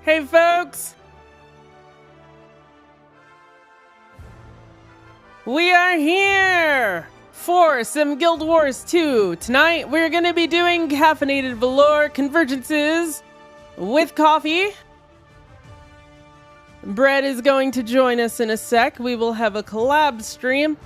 Hey folks! We are here for some Guild Wars 2. Tonight we're going to be doing Caffeinated Velours Convergences with coffee. Brett is going to join us in a sec. We will have a collab stream.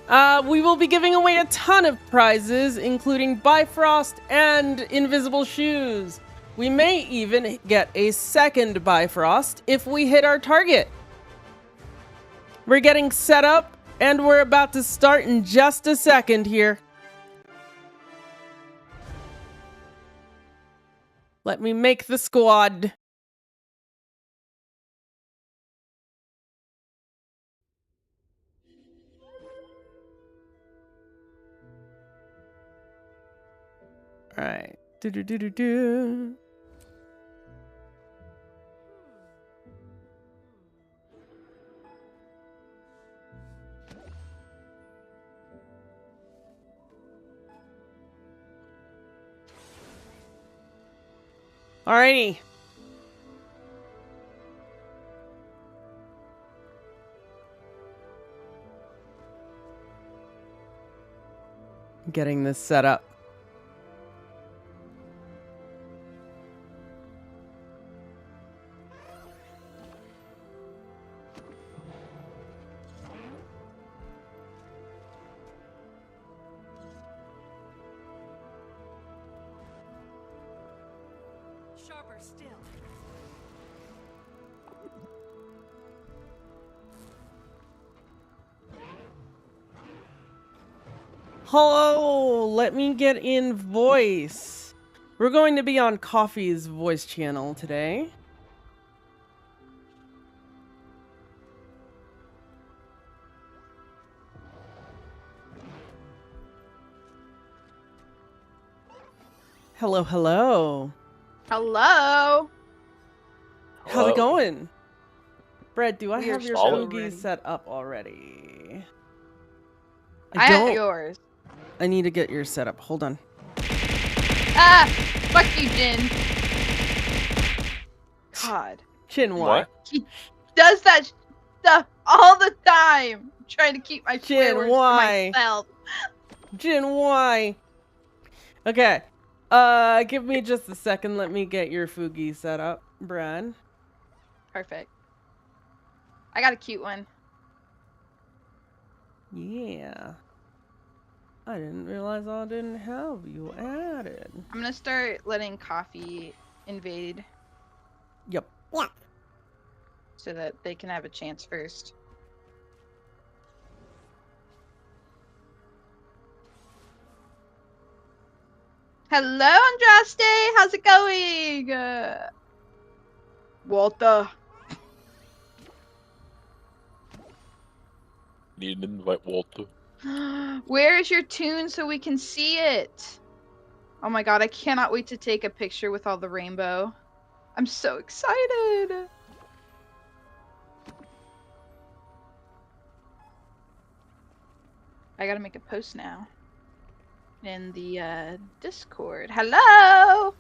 We will be giving away a ton of prizes, including Bifrost and Invisible Shoes. We may even get a second Bifrost if we hit our target. We're getting set up, and we're about to start in just a second here. Let me make the squad. All right. Do. Alrighty. Getting this set up. Sharper still. Hello, let me get in voice. We're going to be on Coffee's voice channel today. Hello, hello. Hello. How's it going? Brett, do I We are have your solid boogie already. set up already? I have yours. I need to get yours set up. Hold on. Ah! Fuck you, Jin. God. Chin, why? What? He does that stuff all the time. I'm trying to keep my Jin, swear words why? to myself. Jin, why? Okay. Give me just a second. Let me get your Fugi set up, Brad. Perfect. I got a cute one. Yeah. I didn't realize I didn't have you added. I'm gonna start letting Coffee invade Yep. Yeah. so that they can have a chance first. Hello, Andraste! How's it going? Walter. Need to invite Walter. Where is your tune so we can see it? Oh my god, I cannot wait to take a picture with all the rainbow. I'm so excited. I gotta make a post now. In the Discord. Hello!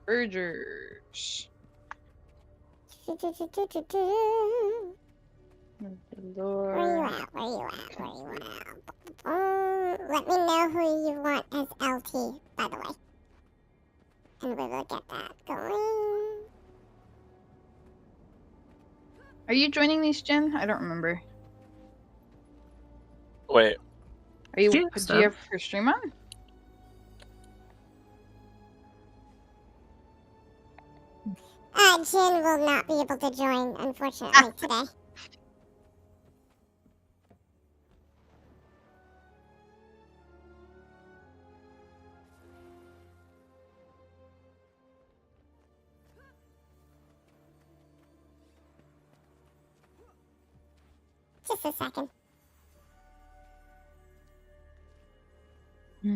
Urgers. Where you Lord. at? Let me know who you want as LT, by the way. And we will get that going. Are you joining these, Jen? I don't remember. Wait, Are you? Think Do so. you have her stream on? Jin will not be able to join, unfortunately, today. Just a second. I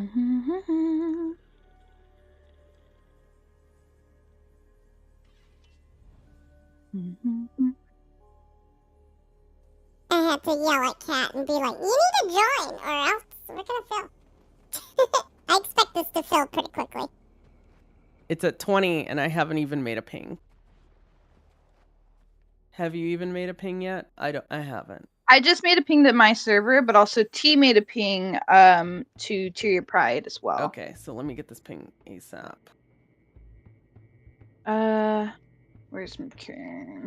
had to yell at Kat and be like, you need to join, or else we're gonna fail. I expect expect this to fill pretty quickly. It's at 20, and I haven't even made a ping. Have you even made a ping yet? I haven't. I just made a ping to my server, but also T made a ping to Tyria Pride as well. Okay, so let me get this ping ASAP. Where's McCurn?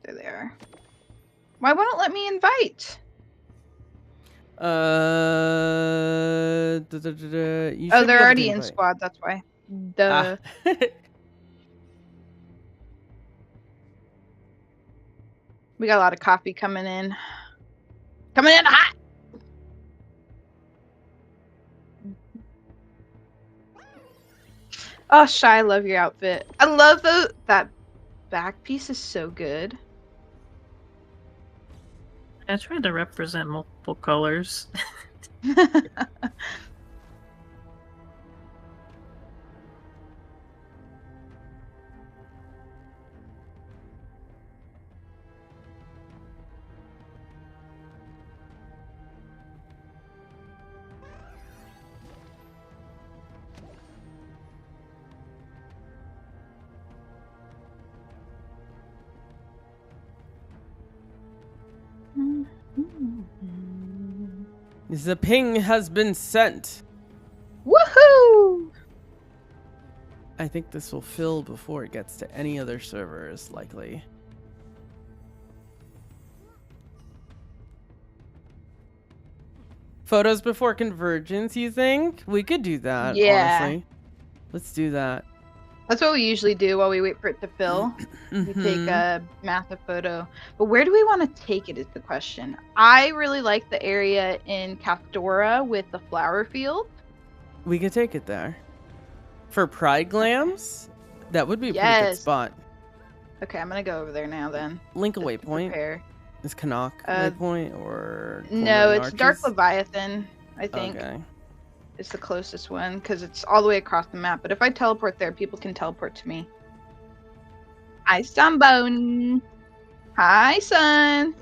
There they are. Why won't it let me invite? They're already in squad, that's why. Duh. We got a lot of coffee coming in. Coming in hot! Oh, Shy, I love your outfit. I love that back piece is so good. I tried to represent multiple colors. The ping has been sent. Woohoo! I think this will fill before it gets to any other servers, likely. Photos before Convergence, you think? We could do that, Yeah. honestly. Let's do that. That's what we usually do while we wait for it to fill. We take a massive photo. But where do we want to take it is the question. I really like the area in Capdora with the flower field. We could take it there. For Pride Glams? That would be a pretty good spot. Okay, I'm going to go over there now then. Link a waypoint. Prepare. Is Canuck waypoint or... No, it's Arches? Dark Leviathan, I think. Okay. It's the closest one because it's all the way across the map. But if I teleport there, people can teleport to me. Hi, Sunbone. Hi, Sun.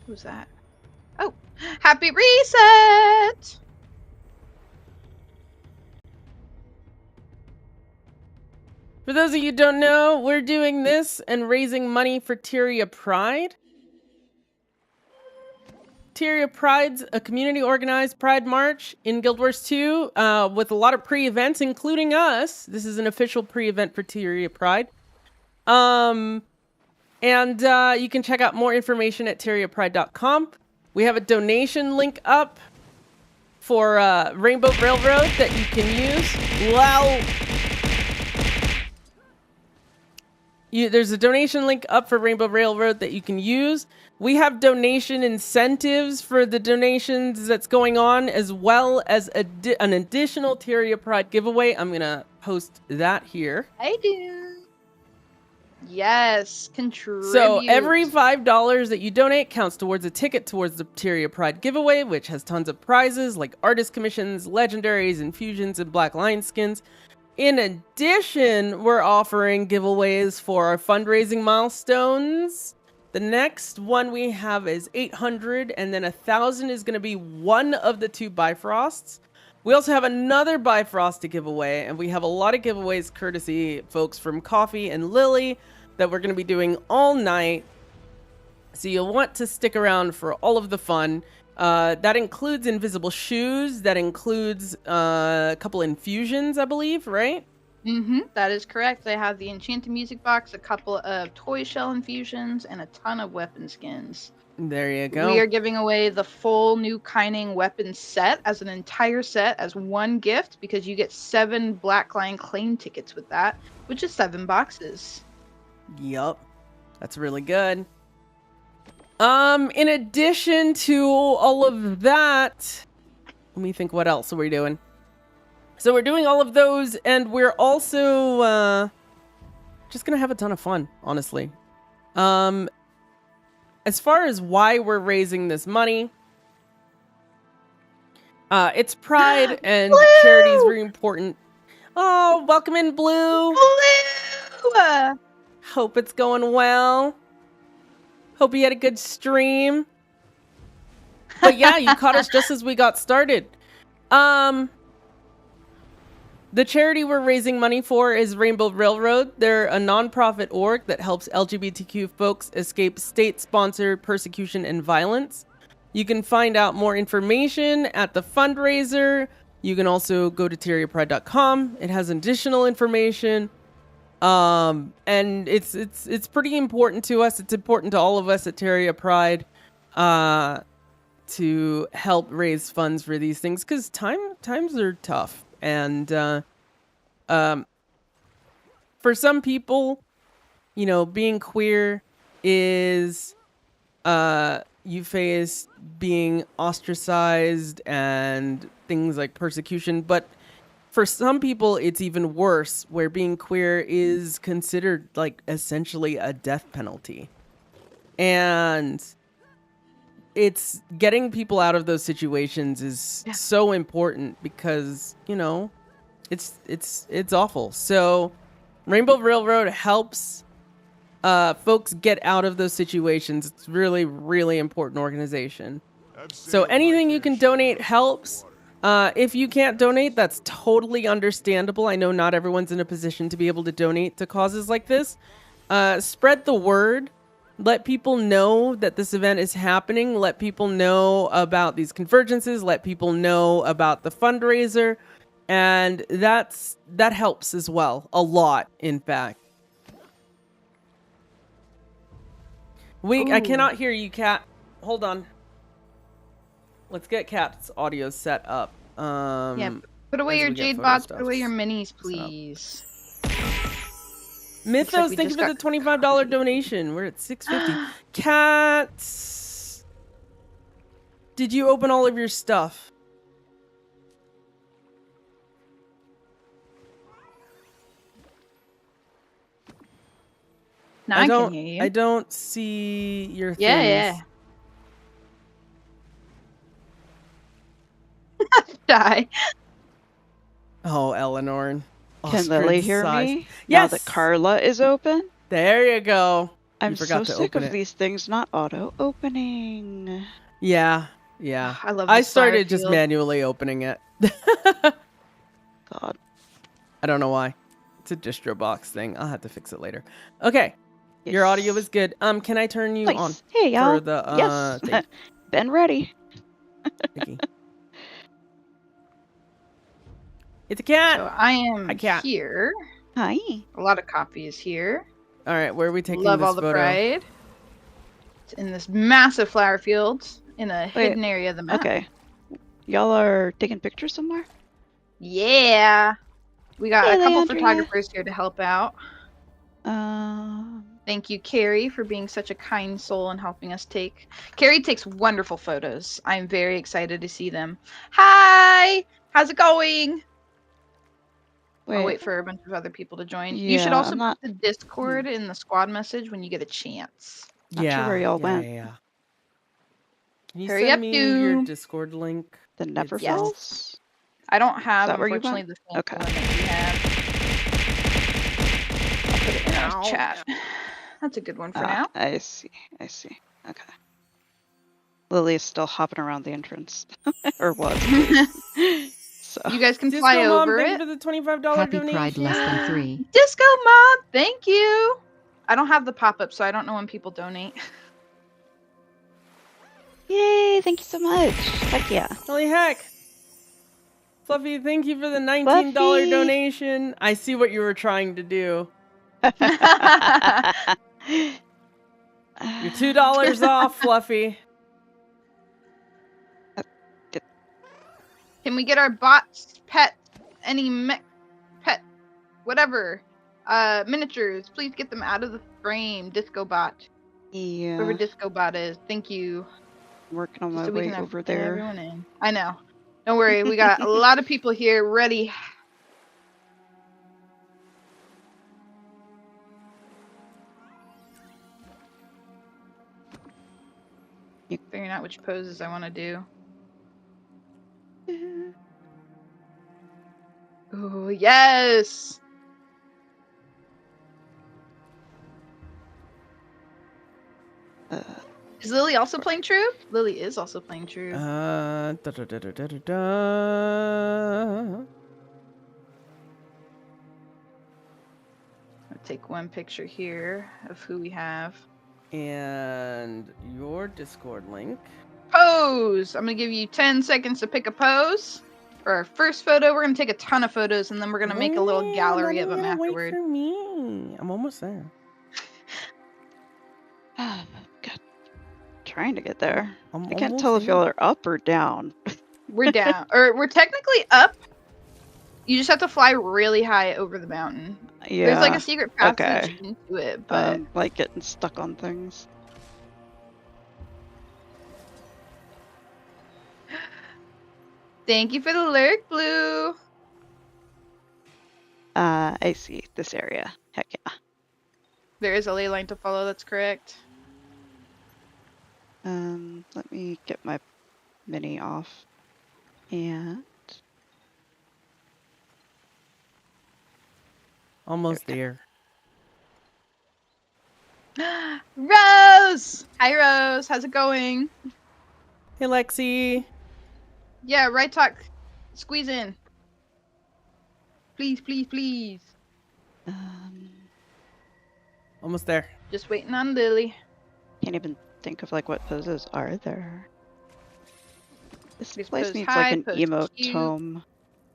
Who's that? Oh, happy reset. For those of you who don't know, we're doing this and raising money for Tyria Pride. Tyria Pride's a community-organized Pride March in Guild Wars 2 with a lot of pre-events, including us. This is an official pre-event for Tyria Pride. And you can check out more information at tyriapride.com. We have a donation link up for Rainbow Railroad that you can use. Wow. There's a donation link up for Rainbow Railroad that you can use. We have donation incentives for the donations that's going on, as well as an additional Tyria Pride giveaway. I'm going to post that here. I do. Yes, contribute. So every $5 that you donate counts towards a ticket towards the Tyria Pride giveaway, which has tons of prizes like artist commissions, legendaries, infusions, and Black Lion skins. In addition, we're offering giveaways for our fundraising milestones. The next one we have is 800, and then 1,000 is going to be one of the 2 Bifrosts. We also have another Bifrost to give away, and we have a lot of giveaways courtesy folks from Coffee and Lily that we're going to be doing all night. So you'll want to stick around for all of the fun. That includes invisible shoes. That includes a couple infusions, I believe, right? Mm-hmm. That is correct. They have the enchanted music box, a couple of toy shell infusions, and a ton of weapon skins. There you go. We are giving away the full new Kining weapon set as an entire set as one gift because you get 7 Black Lion claim tickets with that, which is 7 boxes. Yup. That's really good. In addition to all of that, let me think, what else are we doing? So we're doing all of those, and we're also just gonna have a ton of fun, honestly. As far as why we're raising this money, it's Pride and charity is very important. Oh, welcome in, Blue. Blue! Hope it's going well. Hope you had a good stream. But yeah, you caught us just as we got started. The charity we're raising money for is Rainbow Railroad. They're a nonprofit org that helps LGBTQ folks escape state-sponsored persecution and violence. You can find out more information at the fundraiser. You can also go to tyriapride.com. It has additional information. And it's pretty important to us. It's important to all of us at Tyria Pride to help raise funds for these things because times are tough. And for some people, you know, being queer is you face being ostracized and things like persecution. But for some people, it's even worse, where being queer is considered like essentially a death penalty. And it's getting people out of those situations is so important because, you know, it's awful. So Rainbow Railroad helps folks get out of those situations. It's really, really important organization. So anything you can donate helps. If you can't donate, that's totally understandable. I know not everyone's in a position to be able to donate to causes like this. Spread the word. Let people know that this event is happening. Let people know about these convergences. Let people know about the fundraiser. And that helps as well. A lot, in fact. I cannot hear you, Kat. Hold on. Let's get Kat's audio set up. Yeah, put away your jade bots. Put away your minis, please. Mythos, thank you for the $25 donation. We're at $6.50. Kat, did you open all of your stuff? Now I can hear you. I don't see your things. Yeah. Die. Oh, Eleanor. Can Lily hear me? Yes. Now that Carla is open? There you go. I'm so sick of these things not auto-opening. Yeah. I started just manually opening it. God. I don't know why. It's a distro box thing. I'll have to fix it later. Okay. Yes. Your audio is good. Can I turn you on? Hey, y'all. For the, yes. Been ready. It's a cat. So I am here. Hi. A lot of coffee is here. All right, where are we taking Love this all the photo? pride. It's in this massive flower field in a hidden area of the map. Okay. Y'all are taking pictures somewhere? Yeah. We got a couple Andrea. photographers here to help out. Thank you, Carrie, for being such a kind soul and helping us take. Carrie takes wonderful photos. I'm very excited to see them. Hi! How's it going? I'll wait for a bunch of other people to join. Yeah, you should also put the Discord in the squad message when you get a chance. Not sure where y'all went. Yeah. Can you Hurry send up, me dude. your Discord link? The Neverfalls? I don't have, that where you unfortunately, went? the same one that you have. I'll put it in our chat. That's a good one for now. I see. Okay. Lily is still hopping around the entrance. Or was. So. You guys can Disco fly Mom, over thank it. you for the $25 Happy donation. Pride less than 3. Disco Mom, thank you. I don't have the pop-up, so I don't know when people donate. Yay, thank you so much. Heck yeah. Holy heck. Fluffy, thank you for the $19 Fluffy. donation. I see what you were trying to do. You're $2 off, Fluffy. Can we get our bots, pets, any mech, pet, whatever, miniatures? Please get them out of the frame, Disco Bot. Yeah. Whoever Disco Bot is, thank you. I'm working on my So we way can over get there. everyone in. I know. Don't worry, we got a lot of people here ready. Figuring out which poses I want to do. Oh, yes! Is Lily also playing True? Lily is also playing True. I'll take one picture here of who we have. And your Discord link. Pose! I'm going to give you 10 seconds to pick a pose. For our first photo, we're going to take a ton of photos, and then we're going to make a little gallery of them afterward. Wait for me. I'm almost there. God. Trying to get there. I'm I can't almost tell if there. y'all are up or down. We're down. Or we're technically up. You just have to fly really high over the mountain. Yeah. There's like a secret passage Okay. into it, but Like getting stuck on things. thank you for the lurk, Blue. I see this area. Heck yeah. There is a ley line to follow, that's correct. Let me get my mini off. And Almost There there. Rose! Hi, Rose. How's it going? Hey, Lexi. Yeah, right talk. Squeeze in. Please, please, please. Almost there. Just waiting on Lily. can't even think of like what poses are there. This There's place pose needs high, like an pose emote cute. tome.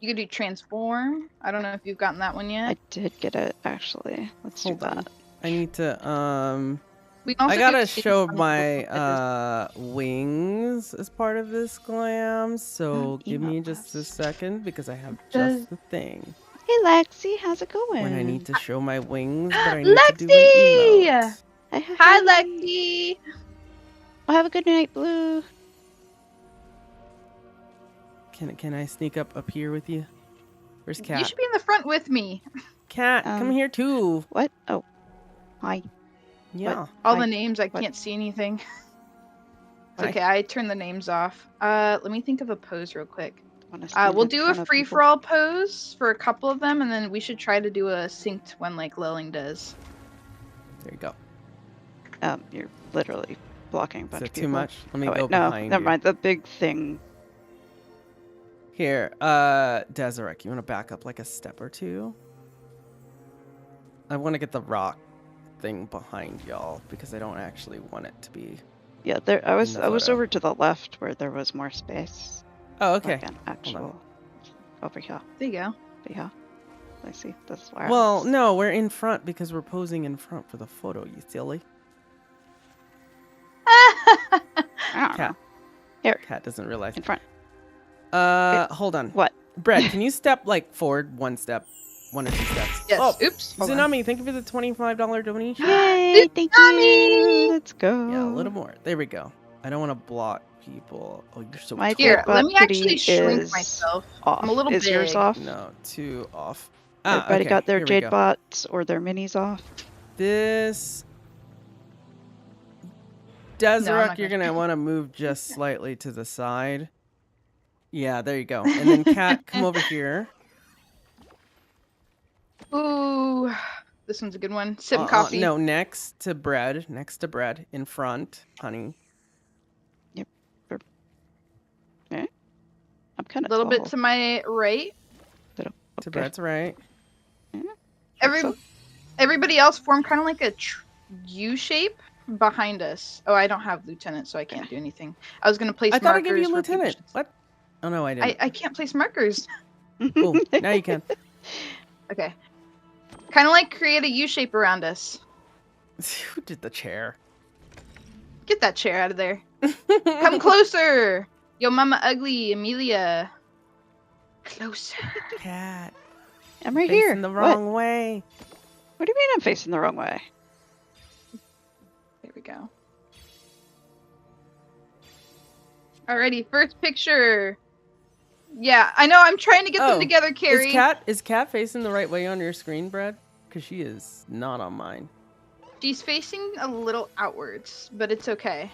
You can do transform. I don't know if you've gotten that one yet. I did get it actually. Let's Hold do that. on. I need to We can also I do gotta change show on my wings as part of this glam, so give me emote just a pass. second because I have Does- just the thing. Hey Lexi, how's it going? When I need to show my wings, but I need to do an Lexi! emote. Hi, Lexi. Well, have a good night, Blue. Can I sneak up here with you? Where's You Cat? should be in the front with me. Cat, come here too. What? Oh, hi. Yeah. All Hi. the names, I What? can't see anything. It's Hi. okay, I turned the names off. Let me think of a pose real quick. Wanna stand We'll in do a front of people? free-for-all pose for a couple of them, and then we should try to do a synced one like Lilling does. There you go. You're literally blocking a Is bunch that of people. too much? Let me Oh, go wait, no, behind never you. mind. The big thing. Here, Desirek, you want to back up like a step or two? I want to get the rock thing behind y'all because I don't actually want it to be. Yeah, there. I was the over photo. to the left where there was more space. Oh, okay. Like an actual over here. There you go. But yeah, I see. That's why. Well, no, we're in front because we're posing in front for the photo, you silly. Cat. Here, Cat doesn't realize. in front. Hold on. What? Brett, can you step like forward one step? One or two steps. Yes. Oh, Oops. hold on. Tsunami, thank you for the $25 donation. Yay! Thank Tsunami! you. Let's go. Yeah, a little more. There we go. I don't want to block people. Oh, you're so My tall. Here, let me Bot actually Kitty shrink is myself. Off. I'm a little Is yours big. off? No, too off. Everybody Okay, got their here we Jade go. bots or their minis off? This. No, I'm Desirek, not you're gonna- gonna want to move just slightly to the side. Yeah, there you go. And then Cat, come over here. Ooh, this one's a good one. Sip coffee. No, next to bread. Next to bread. In front, honey. I'm kind A of little bit to my right. To bread's right. Everybody else form kind of like a U shape behind us. Oh, I don't have lieutenant, so I can't do anything. I was gonna place I thought I markers. gave you where people lieutenant. should- What? Oh no, I didn't. I can't place markers. Oh, now you can. Okay. Kind of like create a U shape around us. Who did the chair? Get that chair out of there. Come closer. Yo, Mama Ugly, Amelia. Closer. Cat. I'm right Facing here. the What? wrong way. What do you mean I'm facing the wrong way? There we go. Alrighty, first picture. Yeah, I know. I'm trying to get them together, Carrie. Is Cat facing the right way on your screen, Brad? Because she is not on mine. She's facing a little outwards, but it's okay.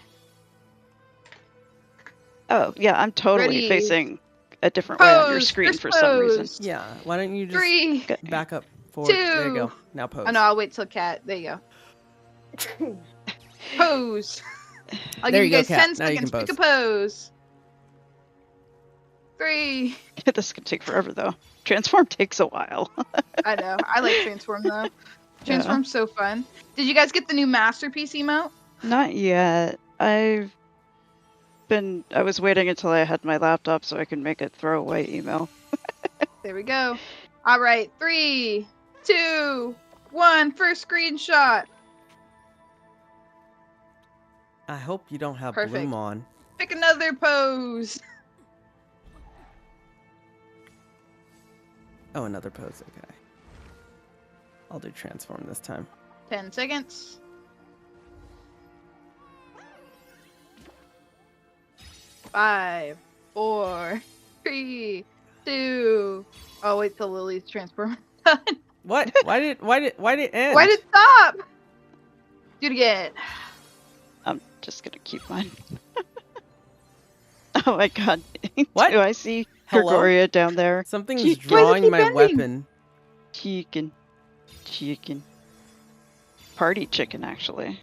Oh, yeah, I'm totally Ready. facing a different way on your Pose, screen first for some reason. pose. Yeah. Why don't you just 3. back up forward? There you two. go. Now pose. Oh no, I'll wait till Cat. There you go. Pose. I'll There give you you go, guys Kat. 10 Now you seconds. can Pick a pose. 3. This could take forever though. Transform takes a while. I know. I like Transform though. Transform's so fun. Did you guys get the new Masterpiece emote? Not yet. I was waiting until I had my laptop so I could make a throwaway email. There we go. All right. 3, 2, 1. First screenshot. I hope you don't have Perfect. Bloom on. Pick another pose. Oh, another pose. Okay. I'll do transform this time. 10 seconds. 5, 4, 3, 2. Oh, wait till Lily's transform. What? Why did it end? Why did it stop? Do it again. I'm just gonna keep mine. Oh my god. What? Do I see Hello? Gregoria down there? Something's Why is it drawing keep my ending? weapon. Chicken. Party chicken, actually.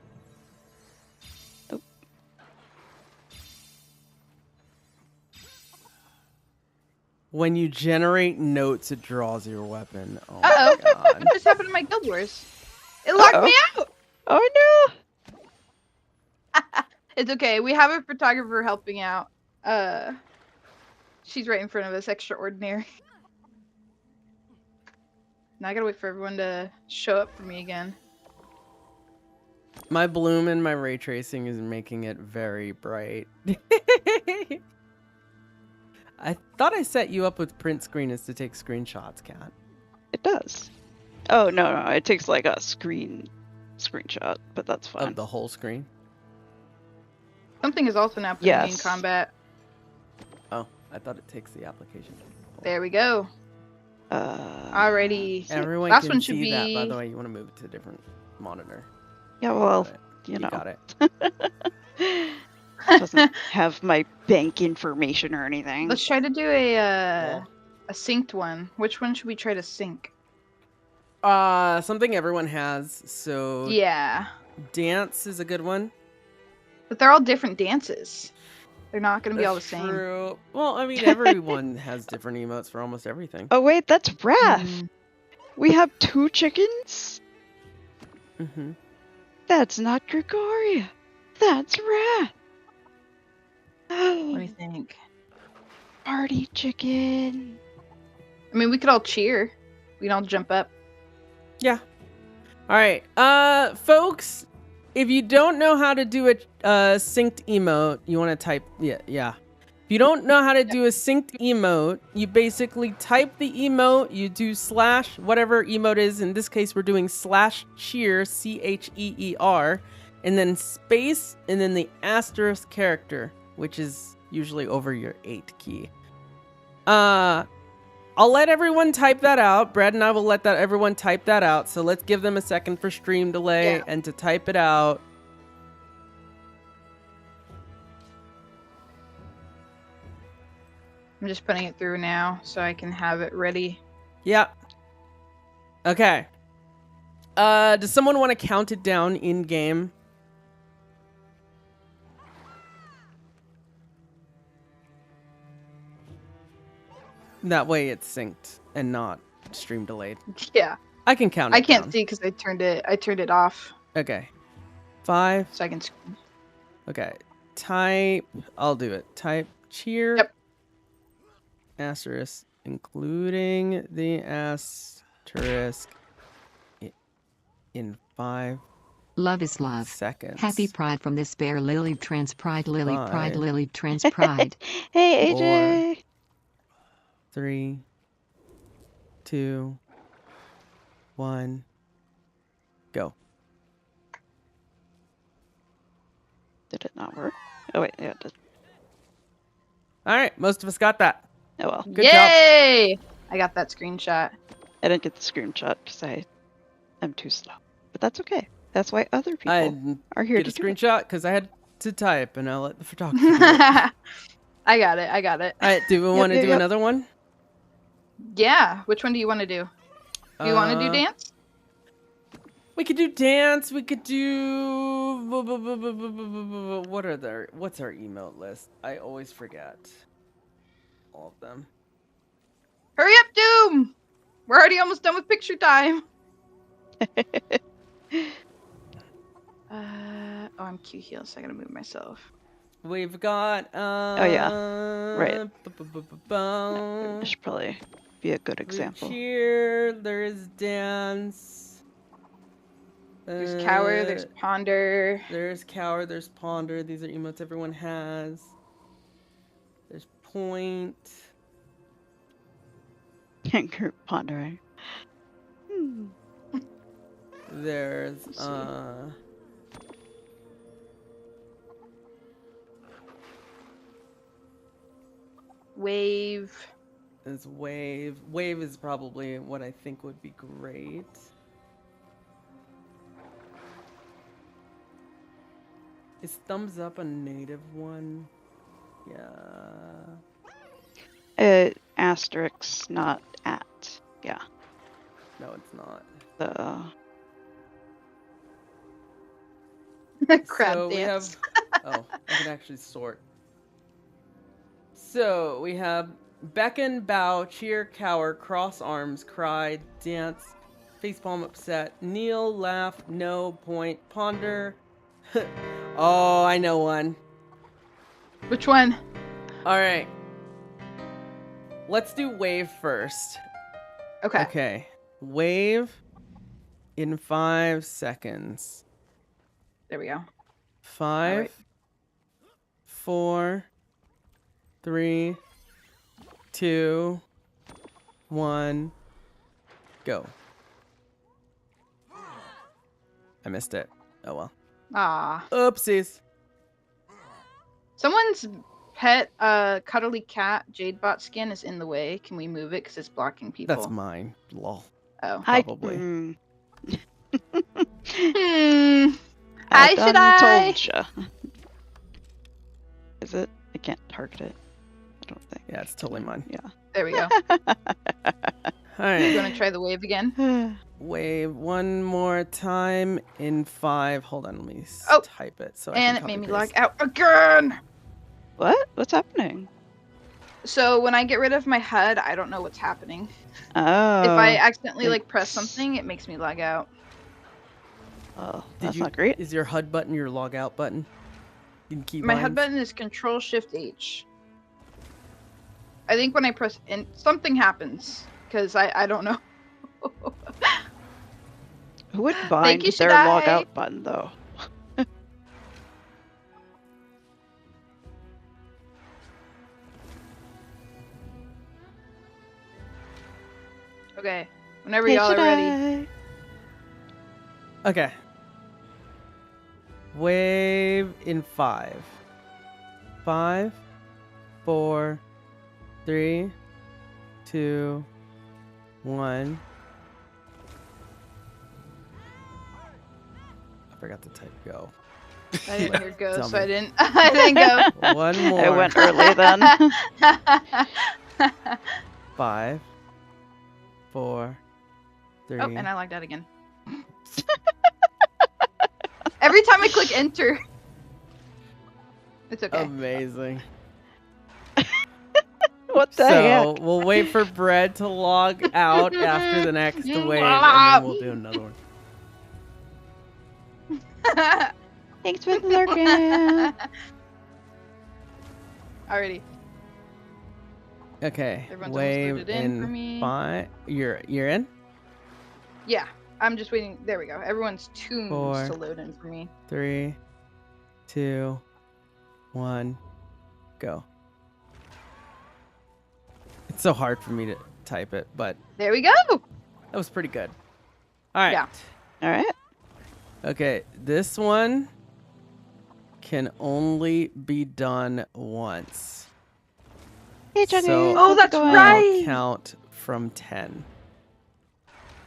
Oh. When you generate notes, it draws your weapon. Oh Uh-oh. my god. What just happened to my Guild Wars? It locked me out. Oh no! It's okay. We have a photographer helping out. She's right in front of us. Extraordinary. Now I gotta wait for everyone to show up for me again. My bloom and my ray tracing is making it very bright. I thought I set you up with print screen is to take screenshots, Kat. It does. Oh no, it takes like a screenshot, but that's fine. Of the whole screen. Something is also now putting me in Yes. combat. Oh, I thought it takes the application. There we go. Alrighty. Everyone Last can one should see be. that. By the way, you want to move it to a different monitor. Yeah, well, Got it. you know, got it. doesn't have my bank information or anything. Let's try to do a Yeah. synced one. Which one should we try to sync? Something everyone has. So Yeah, dance is a good one. but they're all different dances. They're not gonna be all the That's same. true. Well, I mean, everyone has different emotes for almost everything. Oh wait, that's Wrath. Mm. We have 2 chickens. Mm-hmm. That's not Gregoria. That's Wrath. What do you think? Party chicken. I mean, we could all cheer. We can all jump up. Yeah. All right. Folks, if you don't know how to do a synced emote, you want to type yeah. If you don't know how to do a synced emote, you basically type the emote, you do slash whatever emote is. In this case, we're doing slash cheer, CHEER, and then space, and then the asterisk character, which is usually over your 8 key. I'll let everyone type that out. Brad and I will let everyone type that out. So let's give them a second for stream delay and to type it out. I'm just putting it through now so I can have it ready. Yeah. Okay. Does someone want to count it down in game? That way it's synced and not stream delayed. Yeah, I can count it I can't down. see because I turned it off. Okay. 5. So I can. Okay. Type. I'll do it. Type cheer. Yep. Asterisk. Including the asterisk in 5 Love is love. seconds. Happy Pride from this bear Lily trans pride Lily Bye. pride Lily trans pride. Hey AJ. 3, 2, 1, go. Did it not work? Oh wait, yeah, it did. All right, most of us got that. Oh well. Good job. Yay! I got that screenshot. I didn't get the screenshot because I'm too slow. But that's okay. That's why other people I are here get to a do it. screenshot because I had to type, and I'll let the photographer do it. I got it. All right, do we want to do yep. another one? Yeah. Which one do you want to do? Do you want to do dance? We could do dance. We could do what's our emote list? I always forget all of them. Hurry up, Doom! We're already almost done with picture time. I'm Q heal, so I gotta move myself. We've got Right. Bow. This should probably be a good example. Cheer. There is dance. There's Cower, there's Ponder. There's Cower, there's Ponder. These are emotes everyone has. There's Point. Group pondering. There's Wave. There's Wave. Wave is probably what I think would be great. Is thumbs up a native one? Yeah. Asterisk, not at. Yeah. No, it's not. Crab so dance. We have, oh, I can actually sort. So we have beckon, bow, cheer, cower, cross arms, cry, dance, facepalm, upset, kneel, laugh, no, point, ponder. Oh, I know one. Which one? All right. Let's do wave first. Okay. Okay. Wave in 5 seconds. There we go. 5, right. 4, 3, 2, 1, go. I missed it. Oh well. Ah. Oopsies. Someone's pet cuddly cat Jadebot skin is in the way. Can we move it because it's blocking people? That's mine. Lol. Oh. Probably. Hi, should I? Told ya. Is it? I can't target it. I don't think. Yeah, it's totally mine. Yeah. There we go. All right. You want to try the wave again? Wave one more time in 5. Hold on, let me type it. So And I it can made me copy log out again. What? What's happening? So when I get rid of my HUD, I don't know what's happening. Oh. If I accidentally thanks. press something, it makes me log out. Oh, that's not great. Is your HUD button your log out button? In My keybinds? HUD button is Control Shift H. I think when I press something happens because I don't know. Who would Thank bind you, their Shadai. log out button though? Okay, whenever y'all are ready. Okay. Wave in 5. 5, 4, 3, 2, 1. I forgot to type go. I didn't hear go, Tell so me. I didn't go. One more. I went early then. 5, 4, 3. Oh, and I logged out again. Every time I click enter. It's okay. Amazing. What the So heck? we'll wait for Bread to log out after the next wave, and then we'll do another one. Thanks for lurking. Alrighty. Okay. Everyone's almost Wave loaded in for me. 5. You're in? Yeah, I'm just waiting. There we go. Everyone's tunes 4, to load in for me. 3, 2, 1, go. It's so hard for me to type it, but There we go. that was pretty good. All right. Yeah. All right. Okay, this one can only be done once. Hey, Jenny. So Oh, that's going? right. I'll count from 10.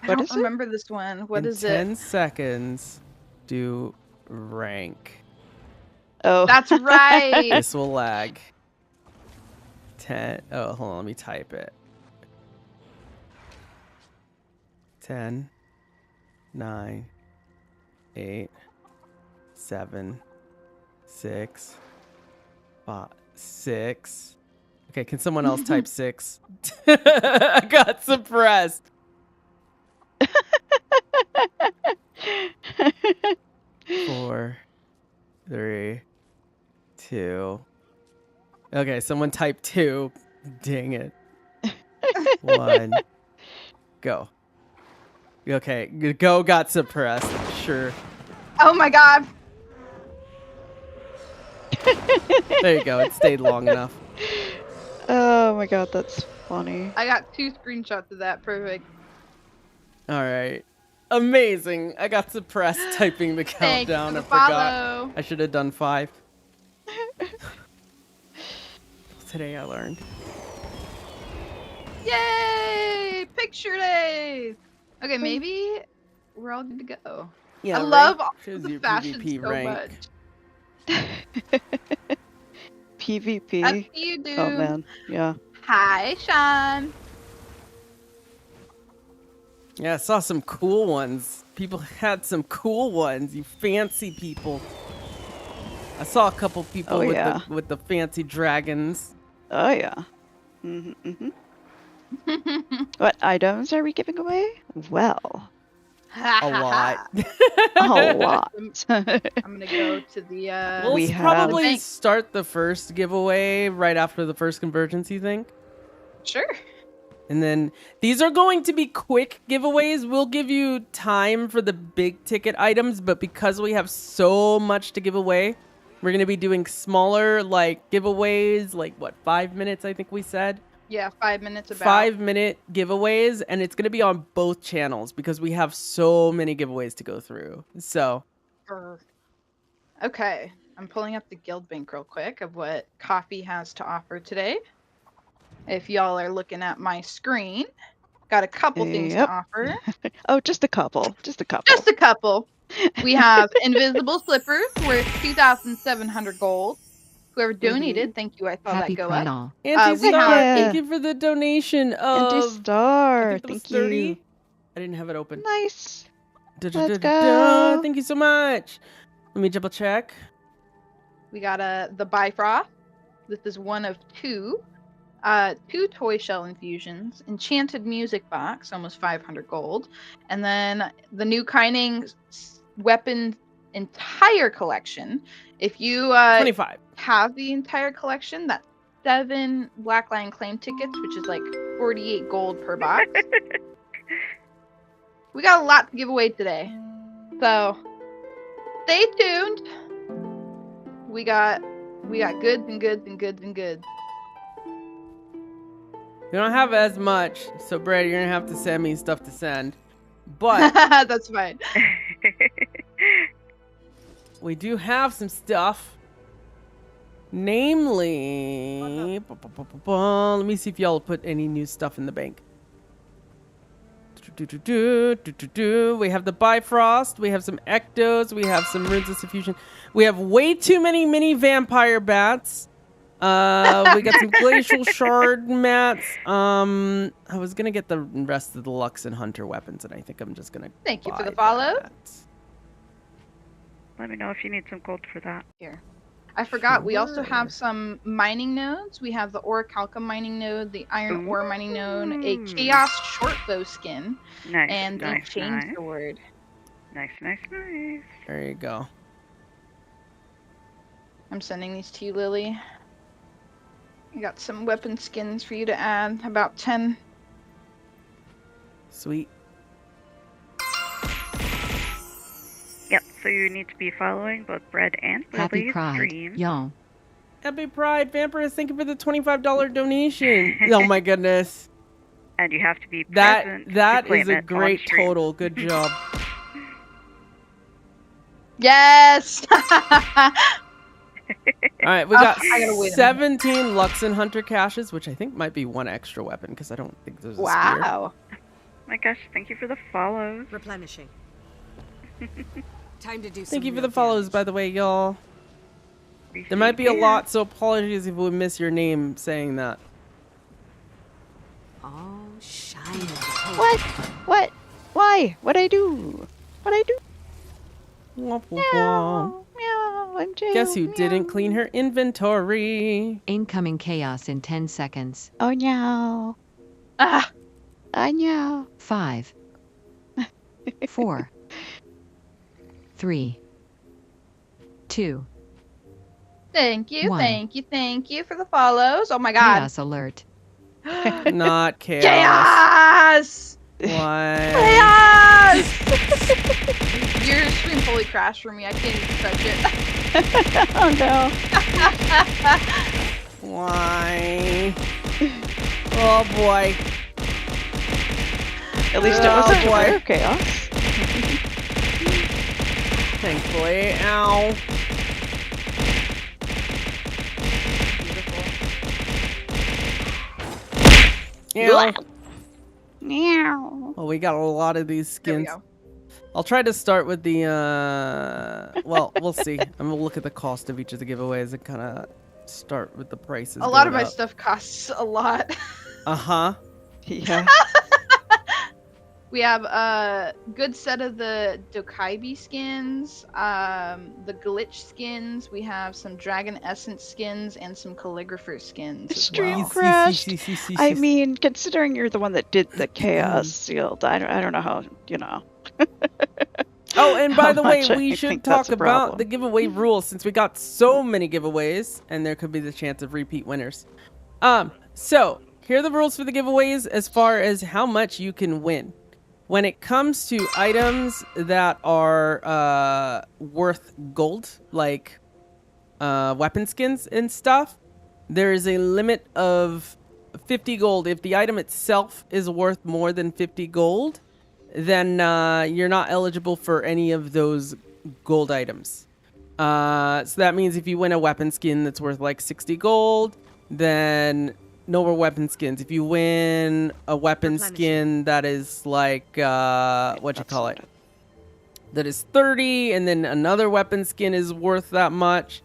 I What don't is it? remember this one. What In is 10 it? seconds, do rank. Oh. That's right. This will lag. 10. Oh, hold on. Let me type it. 10, 9, 8, 7, 6, 5, 6. Okay, can someone else type 6? I got suppressed. 4, 3, 2. Okay, someone type 2. Dang it. 1. Go. Okay, go got suppressed. Sure. Oh my god. There you go. It stayed long enough. Oh my god, that's funny. I got 2 screenshots of that. Perfect. All right. Amazing. I got suppressed typing the Thanks countdown. for I the forgot. follow. I should have done 5. Today I learned. Yay! Picture days. Okay, maybe we're all good to go. Yeah, I love all shows the your fashion PvP so rank. much. PvP. That's you, dude. Oh man, yeah. Hi, Sean. Yeah, I saw some cool ones. People had some cool ones. You fancy people. I saw a couple people Oh, with yeah. the fancy dragons. Oh yeah. Mm-hmm. What items are we giving away? Well, A lot. a lot. I'm gonna go to the We'll We have- probably bank. start the first giveaway right after the first convergence, you think? Sure. And then these are going to be quick giveaways. We'll give you time for the big ticket items, but because we have so much to give away, we're going to be doing smaller like giveaways, like what, 5 minutes I think we said? Yeah, 5 minutes about. 5-minute giveaways, and it's going to be on both channels because we have so many giveaways to go through. So, Okay, I'm pulling up the guild bank real quick of what Coffee has to offer today. If y'all are looking at my screen, got a couple things to Yep. offer. Oh, just a couple. Just a couple. Just a couple. We have invisible slippers worth 2,700 gold. Whoever donated, thank you. I saw Happy that go Pride up. all. Anti-Star, have- thank you for the donation of... Anti-Star. I think that was Thank 30. you. I didn't have it open. Nice. Let's go. Thank you so much. Let me double check. We got the Bifrost. This is one of 2. 2 toy shell infusions, enchanted music box, almost 500 gold, and then the new Kining weapon entire collection. If you 25. have the entire collection, that's 7 Black Lion claim tickets, which is like 48 gold per box. We got a lot to give away today, so stay tuned. We got goods and goods and goods and goods. We don't have as much, so Brad, you're gonna have to send me stuff to send. But That's fine. we do have some stuff. Namely, let me see if y'all put any new stuff in the bank. We have the Bifrost, we have some Ectos, we have some Runes of Suffusion. We have way too many mini vampire bats. We got some glacial shard mats. I was gonna get the rest of the Lux and Hunter weapons, and I think I'm just gonna. Thank you for buy the follow. that. Let me know if you need some gold for that. Here. I forgot, we also Sure. have some mining nodes. We have the Orichalca mining node, the Iron Ore mining node, a Chaos short bow skin, Nice, and the nice, chain nice. sword. Nice, nice, nice. There you go. I'm sending these to you, Lily. I got some weapon skins for you to add, about 10. Sweet. Yep, so you need to be following both Bread and Happy Lily's Pride, stream. y'all. Happy Pride, Vampirist. Thank you for the $25 donation. Oh my goodness. And you have to be That present that to claim is a it on great stream. total. Good job. Yes! All right, we got I gotta wait a 17 Lux and Hunter caches, which I think might be one extra weapon because I don't think there's a spear. Wow. My gosh, thank you for the follows. Replenishing. Time to do some Thank you for real the follows, damage. by the way, y'all. Appreciate There might be a it. lot, so apologies if we miss your name saying that. Oh, shiny. What? What? Why? What'd I do? What'd I do? Womp, womp, womp. Meow, I'm jailed. Guess who meow. didn't clean her inventory? Incoming chaos in 10 seconds. Oh no. Ah, I know. 5, 4, 3, 2, thank you, One. thank you for the follows. Oh my god. chaos alert. Not chaos. Chaos! Why? Chaos! Your stream fully crashed for me. I can't even touch it. Oh no. Why? Oh boy. At least it Oh, wasn't boy. rare chaos. Thankfully. Ow. Ew. Meow. Well, we got a lot of these There we skins. go. I'll try to start with the, well, we'll see. I'm gonna look at the cost of each of the giveaways and kind of start with the prices. A lot of going my up. stuff costs a lot. Uh-huh. Yeah. We have a good set of the Dokaibi skins, the glitch skins. We have some Dragon Essence skins and some Calligrapher skins as Stream well. crashed. I mean, considering you're the one that did the chaos sealed, I don't know how, you know. Oh, and by how the way, much I we should think talk that's a about problem. the giveaway rules since we got so many giveaways and there could be the chance of repeat winners. So here are the rules for the giveaways as far as how much you can win. When it comes to items that are worth gold, like weapon skins and stuff, there is a limit of 50 gold. If the item itself is worth more than 50 gold, then you're not eligible for any of those gold items. So that means if you win a weapon skin that's worth like 60 gold, then no more weapon skins. If you win a weapon skin that is like, what you call it? That is 30, and then another weapon skin is worth that much,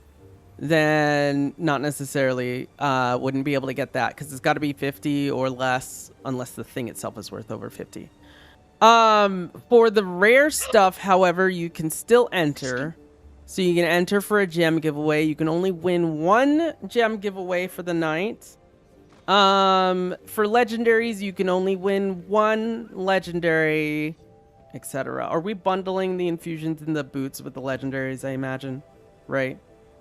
then not necessarily wouldn't be able to get that because it's got to be 50 or less unless the thing itself is worth over 50. For the rare stuff, however, you can still enter. So you can enter for a gem giveaway. You can only win one gem giveaway for the night. For legendaries, you can only win one legendary, etc. Are we bundling the infusions and the boots with the legendaries, I imagine? Right?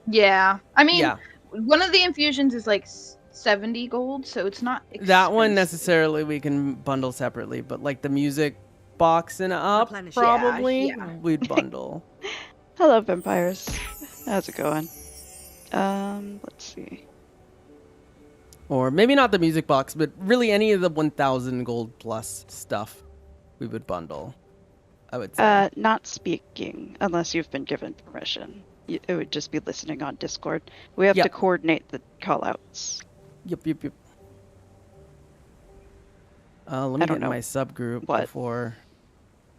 Yeah. I mean, Yeah. one of the infusions is like 70 gold, so it's not expensive. That one necessarily we can bundle separately, but like the music box and up, Replenish. probably, Yeah. we'd bundle. Hello, vampires. How's it going? Let's see. Or maybe not the music box, but really any of the 1,000 gold plus stuff we would bundle, I would say. Not speaking unless you've been given permission. It would just be listening on Discord. We have Yep. to coordinate the callouts. Yep. Let me I get don't in know my subgroup what before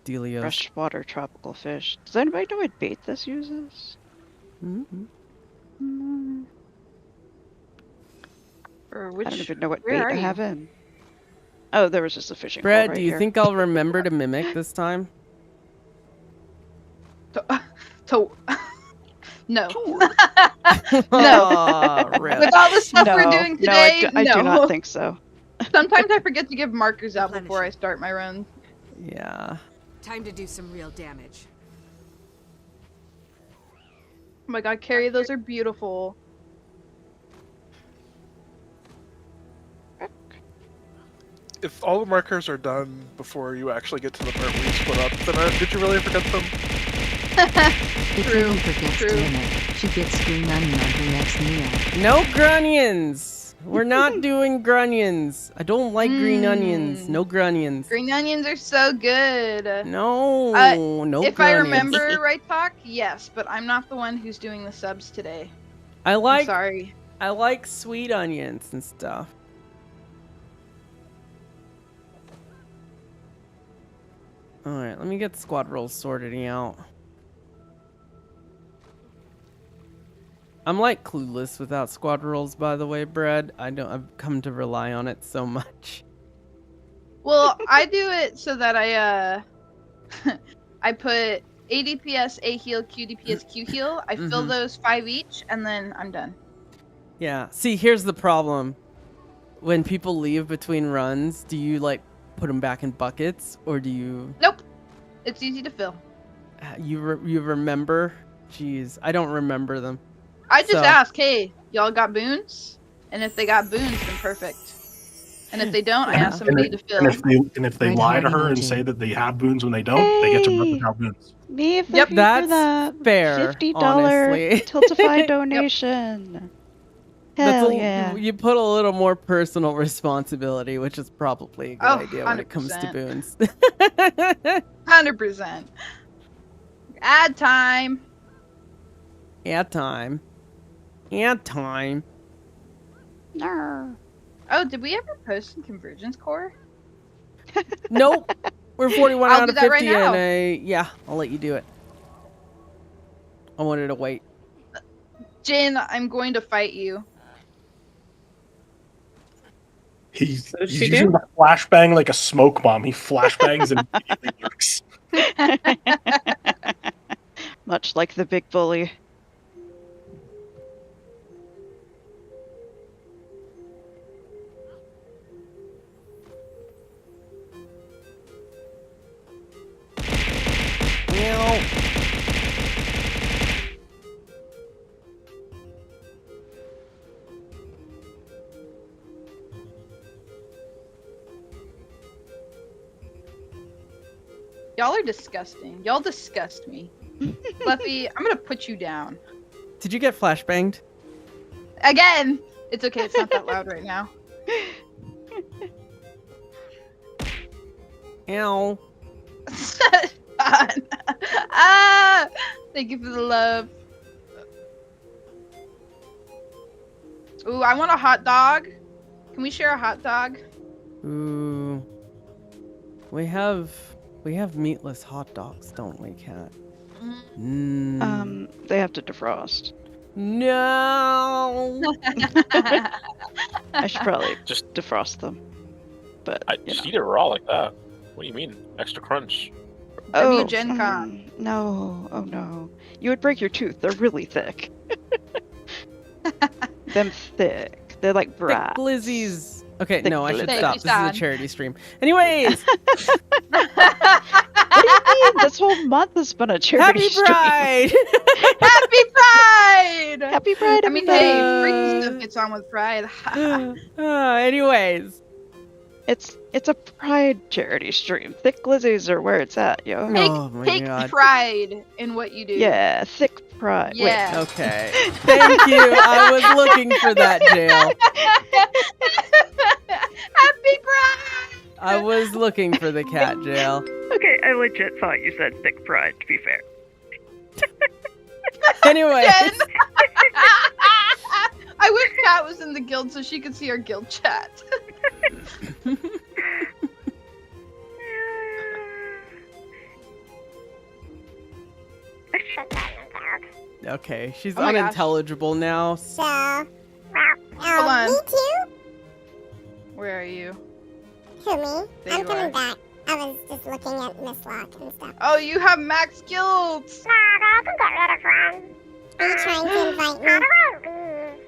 Delios. Freshwater tropical fish. Does anybody know what bait this uses? Mm-hmm. Or I which, don't even know what where bait are I you? have in. Oh, there was just a fishing pole Brad, right do you here. think I'll remember to mimic this time? No. Aw, rip. With all the stuff No, we're doing no, I today, do not think so. Sometimes I forget to give markers out Replenish before I it. start my runs. Yeah. Time to do some real damage. Oh my god, Carrie, those are beautiful. If all the markers are done before you actually get to the part where you split up, then did you really forget them? If True, Lily forgets true. to mimic, she gets green onion on her next meal. No grunions! We're not doing grunions. I don't like green onions. No grunions. Green onions are so good. No, no If grunions. I remember right, Talk, yes, but I'm not the one who's doing the subs today. I I'm like sorry. I like sweet onions and stuff. Alright, let me get squad roles sorted out. I'm like clueless without squad roles, by the way, Brad. I've come to rely on it so much. Well, I do it so that I put ADPS, A heal, QDPS, Q heal. I fill Mhm. those 5 each, and then I'm done. Yeah. See, here's the problem. When people leave between runs, do you like put them back in buckets, or do you Nope. It's easy to fill. you remember? Jeez, I don't remember them. I just So- ask, hey, y'all got boons? And if they got boons, then perfect. And if they don't, I ask somebody to fill. And if they Right lie to heart her and emoji. say that they have boons when they don't, they get to rip without boons. Me, Yep. for That's that fair, $50 honestly. Tiltify donation. Hell yeah. You put a little more personal responsibility, which is probably a good Oh, idea when it comes to 100%. boons. 100%. Ad time. Yeah, time. Yeah, time. Nar. Oh, did we ever post in Convergence Core? Nope. We're 41 I'll out do of that right 50, now. and yeah, I'll let you do it. I wanted to wait. Jin, I'm going to fight you. He's did he's she using do? the flashbang like a smoke bomb. He flashbangs and immediately works. Much like the big bully. Meow. Y'all are disgusting. Y'all disgust me. Fluffy, I'm gonna put you down. Did you get flashbanged? Again! It's okay, it's not that loud right now. Ow. Ah! Thank you for the love. Ooh, I want a hot dog. Can we share a hot dog? Ooh. We have meatless hot dogs, don't we, Cat? They have to defrost. No. I should probably just defrost them. But I you know. just eat it raw like that. What do you mean? Extra crunch. W Gen Con. No, oh no. You would break your tooth. They're really thick. Them thick. They're like Thick brats. glizzies. Okay, Thick no, I should glizzies. stop. This is a Sad. charity stream. Anyways, What do you mean? This whole month has been a charity happy stream. Pride! Happy Pride! Happy Pride, I mean, everybody. hey, freaky stuff gets on with Pride. Anyways. It's a Pride charity stream. Thick glizzies are where it's at, yo. Oh my Take god. pride in what you do. Yeah, thick pride. Yeah. Okay. Thank you. I was looking for that, Jail. Happy Pride! I was looking for the cat, Jail. Okay, I legit thought you said thick pride, to be fair. Anyways. Jen. I wish Kat was in the guild so she could see our guild chat. Okay, she's Oh my gosh. unintelligible now. So, Hold me on. too? Where are you? Who, me? There I'm you coming are. back. I was just looking at Miss Locke and stuff. Oh, you have max guilds! Are you trying to invite me?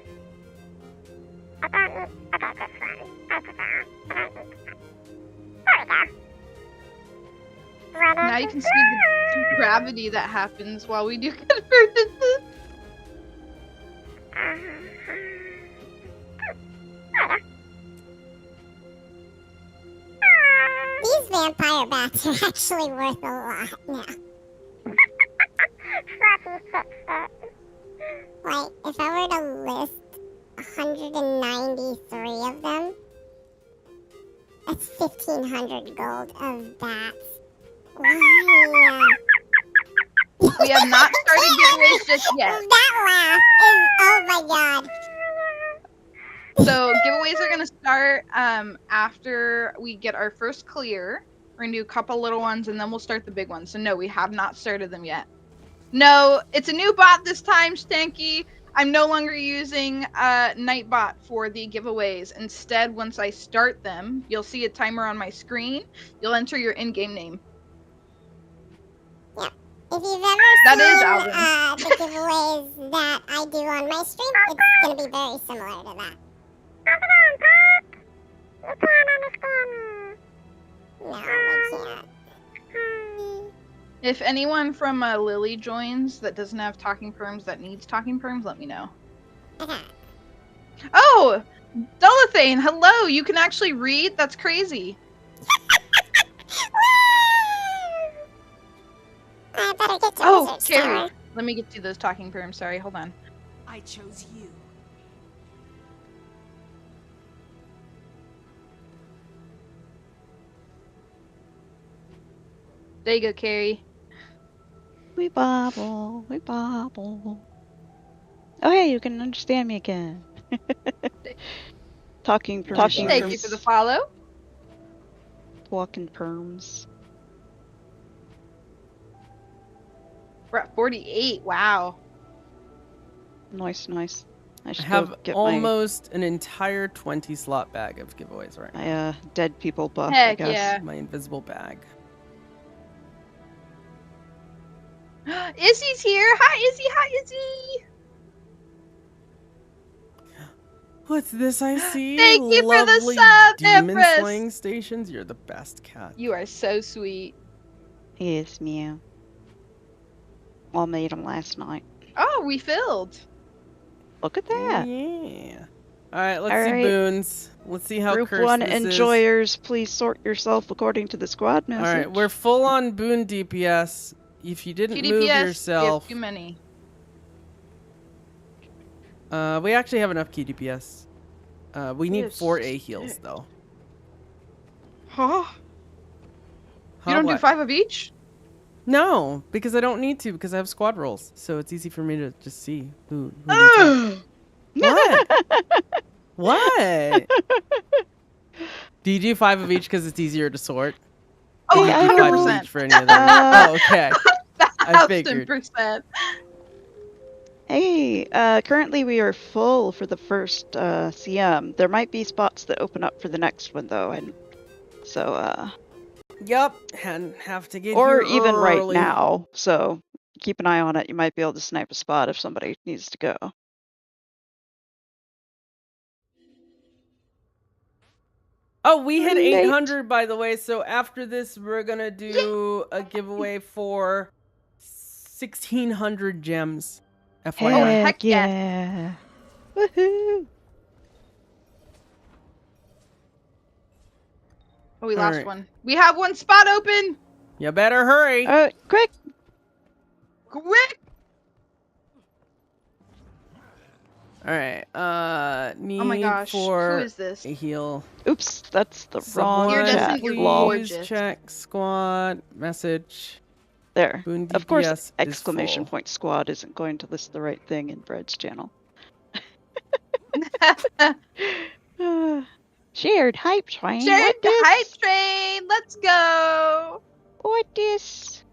Now you can see the gravity that happens while we do convergences. These vampire bats are actually worth a lot now. Like, if I were to list 193 of them, that's 1,500 gold of bats. Wow. We have not started giveaways just yet. That laugh is, oh my god. So giveaways are gonna start after we get our first clear. We're gonna do a couple little ones and then we'll start the big ones. So no, we have not started them yet. No, it's a new bot this time, Stanky. I'm no longer using Nightbot for the giveaways. Instead, once I start them, you'll see a timer on my screen. You'll enter your in-game name. If you've ever That is seen Alvin. the giveaways that I do on my stream, it's gonna be very similar to that. No, I can't. If anyone from Lily joins that doesn't have talking perms that needs talking perms, let me know. Okay. Oh! Dolathane, hello! You can actually read? That's crazy. I better get to Oh, Wizard's Carrie. Tower. Let me get to those talking perms. Sorry, hold on. I chose you. There you go, Carrie. We bobble, we bobble. Oh hey, you can understand me again. Talking perms. Thank you for the follow. Walking perms. We're at 48. Wow. Nice, nice. I I should have go get almost an entire 20 slot bag of giveaways right now. my dead people buff, I Heck guess. yeah. My invisible bag. Izzy's here. Hi, Izzy. Hi, Izzy. What's this I see? Thank you for the Lovely sub, demon Empress. slaying stations. You're the best cat. You are so sweet. Yes, meow. Well, made them last night. Oh, we filled. Look at Oh, that. yeah. All right, let's All see right. boons. Let's see how Group cursed 1 this is. enjoyers, please sort yourself according to the squad All message. right, we're full on boon DPS. If you didn't move QDPS, yourself, we have too many. we actually have enough key DPS. We need Yes. 4 A heals though. Huh? Huh, You don't do what? 5 of each? No, because I don't need to because I have squad rolls, so it's easy for me to just see who needs what. What? Do you do 5 of each because it's easier to sort? Oh, Do you do 5 of 100%. each for any of them? Oh, okay. I figured. 1000%. Hey, currently we are full for the first CM. There might be spots that open up for the next one though, and so Yup, and have to get or here even right early. now. So keep an eye on it. You might be able to snipe a spot if somebody needs to go. Oh, we hit Late. 800 by the way, so after this we're gonna do a giveaway for 1,600 gems. FYI. heck yeah. yeah! Woohoo! Oh, we lost Alright. one. We have one spot open. You better hurry. Quick! Quick. Alright, need Oh my gosh. for Who is this? a heal. Oops, that's the wrong Someone, Iridescent, chat. you're Lol. gorgeous. check squad message. There. Boon Of course, DPS is exclamation full. point squad isn't going to list the right thing in Bread's channel. Shared hype train. Shared What the this? hype train. Let's go. What this?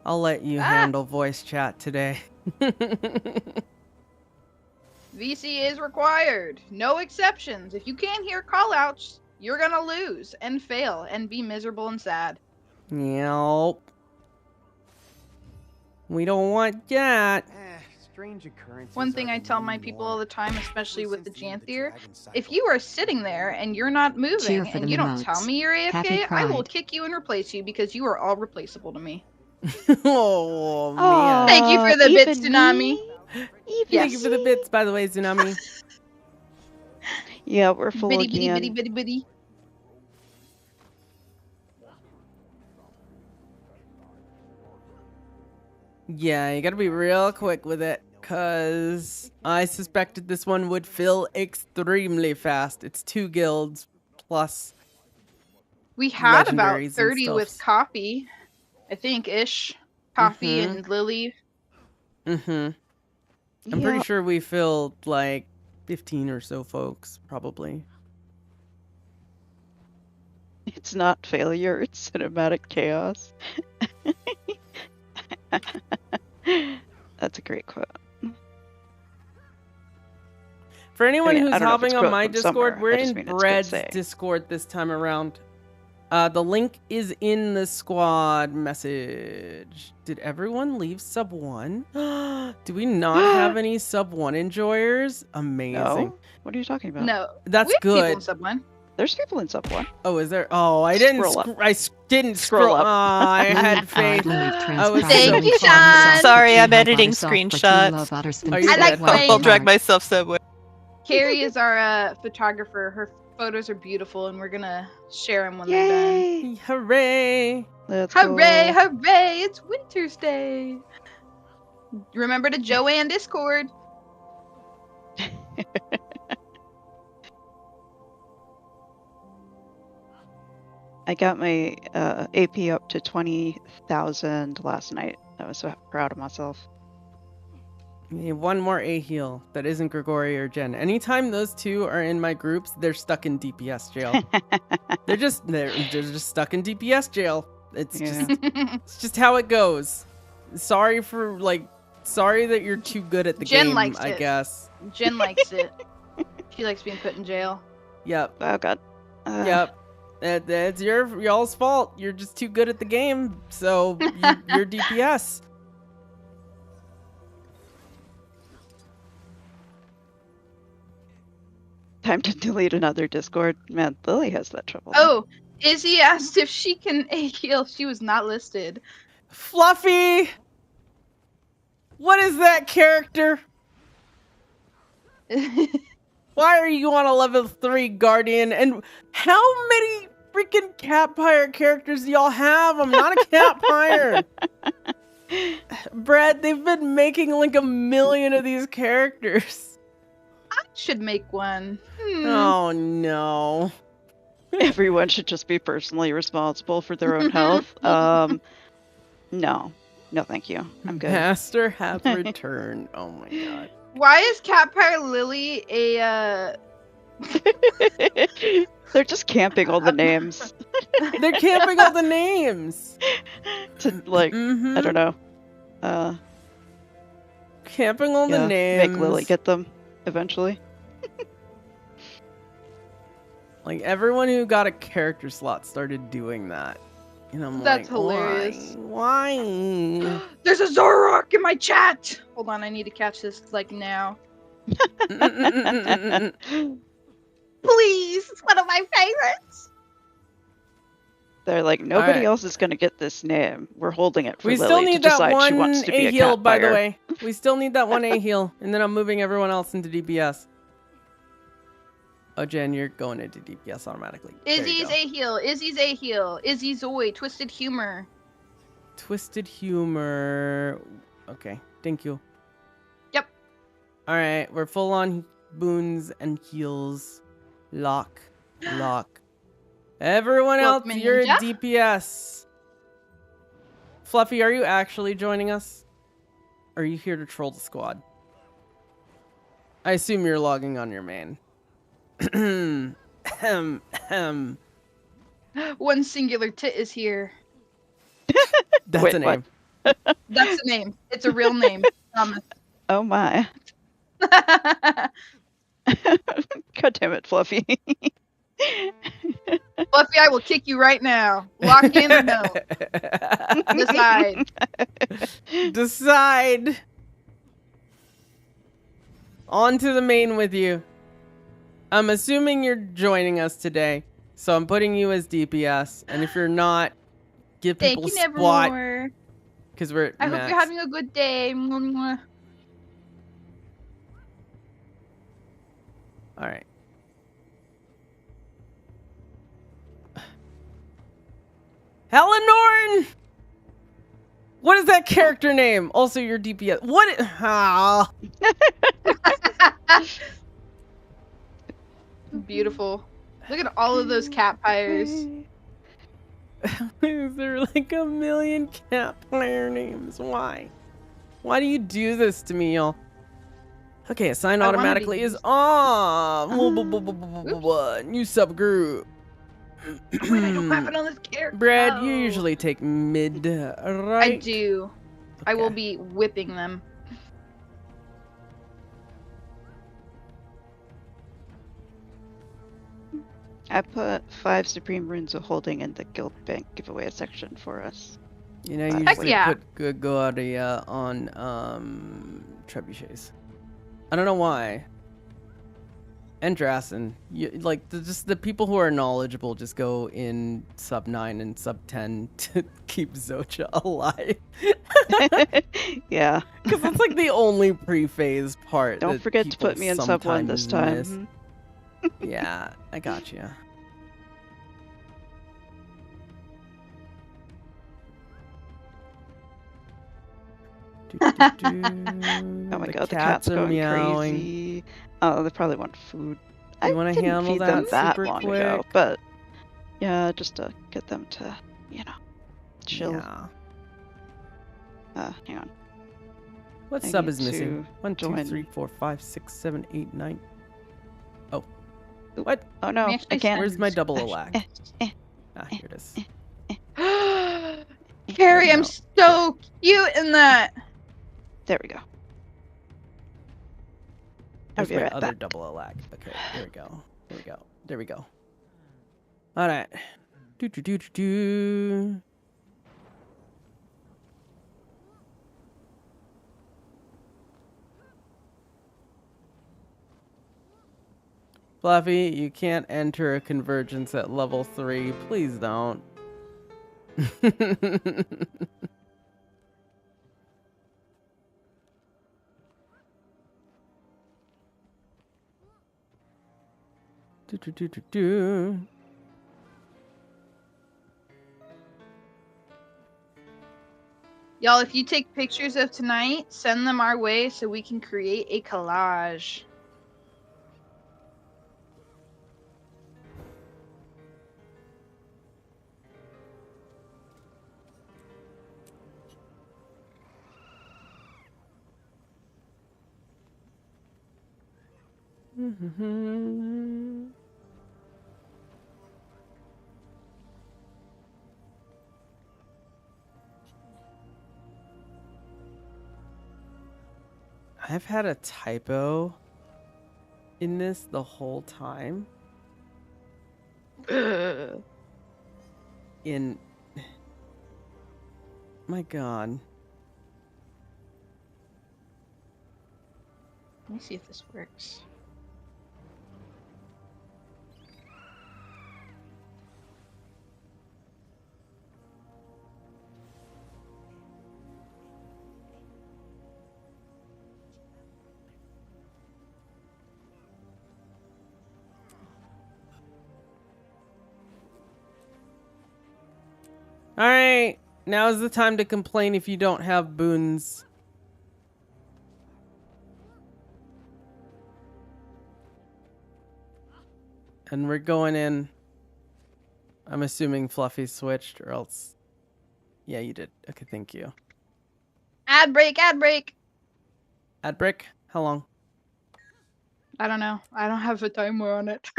I'll let you handle voice chat today. VC is required. No exceptions. If you can't hear callouts, you're gonna lose and fail and be miserable and sad. Yep. We don't want that. Strange occurrences. One thing I tell my people all the time, especially with the Janthier, if you are sitting there and you're not Cheer moving for and the you don't emotes. tell me you're Happy AFK, I will Pride. kick you and replace you because you are all replaceable to me. Oh, man. Aw, Thank you for the bits, even Tsunami. me? Even Thank you for the bits, by the way, Tsunami. Yeah, we're full Bitty bitty again. bitty bitty bitty. Yeah, you gotta be real quick with it, because I suspected this one would fill extremely fast. It's 2 guilds plus. We had about Legendaries and 30 with stuffs. Coffee, I think, ish. Coffee Mhm. and Lily. Mm-hmm. I'm pretty sure we filled like 15 or so folks, probably. It's not failure, it's cinematic chaos. That's a great quote. For anyone I who's don't know if it's hopping on quote my from Discord, somewhere. we're I just in mean it's good Bread's saying. Discord this time around. The link is in the squad message. Did everyone leave sub 1? Do we not have any sub 1 enjoyers? Amazing. No? What are you talking about? No. That's we have people in good. sub 1. There's people in sub 1. Oh, is there? Oh, I didn't. Scroll up. Didn't Scroll up. I had faith. I was Thank you, so Sean. Sorry, I'm editing screenshots. Are you I like good? playing. I'll drag myself somewhere. Carrie is our photographer. Her photos are beautiful, and we're gonna share them when they're Yay! Hooray! Let's Hooray, go. hooray! It's Winter's Day. Remember to Joanne Discord. I got my AP up to 20,000 last night. I was so proud of myself. We need one more A heal that isn't Grigori or Jen. Anytime those two are in my groups, they're stuck in DPS jail. they're just stuck in DPS jail. It's just how it goes. Sorry that you're too good at the Jen game, likes I it. guess. Jen likes it. She likes being put in jail. Yep. Oh god. Yep. It's y'all's fault. You're just too good at the game, so you're DPS. Time to delete another Discord. Man, Lily has that trouble. Oh, Izzy asked if she can A heal. She was not listed. Fluffy! What is that character? Why are you on a level 3 Guardian? And how many freaking Catpire characters do y'all have? I'm not a Catpire. Brad, they've been making like 1 million of these characters. I should make one. Oh no. Everyone should just be personally responsible for their own health. No. No, thank you. I'm good. Master hath returned. Oh my god. Why is Catpire Lily a They're just camping all the names. They're camping all the names. To like, I don't know. Camping all the names. Make Lily get them eventually. Like everyone who got a character slot started doing that. And I'm That's like, hilarious. Why? There's a Zoroark in my chat! Hold on, I need to catch this like now. Please, it's one of my favorites. They're like, nobody Alright. else is gonna get this name. We're holding it for We Lily still to need that decide she one wants to be A a heal, by the Catpire. way. We still need that one A heal, and then I'm moving everyone else into DPS. Oh, Jen, you're going into DPS automatically. There you Izzy's go. A heal, Izzy's A heal, Izzy Zoe, Twisted Humor. Twisted humor. Okay, thank you. Yep. All right, we're full on boons and heals. Lock. Everyone else, Welcome in, you're a Ninja. DPS. Fluffy, are you actually joining us? Or are you here to troll the squad? I assume you're logging on your main. One singular tit is here. That's Wait, a name. That's the name. It's a real name. Promise. Oh my. God damn it, Fluffy. Fluffy, I will kick you right now. Lock in or no? Decide. Decide. On to the main with you. I'm assuming you're joining us today, so I'm putting you as DPS. And if you're not, give Thank people you, squat Nevermore. because we're at I hope max. you're having a good day. Mwah, mwah. All right. Helen Norton! What is that character name? Also, your DPS. What? Ah. Beautiful. Look at all of those cat pyres. Is there like 1 million cat player names? Why? Why do you do this to me, y'all? Okay, assign I wanna automatically be- is off. New subgroup. Wait, I don't have it on this character. Brad, you No. usually take mid, I right? do. I will Okay. be whipping them. I put 5 Supreme Runes of Holding in the Guild Bank giveaway section for us. You know, you Heck usually yeah. put good Guardia on trebuchets. I don't know why. And Drassen. Just the people who are knowledgeable just go in sub 9 and sub 10 to keep Zocha alive. Yeah. Because that's like the only pre-phase part. Don't that forget to put people me in sub 1 this sometimes time. miss. Yeah, I got you. Oh my god, the cat's going meowing. crazy. Oh, they probably want food. You I wanna didn't handle feed them that that super long quick? ago, but yeah, just to get them to, chill. Yeah. Hang on. What I sub need is missing? to 1, 2, join. 3, 4, 5, 6, 7, 8, 9. Oh. Oop. What? Oh no, I can't. Where's my double alag? Ah, here it is. Carrie, There I'm we go. so cute in that. There we go. I'll There's be my right other back. double alag. Okay, there we go. There we go. There we go. Alright. Do. Fluffy, you can't enter a convergence at level 3. Please don't. Do. Y'all, if you take pictures of tonight, send them our way so we can create a collage. I've had a typo in this the whole time. My god. Let me see if this works. Alright, now is the time to complain if you don't have boons. And we're going in. I'm assuming Fluffy switched, or else... Yeah, you did. Okay, thank you. Ad break, ad break! Ad break? How long? I don't know. I don't have a timer on it.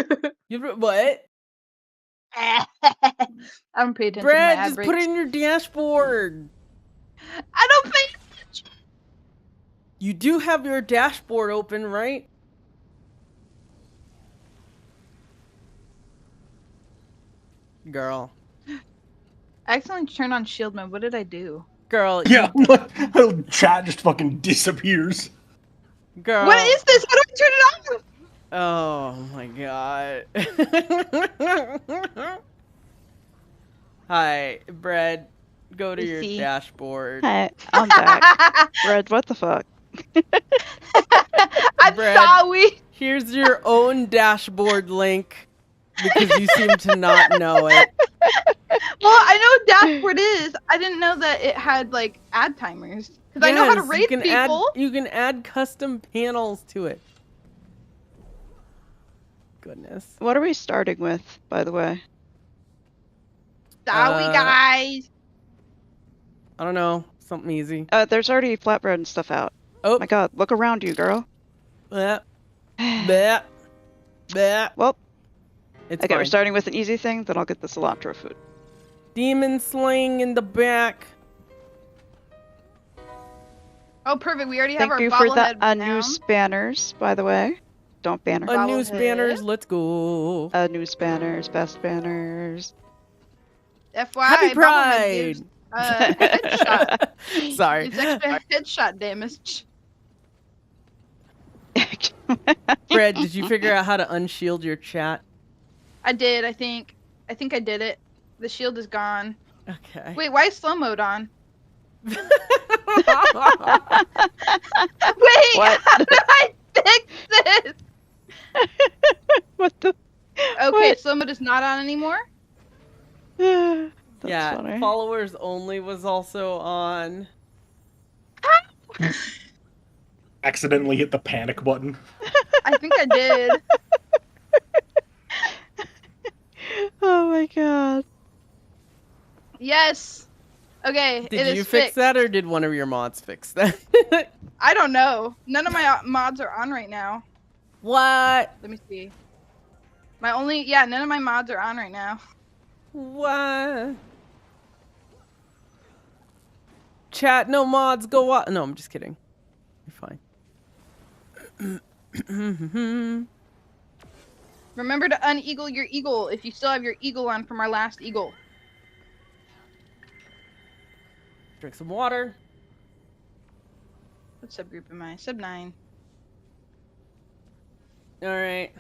What? I don't pay attention Brad, to my ad just breaks. put it in your dashboard. I don't pay attention. You do have your dashboard open, right? Girl. I accidentally turned on shield mode. What did I do? Girl. Yeah, chat just fucking disappears. Girl. What is this? How do I turn it off? Oh my god. Hi, Brad. Go to your dashboard. Hi, I'm back. Red, what the fuck? I'm sorry. Here's your own dashboard link because you seem to not know it. Well, I know what dashboard is. I didn't know that it had like ad timers. Because I know how to rate people. You can add custom panels to it. Goodness. What are we starting with, by the way? Sorry, guys. I don't know. Something easy. There's already flatbread and stuff out. Oh my god, look around you, girl. Bleh. Bleh. Bleh. Well, it's okay, fine. we're starting with an easy thing, then I'll get the cilantro food. Demon slaying in the back. Oh, perfect. We already have Thank our you for the bobblehead down. unused banners, by the way. Don't banner. A new banners, let's go. New banners, best banners. FYI, Happy Pride! Gives, headshot. Sorry. Gives extra headshot damage. Fred, did you figure out how to unshield your chat? I did, I think. I think I did it. The shield is gone. Okay. Wait, why is slow mode on? Wait, What? how do I fix this? What the? Okay, What? slow mode is not on anymore. That's yeah, funny. followers only was also on. Accidentally hit the panic button. I think I did. Oh my god. Yes. Okay, it Did is you fix fixed. that, or did one of your mods fix that? I don't know. None of my mods are on right now. What? Let me see. None of my mods are on right now. What? Chat, no mods, go on. No, I'm just kidding. You're fine. Remember to uneagle your eagle if you still have your eagle on from our last eagle. Drink some water. What subgroup am I? Sub 9. Alright.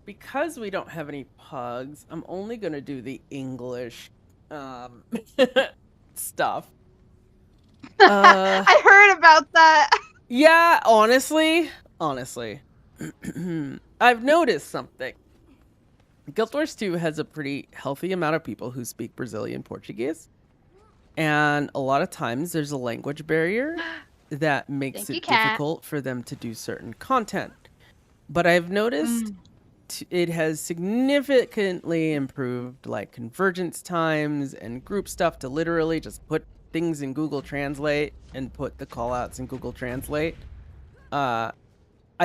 Because we don't have any pugs, I'm only gonna do the English stuff. I heard about that. Yeah, honestly. I've noticed something. Guild Wars 2 has a pretty healthy amount of people who speak Brazilian Portuguese. And a lot of times there's a language barrier that makes it difficult for them to do certain content. But I've noticed it has significantly improved like convergence times and group stuff to literally just put things in Google Translate and put the callouts in Google Translate. I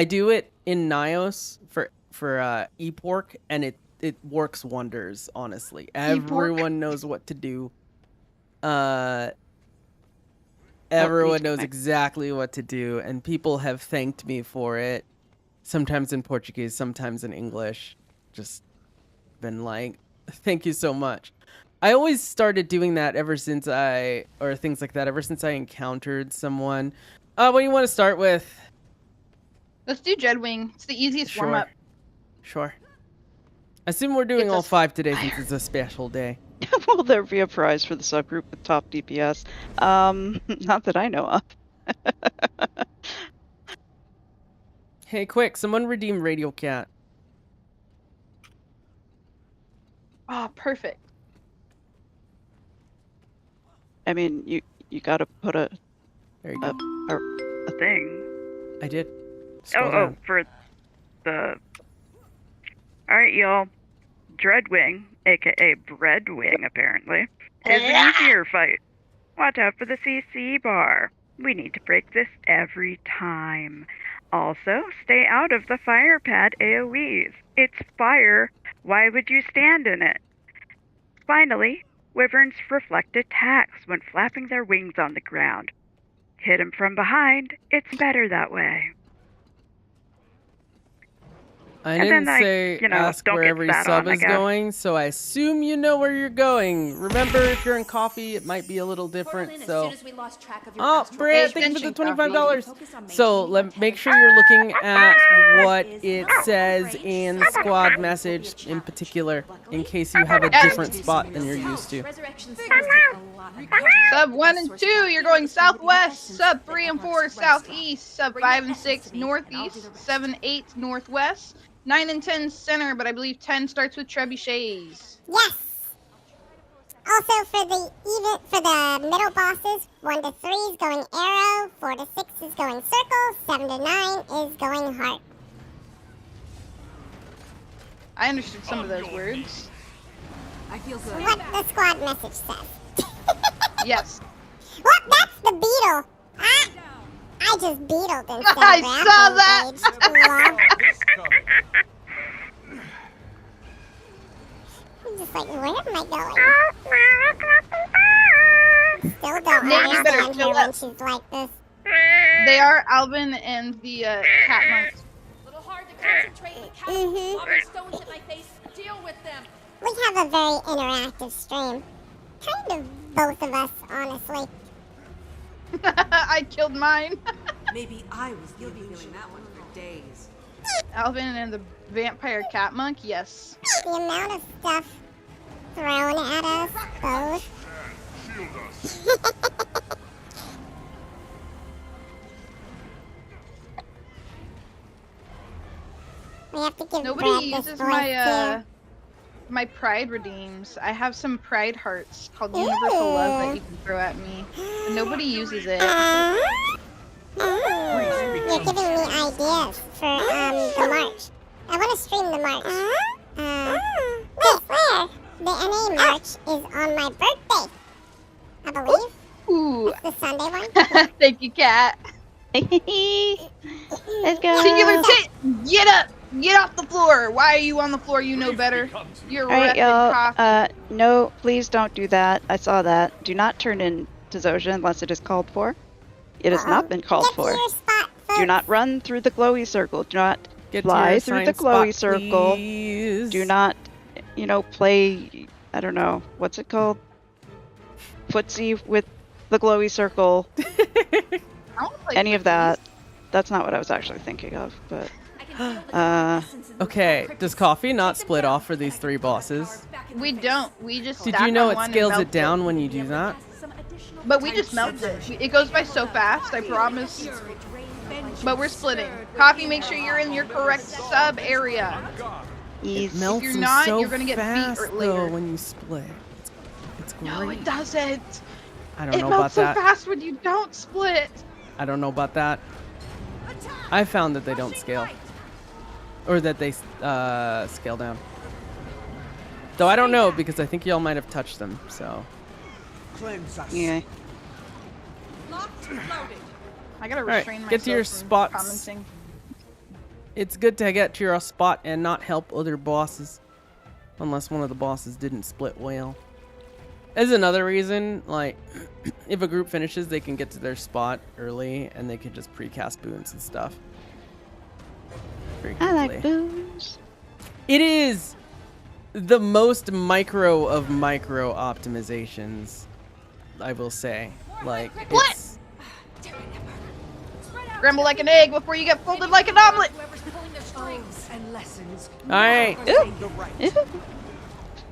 do it in Nios for ePork, and it works wonders, honestly. Everyone knows what to do. Everyone knows exactly what to do, and people have thanked me for it. Sometimes in Portuguese, sometimes in English. Just been like, thank you so much. I always started doing that ever since I encountered someone. What do you want to start with? Let's do Dreadwing. It's the easiest warm-up. Sure. Assume we're doing all 5 today since it's a special day. Will there be a prize for the subgroup with top DPS? Not that I know of. Hey, quick, someone redeem Radio Cat. Oh, perfect. I mean, you gotta put a thing. I did. Oh, for the. Alright, y'all. Dreadwing, aka Breadwing, apparently, is an easier fight. Watch out for the CC bar. We need to break this every time. Also, stay out of the fire pad AoEs. It's fire. Why would you stand in it? Finally, wyverns reflect attacks when flapping their wings on the ground. Hit them from behind. It's better that way. I didn't say ask where every sub is going, so I assume you know where you're going. Remember, if you're in coffee, it might be a little different. So, Britt, thank you for the $25. So make sure you're looking at what it says in the squad message in particular, in case you have a different spot than you're used to. Sub 1 and 2, you're going southwest. Sub 3 and 4, southeast. Sub 5 and 6, northeast. 7, 8, northwest. 9 and 10, center, but I believe 10 starts with trebuchets. Yes. Also for the middle bosses, 1 to 3 is going arrow, 4 to 6 is going circle, 7 to 9 is going heart. I understood some of those words. I feel good. What the squad message says. Yes. What? That's the beetle. I just beetled instead I of saw that. I'm just like, where am I going? Still don't Nick, you better understand her chill when out. she's like this. They are Alvin and the cat monks. Little hard to concentrate with cows lobbing stones at my face. Deal with them. We have a very interactive stream. Kind of both of us, honestly. I killed mine. Maybe I was feeling that one for days. Alvin and the vampire cat monk, yes. The amount of stuff thrown at us both. We have to give Nobody Brad uses this my my pride redeems. I have some pride hearts called universal love that you can throw at me. But nobody uses it. You're giving me ideas for the march. I want to stream the march. Where? The NA march is on my birthday, I believe. Ooh. It's the Sunday one. Thank you, cat. Let's go. Singular tit! Get up! Get off the floor! Why are you on the floor? You know better. You're Alright, repping y'all. No, please don't do that. I saw that. Do not turn into Zosha unless it is called for. It has not been called for. Do not run through the glowy circle. Do not fly through the glowy circle. Please. Do not, play, I don't know, what's it called? Footsie with the glowy circle. Any of that. That's not what I was actually thinking of, but... Okay, does coffee not split off for these 3 bosses? We don't. We just Did stack you know on it one and scales melt it down when you do that? But we just melt it. It goes by so fast, I promise. But we're splitting. Coffee, make sure you're in your correct sub area. It melts If you're them not, so you're gonna get fast, beat later. though, when you split. It's great. No, it doesn't. I don't It know about melts so that. fast when you don't split. I don't know about that. I found that they don't scale. Or that they scale down. Though I don't know, because I think y'all might have touched them, so... Yeah. I gotta Alright, restrain myself get to your from spots. commenting. It's good to get to your spot and not help other bosses. Unless one of the bosses didn't split well. There's another reason, like, if a group finishes, they can get to their spot early, and they can just precast boons and stuff. I like boons. It is the most micro of micro optimizations, I will say. Like, it's... Scramble like an egg before you get folded like an omelet. Alright. Ooh.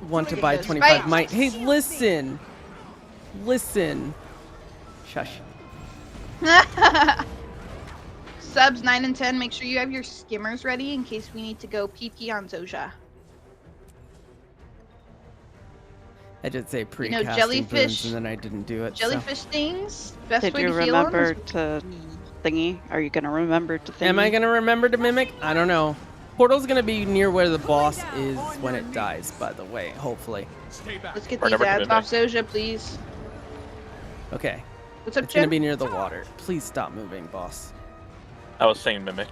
Want to buy 25 might. Hey, listen. Listen. Shush. Subs 9 and 10, make sure you have your skimmers ready in case we need to go PP on Zosha. I did say pre-casting jellyfish- boons, and then I didn't do it. Jellyfish stings, best Did way you to heal 'em remember is- to thingy? Are you gonna remember to thingy? Am I gonna remember to mimic? I don't know. Portal's gonna be near where the boss is when it dies, by the way, hopefully. Let's get Remember these to ads mimic. off Zosha, please. Okay. What's up, It's gonna Jim? be near the water. Please stop moving, boss. I was saying mimic.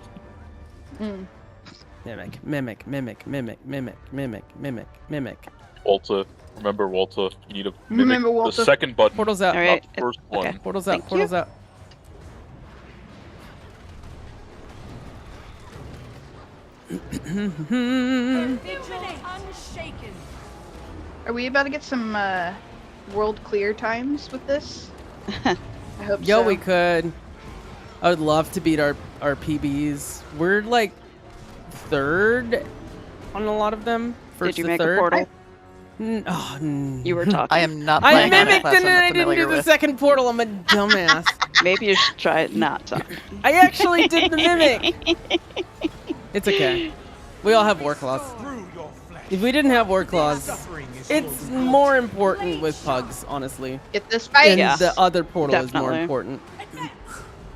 Mimic, mimic, mimic, mimic, mimic, mimic, mimic, mimic. Walter. Remember, Walter, you need to mimic Remember, Walter. the second button, Portal's out. Alright, not the first okay. one. Portal's out, Thank portal's you. out. Are we about to get some world clear times with this? I hope Yo, so. we could. I would love to beat our PBs. We're like 3rd on a lot of them. First Did you to make 3rd. a portal? You were talking. I am not I playing on a mimicked class and I'm then not I didn't familiar do the with. second portal. I'm a dumbass. Maybe you should try it not talking. I actually did the mimic. It's okay. We all have war claws. If we didn't have war claws, it's more important with pugs, honestly. Get this fight. And the other portal is more Definitely. important.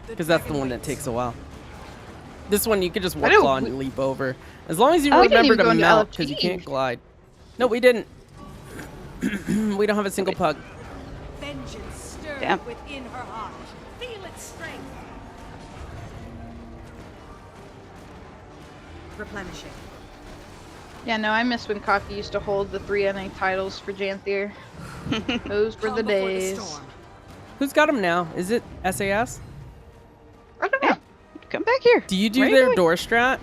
Because that's the one that takes a while. This one you could just war don't- claw and leap over. As long as you Oh, we didn't remember even to go into mount, because you LFG. can't glide. No, we didn't. We don't have a single pug. Vengeance stirred Damn. within her heart. Feel its strength. Replenishing. Yeah, no, I miss when Coffee used to hold the 3 NA titles for Janthier. Those were the days. Who's got him now? Is it SAS? Come back here. Do you do Where are you their going? door strat?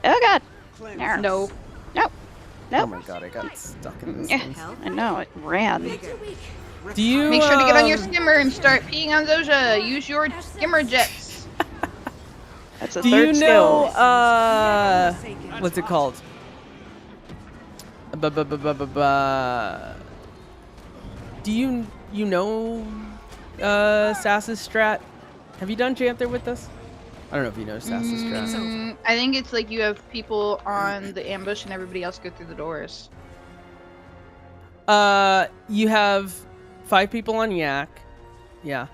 Oh god. No. Nope. Oh my god, I got stuck in this thing. I know, it ran. Do you Make sure to get on your skimmer and start peeing on Zoja. Use your skimmer jets. That's a do third you skill. know what's it called? Do you know Sass's strat? Have you done Janther with us? I don't know if you know Sass's strat. I think it's like you have people on the ambush and everybody else go through the doors. You have 5 people on Yak. Yeah.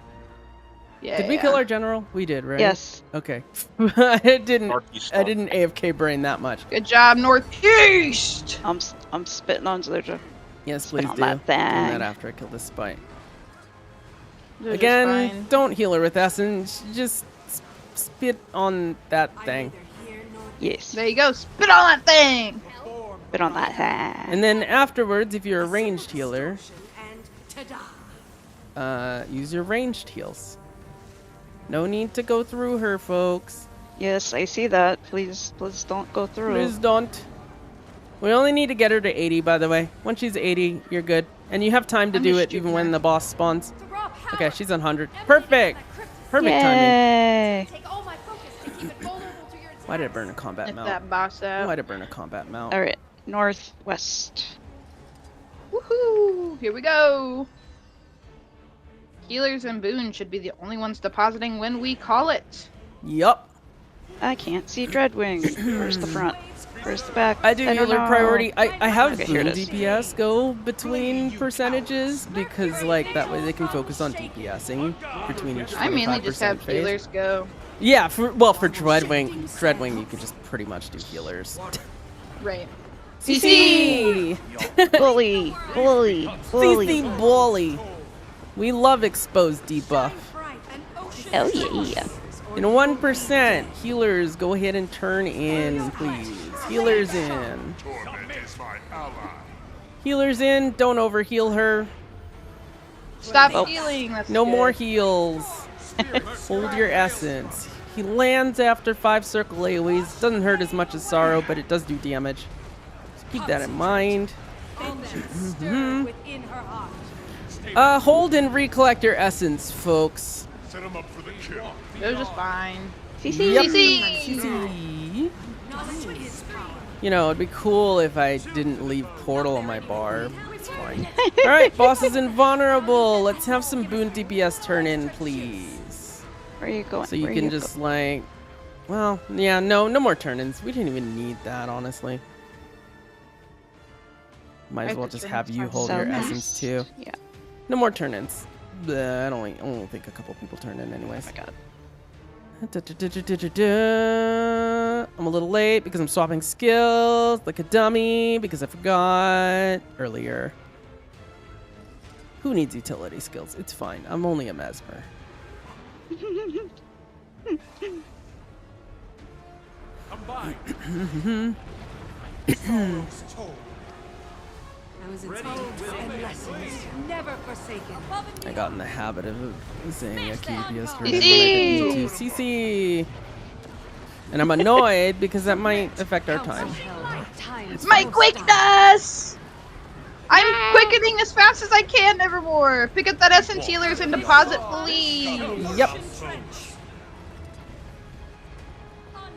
Yeah. Did we kill our general? We did, right? Yes. Okay. I didn't AFK brain that much. Good job, Northeast. I'm spitting on Zoja. Yes, Spit please on do. that thing. Doing that after I kill this spite. Zoja's Again, fine. don't heal her with essence. Just spit on that thing. Yes. There you go. Spit on that thing. Spit on that thing. And then afterwards, if you're a ranged healer, use your ranged heals. No need to go through her, folks. Yes, I see that. Please don't go through. Please don't. We only need to get her to 80, by the way. Once she's 80, you're good. And you have time to do it even when the boss spawns. Okay, she's on 100. Perfect! Perfect timing. Yay! Why did I burn a combat Get mount? that boss out. Why did I burn a combat mount? Alright, northwest. Woohoo! Here we go. Healers and boons should be the only ones depositing when we call it. Yup. I can't see Dreadwing. Where's the front? Where's the back? I do don't healer know. priority. I have Okay, here boon it is. DPS go between percentages because like that way they can focus on DPSing between each 25% I mainly just have phase. healers go. Yeah, for Dreadwing you can just pretty much do healers. Right. CC! Bully! Bully! Bully! CC bully! We love exposed debuff. Oh yeah! In 1%, healers, go ahead and turn in, please. Healers in. Healers in, don't overheal her. Stop healing. That's No good. more heals. Hold your essence. He lands after 5 circle AoEs. Doesn't hurt as much as Sorrow, but it does do damage. So keep that in mind. Hold and recollect your essence, folks. Set him up for the kill. It was just fine. CC! Yep. CC! You know, it'd be cool if I didn't leave Portal on my bar. It's fine. Alright, boss is invulnerable. Let's have some boon DPS turn in, please. Where are you going? So you Where can you just like... Well, yeah, no more turn-ins. We didn't even need that, honestly. Might as well just have you hold your essence too. Yeah. No more turn-ins. I don't think a couple people turn in anyways. Oh my god. I'm a little late because I'm swapping skills like a dummy because I forgot earlier. Who needs utility skills? It's fine. I'm only a mesmer. Come by. I was in told and lessons, never forsaken. I got in the habit of saying a KPS turn CC! CC! And I'm annoyed because that might affect our time. My quickness! I'm quickening as fast as I can, Nevermore. Pick up that essence healers and deposit, please. Yep.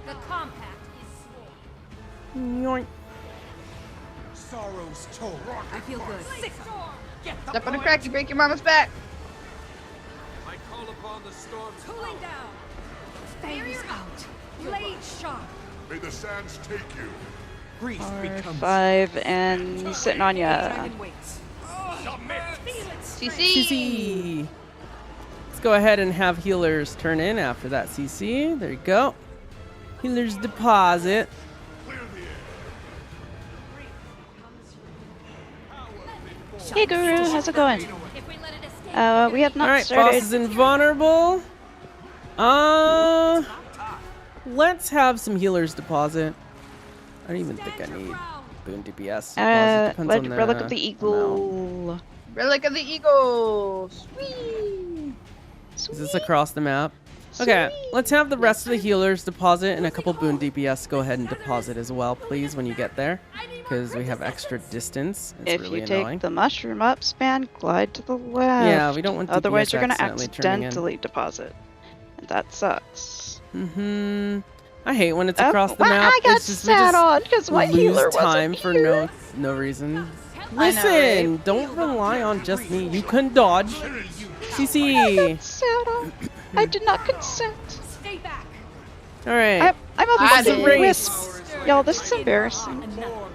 The compact is Yoink. Sorrow's toll. I feel good. Step on a crack, you break your mama's back. I call upon the storm's Cooling down. Fangs out. Blade sharp. May the sands take you. Grease 5 and sitting on ya. Dragon waits. CC. CC. Let's go ahead and have healers turn in after that CC. There you go. Healers deposit. Hey Guru, how's it going? We have not Alright, started. boss is invulnerable. Let's have some healers deposit. I don't even think I need boon DPS. Depends on Relic of the Eagle. Relic of the Eagle. Sweet. Is this across the map? Okay, let's have the rest of the healers deposit and a couple boon DPS go ahead and deposit as well, please, when you get there. Because we have extra distance. It's If really you annoying. take the mushroom up span, glide to the left. Yeah, we don't want DPS Otherwise, you're going to accidentally turning in. accidentally deposit. And that sucks. I hate when it's across the map. I got it's just, sat on because my healer lose wasn't time for here. no reason. I know, Listen, right? don't rely on just me. You can dodge. CC. Sat on. I did not consent. Stay back. All right. I'm a This is a fucking race. wisp. Y'all, this is embarrassing.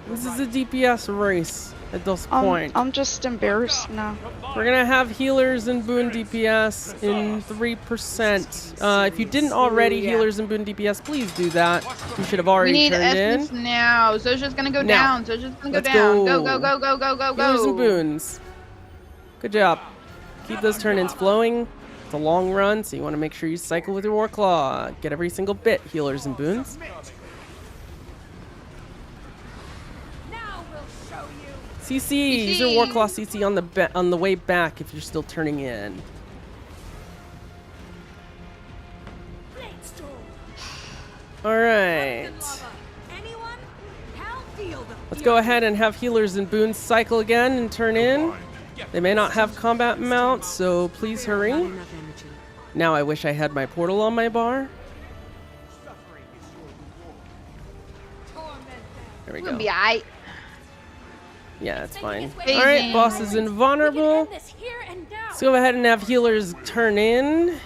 This is a DPS race at this point. I'm just embarrassed now. We're gonna have healers and boon DPS in 3%. If you didn't already healers and boon DPS, please do that. You should have We already need turned essence in. now. Zoja's gonna go Now. down. Zoja's gonna go Let's down. go. Go. Healers and boons. Good job. Keep those turn-ins flowing. It's a long run, so you want to make sure you cycle with your War Claw. Get every single bit, healers and boons. Now we'll show you. CC, use your War Claw CC on the way back if you're still turning in. All right. Anyone? Hell, feel the Let's go ahead and have healers and boons cycle again and turn in. They may not have combat mounts, so please hurry. Now I wish I had my portal on my bar. There we We'll go. be aight. Yeah, it's fine. Amazing. Alright, boss is invulnerable. this here and now. Let's go ahead and have healers turn in.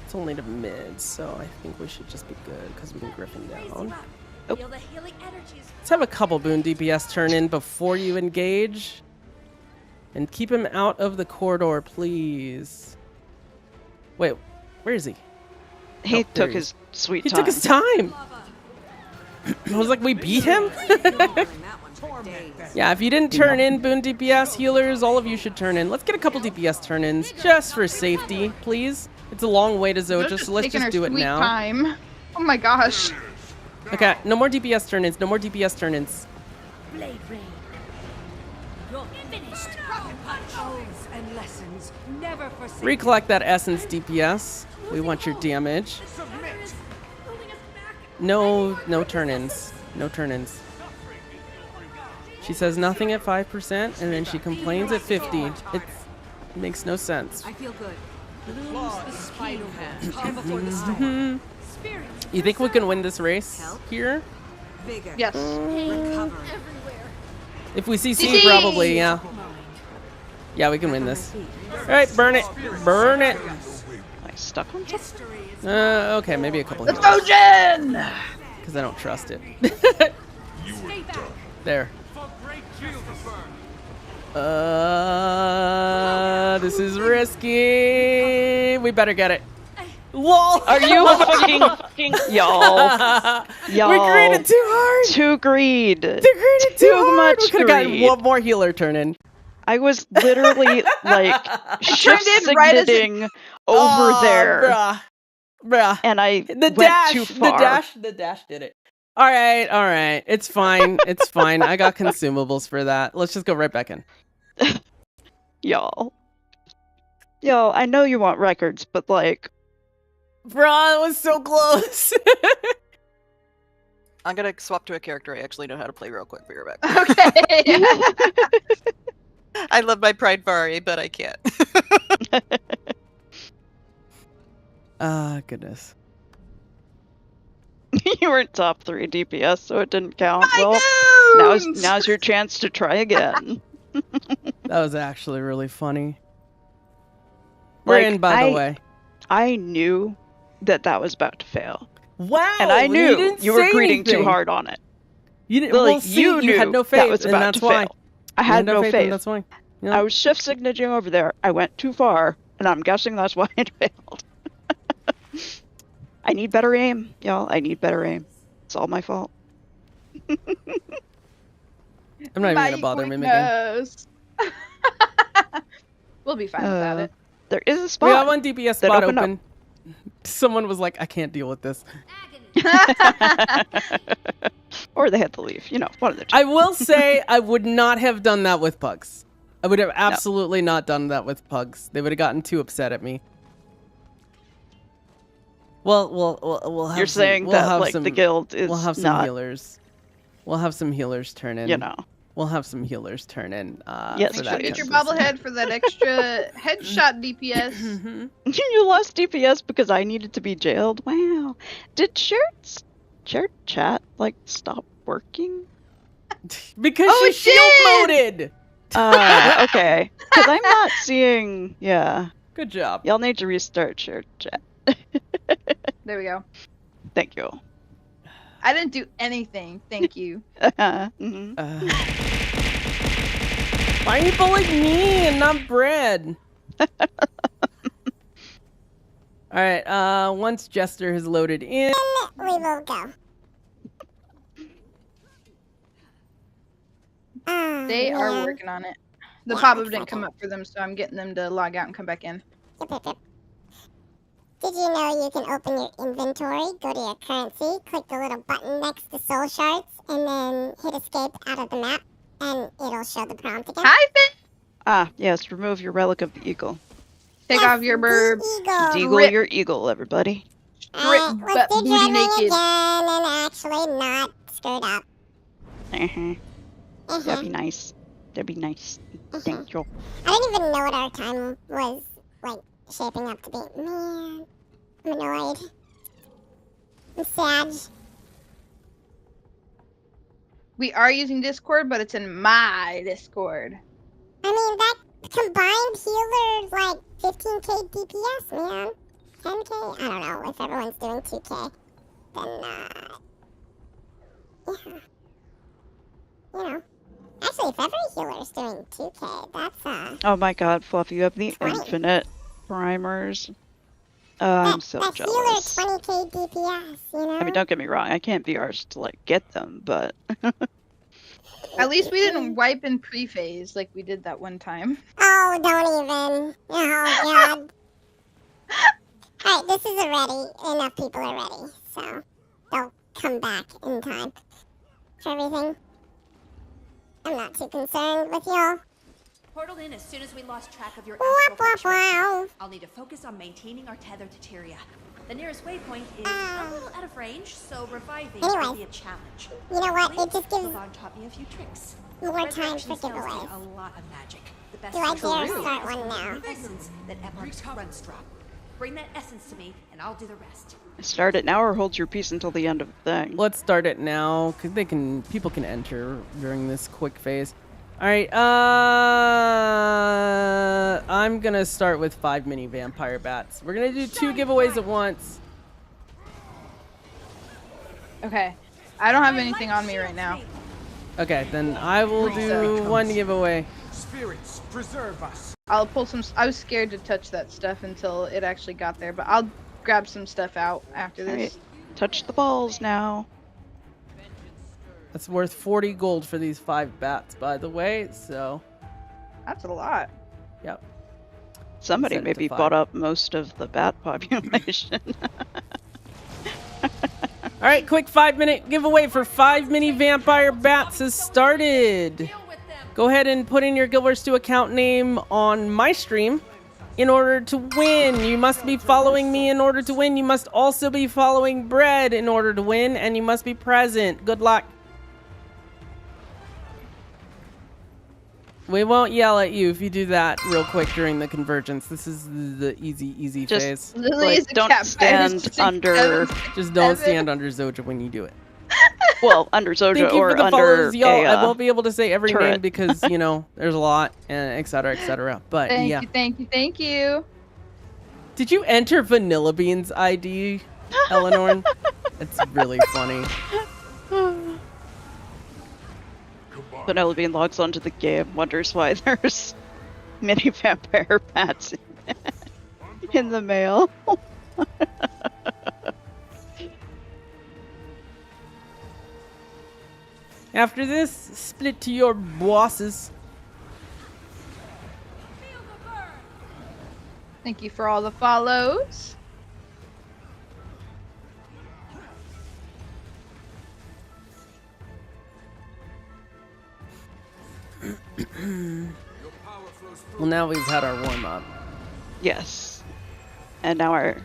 It's only to mid, so I think we should just be good because we can Griffin down. Feel the healing energies. Let's have a couple boon DPS turn in before you engage. And keep him out of the corridor, please. Wait, where is he? He Oh, there took he is. his sweet He time. took his time. I was like, we beat him? Yeah, if you didn't turn in boon DPS healers, all of you should turn in. Let's get a couple DPS turn-ins just for safety, please. It's a long way to Zoja, so let's Taking just her do it sweet now. Time. Oh my gosh. Okay, no more DPS turn-ins, no more DPS turn-ins. Blade rain. You're finished. Oaths and lessons never forsake. Recollect that essence DPS. We want your damage. No turn-ins. No turn-ins. She says nothing at 5%, and then she complains at 50. It makes no sense. I feel good. Lose the spider hand before the storm. You think we can win this race here? Yes. Recover. If we CC, CC! probably, yeah. Yeah, we can win this. Alright, burn it. Burn it. I stuck on something? Okay, maybe a couple Let's heals. go, Jen! Because I don't trust it. There. This is risky. We better get it. LOL. Are you fucking y'all? Y'all. We greeted too hard. Too greed. We greeted too hard. much We could have gotten greed. one more healer turn in. I was literally like shift in right as it- signating over there, Bruh. and I The went dash. too far. The dash did it. All right. It's fine. It's fine. I got consumables for that. Let's just go right back in. Y'all, I know you want records, but like, Bruh, it was so close. I'm gonna swap to a character I actually know how to play real quick. Be right back. Okay. I love my Pride Vari, but I can't. Goodness. you weren't top 3 DPS, so it didn't count. Now's your chance to try again. That was actually really funny. We're in, by the way. I knew that was about to fail. Wow. And I knew didn't you were say greeting too anything. hard on it. You didn't. Lily, Well, see, you knew had no faith, that was and about that's to why. fail. I had no faith. and that's why. Yeah. I was shift signating over there. I went too far, and I'm guessing that's why it failed. I need better aim, y'all. I need better aim. It's all my fault. I'm not even gonna bother mimicking. Knows. We'll be fine without it. There is a spot. We got one DPS spot opened up. open. Someone was like, I can't deal with this. Or they had to leave. One of the two. I will say I would not have done that with pugs. I would have absolutely not done that with pugs. They would have gotten too upset at me. Well, we'll have You're some, saying we'll that have like some, the guild is we'll have some not, healers. We'll have some healers turn in. you know. We'll have some healers turn in. Yes, for Make sure that you get your 10%. bobblehead for that extra headshot DPS. You lost DPS because I needed to be jailed. Wow. Did shared chat like stop working? Because Oh, she it shield did! moded. Okay. Because I'm not seeing. Yeah. Good job. Y'all need to restart shared chat. There we go. Thank you. I didn't do anything. Thank you. Mhm. Why are you bullying me and not Bread? Alright, once Jester has loaded in, We will go. They are man. working on it. The Yeah, pop-up looks didn't like come it. up for them, so I'm getting them to log out and come back in. Yep. Did you know you can open your inventory, go to your currency, click the little button next to soul shards, and then hit escape out of the map, and it'll show the prompt again? Hi, Finn! Yes, remove your relic of the eagle. Take off your bird. Deagle your eagle, everybody. Alright, let's do booty Dreadwing naked. again and actually not screwed up. That'd be nice. That'd be nice. Thank you. I didn't even know what our time was, like, shaping up to be. Man, I'm annoyed. I'm sad. We are using Discord, but it's in my Discord. I mean, that combined healer's like 15k DPS, man. 10k? I don't know. If everyone's doing 2k, then, yeah. You know. Actually, if every healer's doing 2k, that's, Oh my god, Fluff, you have the 20. infinite primers. I'm so that jealous. healer 20k DPS, you know? I mean, don't get me wrong, I can't be arsed to, like, get them, but... At least we didn't wipe in pre-phase like we did that one time. Oh, don't even. Oh, God. Alright, this is ready. Enough people are ready, so they'll come back in time for everything. I'm not too concerned with y'all. Portal in as soon as we lost track of your Wah, astral wah, fluctuations. wow. I'll need to focus on maintaining our tether to Tyria. The nearest waypoint is a little out of range, so reviving will Anyways, be a challenge. you know what? It Luckily, just gives Yvonne taught me a few tricks. more time Resurrection for spells do giveaways. a lot of magic. The best Do I social dare rule start is one the now? essence that Epics runs drop. Bring that essence to me, and I'll do the rest. Start it now or hold your peace until the end of the thing. let's start it now, because people can enter during this quick phase. Alright, I'm gonna start with 5 mini vampire bats. We're gonna do 2 giveaways at once. Okay. I don't have anything on me right now. Okay, then I will do 1 giveaway. Spirits, preserve us. I'll pull some. I was scared to touch that stuff until it actually got there, but I'll grab some stuff out after this. Alright, touch the balls now. That's worth 40 gold for these 5 bats, by the way, so... That's a lot. Yep. Somebody Set it to maybe 5. bought up most of the bat population. Alright, quick 5-minute giveaway for 5 mini vampire bats has started. Go ahead and put in your Guild Wars 2 account name on my stream in order to win. You must be following me in order to win. You must also be following Bread in order to win, and you must be present. Good luck. We won't yell at you if you do that real quick during the convergence. This is the easy Just, phase. Lily like, is a don't cat stand fight. under... Just don't stand under Zoja when you do it. Well, under Zoja Thank you or for the under followers, y'all. I a, won't be able to say every name turret. because, you know, there's a lot, and et cetera, et cetera. But, Thank yeah. you, thank you, thank you. Did you enter Vanilla Bean's ID, Eleanor? It's really funny. Vanilla Bean logs onto the game, wonders why there's mini vampire bats in the mail. After this, split to your bosses. Thank you for all the follows. Well, now we've had our warm-up. Yes. And now our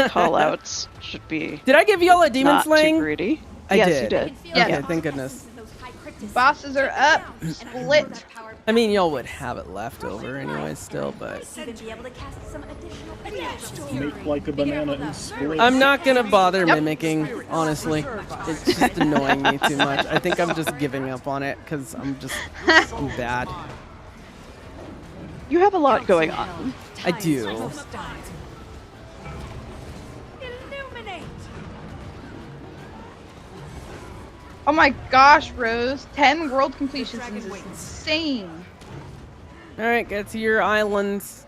call-outs should be. Did I give y'all a demon not slaying? too greedy. I Yes, did. you did. Yeah. Okay, thank goodness. Bosses are up. Split. I mean, y'all would have it left over anyway still, but Make like a banana and split. I'm not gonna bother mimicking, honestly. It's just annoying me too much. I think I'm just giving up on it because I'm bad. You have a lot going on. I do. Oh my gosh, Rose. 10 world completions is insane. Alright, get to your islands.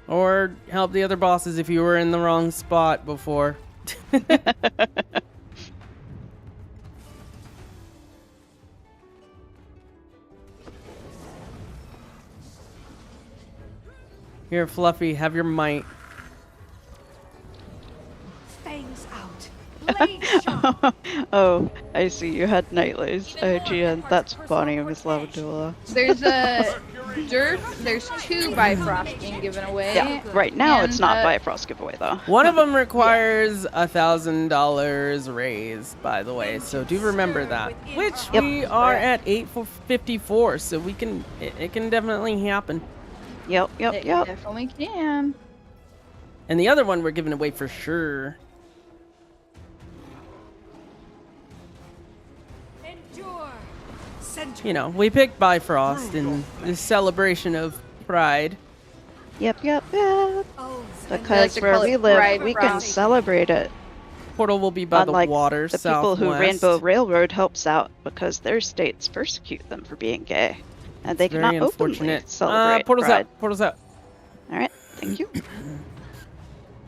Or help the other bosses if you were in the wrong spot before. Here, Fluffy, have your might. Fangs out. Oh, I see. You had Nightlays. IGN. That's funny, Miss Lavadula. There's a dirt. There's 2 Bifrost being given away. Yeah, right now and, it's not Bifrost giveaway though. One of them requires $1,000 raise, by the way, so do remember that. Which we are at 854, so we can. It can definitely happen. Yep. It definitely can. And the other one we're giving away for sure. You know, we picked Bifrost in the celebration of Pride. Yep. I Because like to where call we it live, Pride we can Frost. celebrate it. Portal will be by Unlike the water, the southwest. people who Rainbow Railroad helps out because their states persecute them for being gay, and they Very cannot openly unfortunate. celebrate Portal's Pride. out. Portal's out. All right, thank you.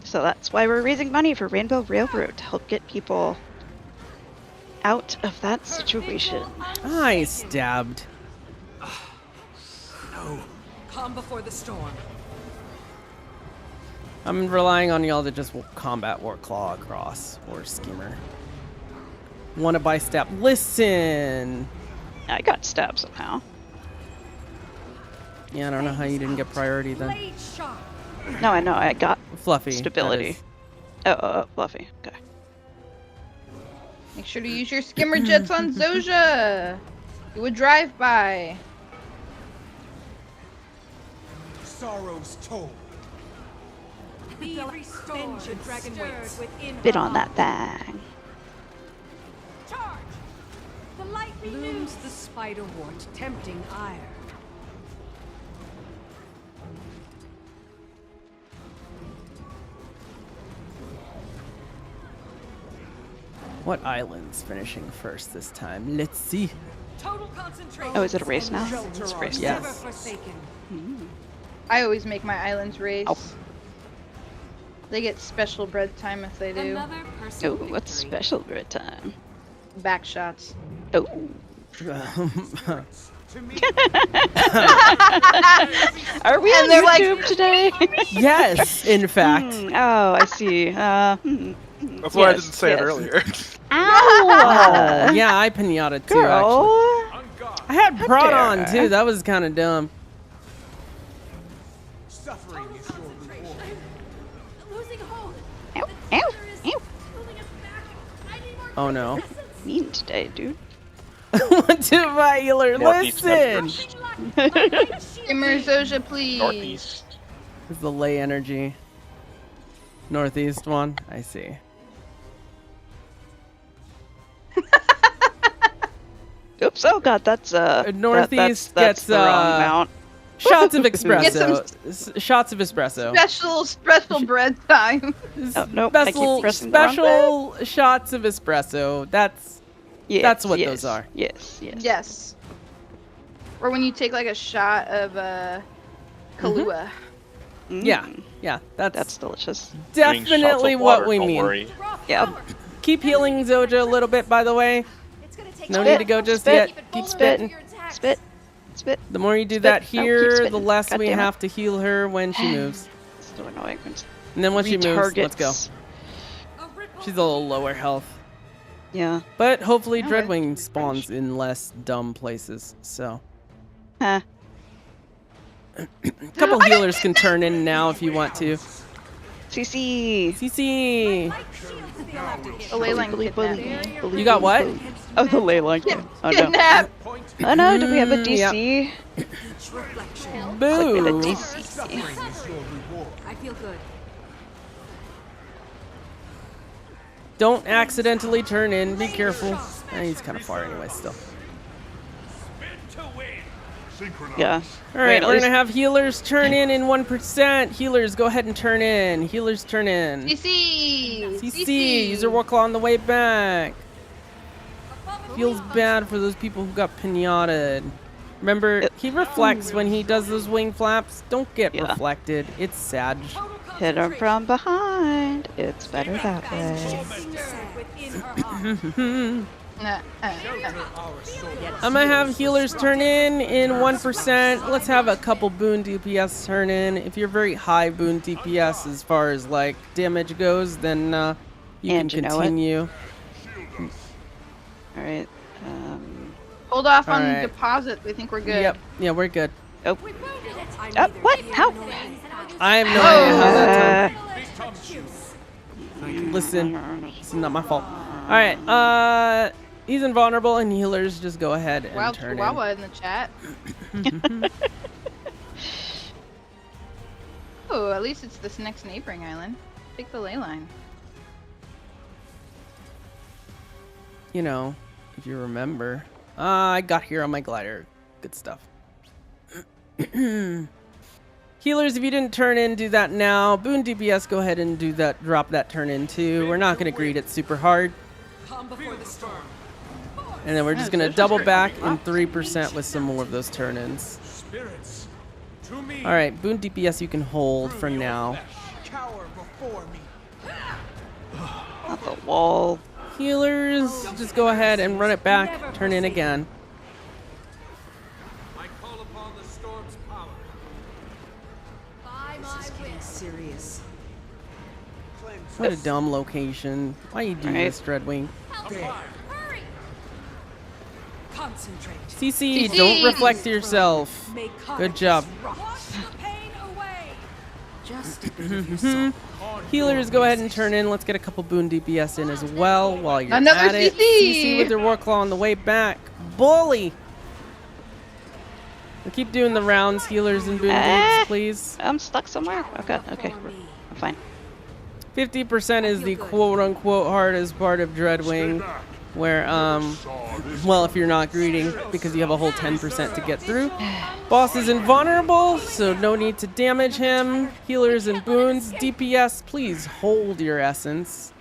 So that's why we're raising money for Rainbow Railroad to help get people out of that situation. I stabbed. No. Calm before the storm. I'm relying on y'all to just combat War Claw across or Skimmer. Wanna buy stab? Listen. I got stabbed somehow. Yeah, I don't know how you didn't get priority then. No, I know. I got Fluffy. stability. Fluffy. Okay. Make sure to use your skimmer jets on Zoja. Do a drive-by. Sorrow's toll. Be restored, dragon wings within Bit on that thing. Charge! The light Blooms the spiderwort, tempting ire. What island's finishing first this time? Let's see. Total concentration. Oh, is it a race now? It's a race now. Yes. I always make my islands race. They get special bread time if they do. Oh, what's special bread time? Back shots. Oh. Are we on YouTube today? Yes, in fact. Oh, I see. That's why I didn't say it earlier. Ow! Yeah, I pinata too, Girl. actually. I had brought on too. That was kind of dumb. Suffering is your reward. losing hold. Ow, ow, ow. Oh no. Mean today, dude. To my healer, listen! Skimmer Zoja, please. Northeast. This is the lay energy. Northeast one? I see. Oops, oh god, that's Northeast that's gets the wrong amount. shots of Get espresso. Shots of espresso. Special bread time. Oh, nope, I keep Special pressing the wrong special shots of espresso. That's what yes, those are. Yes. Yes. Or when you take like a shot of Kahlua. Yeah, That's delicious. definitely what we mean. Yeah. Keep healing Zoja a little bit, by the way. No need to go just yet. Keep spitting. Spit. The more you do Spit. that No, keep here, the spitting. less God we damn it. have to heal her when she moves. So annoying. And then when she moves, let's go. Retargets. She's a little lower health. Yeah. But hopefully Okay. Dreadwing spawns in less dumb places, so. Huh. A couple healers can turn in now if you want to. CC. CC. The ley line kidnapped me. You got what? Oh, the ley line. Oh no. Kidnap. Oh no, do we have a DC? Yep. Click Boo. it, a DC. I feel good. Don't accidentally turn in. Be careful. He's kind of far anyway still. Yeah. All right, we're gonna have healers turn in 1%. Healers, go ahead and turn in. Healers, turn in. CC. CC. Use your war claw on the way back. Feels bad for those people who got pinataed. Remember, he reflects when he does those wing flaps. Don't get reflected. It's sad. Hit him from behind. It's better that way. I'm gonna have healers turn in 1%. Let's have a couple boon DPS turn in. If you're very high boon DPS as far as like damage goes, then you can continue. All right. Hold off All on right. deposit. I think we're good. Yep. Yeah, we're good. Oh. What? How? I have no idea how that time. Listen, it's not my fault. All right. He's invulnerable, and healers just go ahead and Wild turn Chihuahua in the chat. Oh, at least it's this next neighboring island. Take the ley line. You know, if you remember. I got here on my glider. Good stuff. Healers, if you didn't turn in, do that now. Boon DPS, go ahead and do that. Drop that turn in too. We're not going to greet it super hard. Calm before the storm. And then we're just going to double back in 3% with some more of those turn-ins. All right, Boon DPS you can hold for now. Cower before me. Not the wall. Healers, just go ahead and run it back. Turn in again. I call upon the storm's power. This is getting serious. What a dumb location. Why you do this, Dreadwing? Hurry! Concentrate. CC, don't reflect yourself. Good job. Wash the pain away. Just a bit of yourself. Healers, go ahead and turn in. Let's get a couple Boon DPS in as well while you're Another at it. CC! CC with their war claw on the way back. Bully! We'll keep doing the rounds, healers and Boon DPS, please. I'm stuck somewhere. Okay, I'm fine. 50% is the quote-unquote hardest part of Dreadwing, where, well, if you're not greeting, because you have a whole 10% to get through. Boss is invulnerable, so no need to damage him. Healers and boons. DPS, please hold your essence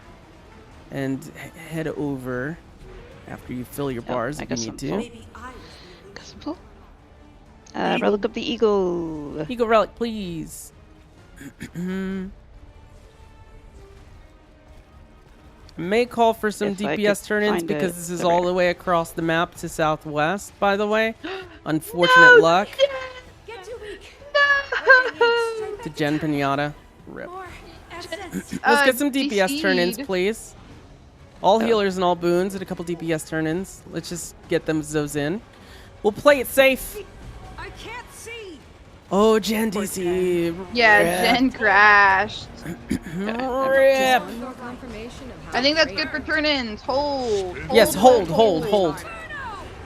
and head over after you fill your bars if you need to. Got some full. Relic of the Eagle. Eagle Relic, please. May call for some If I DPS could turn-ins find because it. this is There all we the way across the map to southwest, by the way. Unfortunate luck. Get too weak. To Jen Pinata. Rip. Essence. Let's get some DPS turn-ins, DC'd. please. All healers and all boons and a couple DPS turn-ins. Let's just get those in. We'll play it safe. I can't see. Oh, Jen DC. Yeah, Rip. Jen crashed. Rip. I think that's good for turn-ins. Hold. Yes, hold.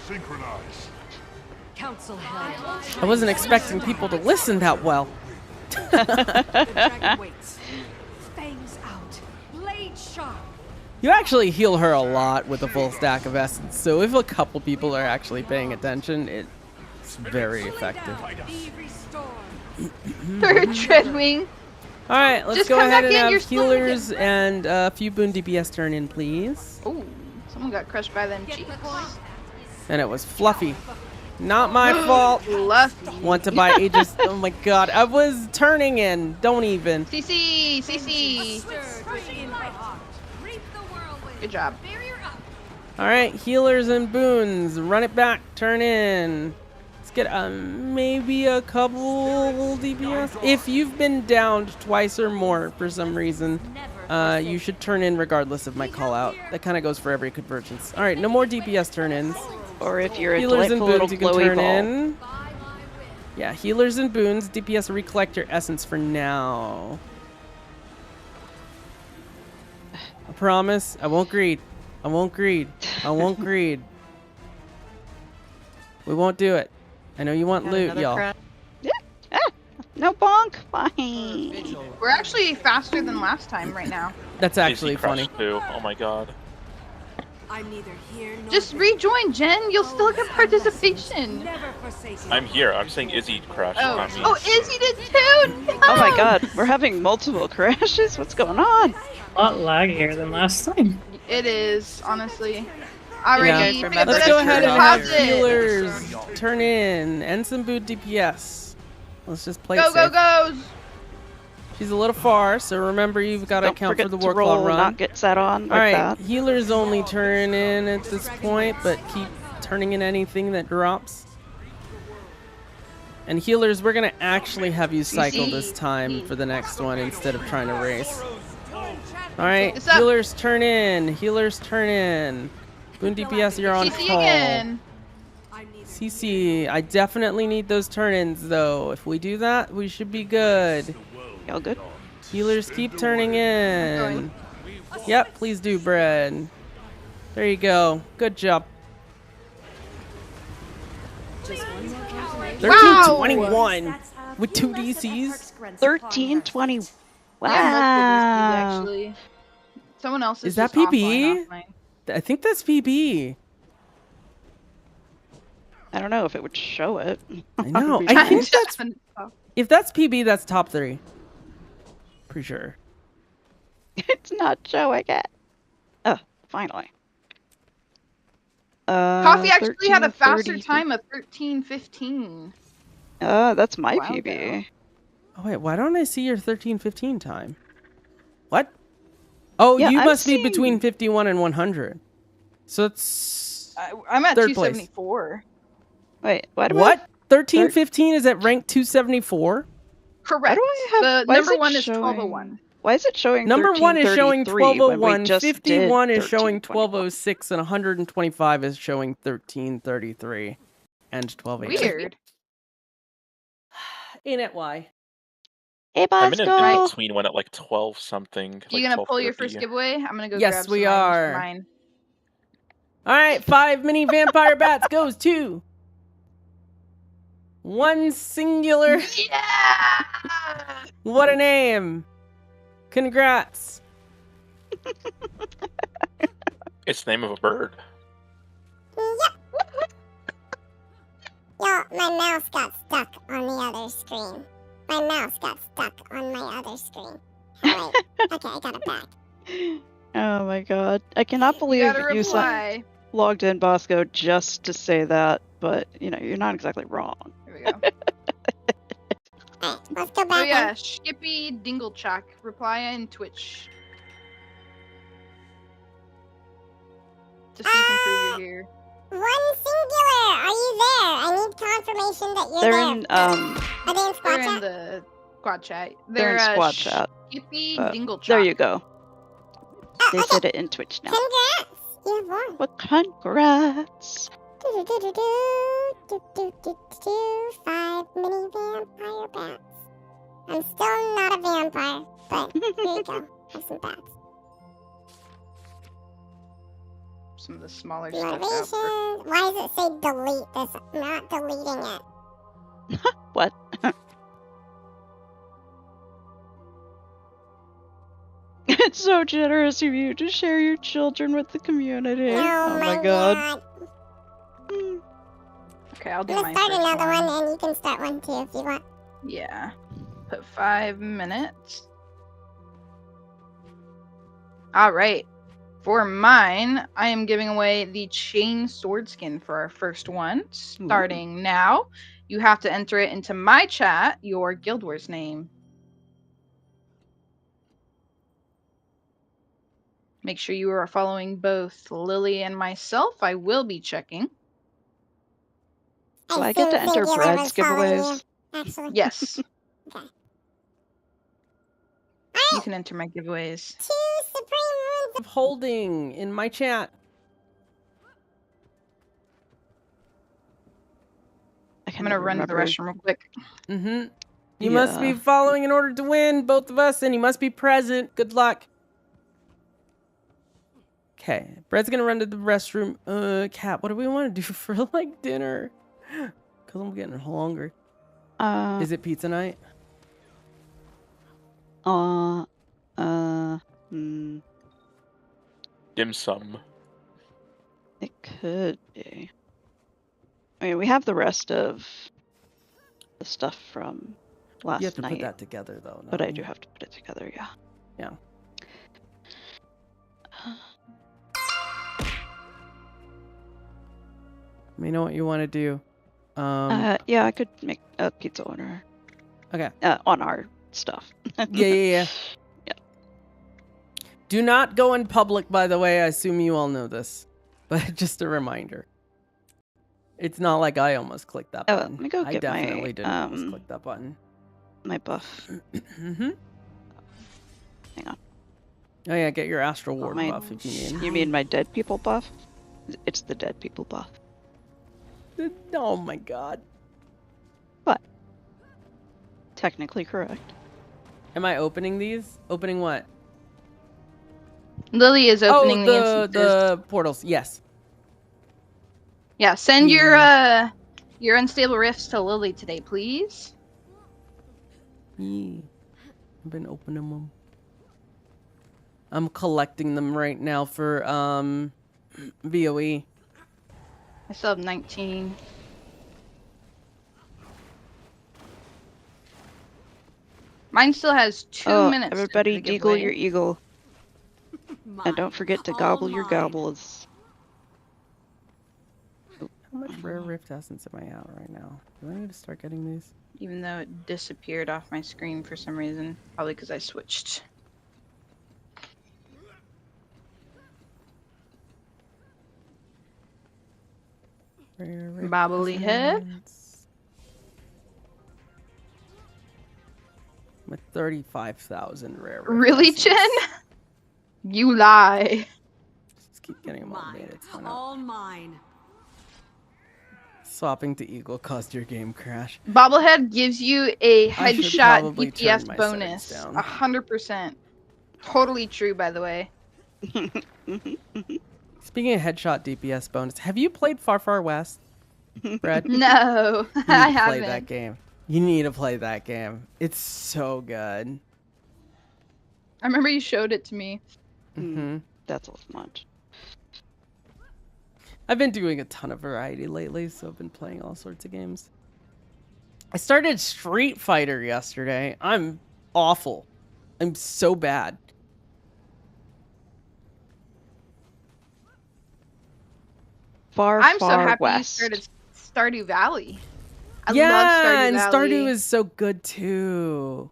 Synchronize. Council held. I wasn't expecting people to listen that well. The dragon waits. Fangs out. Blade sharp. You actually heal her a lot with a full stack of essence, so if a couple people are actually paying attention, it's very effective. Be restored. Third Dreadwing. Alright, let's Just go come ahead back and in, you're have still healers and a few Boon DPS turn in, please. Oh, someone got crushed by them cheeks. And it was Fluffy. Not my fault. Fluffy. Want to buy Aegis. Oh my god, I was turning in. Don't even. CC. Good job. Alright, healers and boons. Run it back. Turn in. Let's get maybe a couple DPS. If you've been downed twice or more for some reason, you should turn in regardless of my call out. That kind of goes for every convergence. Alright, no more DPS turn-ins. Or if you're a Healers and delightful little boons, you can glowy turn ball. in. Yeah, healers and boons. DPS recollect your essence for now. I promise. I won't greed. I won't greed. I won't greed. We won't do it. I know you want Got loot, another y'all. crash. Yeah. Ah, no bonk. Fine. We're actually faster than last time right now. That's actually Izzy crashed funny. too. Oh my god. I'm neither here nor Just there. rejoin, Jen. You'll still get participation. Never forsake I'm here. I'm saying Izzy crashed, Oh, not me. oh, Izzy did too. Oh my god, we're having multiple crashes? What's going on? A lot laggier than last time. It is, honestly. Alrighty, Yeah. pick up Let's that go extra ahead and have deposit. healers turn in. And some boot DPS. Let's just play it Go, go, safe. go. She's a little far, so remember you've got to Don't account forget for the to war roll, claw run. not get sat on like All right, that. healers only turn in at this point, but keep turning in anything that drops. And healers, we're gonna actually have you cycle this time for the next one instead of trying to race. All right, What's up? healers turn in. Healers turn in. Boon DPS, you're on CC call. again. CC, I definitely need those turn-ins though. If we do that, we should be good. Y'all good? Healers keep turning in. Yep, please do, Bread. There you go. Good job. 1321 with 2 DCs. 1320. Wow. Actually, someone else is that just PB? offline. I think that's PB. I don't know if it would show it. I know. I think that's... If that's PB, that's top 3. Pretty sure. It's not showing it. Oh, finally. Coffee actually had a faster 13:30. time of 13:15. That's my Wow, PB. Oh, wait. Why don't I see your 13:15 time? What? Oh, Yeah, you I'm must be seeing- between 51 and 100. So it's... I'm at third place. 274. Wait, why do What? I... 1315 is at rank 274? Correct. why The is number it one is showing- 1201. Why is it showing Number 1 is showing 13:33 when we 1201, just 51 did is showing 13:21? 1206, and 125 is showing 1333 and 1280. Weird. Ain't it why? Hey, I'm in an Bosco! in-between one at like 12 something. You like gonna pull your 12:30. first giveaway? I'm gonna go Yes, grab some we items are. for mine. All right, 5 mini vampire bats goes to 1 singular. Yeah! What a name. Congrats. It's the name of a bird. Yo, my mouse got stuck on the other screen. My mouse got stuck on my other screen. Oh, wait. Okay, I got it back. Oh my god. I cannot believe Gotta you reply. logged in, Bosco, just to say that, but, you know, you're not exactly wrong. Here we go. Alright, let's go Oh back. yeah, Skippy Dinglechuck. Reply in Twitch. To see if you can prove you're here. One singular! Are you there? I need confirmation that you're They're there. in, Are they in squad They're in chat? the squad chat. they're in squad chat. Skippy Uh, Dinglechuck. There you go. Oh, They okay. said it in Twitch now. Congrats! You have won. Well, congrats! Do 5 mini vampire bats. I'm still not a vampire, but here you go. Have some bats. Some of the smaller stuff out. Motivation. Why does it say delete this? I'm not deleting it. What? It's so generous of you to share your children with the community. Oh my god. Okay, I'll do I'm mine gonna start first another one. one, and you can start one too if you want. Yeah. Put 5 minutes. Alright. For mine, I am giving away the chain sword skin for our first one. Starting now. You have to enter it into my chat, your Guild Wars name. Make sure you are following both Lily and myself. I will be checking. Do I get to enter Brad's giveaways? Actually. Yes. Okay. You can enter my giveaways. 2 supreme runes. Holding in my chat. I'm gonna run to the restroom real quick. Mm-hmm. You must be following in order to win, both of us, and you must be present. Good luck. Okay, Brett's gonna run to the restroom. Kat, what do we want to do for like dinner? Cause I'm getting hungry. Is it pizza night? Dim sum. It could be. I mean, we have the rest of the stuff from last night. You have to put that together, though. But I do have to put it together, yeah. Yeah. Let me know what you want to do. Yeah, I could make a pizza order. Okay. On our stuff. Yeah. Do not go in public, by the way. I assume you all know this. But just a reminder. It's not like I almost clicked that button. Let me go get I definitely didn't almost click that button. My buff. Mm-hmm. Hang on. Oh yeah, get your Astral Ward buff if you need. You mean my dead people buff? It's the dead people buff. Oh my god. What? Technically correct. Am I opening these? Opening what? Lily is opening the instances. The portals. Yes. Yeah, send your unstable rifts to Lily today, please. Yeah. I've been opening them. I'm collecting them right now for VOE. I still have 19. Mine still has 2 minutes. Everybody deagle your eagle. And don't forget to gobble your gobbles. How much rare rift essence am I out right now? Do I need to start getting these? Even though it disappeared off my screen for some reason. Probably because I switched. Bobbly head. With 35,000 rare rift Really, essence. Chen? You lie. Just keep getting them all made. It's all mine. Swapping to Eagle caused your game crash. Bobblehead gives you a I should headshot probably turn DPS my bonus. settings down. 100%. Totally true, by the way. Speaking of headshot DPS bonus, have you played Far Far West, Brad? No, I haven't. Play that game. You need to play that game. It's so good. I remember you showed it to me. Mm-hmm. That's all much. I've been doing a ton of variety lately, so I've been playing all sorts of games. I started Street Fighter yesterday. I'm awful. I'm so bad. I'm so happy west. you started Stardew Valley. I yeah, love Stardew and Valley. Stardew is so good too.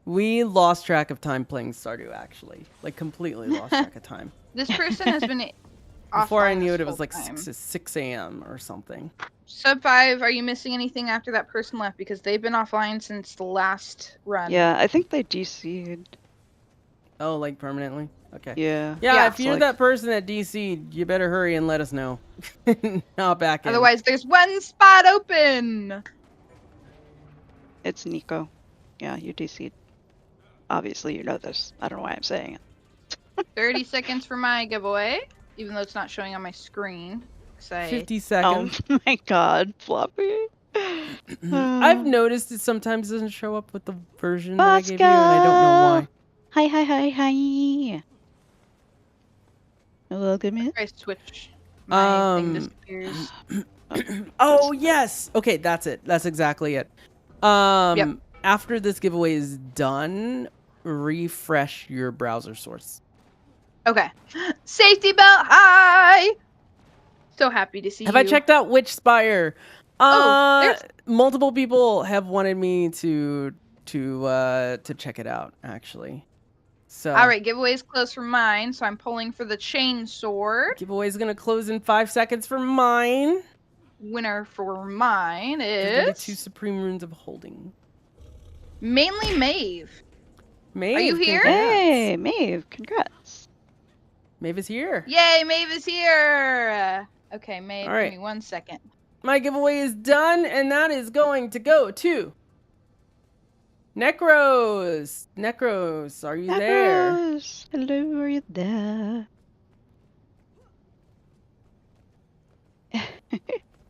We lost track of time playing Stardew, actually. Like, completely lost track of time. This person has been Before I offline knew this it, it was whole like time. 6 a.m. or something. Sub 5, are you missing anything after that person left? Because they've been offline since the last run. Yeah, I think they DC'd. Oh, like permanently? Okay. Yeah. Yeah, if you're that person that DC'd, you better hurry and let us know. Not back in. Otherwise, there's one spot open! It's Nico. Yeah, you DC'd. Obviously, you know this. I don't know why I'm saying it. 30 seconds for my giveaway, even though it's not showing on my screen. 50 seconds. Oh my god, Floppy. I've noticed it sometimes doesn't show up with the version that I gave you, and I don't know why. Hi. Welcome in. I switch. My thing disappears. Oh, yes! Okay, that's it. That's exactly it. After this giveaway is done, refresh your browser source. Okay. Safety belt high! So happy to see you. Have I checked out Witch Spire? Multiple people have wanted me to check it out, actually. So all right, giveaway is closed for mine, so I'm pulling for the chain sword. Giveaway is gonna close in 5 seconds for mine. Winner for mine You're gonna get is 2 Supreme Runes of Holding. mainly Maeve. Maeve, Are you here? congrats. Hey, Maeve, congrats. Maeve is here. Yay, Maeve is here! Okay, Maeve, All right. give me 1 second. My giveaway is done, and that is going to go to Necros. Necros, are you there? Necros! Hello, are you there?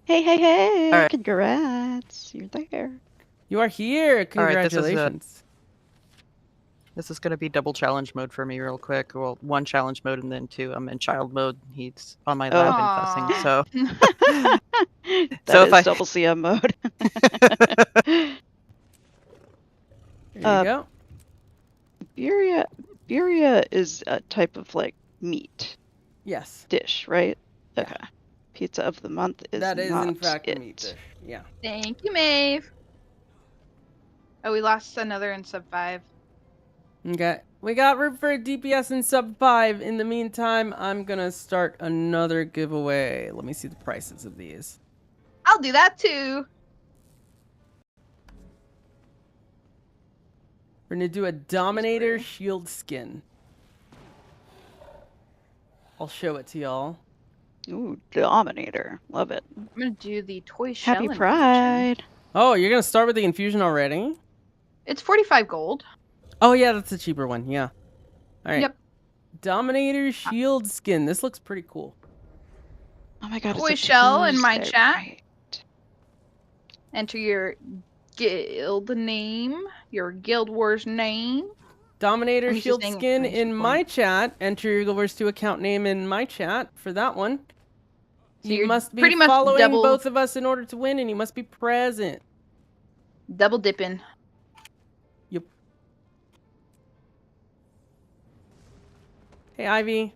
Hey! All right. Congrats! You're there. You are here. All right, Congratulations. This is going to be double challenge mode for me real quick. Well, 1 challenge mode and then 2. I'm in child mode. He's on my lap and fussing. So, That if is double CM mode. There you go. Birria is a type of like meat Yes. dish, right? Okay. Pizza of the month is That is, not in fact, it. a meat dish. Yeah. Thank you, Maeve. Oh, we lost another in sub 5. Okay. We got room for a DPS in sub 5. In the meantime, I'm going to start another giveaway. Let me see the prices of these. I'll do that too. We're going to do a Dominator Shield Skin. I'll show it to y'all. Ooh, Dominator. Love it. I'm going to do the toy shell. Happy infusion. Pride. Oh, you're going to start with the infusion already? It's 45 gold. Oh, yeah, that's the cheaper one. Yeah. All right. Yep. Dominator Shield Skin. This looks pretty cool. Oh my god, Toy it's a shell in my Tuesday, chat. right. Enter your guild name, your Guild Wars name. Dominator I'm just Shield saying Skin it's in cool. my chat. Enter your Guild Wars 2 account name in my chat for that one. So You you're must be pretty much following double- both of us in order to win, and you must be present. Double dipping. Yep. Hey, Ivy.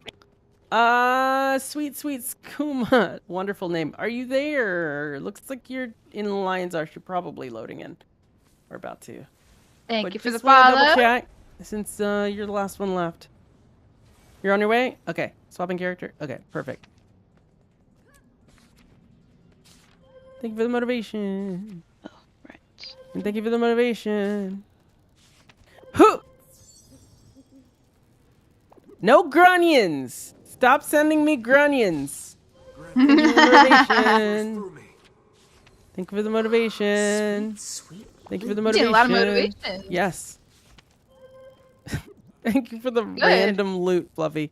Sweet Skooma. Wonderful name. Are you there? Looks like you're in Lions Arch. You're probably loading in. We're about to. Thank But you for the just wanna double follow. check, since you're the last one left. You're on your way? Okay. Swapping character? Okay, perfect. Thank you for the motivation. Oh, right. And thank you for the motivation. Hoo! No grunions! Stop sending me grunions. Thank you for the motivation. Thank you for the motivation. Thank you for the You motivation. did a lot of motivation. Yes. Thank you for the random loot, Fluffy.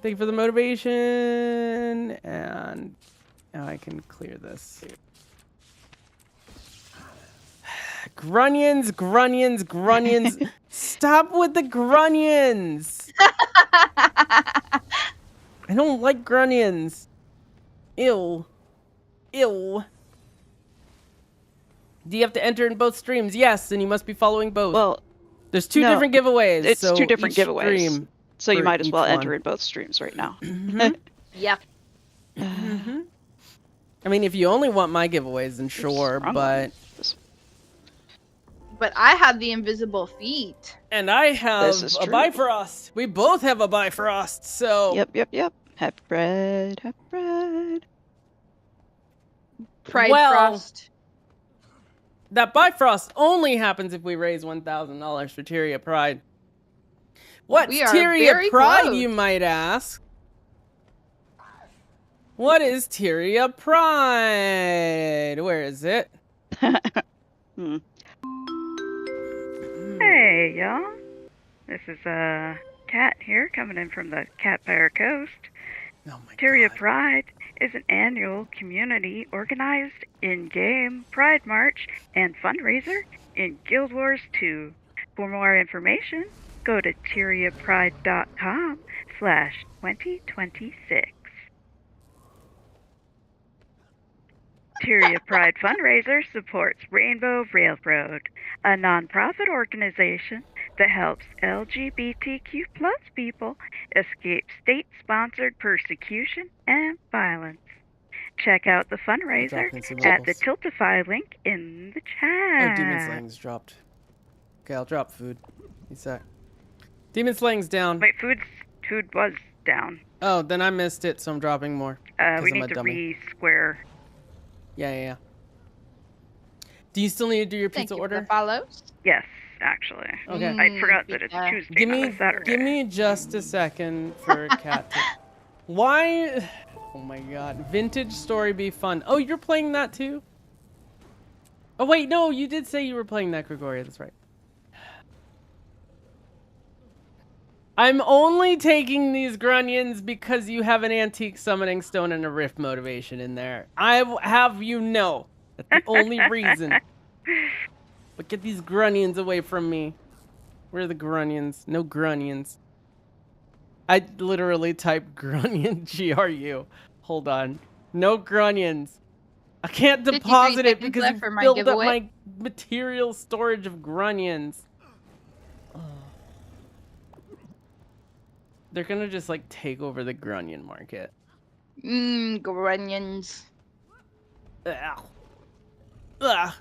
Thank you for the motivation. And now I can clear this. Grunions. Stop with the grunions. I don't like grunions. Ew. Do you have to enter in both streams? Yes, and you must be following both. Well, there's two no, different giveaways. It's so 2 different each giveaways. stream So you for might as each well one. enter in both streams right now. Yep. I mean, if you only want my giveaways, then sure, but... But I have the invisible feet. And I have This is a true. Bifrost. We both have a Bifrost, so... Yep. Happy Pride. Pride Well, Frost. That Bifrost only happens if we raise $1,000 for Tyria Pride. What's We are Tyria very Pride, close. you might ask? What is Tyria Pride? Where is it? Hey, y'all. This is Cat here, coming in from the Catfire Coast. Oh my Tyria God. Pride is an annual community organized in-game Pride March and fundraiser in Guild Wars 2. For more information, go to tyriapride.com/2026. Tyria Pride fundraiser supports Rainbow Railroad, a nonprofit organization that helps LGBTQ+ people escape state-sponsored persecution and violence. Check out the fundraiser Dropping some at the levels. Tiltify link in the Oh, Demon chat. Slaying's dropped. Okay, I'll drop food. What's that? Demon Slaying's down. Wait, food was down. Oh, then I missed it, so I'm dropping more. We 'Cause I'm need a to dummy. re-square. Yeah. Do you still need to do your Thank pizza you for order? the follows. Yes, actually. Okay. I forgot that it's pizza. Tuesday, Give not me Saturday. just a second for Cat to Why? Oh my god. Vintage story be fun. Oh, you're playing that too? Oh wait, no, you did say you were playing that, Gregoria. That's right. I'm only taking these grunions because you have an antique summoning stone and a rift motivation in there. I have you know. That's the only reason. But get these grunions away from me. Where are the grunions? No grunions. I literally typed grunion, G-R-U. Hold on. No grunions. I can't deposit it because you filled up my material storage of grunions. They're gonna just like take over the grunion market. Grunions. Ugh. Ugh.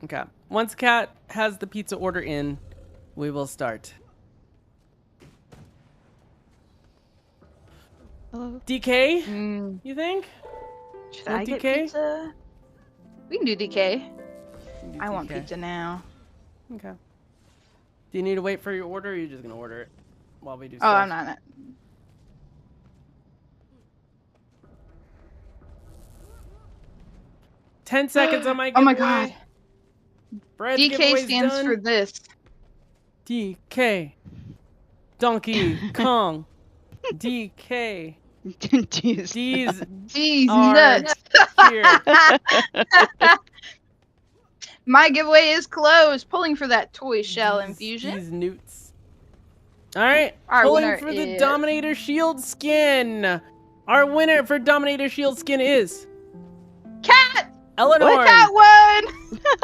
Okay. Once Kat has the pizza order in, we will start. Hello. DK? You think? Should I get pizza? We can do DK. I want pizza now. Okay. Do you need to wait for your order, or are you just gonna order it while we do Oh, stuff? I'm not. 10 seconds on my giveaway. Oh my god. Bread's DK giveaway's stands done. for this. DK. Donkey Kong. DK. These are nuts. here. My giveaway is closed. Pulling for that toy shell infusion. These newts. Alright. Our Pulling winner for the is- Dominator Shield skin. Our winner for Dominator Shield skin is Cat! Eleanor. Cat won!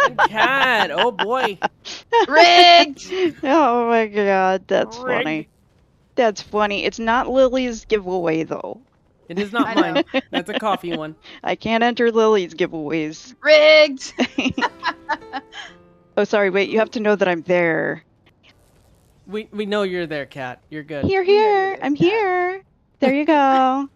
And Cat. Oh boy. Rigged! Oh my god, that's Rigged. funny. That's funny. It's not Lily's giveaway though. It is not mine. That's a coffee one. I can't enter Lily's giveaways. Rigged! Oh, sorry. Wait, you have to know that I'm there. We know you're there, Kat. You're good. Here. I'm here. There you go.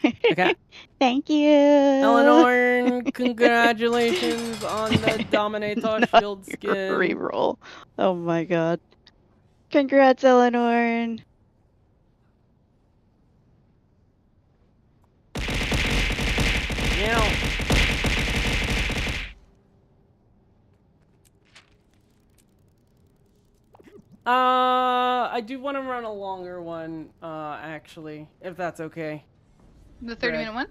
Okay. Thank you. Eleanor, congratulations on the Dominator Shield skin. Reroll. Oh my god. Congrats, Eleanor. Yeah. I do want to run a longer one, actually, if that's okay. The 30-minute one?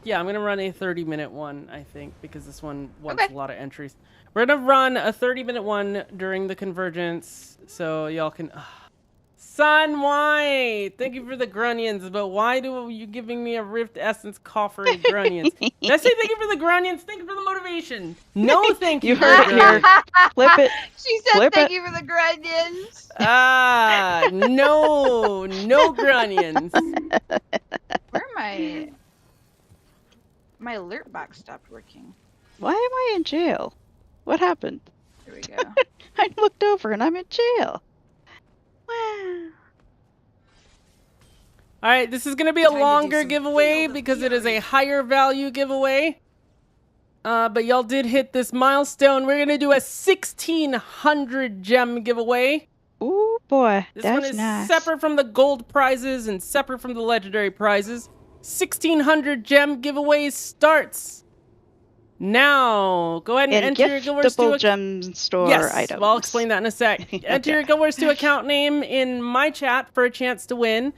Yeah, I'm gonna run a 30-minute one, I think, because this one wants a lot of entries. We're gonna run a 30-minute one during the convergence, so y'all can... Son, why? Thank you for the grunions, but why do you giving me a Rift Essence coffer and grunions? Did I say thank you for the grunions? Thank you for the motivation. No, thank you. You heard it here. Flip it. She said Flip thank it. you for the grunions. Ah, no grunions. Where am I? My alert box stopped working. Why am I in jail? What happened? There we go. I looked over and I'm in jail. Wow. All right, this is going to be a longer giveaway because it is a higher value giveaway. But y'all did hit this milestone. We're going to do a 1,600 gem giveaway. Ooh, boy. This That's one is nice. separate from the gold prizes and separate from the legendary prizes. 1,600 gem giveaway starts now. Go ahead and enter your Guildwars to giftable gem store items. Well, I'll explain that in a sec. Enter your Guildwars to account name in my chat for a chance to win.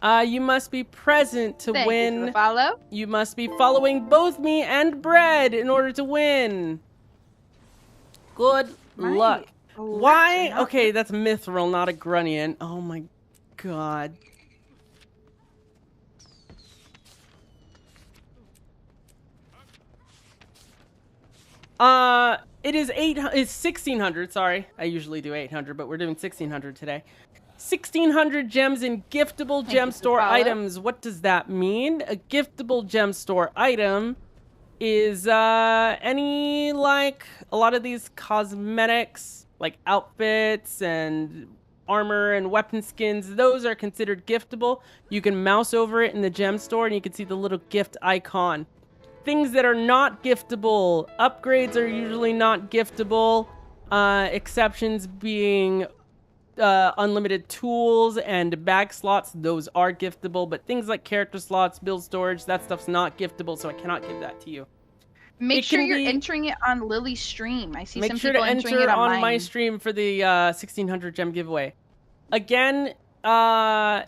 You must be present to Thank win. you for the follow. You must be following both me and Bread in order to win. Good luck. Why? Okay, that's Mithril, not a Grunion. Oh my god. It's 1,600, sorry. I usually do 800, but we're doing 1,600 today. 1,600 gems in giftable gem store items. What does that mean? A giftable gem store item is any, like, a lot of these cosmetics, like outfits and armor and weapon skins, those are considered giftable. You can mouse over it in the gem store and you can see the little gift icon. things that are not giftable. Upgrades are usually not giftable. Exceptions being unlimited tools and bag slots, those are giftable, but things like character slots, build storage, that stuff's not giftable, so I cannot give that to you. Make sure you're entering it on Lily's stream. I see Make some sure people to entering enter it on my mine. stream for the 1600 gem giveaway. Again,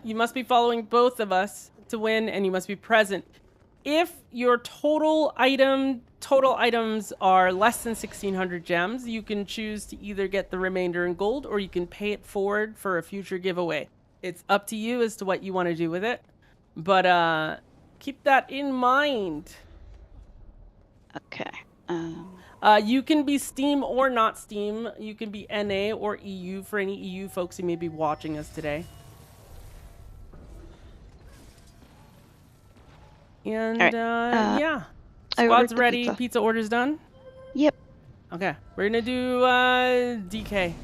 you must be following both of us to win, and you must be present. If your total items are less than 1600 gems, you can choose to either get the remainder in gold or you can pay it forward for a future giveaway. It's up to you as to what you want to do with it. But keep that in mind. Okay. You can be Steam or not Steam. You can be NA or EU for any EU folks who may be watching us today. And yeah, squad's ready. Pizza order's done. Yep. Okay, we're gonna do DK.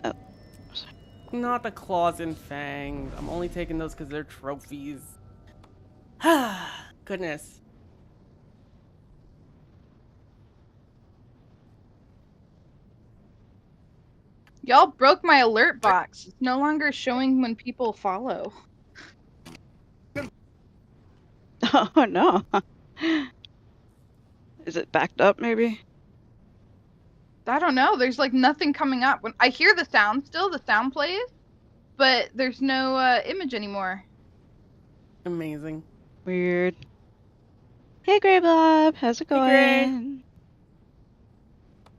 Oh, sorry. Not the claws and fangs. I'm only taking those because they're trophies. Goodness. Y'all broke my alert box. It's no longer showing when people follow. Oh no. Is it backed up maybe? I don't know. There's like nothing coming up. When I hear the sound still, the sound plays, but there's no image anymore. Amazing. Weird. Hey Grey Blob, how's it going? Hey,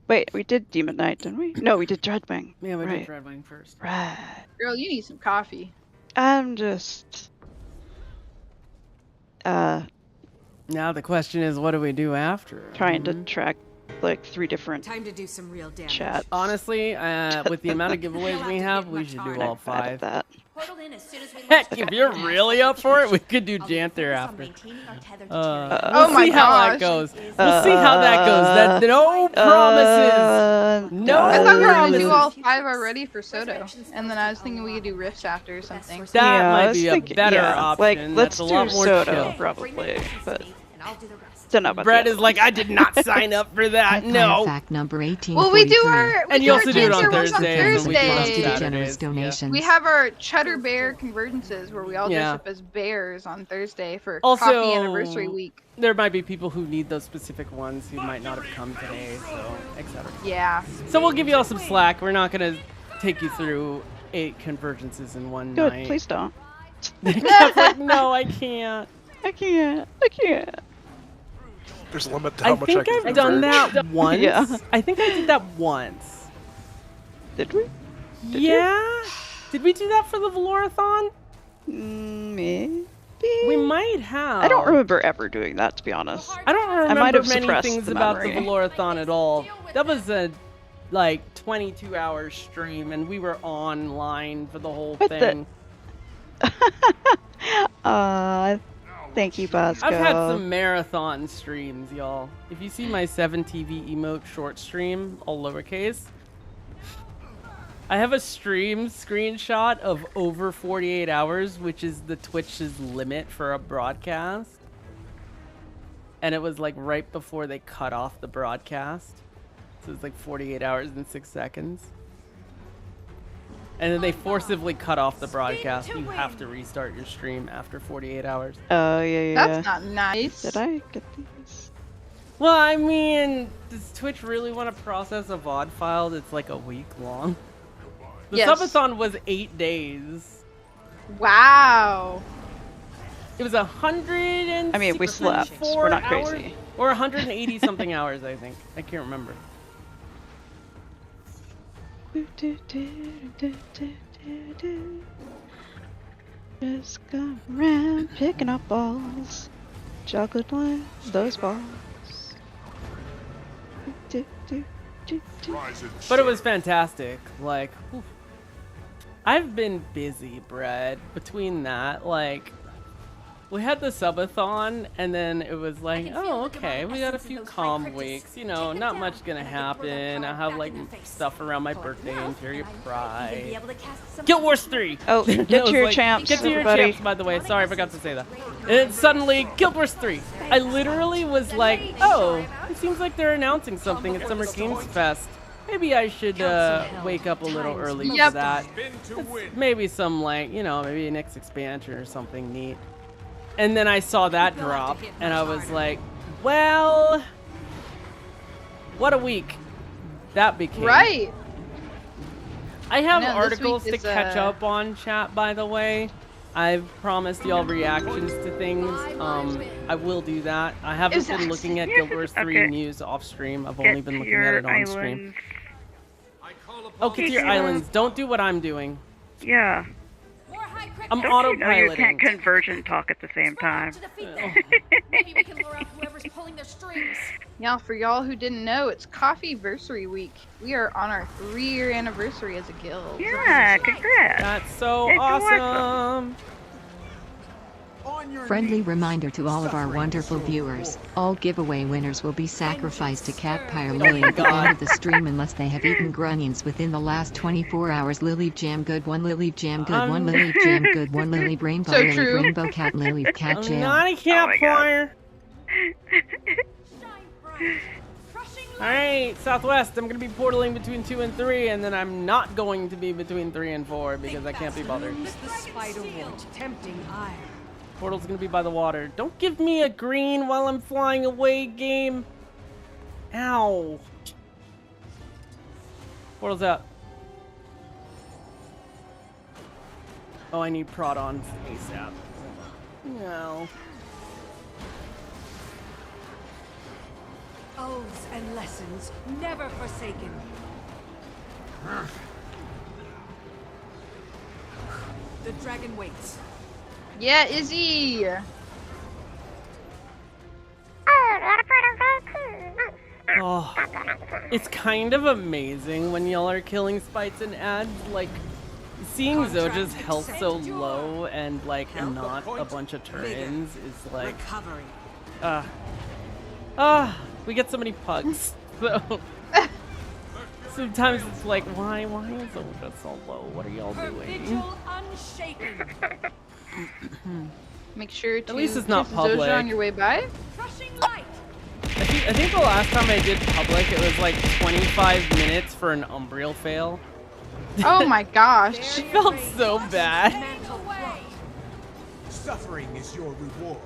wait, we did Demon Knight, didn't we? No, we did Dreadwing. Yeah, we right. did Dreadwing first. Right. Girl, you need some coffee. I'm just now the question is, what do we do after? Trying to track like 3 different Time to do some real damage. chats. Honestly, with the amount of giveaways we have, we should do all 5. That. Heck, if you're really up for it, we could do Janther after. Oh We'll my see how that gosh. goes. We'll see how that goes. No promises. No I thought we were gonna promises. do all 5 already for Soto, and then I was thinking we could do Rifts after or something. That Yeah, I might was be thinking- a better yeah, option. like, let's That's a do lot more Soto, chill. probably, but don't know about Brett the is like, I did not sign up for that. No. Fact number 18. Well, we do our And you also do it on Thursdays. Thursday. Thursdays. Generous donations. We have our Cheddar Bear Convergences where we all dress Yeah. up as bears on Thursday for Also, Coffee Anniversary Week. There might be people who need those specific ones who might not have come today, so etc. Yeah. So we'll give you all some slack. We're not going to take you through 8 convergences in one Good, night. please don't. Kev's like, no, I can't. I can't. There's a limit to how I much I think can I've done converge. that once. Yeah. I think I did that once. Did we? Yeah? Did we do that for the Velourathon? Maybe. We might have. I don't remember ever doing that, to be honest. I don't remember might have many suppressed things the about the memory. Velourathon at all. That was a 22-hour stream, and we were online for the whole What thing. Thank you, Bosco. I've had some marathon streams, y'all. If you see my 7TV emote short stream, all lowercase, I have a stream screenshot of over 48 hours, which is the Twitch's limit for a broadcast. And it was like right before they cut off the broadcast. So it's like 48 hours and 6 seconds. And then they forcibly cut off the broadcast. You have to restart your stream after 48 hours. Oh, yeah. That's not nice. Did I get these? Well, I mean, does Twitch really want to process a VOD file that's like a week long? The Yes. subathon was 8 days. Wow. It was 100 I mean, we slept. We're not crazy. Or 180 something hours, I think. I can't remember. Just go around picking up balls, juggling those balls. But it was fantastic. Like, whew. I've been busy, Brett. Between that, like, We had the subathon, and then it was like, oh, okay, we got a few calm weeks. You know, not much gonna happen. I have like stuff around my birthday and Tyria Pride. Guild Wars 3. Oh, It get was to your like, champs, Get to your everybody. champs, by the way. Sorry, I forgot to say that. And suddenly, Guild Wars 3. I literally was like, oh, it seems like they're announcing something at Summer Games Fest. Maybe I should wake up a little early for that. It's maybe some like, you know, maybe a next expansion or something neat. And then I saw that drop, and I was like, well, what a week that became. Right. I have No, this articles week to is, catch up on, chat, by the way. I've promised y'all reactions to things. I will do that. I haven't been looking at Guild Wars 3 news off stream. I've only been looking at it on stream. Oh, get to your islands. Don't do what I'm doing. Yeah. I'm Don't you know you autopiloting. can't convergent talk at the same time? Maybe we can lure out whoever's pulling their strings. Yeah, for y'all who didn't know, it's Coffeeversary week. We are on our 3-year anniversary as a guild. Yeah, congrats. That's so It's awesome. Friendly reminder to all of our wonderful viewers, all giveaway winners will be sacrificed to Catpire Lily at the end of the stream unless they have eaten grunions within the last 24 hours. Lily Jam Good 1, Lily Jam Good 1, Lily Jam Good 1, Lily Rainbow, So Lily true. Rainbow Cat, Lily Cat I'm Jam. not a campfire. Alright, Southwest, I'm going to be portaling between 2 and 3, and then I'm not going to be between 3 and 4 because I can't be bothered. The spider wart, tempting ire. Portal's going to be by the water. Don't give me a green while I'm flying away, game. Ow. Portal's out. Oh, I need Prodons ASAP. No. Oaths and lessons, never forsaken. The dragon waits. Yeah, Izzy. Oh, it's kind of amazing when y'all are killing spites and ads. Like, seeing Zoja's health so low and, like, not a bunch of turn-ins is like... we get so many pugs, so... Sometimes it's like, why is Zoja so low? What are y'all doing? Make sure to At least it's not kiss public. Zoja on your way by. I think the last time I did public, it was like 25 minutes for an Umbriel fail. Oh my gosh. It felt so bad. Suffering is your reward.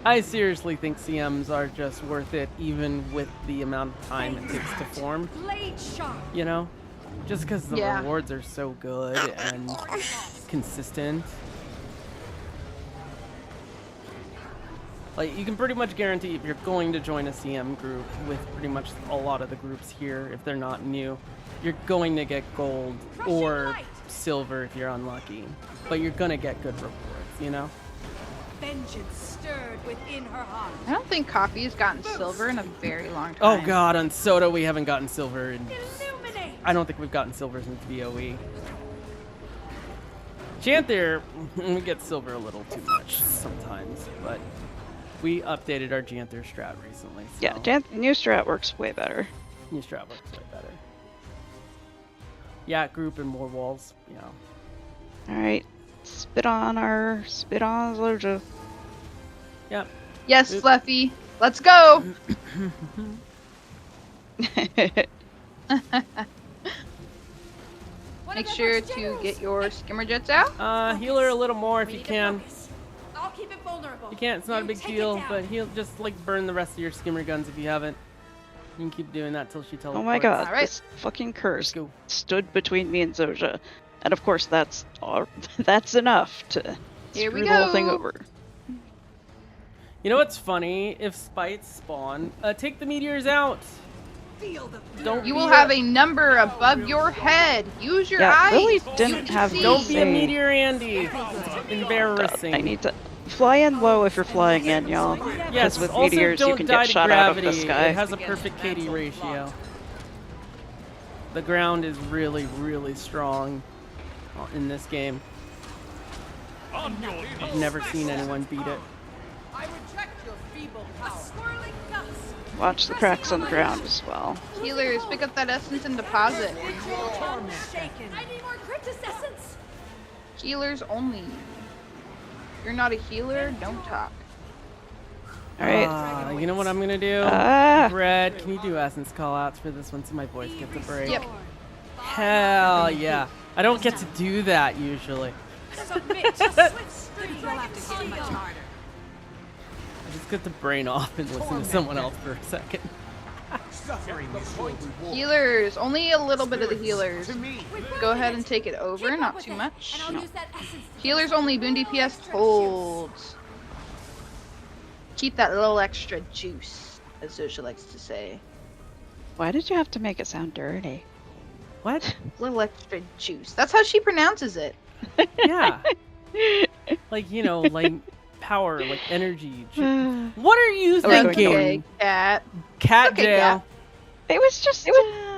I seriously think CMs are just worth it, even with the amount of time it takes to form. You know? Just because the rewards are so good and consistent. Like, you can pretty much guarantee if you're going to join a CM group with pretty much a lot of the groups here, if they're not new, you're going to get gold or silver if you're unlucky. But you're going to get good rewards, you know? Vengeance stirred within her heart. I don't think Coffee has gotten silver in a very long time. Oh god, on Soda we haven't gotten silver in... I don't think we've gotten silver since VOE. Janther, we get silver a little too much sometimes, but we updated our Janther strat recently. So. Yeah, new strat works way better. New strat works way better. Yeah, group and more walls, yeah. Alright, spit on Zoja. Yep. Yes, Fluffy. Let's go. Make sure to get your skimmer jets out. Heal her a little more if you can. I'll keep it vulnerable. You can't, it's not a big deal, but heal, just like burn the rest of your skimmer guns if you haven't. You can keep doing that till she teleports. Oh my god, this fucking curse stood between me and Zoja. And of course that's enough to screw the whole thing over. You know what's funny? If spites spawn, take the meteors out. Don't you will have a number above your head. Use your eyes. Lily didn't have. Don't be a meteor, Andy. It's embarrassing. God, I need to fly in low if you're flying in, y'all. Yes, with also meteors don't you can die get to shot gravity. out of the sky. It has a perfect KD ratio. The ground is really, really strong in this game. I've never seen anyone beat it. I reject your feeble power. A swirling gust. Watch the cracks on the ground as well. Healers, pick up that essence and deposit. Shaken. I need more Cryptus essence. Healers only. If you're not a healer, don't talk. Alright. You know what I'm gonna do? Brad, can you do essence callouts for this one so my voice gets a break? Yep. Hell yeah. I don't get to do that usually. Submit to swift you'll have to hit much harder. I just get the brain off and listen to someone else for a second. Suffering is your reward. Healers, only a little bit of the healers. Go ahead and take it over, not too much. Use that essence. Healers only, Boon DPS holds. Keep that little extra juice, as Zosha likes to say. Why did you have to make it sound dirty? What? Little extra juice. That's how she pronounces it. Yeah. Like, you know, like power, like energy. What are you thinking? Okay, cat. Cat Okay, jail. cat. It was just.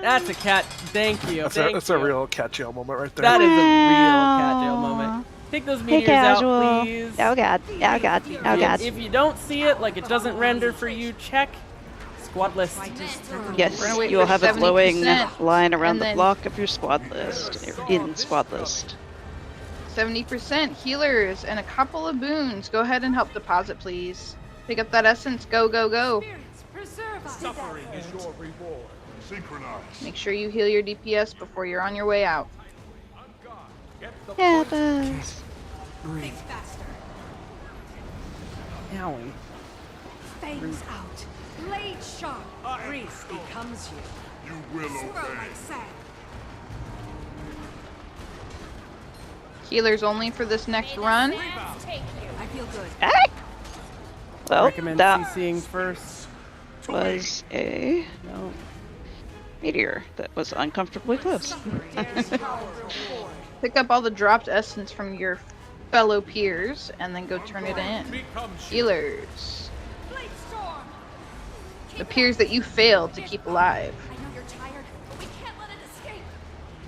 That's a cat. Thank you. That's a real cat jail moment right there. That is a real cat jail moment. Take those meteors out, please. Oh god. Oh god. Oh god. If you don't see it, like it doesn't render for you, check squad list. Yes, We're gonna wait you will for have a glowing 70%, line around and the then- block of your squad list. In squad list. 70% healers and a couple of boons. Go ahead and help deposit, please. Pick up that essence. Go, go, go. Preserve us. Suffering is your reward. Synchronize. Make sure you heal your DPS before you're on your way out. Yeah, buzz. Think faster. Owie. Fangs out. Blade sharp. Grease becomes you. You will Swirl obey. like sand. Healers only for this next run. I feel good. Hey! Well, Recommend that CCing first. was a No. meteor that was uncomfortably close. Pick up all the dropped essence from your fellow peers and then go turn it in. Healers. Blade storm. The peers that you failed to keep alive. I know you're tired, but we can't let it escape.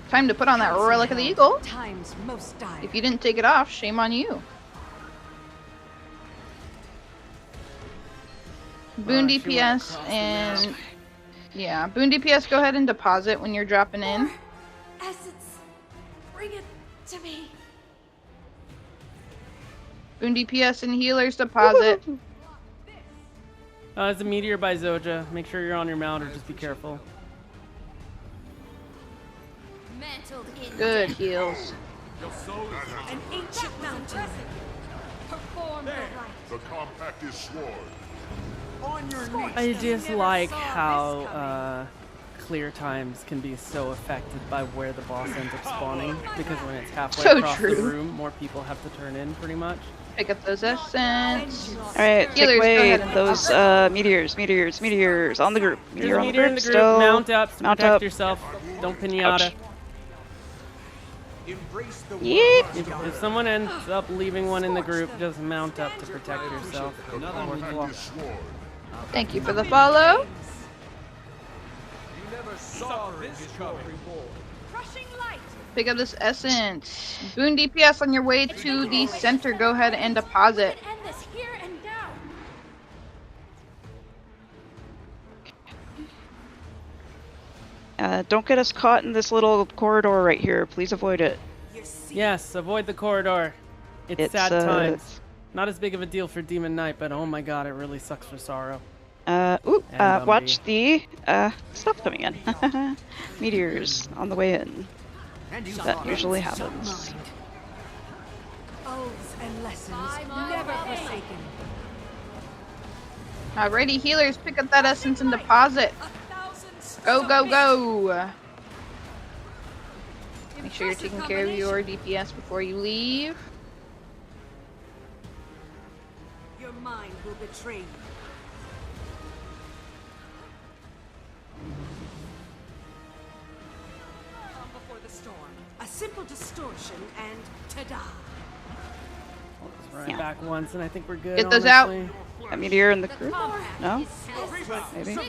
Time to put on that Relic of the Eagle. Times most dire. If you didn't take it off, shame on you. Boon she went DPS across the and yeah, Boon DPS. Go ahead and deposit when you're dropping in. Essence, bring it to me. Boon DPS and healers deposit. It's a meteor by Zoja. Make sure you're on your mount or just be careful. Mantled in Good heals. An ancient mountain. Perform the rite. The compact is sworn. On your knees. I just like how clear times can be so affected by where the boss ends up spawning, because when it's halfway So across true. the room, more people have to turn in pretty much. Pick up those essence. Alright, take Healers, go away ahead and those meteors on the group. There's Meteor a on the meteor in group the group. still. Mount up to Mount protect up. yourself. Don't pinata. Ouch. Embrace the Yeet. If someone ends up leaving one in the group, just mount up to protect yourself. The compact is sworn. Thank you for the follow. You never saw this coming. Crushing light. Pick up this essence. Boon DPS on your way to the center. Go ahead and deposit. End this here and now. Don't get us caught in this little corridor right here. Please avoid it. Yes, avoid the corridor. It's It's, sad times. Not as big of a deal for Demon Knight, but oh my god, it really sucks for Sorrow. And Watch the stuff coming in. Meteors on the way in. That usually happens. Oaths and lessons never forsaken. Alrighty, healers, pick up that essence and deposit. Go, go, go. Make sure you're taking care of your DPS before you leave. Your mind will betray you. Calm before the storm. A simple distortion and ta-da! Right back once, and I think we're good. Get those out. honestly. A meteor in the group? No? Maybe? No.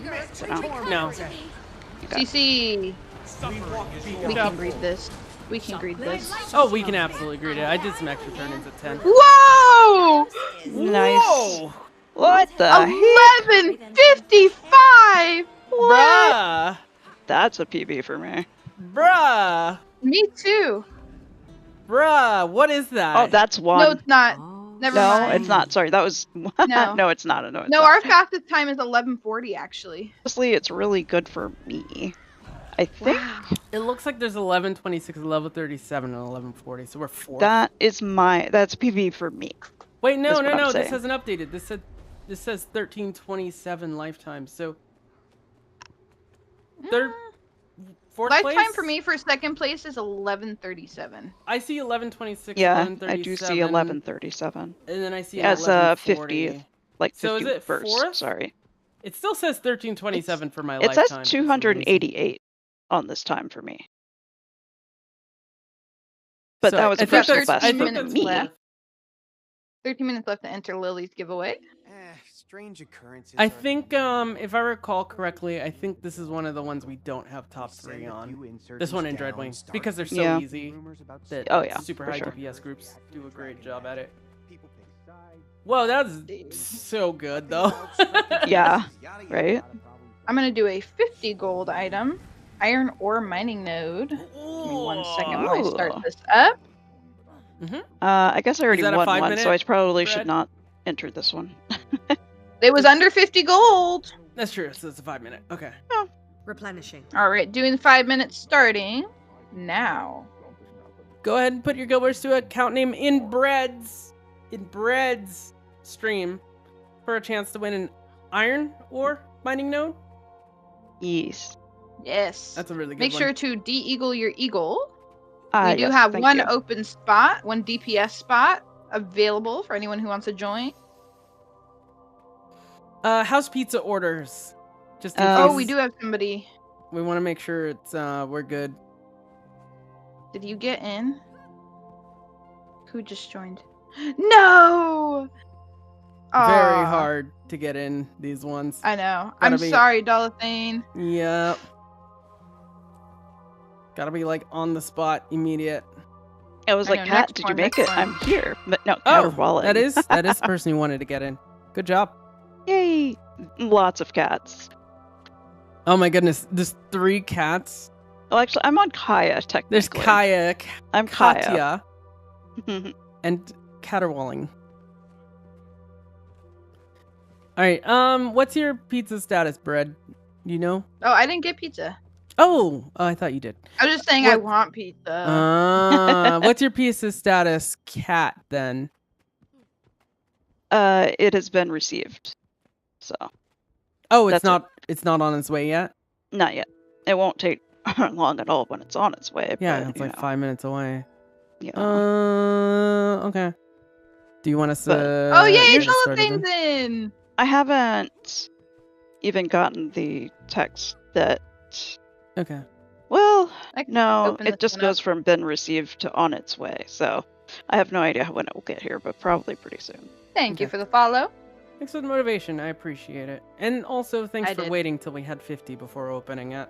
No. CC. We can read this. We can greet this. Oh, we can absolutely greet it. I did some extra turn-ins at 10. Whoa! Nice. Whoa! What the heck? 11:55. What? Bruh! That's a PB for me. Bruh! Me too. Bruh, what is that? Oh, that's one. No, it's not. Never no, mind. it's not. Sorry, that was. No. no, it's not. No, it's No, not. our fastest time is 11:40 actually. Honestly, it's really good for me. I think It looks like there's 11:26, 11:37, and 11:40, so we're 4th. that's PB for me. Wait, no, is no, what I'm no. This saying. hasn't updated. This says 13:27 lifetime. So third, fourth Lifetime place for me for second place is 11:37. I see 11:26. Yeah, 11:37, I do see 11:37. and then I see As 11:40. 50th, like 50 So is it first. 4th? Sorry. It still says 13:27 for my It lifetime. says 288 on this time for me. But Sorry, that was I a think personal that's- best I for think that's me. left. 13 minutes left to enter Lily's giveaway. Strange occurrences. I think, if I recall correctly, I think this is one of the ones we don't have top 3 on. This one and Dreadwing, because they're so Yeah. easy that Oh, yeah, super for high sure. DPS groups do a great job at it. Whoa, that's so good though. Yeah, right? I'm gonna do a 50 gold item. Iron ore mining node. Give me 1 second while I start Ooh. this up. I guess I already that a won 5 one, so I minute probably thread? should not enter this one. It was under 50 gold. That's true, so it's a 5 minute. Okay. Replenishing. All right, doing 5 minutes starting now. Go ahead and put your Guilders to account name in Bread's stream for a chance to win an iron ore mining node. Yes. Yes. That's a really good Make one. sure to de-eagle your eagle. Ah, We do yes, have thank one you. open spot, one DPS spot available for anyone who wants to join. House pizza orders. Just in Oh, case we do have somebody. we want to make sure it's we're good. Did you get in? Who just joined? No! Very Aw. hard to get in these ones. I know. Gotta I'm be- sorry, Dolathane. Yep. Gotta be like on the spot, immediate. I was I like, know, Kat, next did one, you make next it? one. I'm here. But no, Oh, caterwauling. that is the person who wanted to get in. Good job. Yay! Lots of cats. Oh my goodness, there's 3 cats. Well, actually, I'm on Kaya, technically. There's Kaya, I'm Kaya. Katya, and caterwauling. All right. What's your pizza status, Bread? You know? Oh, I didn't get pizza. Oh, I thought you did. I was just saying I What- want pizza. What's your pizza status, Cat? Then. It has been received. So, Oh, That's it's not on its way yet. not yet. It won't take long at all when it's on its way. Yeah, but, it's you like know, 5 minutes away. Yeah. Okay. Do you want us But- to? Oh, yay, get started then? Dolathane's in! I haven't even gotten the text that. Okay. Well, I can no, open it this just one goes up. from been received to on its way. So, I have no idea when it will get here, but probably pretty soon. Thank you Okay. for the follow. Thanks for the motivation. I appreciate it. And also, thanks I for did. waiting till we had 50 before opening it.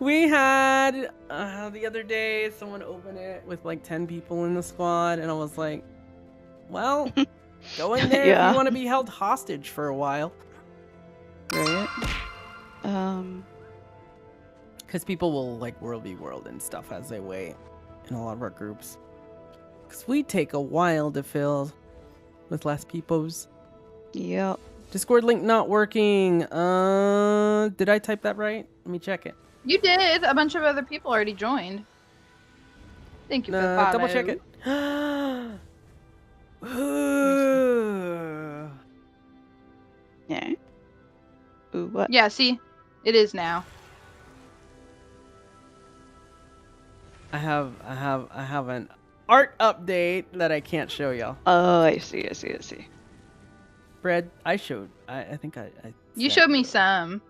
We had the other day someone open it with like 10 people in the squad, and I was like, well, go in there if Yeah. you want to be held hostage for a while. Right? Because people will like world v world and stuff as they wait in a lot of our groups. Because we take a while to fill with less peoples. Yep. Discord link not working. Did I type that right? Let me check it. You did. A bunch of other people already joined. Thank you for the follow. Double check it. Yeah. Ooh, what? Yeah, see? It is now. I have an art update that I can't show y'all. Oh, I see. Bread, I showed. I think I You sent showed me some.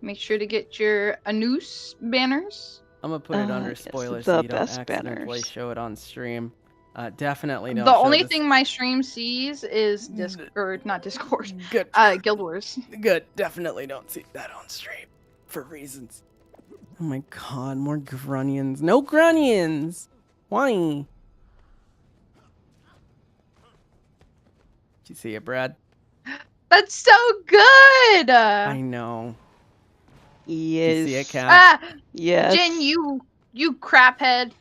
Make sure to get your Anus banners. I'm gonna put it under yes, spoilers the so you don't best accidentally banners. show it on stream. Definitely don't. The show only this- thing my stream sees is not Discord. Good. Guild Wars. Good. Definitely don't see that on stream for reasons. Oh my god, more grunions. No grunions! Why? Did you see it, Brad? That's so good! I know. Yes. Did you see it, Cat? Yes. Jin, you craphead.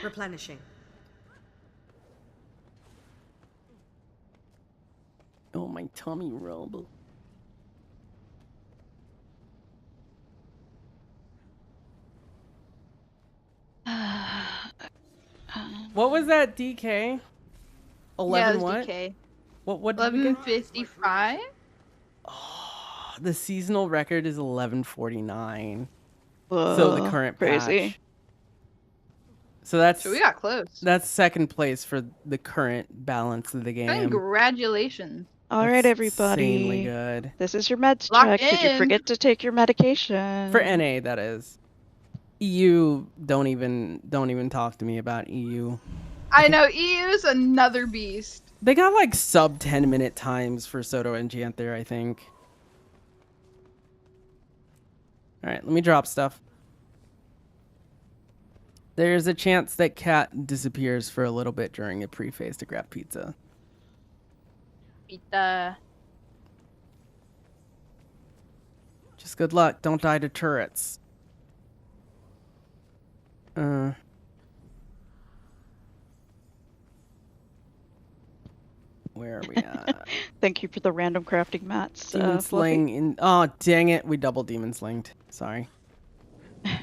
Replenishing. Oh, my tummy rub. What was that, DK? 11 what? DK. What did we get? 11:55. Oh, the seasonal record is 11:49. So the current crazy. patch. So that's. So we got close. That's second place for the current balance of the game. Congratulations. All right, everybody. Insanely good. This is your meds Locked check. Did you in. forget to take your medication? For NA, that is. EU, don't even talk to me about EU. I know, EU's another beast. They got like sub 10-minute times for Soto and Janther, I think. Alright, let me drop stuff. There's a chance that Cat disappears for a little bit during a pre-phase to grab pizza. Pizza. Just good luck. Don't die to turrets. Where are we at? Thank you for the random crafting mats. Demon Sling in... Oh, dang it. We double Demon Slinged. Sorry. It's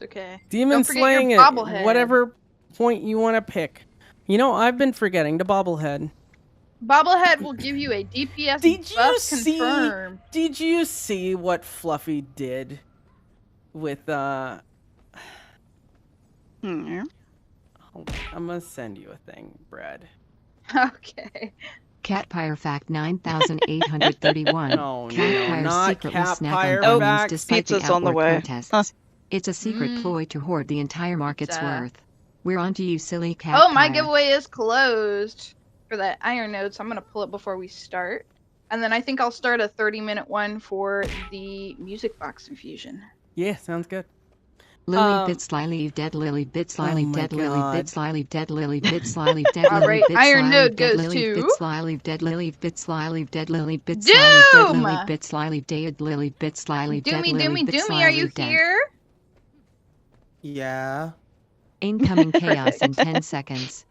okay. Demon Don't forget your Sling at bobblehead. whatever point you want to pick. You know, I've been forgetting to bobblehead. Bobblehead will give you a DPS buff confirmed. Did you see what Fluffy did with Hold on. I'm gonna send you a thing, Brad. Okay. Cat Pyre Fact 9831. Oh, Cat no, Pyre not secretly Cat snack Pyre on Fact. ponies despite the Pizza's on the outward way. protests. Huh. It's a secret ploy to hoard the entire market's Pizza. worth. We're on to you, silly Cat Oh, my Pyre. giveaway is closed for that iron node, so I'm gonna pull it before we start. And then I think I'll start a 30-minute one for the music box infusion. Yeah, sounds good. Lily bit slyly dead Lily bit slyly Oh my dead Lily God. bit slyly dead Lily bit slyly dead All Lily right, bit Iron slyly Node dead goes Lily to- bit slyly dead Lily bit slyly dead Lily bit slyly dead Doom! Lily bit slyly dead Lily bit slyly dead Doomy, Lily Doomy, bit Doomy, are you slyly dead. here? Yeah. Incoming chaos in 10 seconds.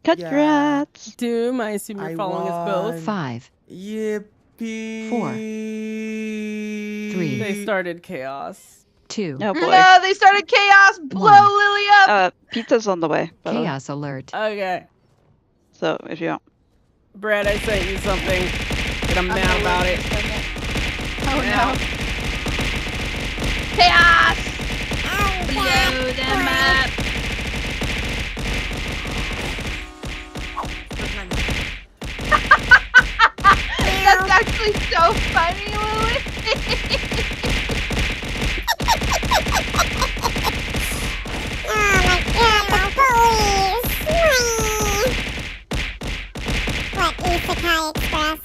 Congrats. Doom, I assume you're following us both. 5 Yippee. 4 3 They started chaos. 2 Oh boy. No, they started chaos. Blow One. Lily up. Pizza's on the way. by the way. Chaos alert. Okay. So if you don't. Brad, I sent you something, and I'm mad about it. Oh no. Chaos. Blow them up. That's actually so funny, Lily. Oh my god, the police! What, Isekai Express?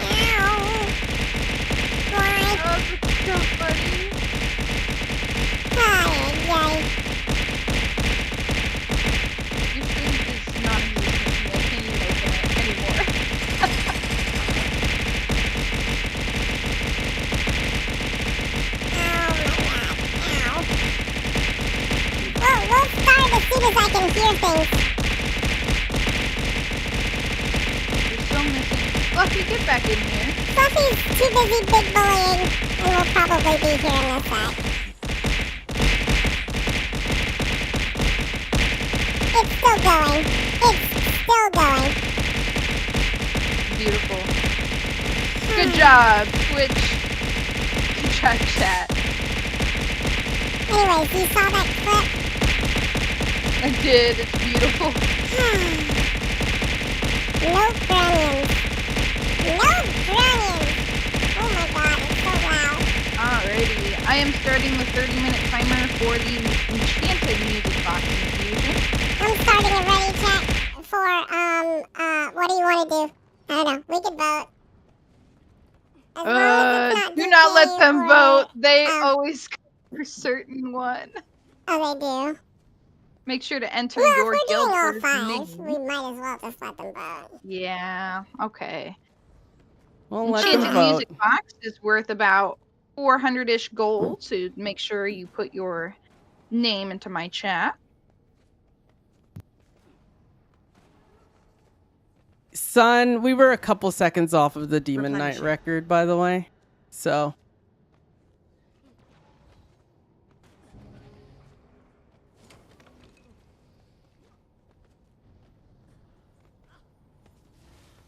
Ow. Why? Oh, that's so funny. Ay, ay. Your stream is not amusing to me. I can't even open it anymore. We'll start as soon as I can hear things. You're so missing. Fluffy, get back in here. Fluffy's too busy big bullying, and will probably be here in a sec. It's still going. It's still going. Beautiful. Good job, Twitch. Good job, chat. Anyways, you saw that clip? I did. It's beautiful. No grunions. No grunions! Oh my god, it's so loud. Alrighty. I am starting the 30-minute timer for the enchanted music box infusion. I'm starting it ready, chat, for What do you want to do? I don't know. We could vote. As long as it's Do not let them DK or- vote. They Oh. always go for certain one. Oh, they do. Make sure to enter Well, your if we're guild doing all first five, name. we might as well just let them vote. Yeah. Okay. Well, let them Enchanted vote. music box is worth about 400-ish gold, so make sure you put your name into my chat. Son, we were a couple seconds off of the Demon Knight record, by the way. So.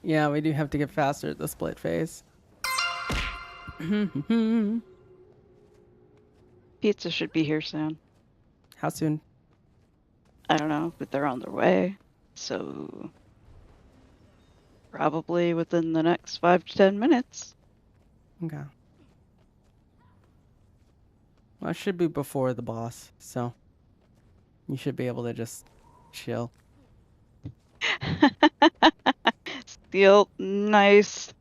Yeah, we do have to get faster at the split phase. Pizza should be here soon. How soon? I don't know, but they're on their way. So probably within the next 5 to 10 minutes. Okay. Well, it should be before the boss, so you should be able to just chill. Feel nice.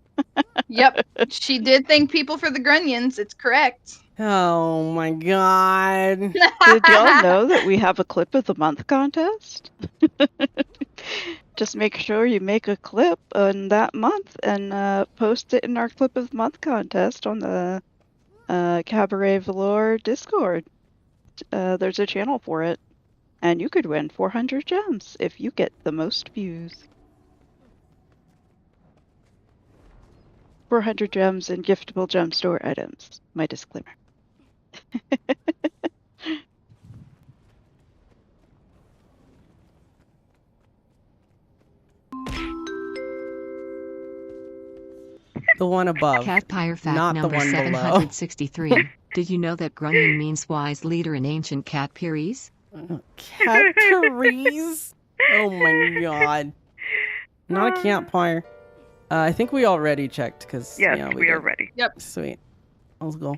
Yep. She did thank people for the grunions. It's correct. Oh my god. Did y'all know that we have a clip of the month contest? Just make sure you make a clip on that month and post it in our clip of the month contest on the Cabaret Velours Discord. There's a channel for it. And you could win 400 gems if you get the most views. 400 gems and giftable gem store items. My disclaimer. The one above. Cat Pyre fact not number the one below. 763. Did you know that Grunion means wise leader in ancient cat Pyres? Cat Therese? Oh my god. Not a campfire. I think we already checked because Yes, yeah, we are did. ready. Yep. Sweet. Let's go.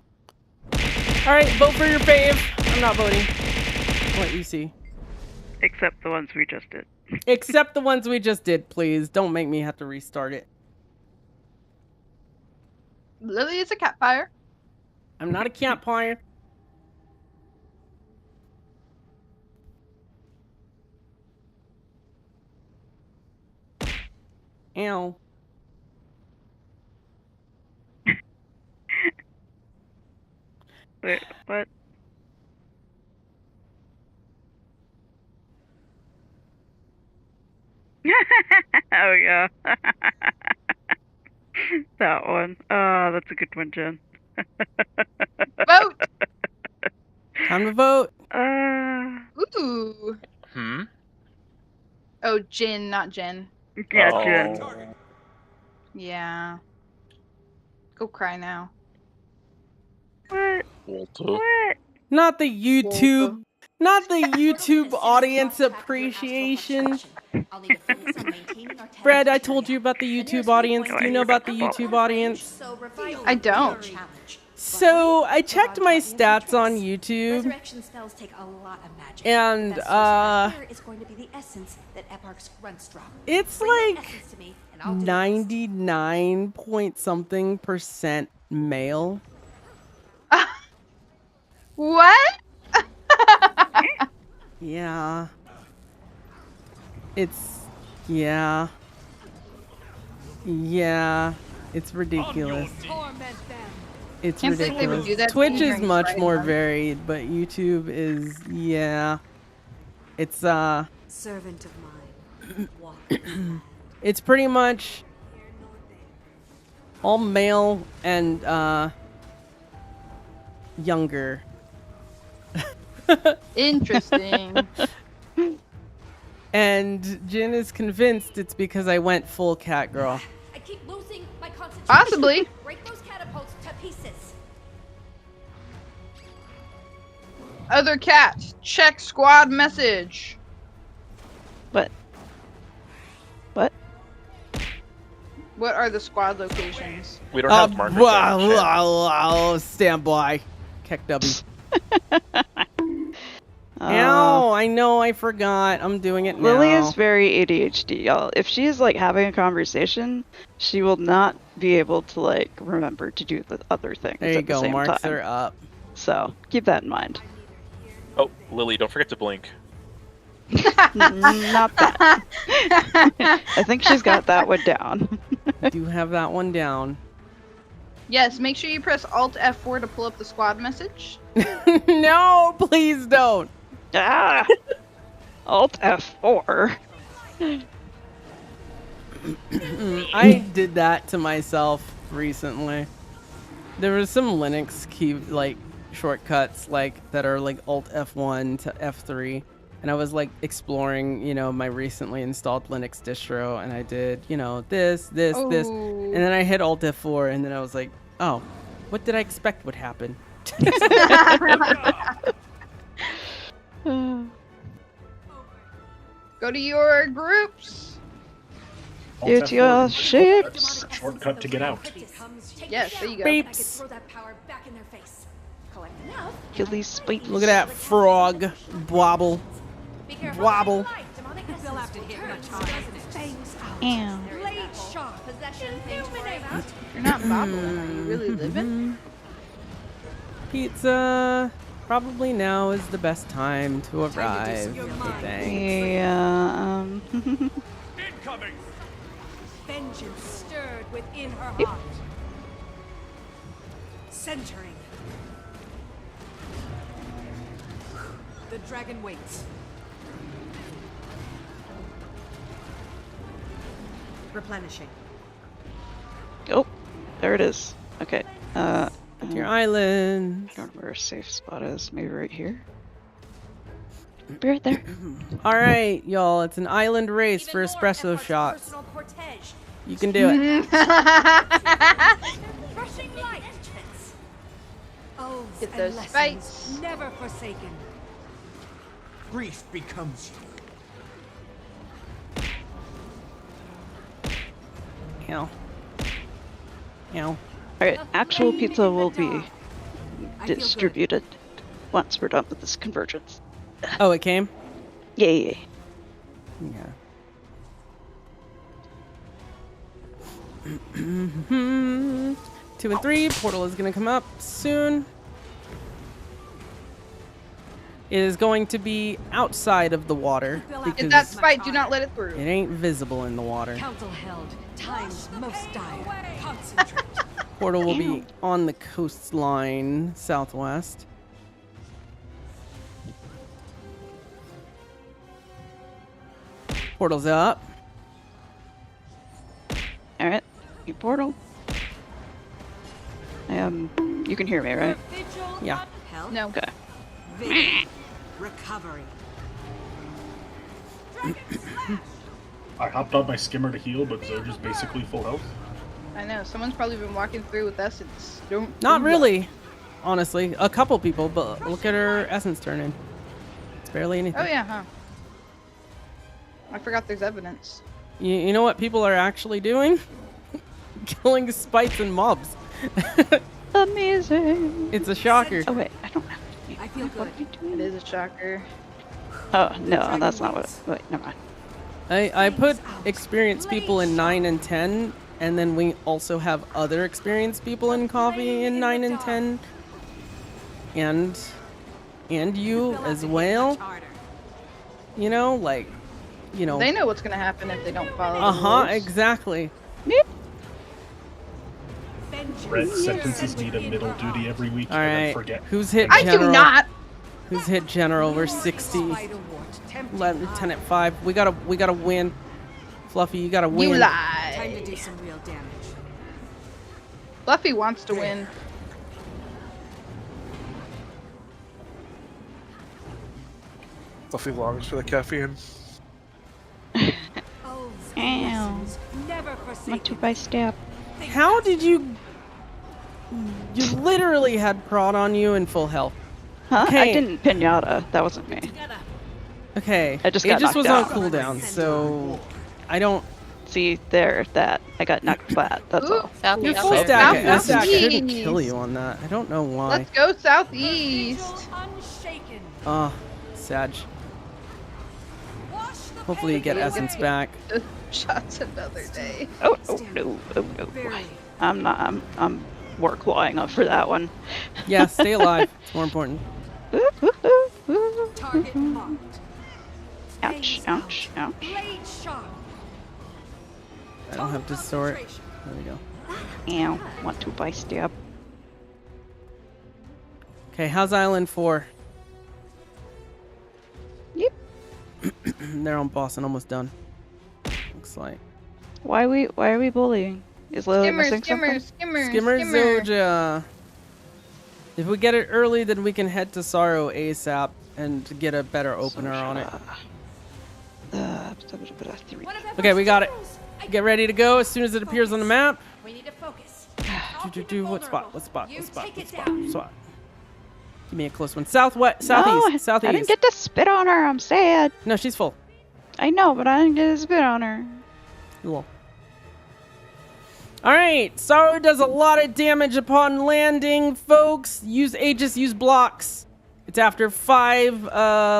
Alright, vote for your fave. I'm not voting. What you see. Except the ones we just did. Except the ones we just did, please. Don't make me have to restart it. Lily is a catfire. I'm not a campfire. Ow. Wait, what? Oh yeah. That one. Oh, that's a good one, Jen. Vote! Time to vote. Ooh. Hmm? Oh, Jin, not Jen. Yeah, Oh. Jen. Yeah. Go cry now. What? What? Not the YouTube. Not the YouTube audience appreciation. Fred, I told you about the YouTube audience. Do you know about the YouTube audience? I don't. So, I checked my stats on YouTube. Resurrection spells take a lot of magic. And, That source right here is going to be the essence that Eparch's grunts drop. It's Bring that like essence to me, and I'll do 99 point something % male. What? Yeah. It's, yeah. Yeah. It's ridiculous. It's Can't believe they would ridiculous. do that to Twitch me is during much Pride more Month. varied, but YouTube is, yeah. It's, Servant of mine. Walk. it's pretty much all male and, younger. Interesting. And Jin is convinced it's because I went full cat girl. I keep losing my concentration. Possibly. Break those catapults to pieces. Other cat, check squad message. What? What? What are the squad locations? We don't have markers. down in chat. Stand by. Keck W. Oh, Ow, I forgot. I'm doing it now. Lily is very ADHD, y'all. If she's like having a conversation, she will not be able to like remember to do the other things There you at the go, same marks time. are up. So keep that in mind. Oh, Lily, don't forget to blink. Not that. I think she's got that one down. I do have that one down. Yes, make sure you press Alt F4 to pull up the squad message. No, please don't. Ah! Alt F4. I did that to myself recently. There was some Linux key shortcuts that are like Alt F1 to F3, and I was like exploring, my recently installed Linux distro, and I did, this, and then I hit Alt F4, and then I was like, oh, what did I expect would happen? Go to your groups. It's your ships. Shortcut to get out. Yes, there you go. Beeps. Killy speed. Look at that frog wobble. Wobble. Ew. You're not bobbling. Are you really living? Pizza. Probably now is the best time to arrive. Yeah. Incoming. Vengeance stirred within her Yep. heart. Centering. The dragon waits. Replenishing. Oh, there it is. Okay. Your island. I don't know where a safe spot is. Maybe right here. Be right there. All right, y'all. It's an island race for espresso shots. You can do it. Get those spikes. Never forsaken. Grief becomes you. Ow. Ow. Alright, actual pizza will be distributed once we're done with this convergence. Oh, it came? Yeah. Yeah. 2 and 3. Portal is going to come up soon. It is going to be outside of the water. Get that spike. Do not let it through. It ain't visible in the water. Council held. Times most dire. Concentrate. Portal will be on the coastline southwest. Portal's up. Alright, new portal. You can hear me, right? Yeah. No. Okay. Recovery. I hopped on my skimmer to heal, but Zoja's basically full health. I know. Someone's probably been walking through with essence. Don't. Not really, honestly. A couple people, but look at her essence turning. It's barely anything. Oh yeah, huh? I forgot there's evidence. You know what people are actually doing? Killing spites and mobs. Amazing. It's a shocker. Oh wait, I don't have to. I feel good. It is a shocker. Oh no, that's not what. Wait, never mind. I put experienced people in 9 and 10, and then we also have other experienced people in coffee in 9 and 10, and you as well. You know, They know what's gonna happen if they don't follow. the rules. Exactly. Red sentences need a middle duty every week, All and then right. forget. Who's hit I general? do not. Who's hit general? We're 60. Lieutenant 5. We gotta win. Fluffy, you gotta win. You Time lie. to do some real damage. Fluffy wants to win. Fluffy longs for the caffeine. Ow. Never Want forsaken. to by stab. How did you? You literally had prod on you in full health. Huh? Okay. I didn't pinata. That wasn't me. Okay. I just it got just was knocked on out. cooldown, so I don't. See there, that I got knocked flat. That's all. Your full South- stack of essence southeast. shouldn't kill you on that. I don't know why. Let's go southeast. Unshaken. Oh, Sag. Hopefully you get essence back. Shots another day. Oh no! I'm war clawing up for that one. Yeah, stay alive. It's more important. Target marked. Ouch! Ouch! Ouch! Blade sharp. I don't have distort. There we go. Ow! Want to buy stab? Okay, how's Island 4? Yep. They're on boss and almost done. Looks like. Why are we bullying? Is Lily missing something? Skimmer Zoja. If we get it early, then we can head to Sorrow ASAP and get a better opener on it. Okay, we got it. Get ready to go as soon as it appears on the map. We need to focus. What spot? What spot? What spot? What spot? What spot? Give me a close one. Southwest, southeast, No, southeast. I didn't get to spit on her. I'm sad. No, she's full. I know, but I didn't get to spit on her. Cool. Alright, Sorrow does a lot of damage upon landing, folks. Use Aegis, use blocks. It's after 5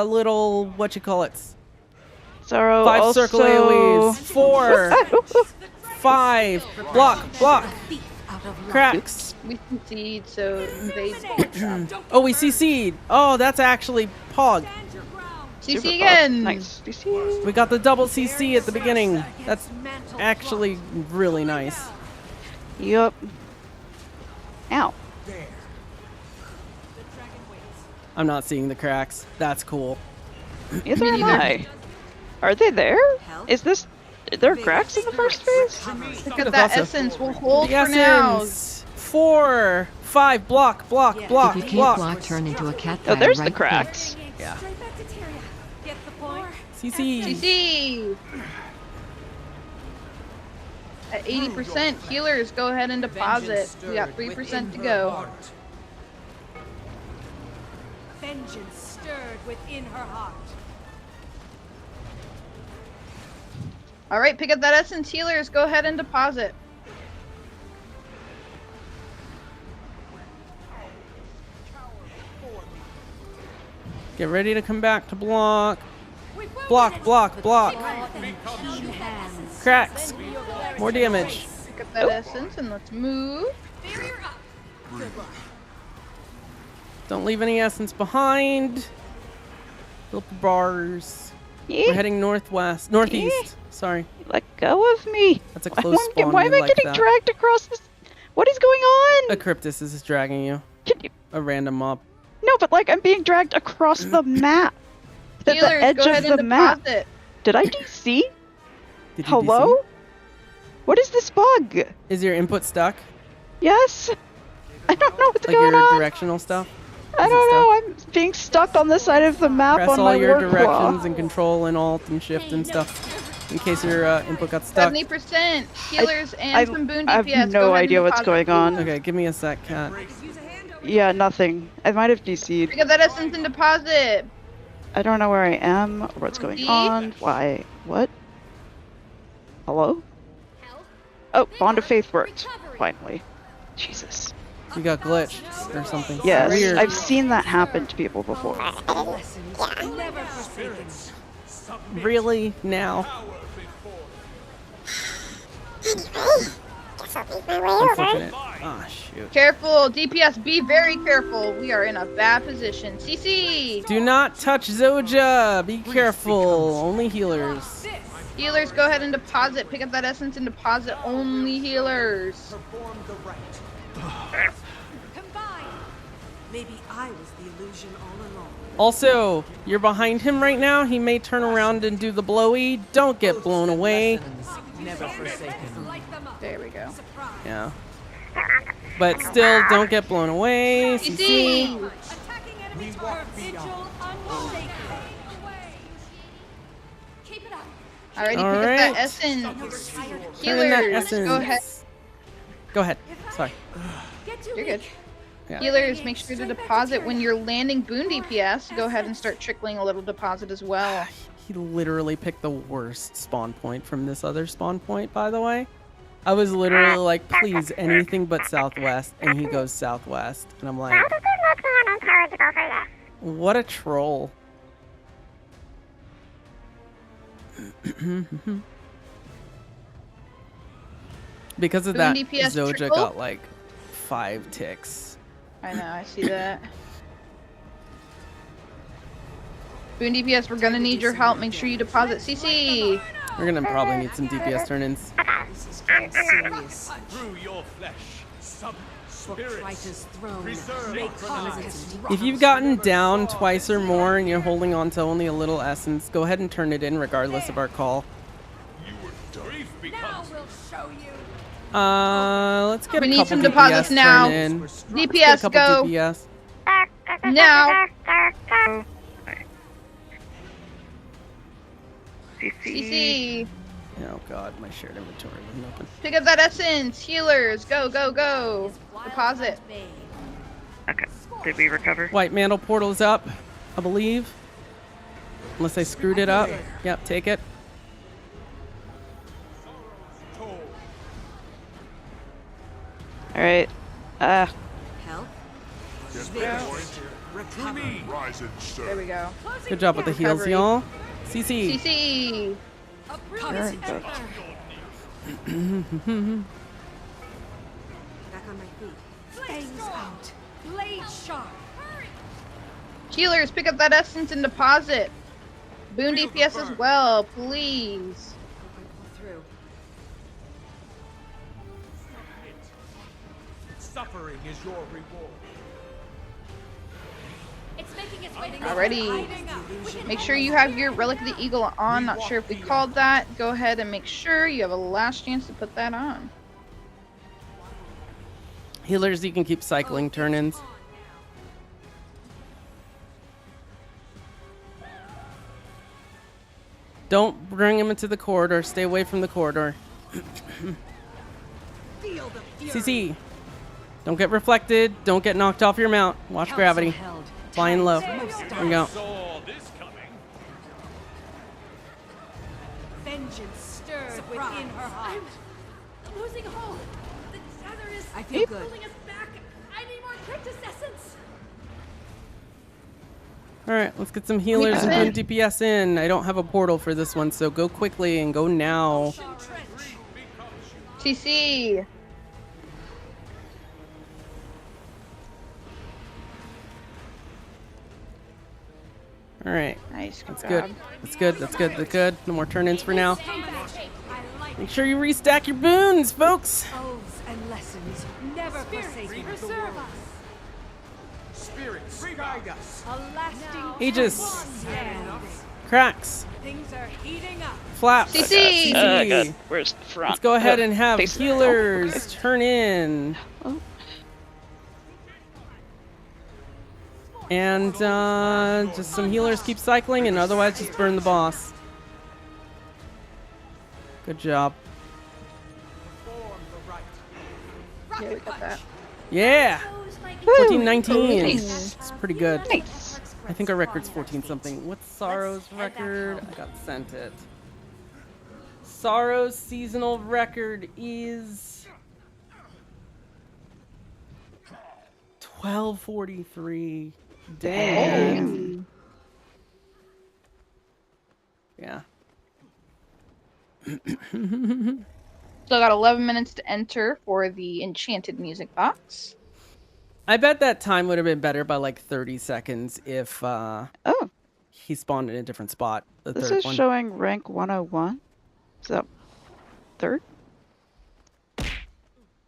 little, Sorrow 5 also... circle AoEs. 4. 5. Block. Cracks. We concede, so they. Oh, we CC'd. Oh, that's actually Pog. CC again. Nice. CC. We got the double CC at the beginning. That's actually really nice. Yup. Ow. I'm not seeing the cracks. That's cool. Neither am I. Are they there? Is this... There are cracks in the first phase? Look at that essence. We'll hold The for now. essence. 4, 5. Block. If you can't block, turn into a cat. Oh, there's right the cracks. Yeah. Straight back to Tyria. Get the point. CC. CC. At 80%, healers, go ahead and deposit. We got 3% to go. Vengeance stirred within her heart. All right, pick up that essence, healers. Go ahead and deposit. Get ready to come back to block. Block. Cracks. More damage. Pick up that essence and let's move. Don't leave any essence behind. Fill up the bars. We're heading northeast. Sorry. Let go of me. That's a close spawn. Why am I getting dragged across this? What is going on? A Cryptus is dragging you. A random mob. No, but like I'm being dragged across the map. To Healers, the edge go ahead of the and map. deposit. Did I DC? Did you Hello? DC? What is this bug? Is your input stuck? Yes. I don't know what's Like going your on. directional stuff? I don't know. I'm being stuck on the side of the map Press on all my your work directions claw. and control and alt and shift and stuff in case your input got stuck. 70% healers and some boon DPS. I have Go ahead no and idea what's deposit. going on. Okay, give me a sec, Cat. Yeah, nothing. I might have DC'd. Pick up that essence and deposit. I don't know where I am or what's going on. Why? What? Hello? Oh, Bond of Faith worked. Finally. Jesus. You got glitched or something. Yes, Weird. I've seen that happen to people before. Never forsaken. Really? Now? Unfortunate. Ah, shoot. Careful, DPS, be very careful. We are in a bad position. CC! Do not touch Zoja. Be careful. Only healers. Healers, go ahead and deposit. Pick up that essence and deposit. Only healers. Perform the rite. Combine. Maybe I was the illusion all along. Also, you're behind him right now. He may turn around and do the blowy. Don't get blown away. Never forsaken. There we go. Yeah. But still, don't get blown away. CC. We walk beyond. Keep it up. Alrighty, pick All up right. that essence. Turn in that Healers, go ahead. essence. Go ahead. Sorry. You're good. Yeah. Healers, make sure to deposit when you're landing boon DPS. Go ahead and start trickling a little deposit as well. He literally picked the worst spawn point from this other spawn point, by the way. I was literally like, please, anything but southwest, and he goes southwest. And I'm like, what a troll. Because of Boon that, DPS Zoja trickle? got like 5 ticks. I know, I see that. Boon DPS, we're gonna need your help. Make sure you deposit CC. We're gonna probably need some DPS turn-ins. This is getting serious. Through your flesh, some For spirits. Kryta's throne, Preserve make our cognizance If you've gotten down twice or more and you're holding on to only a little essence, go ahead and turn it in regardless of our call. Grief becomes we'll show you. Let's get We a need couple some DPS deposits now. turn in. DPS, Get a couple go. DPS. Now. CC. Oh god, my shared inventory wasn't open. Pick up that essence. Healers, go, go, go. Deposit. Okay. Did we recover? White mantle portal is up, I believe. Unless I screwed it up. Yep, take it. All right. Help. Recovery. Rise and serve. There we go. Good job with the heals, Recovery. y'all. CC. CC. Very good. Back on my feet. Fangs out. Blade sharp. Healers, pick up that essence and deposit. Boon DPS as well, please. Through. suffering is your reward. It's making its way to Alrighty. Make sure you have your Relic of the Eagle on. Not sure if we called that. Go ahead and make sure you have a last chance to put that on. Healers, you can keep cycling turn-ins. Don't bring him into the corridor. Stay away from the corridor. CC. Don't get reflected. Don't get knocked off your mount. Watch gravity. Flying low. There we go. Vengeance stirred within her heart. I'm losing hope. The tether is I feel good. pulling us back. I need more Cryptus essence. Alright, let's get some healers and put DPS in. I don't have a portal for this one, so go quickly and go now. TC. Alright. Nice. That's good. That's good. That's good. That's good. No more turn-ins for now. Make sure you restack your boons, folks. Oaths and lessons never forsake the world. Spirits, guide us. A lasting Aegis. Yeah. Cracks. Things are heating up. Flaps. CC. God. Where's the front? Let's go ahead Oh, and have face it. healers Oh, okay. turn in. Oh. And just some healers keep cycling, and otherwise just burn the boss. Good job. Yeah, we got that. Yeah! 1419. Nice. It's pretty good. Nice. I think our record's 14 something. What's Sorrow's record? I got sent it. Sorrow's seasonal record is 1243. Dang. Yeah. Still got 11 minutes to enter for the enchanted music box. I bet that time would have been better by like 30 seconds if he spawned in a different spot. The This third is one. showing rank 101. Is that third?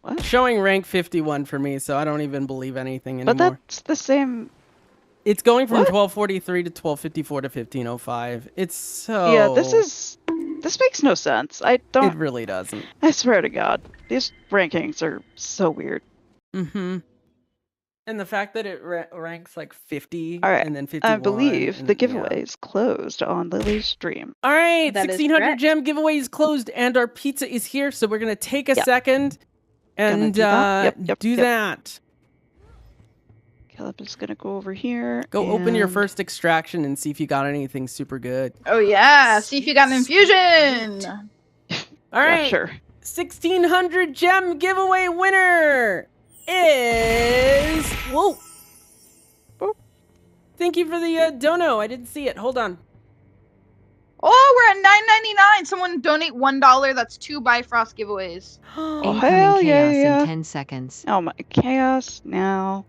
What? Showing rank 51 for me, so I don't even believe anything But anymore. that's the same. It's going from What? 1243 to 1254 to 1505. It's so... Yeah, this makes no sense. I don't. It really doesn't. I swear to God, these rankings are so weird. Mm-hmm. And the fact that it ranks like 50 All right, and then 51. I believe and the yeah. giveaway is closed on Lily's stream. All right, That is 1600 correct. gem giveaway is closed and our pizza is here, so we're going to take a Yeah. second and do that. Yep, do yep. that. Caleb is gonna go over here. Go open your and- first extraction and see if you got anything super good. Oh yeah, see if you got an infusion. All right, Yeah, sure. 1600 gem giveaway winner is... Whoa. Oh. Thank you for the dono. I didn't see it. Hold on. Oh, we're at $9.99. Someone donate $1. That's 2 Bifrost giveaways. Oh, Incoming hell chaos yeah. in 10 seconds. Oh my, chaos now.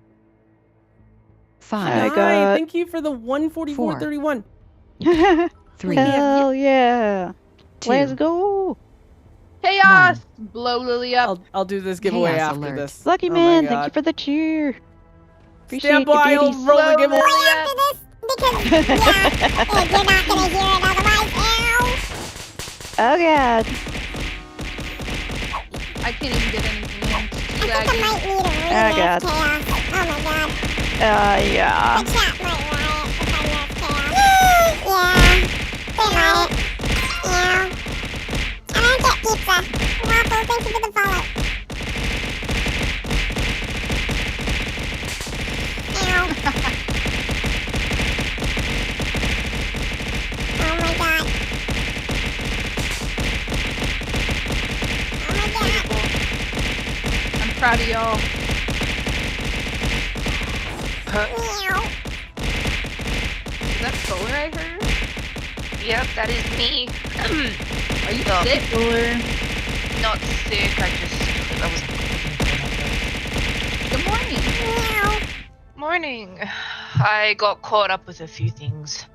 5. I Hi, got thank you for the 144.31. 3. Hell yeah. 2. Let's go. Chaos! Blow Lily up. I'll do this giveaway Chaos after alert. this. Lucky Oh man, my thank you God. for the cheer. Appreciate Stand by, you, I'll beauties. roll the Blow giveaway. Lily up. After this, because, yeah, if you're not gonna hear it otherwise, ow! Oh god. I can't even get anything in. It's too I think I laggy. might need a real Oh, God. chaos. Oh my god. Yeah. The chat might riot if I nerf chaos. Yeah. They riot. Yeah. I don't get pizza. Waffle, thank you for the follow. Ow. Oh my god. Oh my god. I'm proud of y'all. Meow. Is that Solar I heard? Yep, that is me. Are you No. sick, Solar? Not sick, I was. Good morning. Meow. Morning. I got caught up with a few things.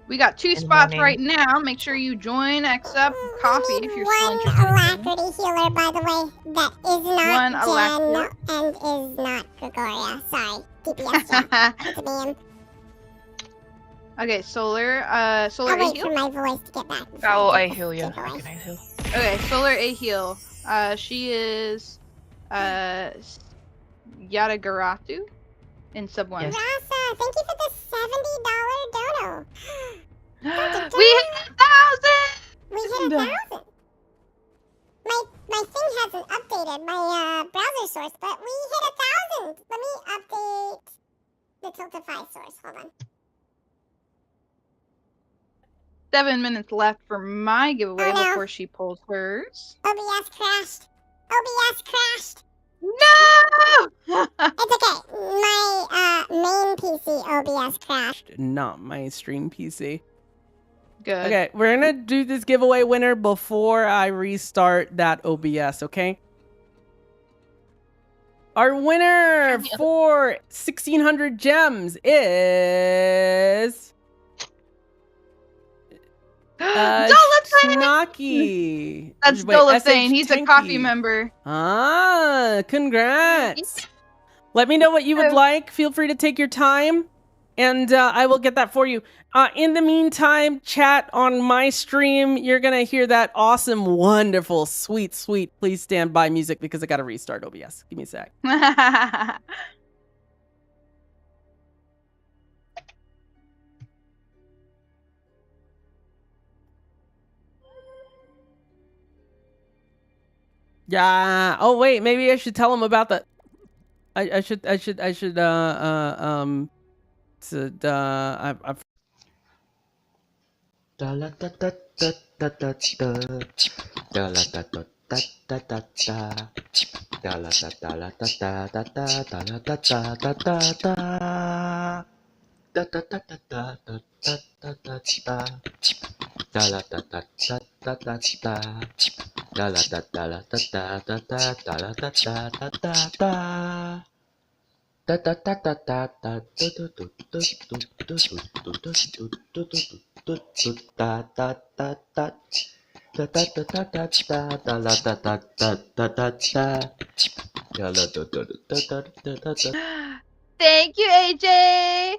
We got 2 In the spots morning. right now. Make sure you join, accept, coffee if you're still One interested. alacrity healer, by the way, that is not One Jen alacrity. and is not Gregoria. Sorry, DPS Jen. It's a DM. Okay, Solar. Solar I'll A wait for heal. my voice to get back. before Oh, I I do heal you. this giveaway. I heal. Okay, Solar A heal. She is Yadagaratu in sub 1. Yes. Rasa, thank you for the $70 dono. We hit 1,000! We hit 1,000. My thing hasn't updated, my browser source, but we hit 1,000. Let me update the Tiltify source. Hold on. 7 minutes left for my giveaway Oh, no. before she pulls hers. OBS crashed. OBS crashed. No! It's okay. My main PC OBS crashed. Not my stream PC. Good. Okay, we're gonna do this giveaway winner before I restart that OBS, okay? Our winner for 1,600 gems is... Snaki. That's Wait, Dolothane. He's a SH coffee Tanky. member. Ah, congrats. Let me know what you would like. Feel free to take your time, and I will get that for you. In the meantime, chat on my stream, you're going to hear that awesome, wonderful, sweet, sweet Please Stand By music because I got to restart OBS. Give me a sec. Yeah. Oh, wait, maybe I should tell him about the... I should, I've Da la da da da da da da. Da la da da da da da da. Da la da da la da da da da. Da la da da da da da. Da da da da da da da da da. Da la da da da da da da. Da la da da la da da da da. Da la da da da da da. Da da da da da da do do do do do do do do do do do do da da da da da da da da da da da la da da da da da da da la da da da da da da. Thank you, AJ.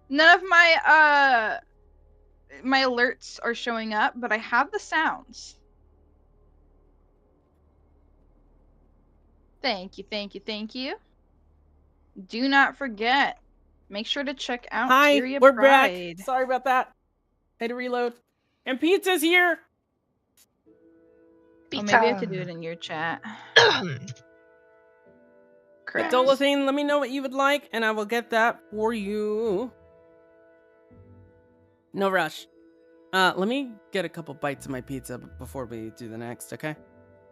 None of my my alerts are showing up, but I have the sounds. Thank you, thank you, thank you. Do not forget, make sure to check out Hi, Tyria we're Pride. back. Sorry about that. Had to reload. And pizza's here. Oh, maybe I have to do it in your chat. But Dolothane, let me know what you would like, and I will get that for you. No rush. Let me get a couple bites of my pizza before we do the next, okay?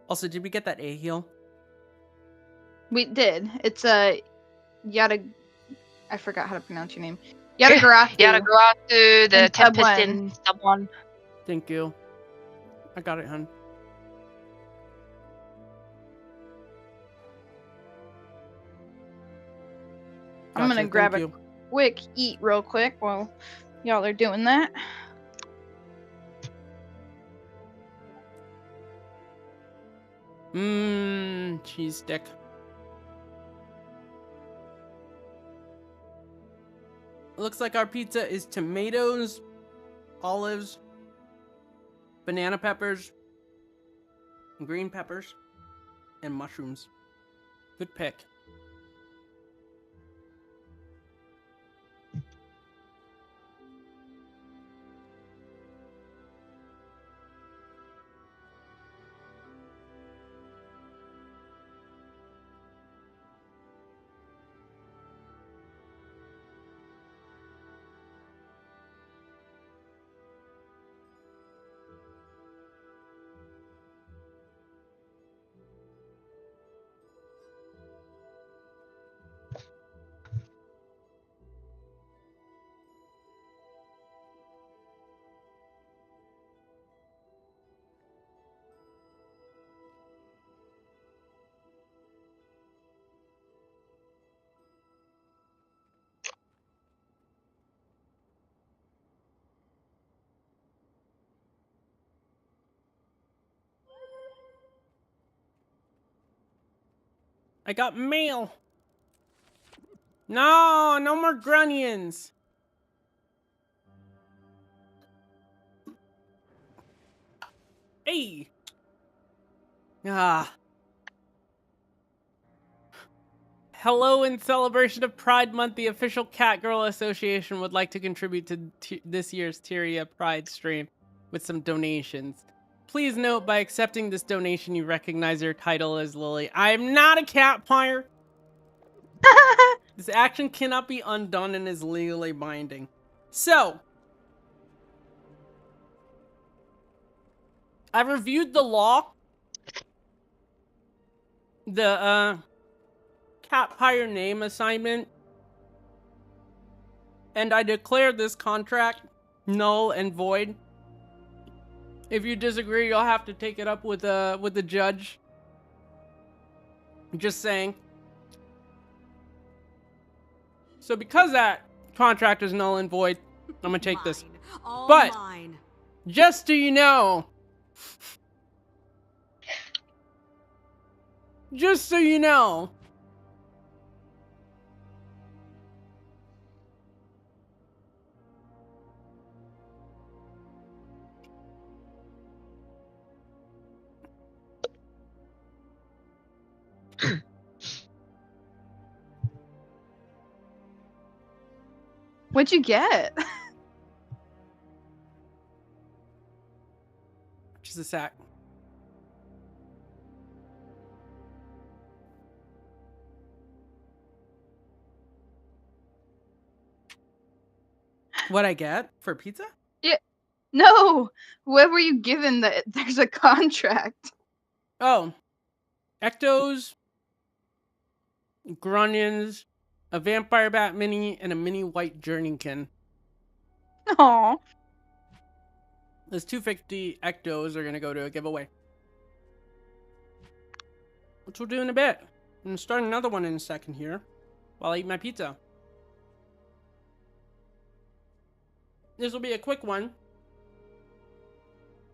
Also, did we get that A heal? We did. It's a I forgot how to pronounce your name. Yadagaratu. Yadagaratu, the In sub Tempest in sub 1. Thank you. I got it, hun. I'm gonna Gotcha, grab thank a you. quick eat real quick while y'all are doing that. Cheese stick. Looks like our pizza is tomatoes, olives, banana peppers, green peppers, and mushrooms. Good pick. I got mail. No, no more grunions. Hey. Ah. Hello, in celebration of Pride Month, the official Catgirl Association would like to contribute to this year's Tyria Pride stream with some donations. Please note, by accepting this donation, you recognize your title as Lily. I am not a cat pyre. This action cannot be undone and is legally binding. So, I reviewed the law. The, cat pyre name assignment. And I declare this contract null and void. If you disagree, you'll have to take it up with the judge. Just saying. So because that contract is null and void, I'm gonna take this. All But mine. just so you know, just so you know, What'd you get? just a sec. What I get for pizza? Yeah. No. What were you given that there's a contract? Oh, Ectos, Grunions, a Vampire Bat Mini, and a mini white Journeykin. Aw. Those 250 Ectos are gonna go to a giveaway, which we'll do in a bit. I'm gonna start another one in a second here, while I eat my pizza. This will be a quick one.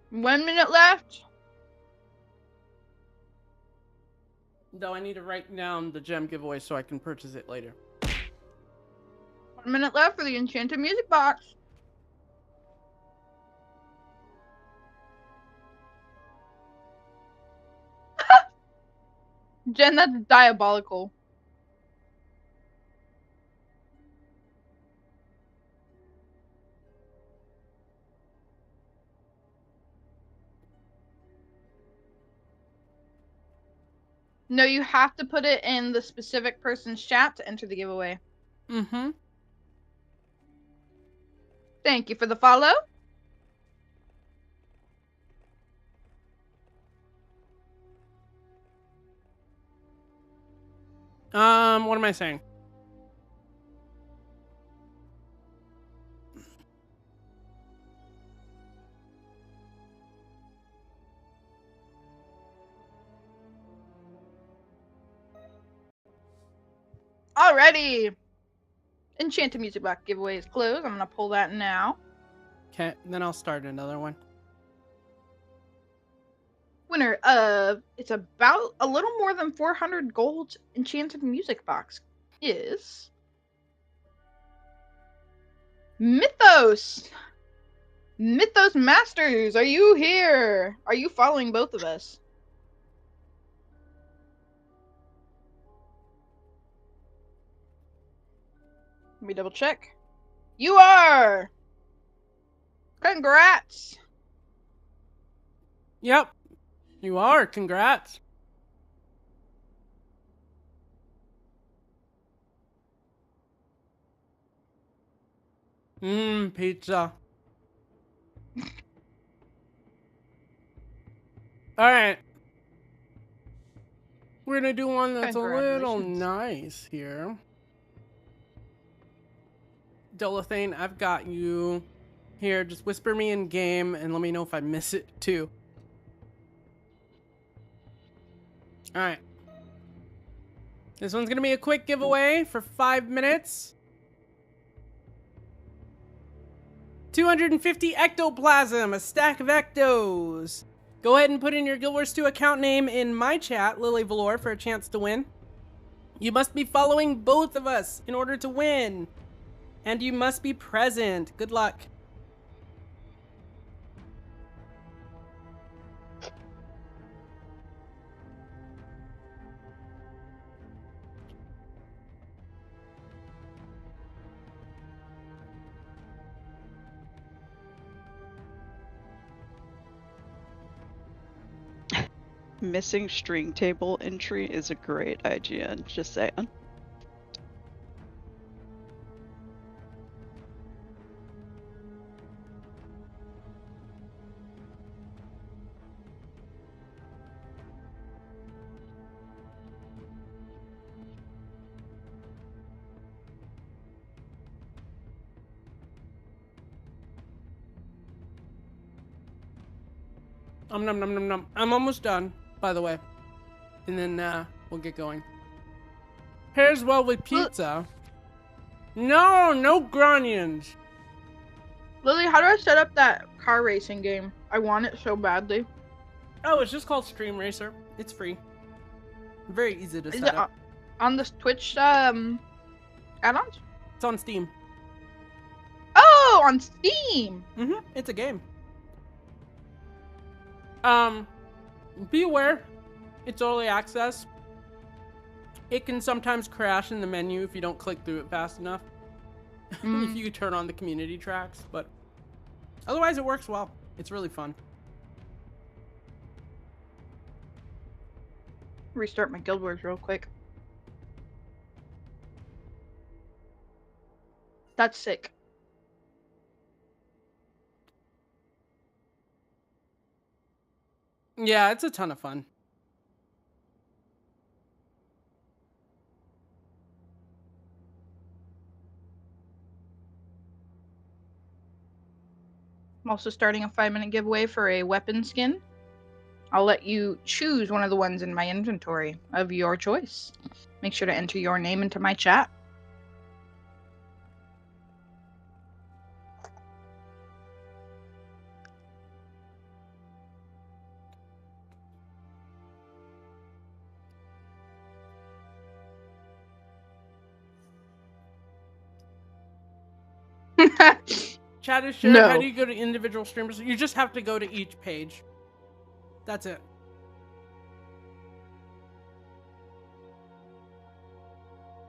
1 minute left. Though I need to write down the gem giveaway so I can purchase it later. 1 minute left for the enchanted music box. Jen, that's diabolical. No, you have to put it in the specific person's chat to enter the giveaway. Mm-hmm. Thank you for the follow. What am I saying? Alrighty. Enchanted Music Box giveaway is closed. I'm gonna pull that now. Okay, then I'll start another one. Winner of it's about a little more than 400 gold Enchanted Music Box is Mythos. Mythos Masters, are you here? Are you following both of us? Let me double check. You are! Congrats! Yep, you are. Congrats. Pizza. All right. We're gonna do one that's a little nice here. Dolothane, I've got you here. Just whisper me in game and let me know if I miss it too. All right. This one's gonna be a quick giveaway for 5 minutes. 250 ectoplasm, a stack of ectos. Go ahead and put in your Guild Wars 2 account name in my chat, Lily Velours, for a chance to win. You must be following both of us in order to win. And you must be present. Good luck. Missing string table entry is a great IGN, just saying. Nom nom nom nom. I'm almost done, by the way. And then we'll get going. Pairs well with pizza. No grunions. Lily, how do I set up that car racing game? I want it so badly. Oh, it's just called Stream Racer. It's free. Very easy to Is set it up. On the Twitch add-ons? It's on Steam. Oh, on Steam. It's a game. Be aware, it's early access. It can sometimes crash in the menu if you don't click through it fast enough. If you turn on the community tracks, but otherwise it works well. It's really fun. Restart my Guild Wars real quick. That's sick. Yeah, it's a ton of fun. I'm also starting a 5-minute giveaway for a weapon skin. I'll let you choose one of the ones in my inventory of your choice. Make sure to enter your name into my chat. Chat is shared. No. How do you go to individual streamers? You just have to go to each page. That's it.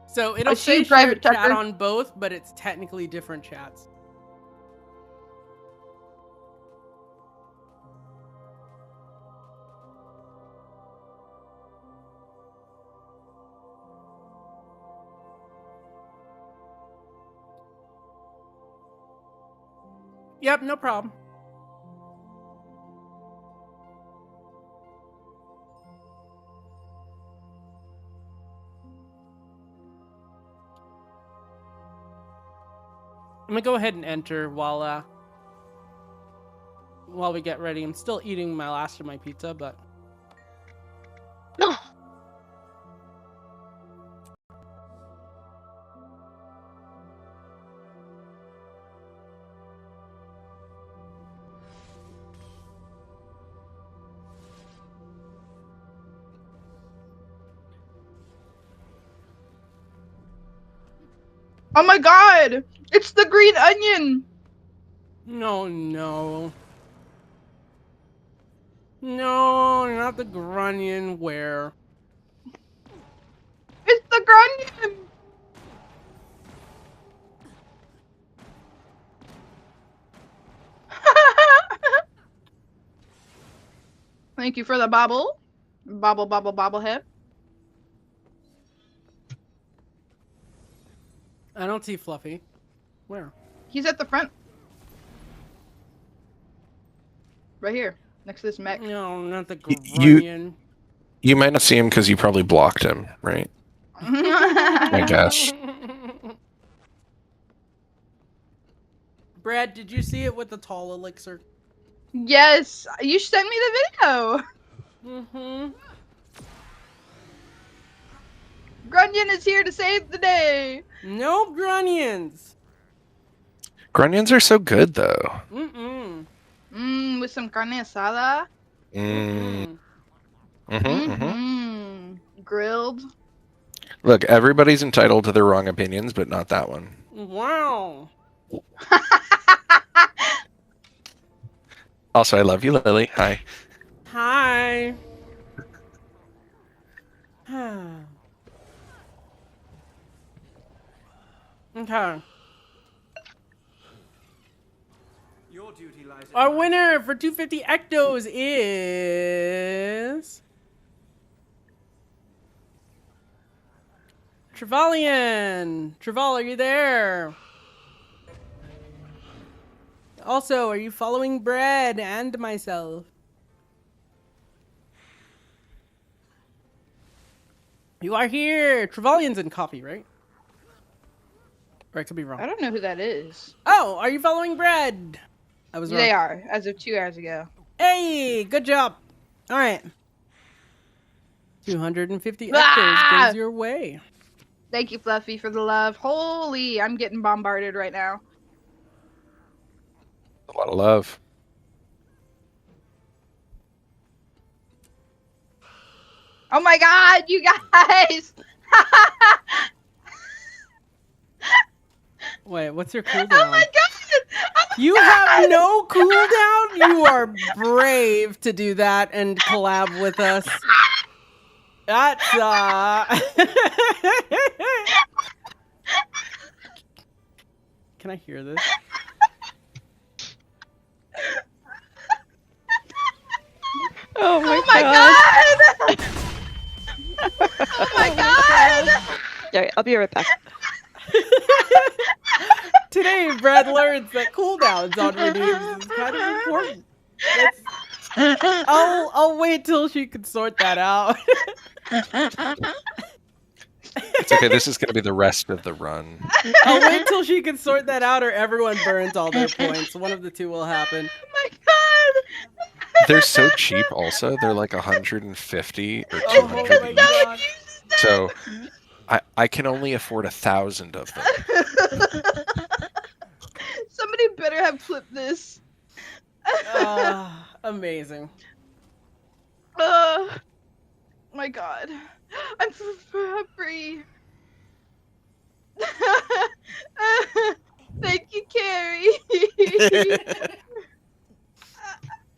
So it'll say shared chat on both, but it's technically different chats. Yep, no problem. I'm gonna go ahead and enter while we get ready. I'm still eating my last of my pizza, but Oh my god! It's the green onion! No, no. No, not the grunion. Where? It's the grunion! Thank you for the bobble. Bobble, bobble, bobblehead. I don't see Fluffy. Where? He's at the front. Right here, next to this mech. No, not the grunion. You might not see him because you probably blocked him, right? I guess. Brad, did you see it with the tall elixir? Yes, you sent me the video. Mm-hmm. Grunion is here to save the day. No grunions. Grunions are so good, though. Mm-mm. With some carne asada. Grilled. Look, everybody's entitled to their wrong opinions, but not that one. Wow. Also, I love you, Lily. Hi. Hi. Okay. Your duty lies Our winner for 250 ectos is Trevalian. Treval, are you there? Also, are you following Brad and myself? You are here. Trevalian's in coffee, right? Or I could be wrong. I don't know who that is. Oh, are you following Brad? I was wrong. They are, as of 2 hours ago. Hey, good job. All right. 250 ectos goes your way. Thank you, Fluffy, for the love. Holy, I'm getting bombarded right now. A lot of love. Oh my god, you guys! Wait, what's your cooldown? Oh my god! You have no cooldown? You are brave to do that and collab with us. That's, Can I hear this? Oh my god! Oh my god! Alright, I'll be right back. Today, Brad learns that cooldowns on redeems is kind of important. I'll wait till she can sort that out. It's okay, this is going to be the rest of the run. I'll wait till she can sort that out or everyone burns all their points. One of the two will happen. Oh my god! They're so cheap also. They're like 150 or 200 Oh each. God. So I can only afford 1,000 of them. Somebody better have clipped this. Amazing. My god. I'm free. Thank you, Carrie.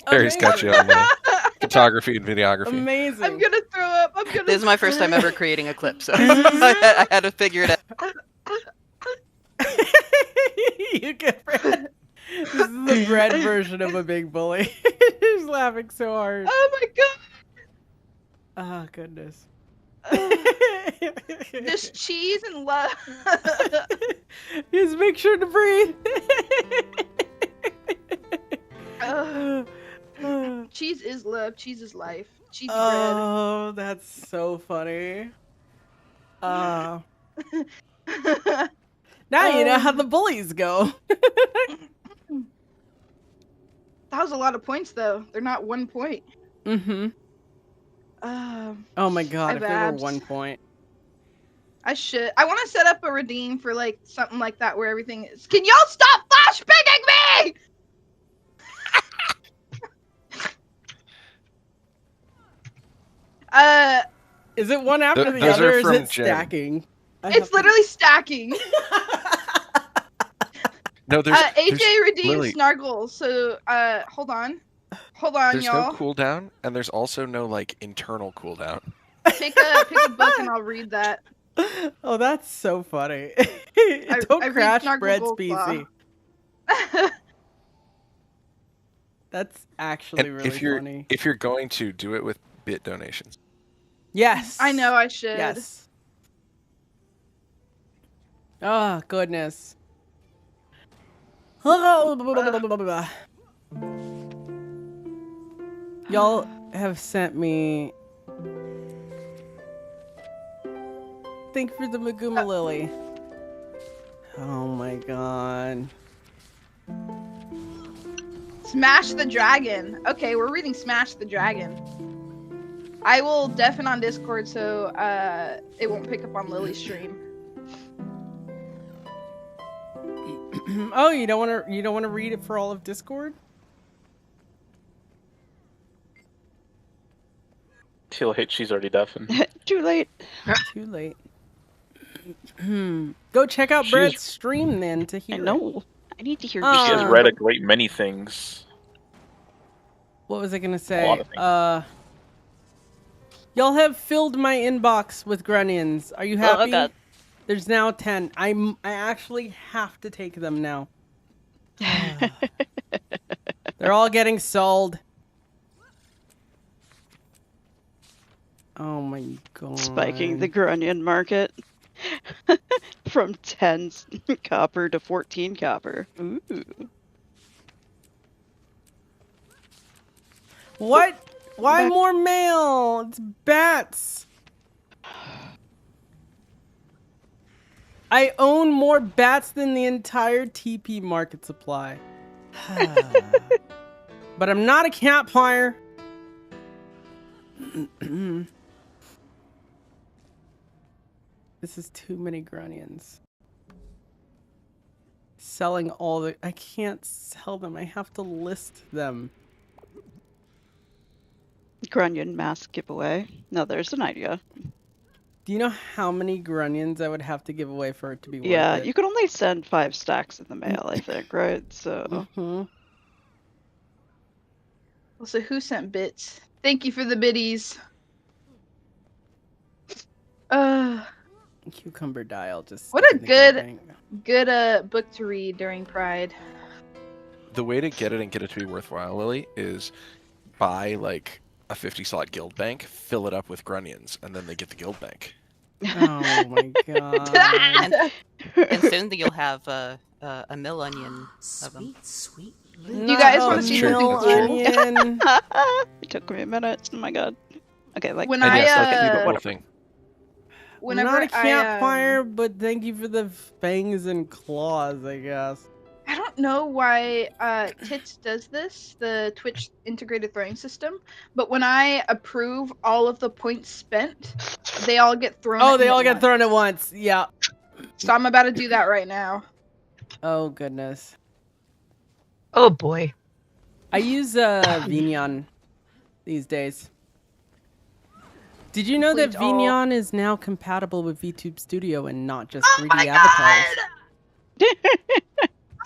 Carrie's got you on the photography and videography. Amazing. I'm gonna throw up. This is my first time ever creating a clip, so I had to figure it out. You get Brad. This is the Brad version of a big bully. He's laughing so hard. Oh my god. Oh, goodness. Just cheese and love. Just make sure to breathe. Cheese is love. Cheese is life. Cheesy Oh, that's so funny. Now you know how the bullies go. That was a lot of points, though. They're not 1 point. Mm-hmm. Oh my god, if they were 1 point. I should. I want to set up a redeem for like something like that where everything is. Can y'all stop flash picking me? Is it one after the Those other, are or is from it Jen. stacking? It's literally stacking. No, AJ redeemed Lily, Snargle. So hold on, there's y'all. no cooldown, and there's also no like internal cooldown. Pick a book and I'll read that. Oh, that's so funny. I Don't crash read Snargle Bread's Goldclaw. PC. That's actually And really funny. if you're going to do it with bit donations. Yes. I know I should. Yes. Oh, goodness. Y'all have sent me. Thank you for the Maguma Lily. Oh my god. Smash the Dragon. Okay, we're reading Smash the Dragon. I will deafen on Discord so it won't pick up on Lily's stream. Oh, you don't want to read it for all of Discord? He'll hit. She's already deafened. Too late. Too late. Go check out Brett's stream then to hear. No, I need to hear. She has read a great many things. What was I gonna say? A lot of things. Y'all have filled my inbox with Grunions. Are you happy? Oh, God. There's now 10. I actually have to take them now. They're all getting sold. Oh my god. Spiking the Grunion market from 10 copper to 14 copper. Ooh. What? Why more mail? It's bats. I own more bats than the entire TP market supply. But I'm not a campfire. This is too many Grunions. Selling all the... I can't sell them. I have to list them. Grunion mask giveaway. No, there's an idea. Do you know how many Grunions I would have to give away for it to be worth Yeah, it? you could only send 5 stacks in the mail, I think, right? So. Also, who sent bits? Thank you for the biddies. Cucumber dial just... What a good book to read during Pride. The way to get it to be worthwhile, Lily, is buy like a 50-slot guild bank, fill it up with Grunions, and then they get the guild bank. Oh my god. and soon you'll have a mill onion of them. Sweet. You guys want to see something cool? Onion. It took me a minute. Oh my god. Okay, like when I'm not a campfire, but thank you for the fangs and claws, I guess. I don't know why Tits does this, the Twitch integrated throwing system, but when I approve all of the points spent, they all get thrown. Oh, they all get thrown at once. Yeah. So I'm about to do that right now. Oh goodness. Oh boy. I use Vignon these days. Did you know that Vignon is now compatible with VTube Studio and not just 3D avatars?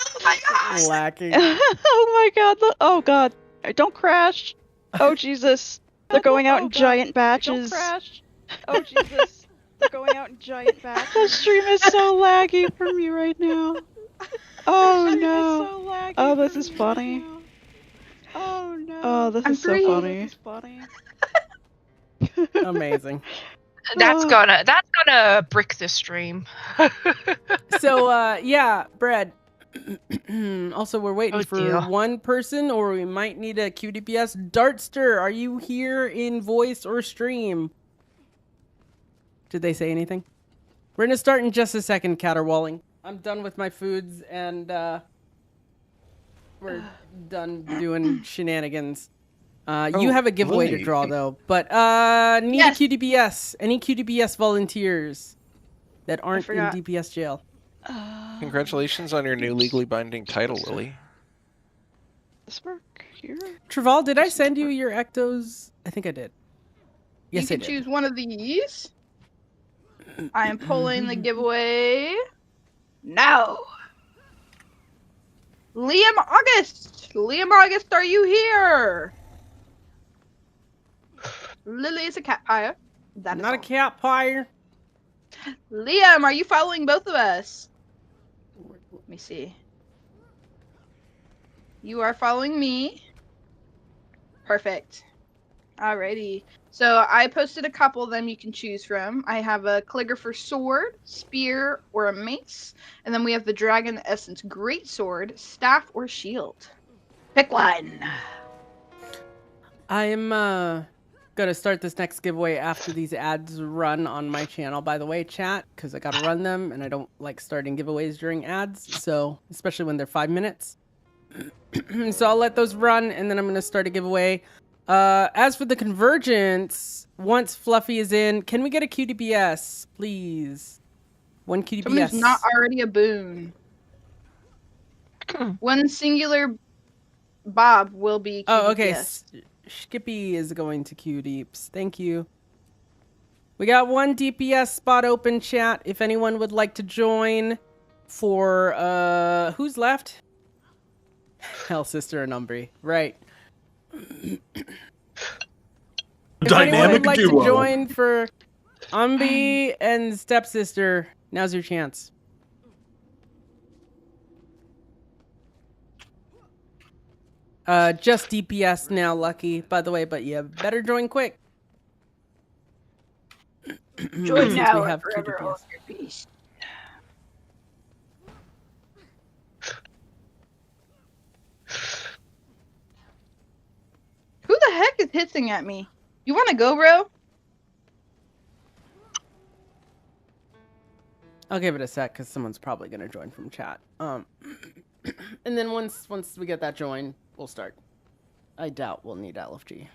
Oh my god! Lacking. Oh my god. Oh god. Don't crash. Oh Jesus. They're going out in giant batches. Don't crash. Oh Jesus. They're going out in giant batches. The stream is so laggy for me right now. Oh no. Oh, this is funny. Oh no. Oh, this is so funny. Amazing. That's gonna brick the stream. So yeah, Brad. Also, we're waiting for dear. one person, or we might need a QDPS. Dartster, are you here in voice or stream? Did they say anything? We're gonna start in just a second, caterwauling. I'm done with my foods, and we're done doing shenanigans. You have a giveaway to draw, though. But need a QDPS. Any QDPS volunteers that aren't in DPS jail? Congratulations on your new legally binding title, Lily. This work here? Traval, did I send you your ectos? I think I did. Yes, you I can did. choose one of these. I am pulling the giveaway now. Liam August! Liam August, are you here? Lily is a cat pyre. That is Not a all. cat pyre. Liam, are you following both of us? Let me see. You are following me. Perfect. Alrighty. So I posted a couple of them you can choose from. I have a calligrapher sword, spear, or a mace. And then we have the dragon essence great sword, staff, or shield. Pick one. I'm gonna start this next giveaway after these ads run on my channel, by the way, chat, because I gotta run them and I don't like starting giveaways during ads, so especially when they're 5 minutes. So I'll let those run and then I'm gonna start a giveaway. As for the convergence, once Fluffy is in, can we get a QDBS, please? One QDBS. Someone who's not already a boon. One singular Bob will be QDBS. Oh, okay. Skippy is going to QDeeps. Thank you. We got one DPS spot open, chat. If anyone would like to join for, who's left? Hell, Sister and Umbry. Right. If anyone would like to join for Umby and Stepsister, now's your chance. Just DPS now, Lucky, by the way, but you better join quick. Join now we have or forever hold your peace. Who the heck is hissing at me? You want to go, bro? I'll give it a sec because someone's probably gonna join from chat. And then once we get that join, we'll start. I doubt we'll need LFG.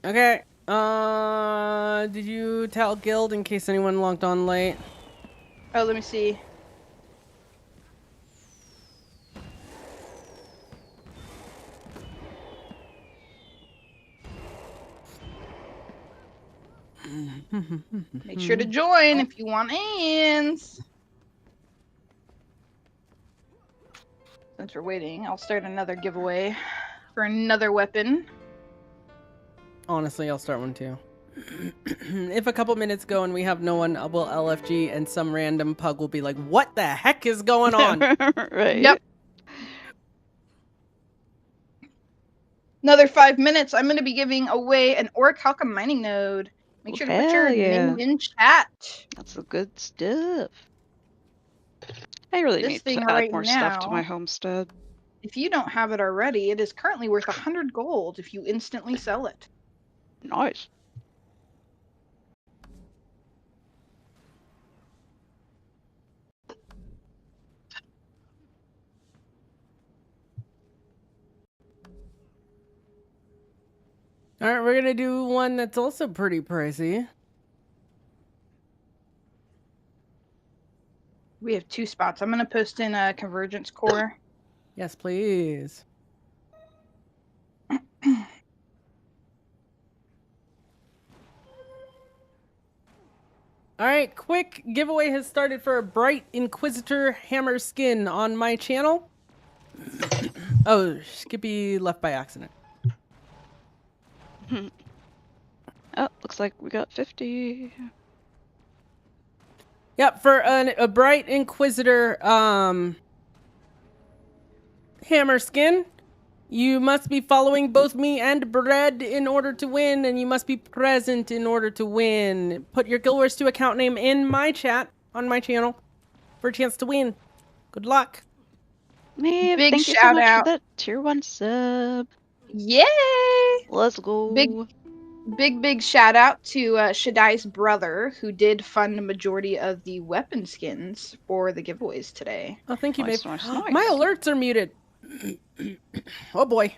Okay. Did you tell Guild in case anyone logged on late? Oh, let me see. Make sure to join if you want ants. Since we're waiting, I'll start another giveaway for another weapon. Honestly, I'll start one too. If a couple minutes go and we have no one, we'll LFG and some random pug will be like, what the heck is going on? Right. Yep. Another 5 minutes, I'm going to be giving away an Orichalcum mining node. Make sure to put your name in chat. That's some good stuff. I really This need thing to add right more stuff to my homestead. If you don't have it already, it is currently worth 100 gold if you instantly sell it. Nice. All right, we're gonna do one that's also pretty pricey. We have 2 spots. I'm going to post in a Convergence core. Yes, please. All right, quick giveaway has started for a Bright Inquisitor Hammer skin on my channel. Oh, Skippy left by accident. Oh, looks like we got 50. Yep, for a Bright Inquisitor hammer skin, you must be following both me and Bread in order to win, and you must be present in order to win. Put your Guild Wars 2 account name in my chat on my channel for a chance to win. Good luck. Man, Big thank you so shout much out. for that tier 1 sub. Yay! Let's go. Big shout out to Shaddai's brother, who did fund the majority of the weapon skins for the giveaways today. Oh, thank you, Nice, babe. nice, nice. My alerts are muted. Oh boy.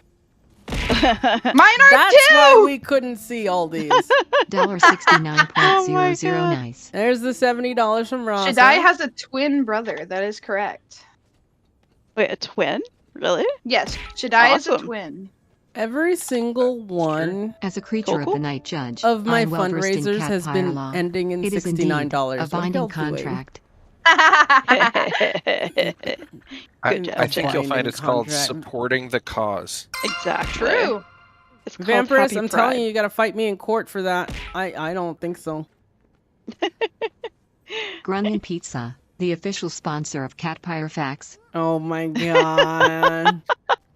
Mine are That's too! why we couldn't see all these. $69.00 nice. There's the $70 from Ross. Shaddai has a twin brother. That is correct. Wait, a twin? Really? Yes, Shaddai is a Awesome. twin. Every single one As a creature of the night judge, of my I'm well versed in fundraisers cat has pyre been law. ending in It is $69. indeed a What binding y'all doing? contract. Good I job, think you'll Binding find it's called contract. supporting the cause. Exactly. True. It's called Vampirus, Happy I'm Pride. telling you, you gotta fight me in court for that. I don't think so. Grunion Pizza, the official sponsor of Cat Pyre Facts. Oh my god.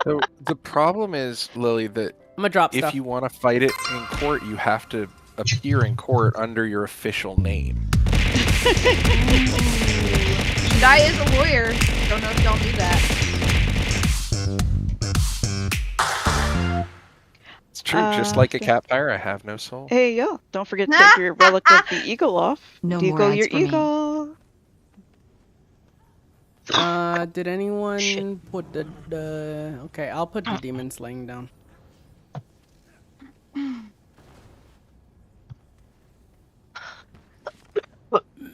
So the problem is, Lily, that I'm gonna drop if stuff. you want to fight it in court, you have to appear in court under your official name. Shaddai is a lawyer. Don't know if y'all knew that. It's true, just like a cat pyre, I have no soul. Hey, yo, don't forget to take your relic of the eagle off. No Eagle, more ads your for me. eagle. Did anyone put the okay, I'll put the demon slaying down.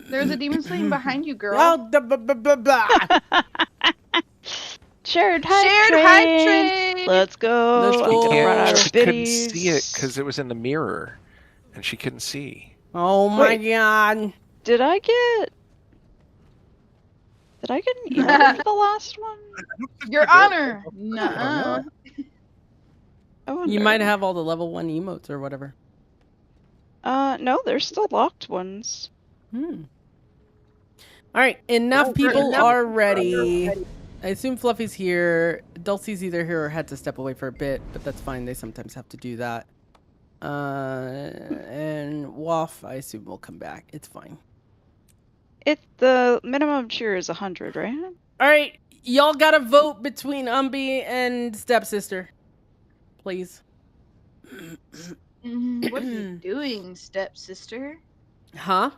There's a demon slaying behind you, girl. Oh, Shared hype Shared train. hype train. Let's go. Let's go. I'm gonna run out of She couldn't biddies. see it because it was in the mirror, and she couldn't see. Oh my Wait. god. Did I get an emote for the last one? Your Honor. Nuh-uh. I wonder. You might have all the level 1 emotes or whatever. No, there's still locked ones. Alright, enough people enough are ready. I assume Fluffy's here. Dulcie's either here or had to step away for a bit, but that's fine. They sometimes have to do that. And Waff, I assume, will come back. It's fine. The minimum cheer is 100, right? Alright, y'all gotta vote between Umbi and Stepsister. Please. What are you doing, stepsister? Huh?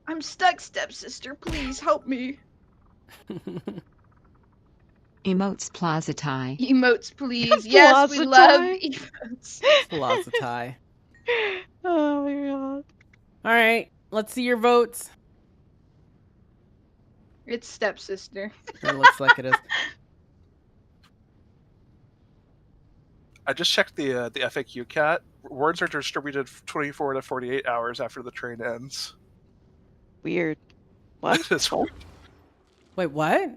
I'm stuck, stepsister. Please help me. Emotes Plaza Tie. Emotes, please. Yes, we Plaza love tie. emotes. Plaza tie. Oh my god. Alright, let's see your votes. It's stepsister. It looks like it is. I just checked the FAQ cat. Rewards are distributed 24 to 48 hours after the train ends. Weird. What? That's weird. Wait, what?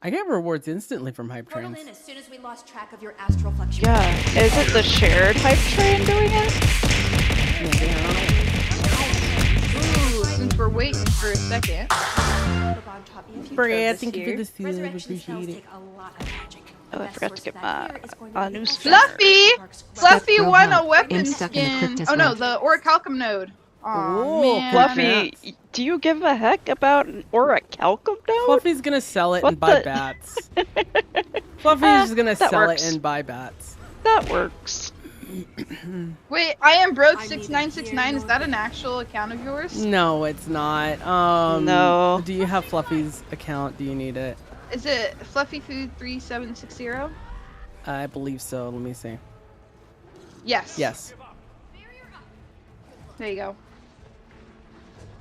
I get rewards instantly from hype Portal trains. in as soon as we lost track of your astral fluctuation. Yeah. Is it the shared hype train doing it? Ooh, since we're waiting for a second. Bob taught me a few Brad, tricks thank you for here. the food. Resurrection spells Appreciate it. take a lot of magic. Oh, I Best forgot to source get of that here is going to my be new the Fluffy! Fluffy Bro won a help. weapon I'm stuck in the skin. crypt as Oh no, well. the Orichalcum node. Aw, Ooh, man. Fluffy, do you give a heck about an orichalcum node? Fluffy's gonna sell it What and buy the- bats. Fluffy's gonna that sell works. it and buy bats. That works. Wait, I am broke I need 6969. Is that an actual account of yours? No, it's not. No. Do you have Fluffy's account? Do you need it? Is it Fluffy Food 3760? I believe so. Let me see. Yes. Yes. There you go.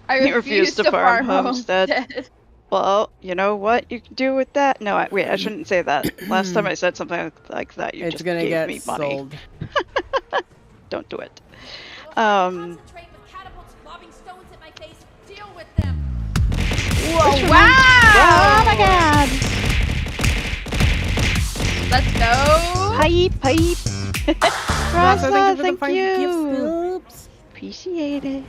I You refuse to farm homestead. homestead. Well, you know what you can do with that? No, wait, I shouldn't say that. Last time I said something like that, you It's just gonna gave get me money. sold. Don't do it. Concentrate with catapults lobbing stones at my face. Deal with them. Whoa, wow! Oh my god! Let's go! Hype, hype! Rasa, thank you! Oops. Appreciate it.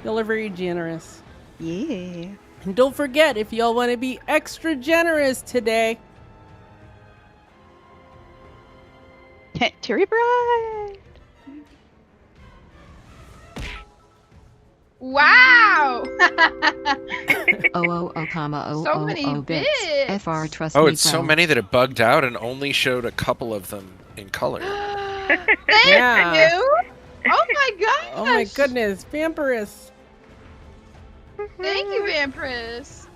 Y'all are very generous. Yeah. And don't forget, if y'all want to be extra generous today, Tyria Bride! Wow! So many bits. bits. FR trust Oh, me, it's so bro. many that it bugged out and only showed a couple of them in color. Yeah. you. Oh my gosh. Oh my goodness, Vampirus. Thank you, Vampirus.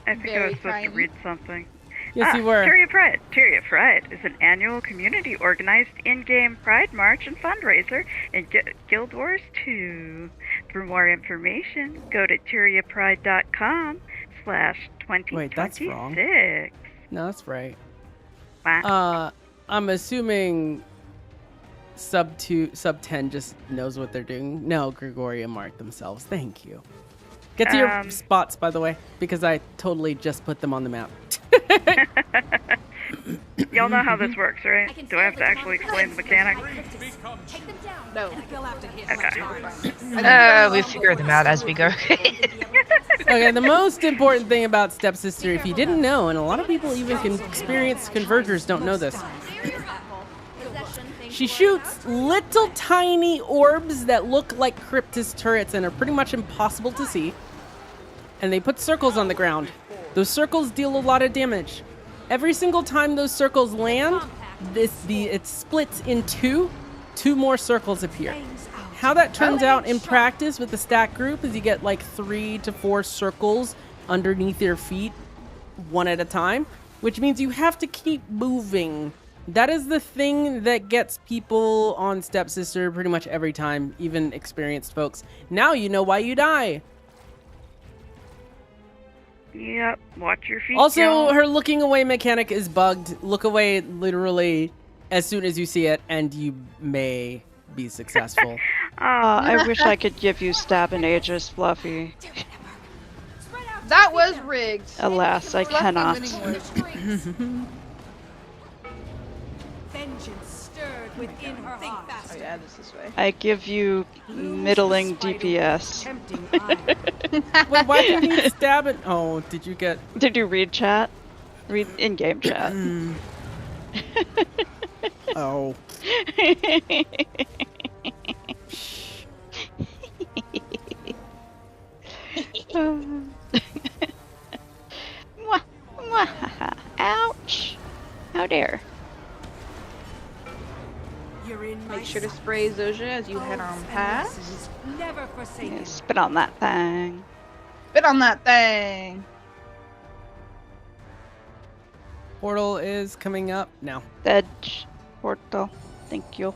I think I Very was supposed kind. to read something. Yes, you were. Tyria Pride. Tyria Pride is an annual community-organized in-game Pride March and fundraiser in Guild Wars 2. For more information, go to tyriapride.com/2026. Wait, that's wrong. No, that's right. Wow. I'm assuming sub 10 just knows what they're doing. No, Gregoria marked themselves. Thank you. Get to your spots, by the way, because I totally just put them on the map. Y'all know how this works, right? Do I have to actually explain the mechanics? No. Okay. We figure them out as we go. Okay, the most important thing about Stepsister, if you didn't know, and a lot of people even experienced Convergers don't know this, she shoots little tiny orbs that look like Cryptus turrets and are pretty much impossible to see. And they put circles on the ground. Those circles deal a lot of damage. Every single time those circles land, it splits in two more circles appear. How that turns out in practice with the stack group is you get like 3 to 4 circles underneath your feet, one at a time, which means you have to keep moving. That is the thing that gets people on Stepsister pretty much every time, even experienced folks. Now you know why you die. Yep, watch your feet. Also, y'all. her looking away mechanic is bugged. Look away literally as soon as you see it, and you may be successful. I wish I could give you stab and aegis, Fluffy. That was rigged. Alas, I cannot. Vengeance stirred within her heart. Oh yeah, this way. I give you middling DPS. Wait, why did you stab it? Oh, did you get... Did you read chat? Read in-game chat. Oh. Ouch! How dare. Make sure to spray Zoja as you head on past. Never forsaken. Yeah, spit on that thing. Spit on that thing. Portal is coming up now. Edge portal. Thank you.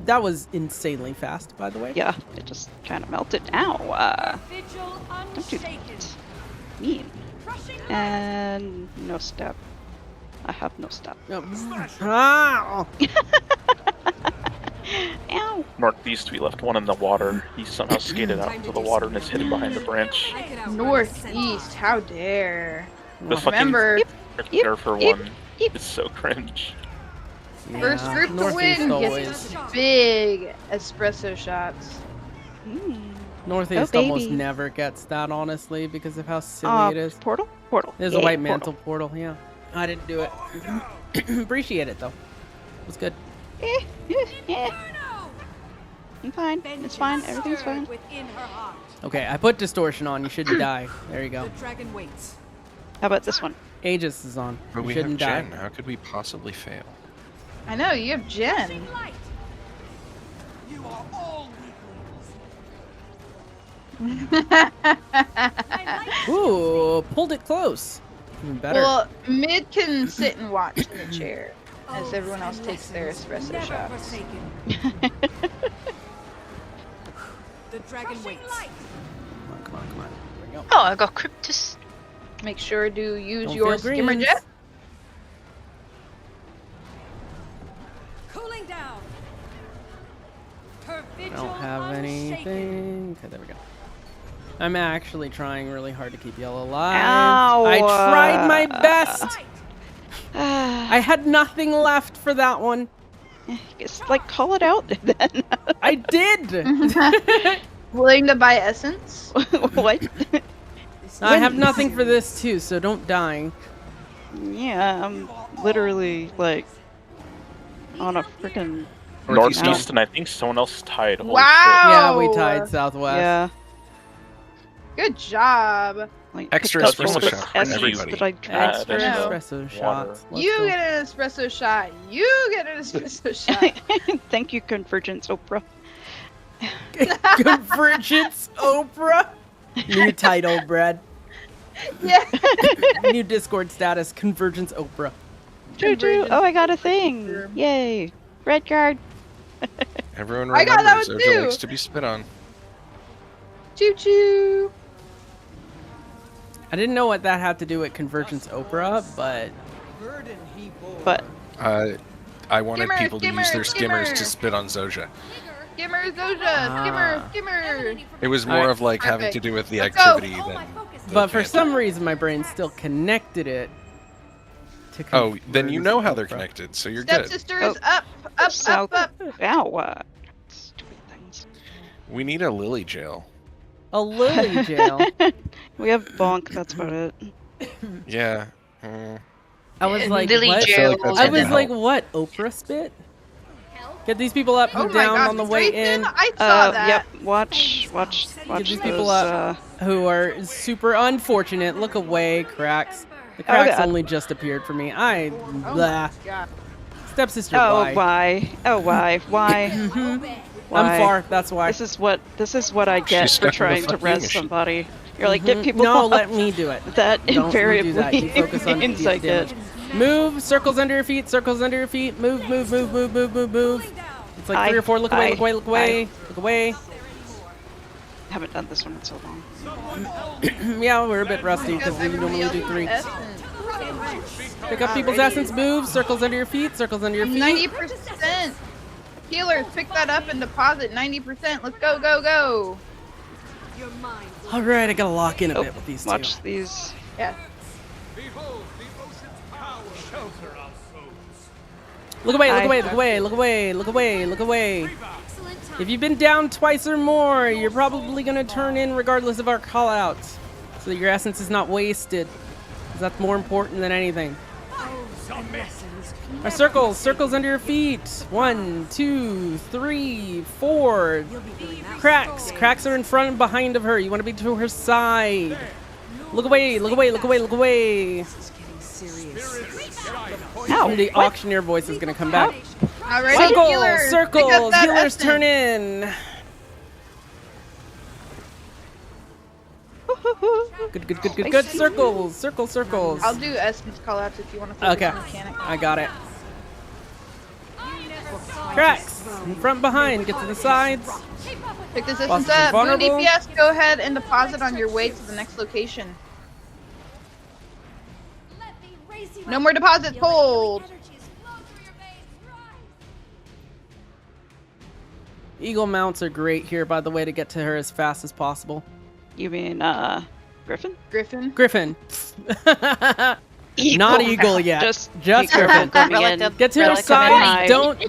That was insanely fast, by the way. Yeah, it just kind of melted. Ow! Don't do that. Mean. And no step. I have no step. Ow! Ow! Northeast, we left one in the water. He somehow skated out into the water and is hidden behind a branch. Northeast, how dare. The Remember, fucking for one is so cringe. first group to win gets big espresso shots. Northeast almost never gets that, honestly, because of how silly it is. Portal? Portal. There's a white mantle portal, yeah. I didn't do it. Appreciate it, though. It was good. I'm fine. It's fine. Everything's fine. Okay, I put distortion on. You shouldn't die. There you go. Dragon waits. How about this one? Aegis is on. But You we shouldn't have die. Jen. How could we possibly fail? I know, you have Jen. You are all Ooh, pulled it close. Even better. Well, mid can sit and watch in the chair as everyone else takes their espresso shots. The dragon waits. Come on. There we go. Oh, I got Cryptus. Make sure to use Don't your fail skimmer greens. jet. Cooling down. Her I vigil don't have anything. Okay, there we go. I'm actually trying really hard to keep y'all alive. Ow. I tried my best. I had nothing left for that one. Just like call it out then. I did. Willing to buy essence? What? I have nothing for this too, so don't die. Yeah, I'm literally like on a freaking Northeast, and I think someone else tied. Holy Wow! Yeah, we tied Southwest. Yeah. Good job. Like, Extra pick up espresso all the shot for essence everybody. that I Extra transferred. espresso shots. Let's You go. get an espresso shot. You get an espresso shot. Thank you, Convergence Oprah. Convergence Oprah. New title, Brad. Yeah. New Discord status, Convergence Oprah. Choo-choo. Oh, I got a thing. Yay. Red card. Everyone I got that remembers one Zoja too. likes to be spit on. Choo choo. I didn't know what that had to do with Convergence Oprah, but I wanted Skimmer, people to use their skimmer, skimmers to skimmer. spit on Zoja. Skimmer, Zoja. Skimmer. It was more Alright. of like having to Perfect. do with the Let's go. activity than. but for the some reason my brain still connected it to Oh, then you Convergence know how they're Oprah. connected, so you're good. Stepsister is up. South. Ow. Stupid things. We need a lily jail. A lily jail. We have bonk, that's about it. Yeah. I was like, Lily what? jail. I was like, what? Oprah spit? Get these people up Oh and my down gosh, on the way Grayson, in. I saw that. Yep. Watch Get these those, people up who are super unfortunate. Look away, Cracks. The Cracks God. only just appeared for me. Oh Blah. my god. Stepsister, Oh, why? why? Why? I'm far, that's why. This is what I get She's for stuck in the trying to fucking res machine. somebody. You're like, get people No, off. let me do it. That Don't invariably do that. You focus on means I get. damage. Move, circles under your feet, circles under your feet. Move. It's like 3 or 4. Look away, look away. Haven't done this one in so long. Yeah, we're a bit rusty because we normally do 3. Pick up people's essence, move, circles under your feet, 90%. Healers, pick that up and deposit 90%. Let's go. Alright, I gotta lock in a bit with these Watch two. these. Yeah. Look away. If you've been down twice or more, you're probably gonna turn in regardless of our callouts. So that your essence is not wasted. Because that's more important than anything. Our circles under your feet. 1, 2, 3, 4. Cracks are in front and behind of her. You want to be to her side. Look away. Ow, The auctioneer voice is gonna come back. Alright, Circles. Healers turn in. Good. Circles. I'll do essence callouts if you want to focus Okay, on mechanics. I got it. Cracks. In front, behind. Get to the sides. Pick this Whilst essence you're up. Boon vulnerable. DPS, go ahead and deposit on your way to the next location. No more deposits, hold. Eagle mounts are great here, by the way, to get to her as fast as possible. You mean Griffin? Griffin. Not eagle yet. Just Griffin. Relative, Get to her relative side. high. Don't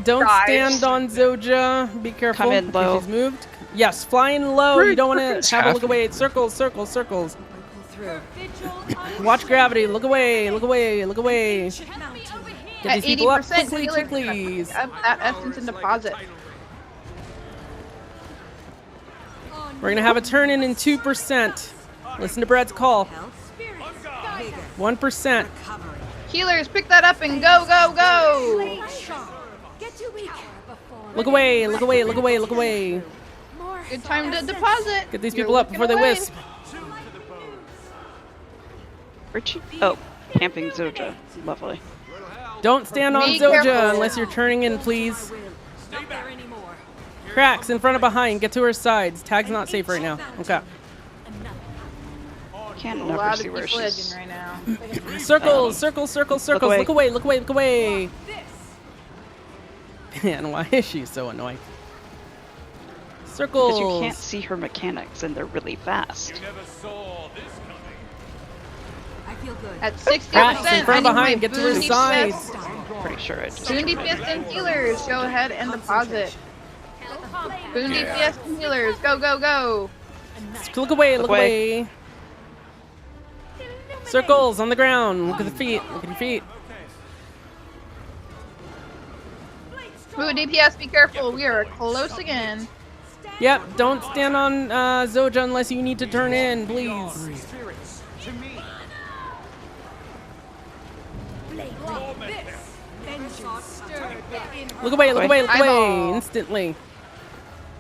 stand on Zoja. Be careful. Come in low. She's moved. Yes, flying low. You don't want to have a look happening? away. Circles. Watch gravity. Look away. Get At these people up 80%, quickly. healers, up that essence and deposit. We're gonna have a turn in 2%. Listen to Brad's call. 1%. Healers, pick that up and go. Look away. Good time to deposit. Get these You're people up looking before they away. wisp. Richie? Oh, camping Zoja. Lovely. Don't stand on Be Zoja careful. unless you're turning in, please. Cracks in front and behind. Get to her sides. Tag's not safe right now. Okay. Can't A never lot see of where people she's. edging right now. Circles. away. Look away. Man, why is she so annoying? Circles. Because you can't see her mechanics and they're really fast. At 60%, Cracks in front and I behind. need Get my to her Boon sides. Pretty sure I just. Boon DPS and healers, go ahead and deposit. Boon DPS and healers, go. Look away. Circles on the ground. Look at the feet. Look at your feet. Boon DPS, be careful. We are close again. Yep. Don't stand on Zoja unless you need to turn in, please. Look away, look away, look away. Instantly.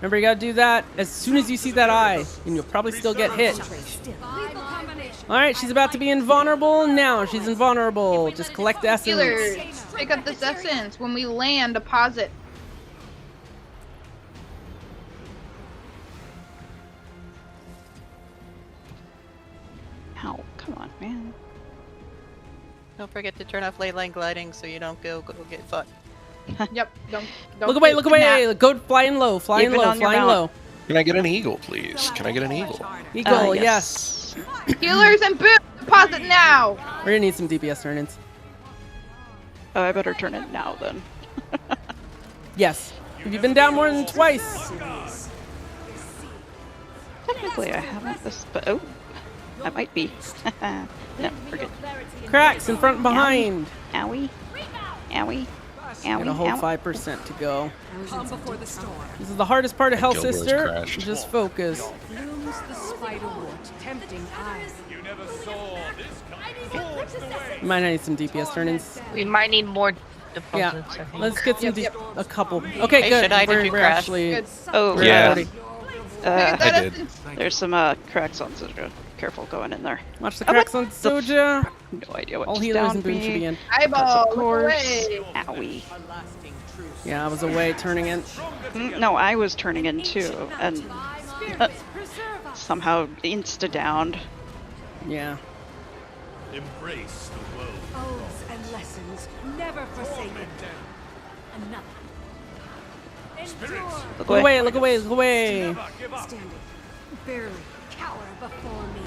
Remember, you gotta do that as soon as you see that eye, and you'll probably still get hit. Alright, she's about to be invulnerable. Now she's invulnerable. Just collect the essence. Healers, pick up this essence. When we land, deposit. Ow, come on, man. Don't forget to turn off ley line gliding so you don't go get fucked. Yep, don't Look away, look away. Go flying low, flying Even low, on your flying mount. low. Can I get an eagle, please? Can I get an eagle? Eagle, yes. Healers and boots, deposit now. We're gonna need some DPS turn-ins. Oh, I better turn it now then. Yes. Have you been down more than twice? Technically, I haven't. But oh, I might be. No, forget. Cracks in front and behind. Owie. Owie. Owie. Got a whole ow. 5% to go. Calm before the storm. This is the hardest part of Hell Guild Wars Sister. crashed. Just focus. Blooms the spiderwort, tempting eyes. You never saw this coming. You might need some DPS turn-ins. We might need more Yeah, deposits, I think. let's get some a couple. Okay, Hey, good. should I? Did you We're crash? actually Good. Oh, Yeah. ready. I did. There's some cracks on Soja. Careful going in there. Watch the cracks on Soja. No idea what All just healers downed and boons should me. be in. Eyeball, Of look course. away. Owie. Yeah, I was away turning in. No, I was turning in too, and somehow insta-downed. Yeah. Embrace the world. Oaths and lessons, never forsaken. Another. Endure. Look Look away. away, look away, look away. Standing. Barely cower before me.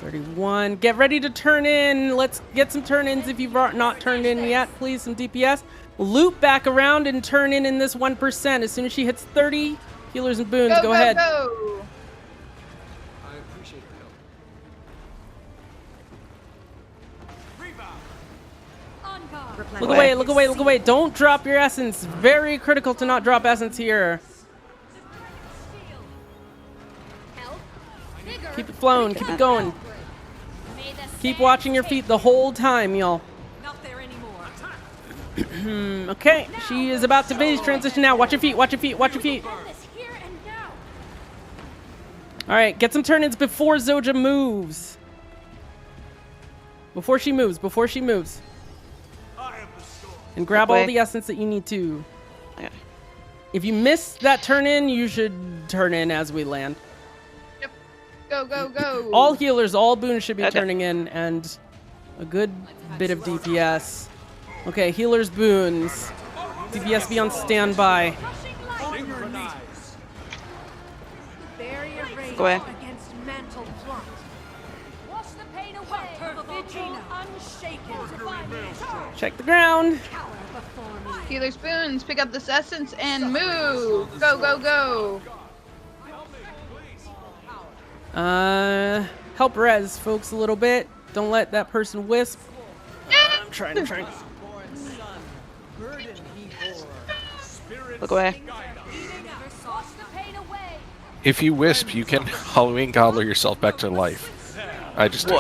31. Get ready to turn in. Let's get some turn-ins if you've not turned in yet. Please, some DPS. Loop back around and turn in this 1%. As soon as she hits 30, healers and boons, go ahead. Go. I appreciate the help. On guard. Look away, look away, look away. Don't drop your essence. Very critical to not drop essence here. Keep it flowing, keep it going. Keep watching your feet the whole time, y'all. Not there anymore. Okay, she is about to phase transition now. Watch your feet, watch your feet, watch your feet. Alright, get some turn-ins before Zoja moves. Before she moves, before she moves. And grab all the essence that you need to. Okay. If you miss that turn-in, you should turn in as we land. Go, go, go. All healers, all boons should be turning in, and a good bit of DPS. Okay, healers, boons. DPS be on standby. Barrier range Go away. against mantle plot. Wash the pain away. Her vigil unshaken. Check the ground. Cower before me. Healer spoons, pick up this essence and move. Go, go, go. Help res folks a little bit. Don't let that person wisp. I'm trying. Look away. If you wisp, you can Halloween gobbler yourself back to life. I just did.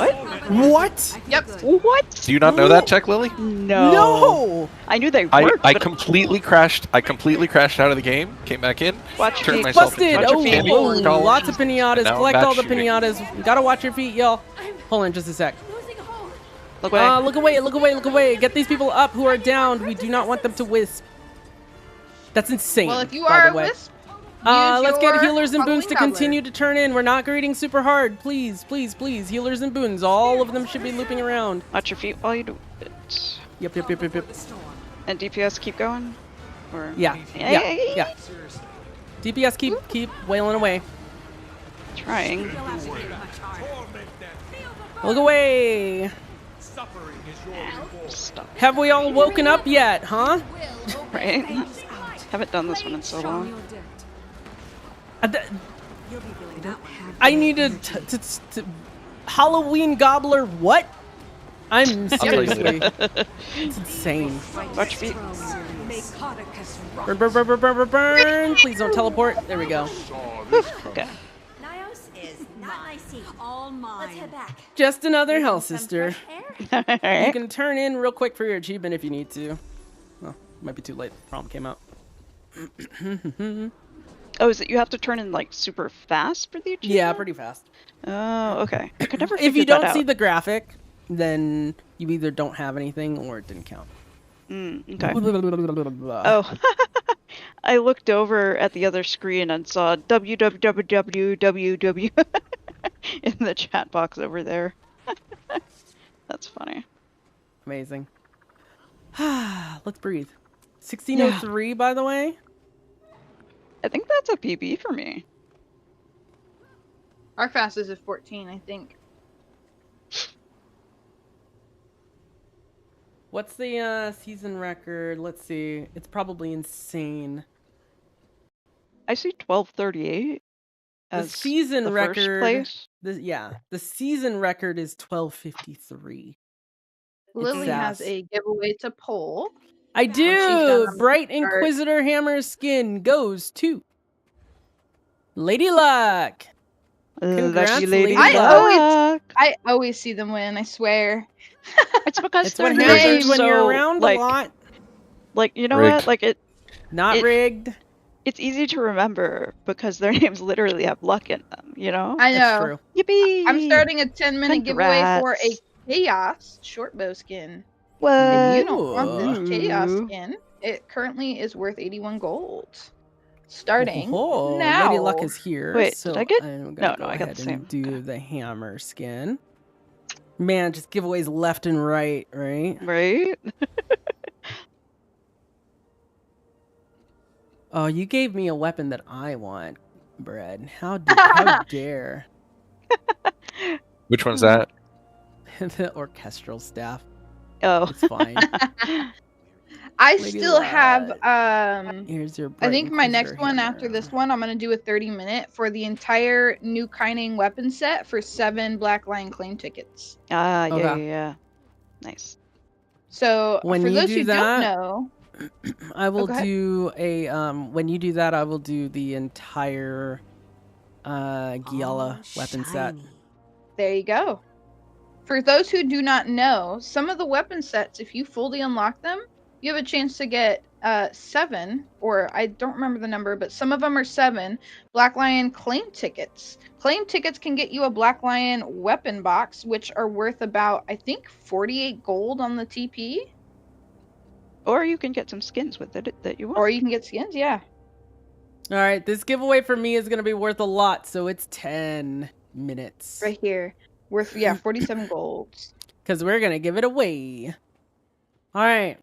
What? Yep. What? Do you not know that, Tech Lily? No. I knew they I worked. but completely crashed. I completely crashed out of the game. Came back in. Watch turned feet. myself Busted. into a Oh, bunch of candy whoa, dollars, lots of pinatas. and now I'm Collect back all the shooting. pinatas. Gotta watch your feet, y'all. Hold on just a sec. Look away. Look away, look away, look away. Get these people up who are downed. We do not want them to wisp. That's insane. Well, if you by are the a way. wisp, Let's get your healers and boons to Halloween continue to turn in. We're not greeting super hard. Please, please, please. Healers and boons. All of them should be looping around. Watch your feet while you do it. Yep. And DPS keep going? Or Yeah. DPS keep wailing away. Trying. Look away. Stop. Have we all woken up yet, huh? Right? Haven't done this one in so long. I need to Halloween gobbler what? I'm seriously. It's insane. Watch feet. Burn. Please don't teleport. There we go. Okay. Nios is not my seat. All mine. Let's head back. Just another hell sister. You can turn in real quick for your achievement if you need to. Well, might be too late. The problem came out. Oh, is it you have to turn in like super fast for the achievement? Yeah, pretty fast. Oh, okay. I could never If you figure that don't see out. the graphic, then you either don't have anything or it didn't count. Okay. Oh, I looked over at the other screen and saw www in the chat box over there. That's funny. Amazing. Let's breathe. 1603, by the way. I think that's a PB for me. Our fastest is 14, I think. What's the season record? Let's see. It's probably insane. I see 1238 as the season the record. first place. The season record is 1253. Lily has a giveaway to pull. I she's do. done Bright the start. Inquisitor hammer skin goes to Lady Luck. Congrats, Lucky Lady Lady Luck. I always see them win, I swear. It's because It's what their happens names when are you're so, around like, a lot. Like, you know Rigged. what? Like Not rigged. It's easy to remember because their names literally have luck in them, you know? I know. That's true. Yippee! I'm starting a 10-minute giveaway for a Congrats. Chaos short bow skin. What? If you don't want this Ooh. Chaos skin, it currently is worth 81 gold. Starting Oh, now. Lady Luck is here. Wait, so did I get- I'm No, gonna no, go I got ahead the same. and do the hammer skin. Man, just giveaways left and right, right? Right? Oh, you gave me a weapon that I want, Bread. How dare? Which one's that? The orchestral staff. Oh. It's fine. I Lady still Luck. have Here's your I Bright think my Inquisitor next one hammer. after this one, I'm gonna do a 30-minute for the entire new Kining weapon set for 7 Black Lion claim tickets. Ah, yeah, Okay. yeah, yeah. Nice. So When for you those do who that- don't know, I will go ahead. do a when you do that, I will do the entire Giala weapon set. there you go. For those who do not know, some of the weapon sets, if you fully unlock them, you have a chance to get 7, or I don't remember the number, but some of them are 7 Black Lion claim tickets. Claim tickets can get you a Black Lion weapon box, which are worth about, I think, 48 gold on the TP. Or you can get some skins with it that you want. Or you can get skins, yeah. All right, this giveaway for me is going to be worth a lot, so it's 10 minutes. Right here. Worth, yeah, 47 golds. Because we're going to give it away. All right.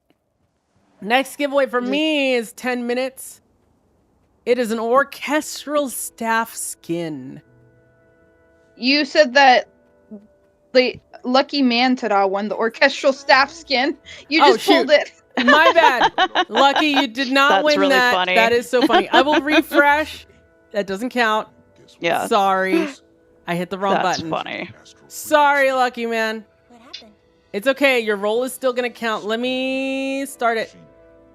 Next giveaway for me is 10 minutes. It is an orchestral staff skin. You said that the Lucky Mantara won the orchestral staff skin. You just pulled it. My bad. Lucky, you did not That's win really that. funny. That is so funny. I will refresh. That doesn't count. Yeah. Sorry. I hit the wrong That's button. funny. Sorry, Lucky Man. What happened? It's okay. Your roll is still going to count. Let me start it.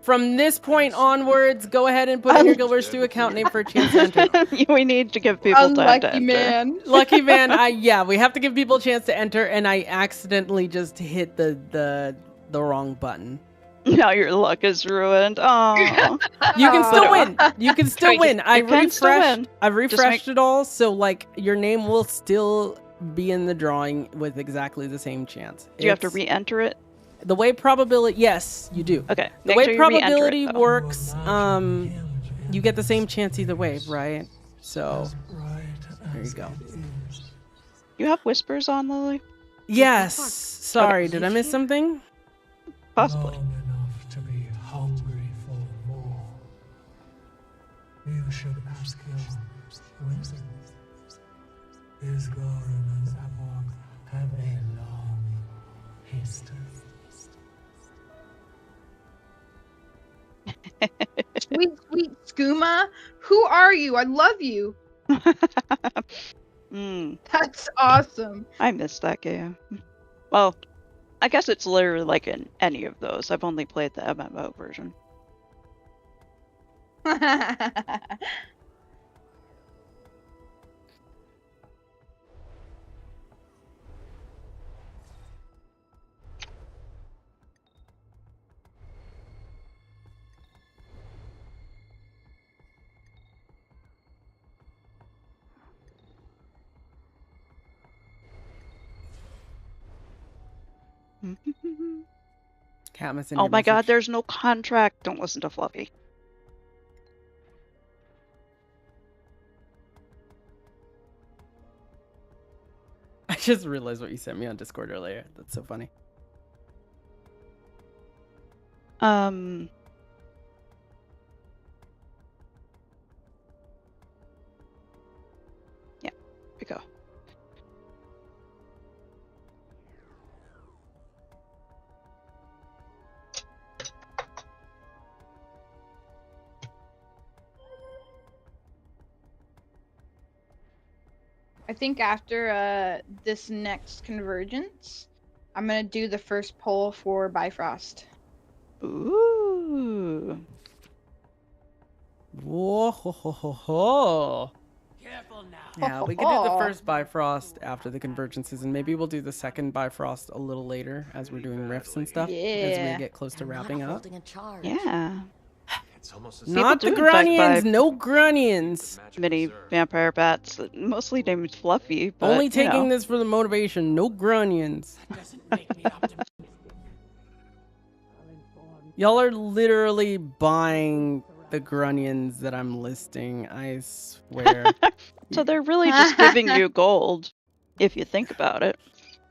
From this point onwards, go ahead and put in your Guild Wars 2 account name for a chance to enter. We need to give people time to Unlucky enter. man. Lucky Man, we have to give people a chance to enter, and I accidentally just hit the wrong button. Now your luck is ruined. Oh. You can still win. You can still win. I You can still refreshed. win. I Just refreshed it all, so like your name will still be in the drawing with exactly the same chance. Do you have to re-enter it? The way probability, yes, you do. Okay. The make way sure you re-enter probability it, though. works, you get the same chance either way, right? So there you go. You have whispers on, Lily? Yes. Sorry, did I miss something? Possibly. To be hungry for more. You should ask your wizard. His garden and Zapog have a long history. Sweet Skooma. Who are you? I love you. That's awesome. I missed that game. Well, I guess it's literally like in any of those. I've only played the MMO version. Katniss in Oh your my god, message. there's no contract. Don't listen to Fluffy. I just realized what you sent me on Discord earlier. That's so funny. Yeah, we go. I think after this next convergence, I'm gonna do the first poll for Bifrost. Ooh. Whoa, ho, ho, ho, ho. Careful now. Yeah, we could do the first Bifrost after the Convergences, and maybe we'll do the second Bifrost a little later as we're doing riffs and stuff. As Yeah. we get close to wrapping up. Yeah. It's almost as Not the People do, in fact, Grunions! buy No Grunions! mini vampire bats, mostly named Fluffy, but Only you taking know. this for the motivation. No Grunions. Y'all are literally buying the Grunions that I'm listing, I swear. So they're really just giving you gold, if you think about it.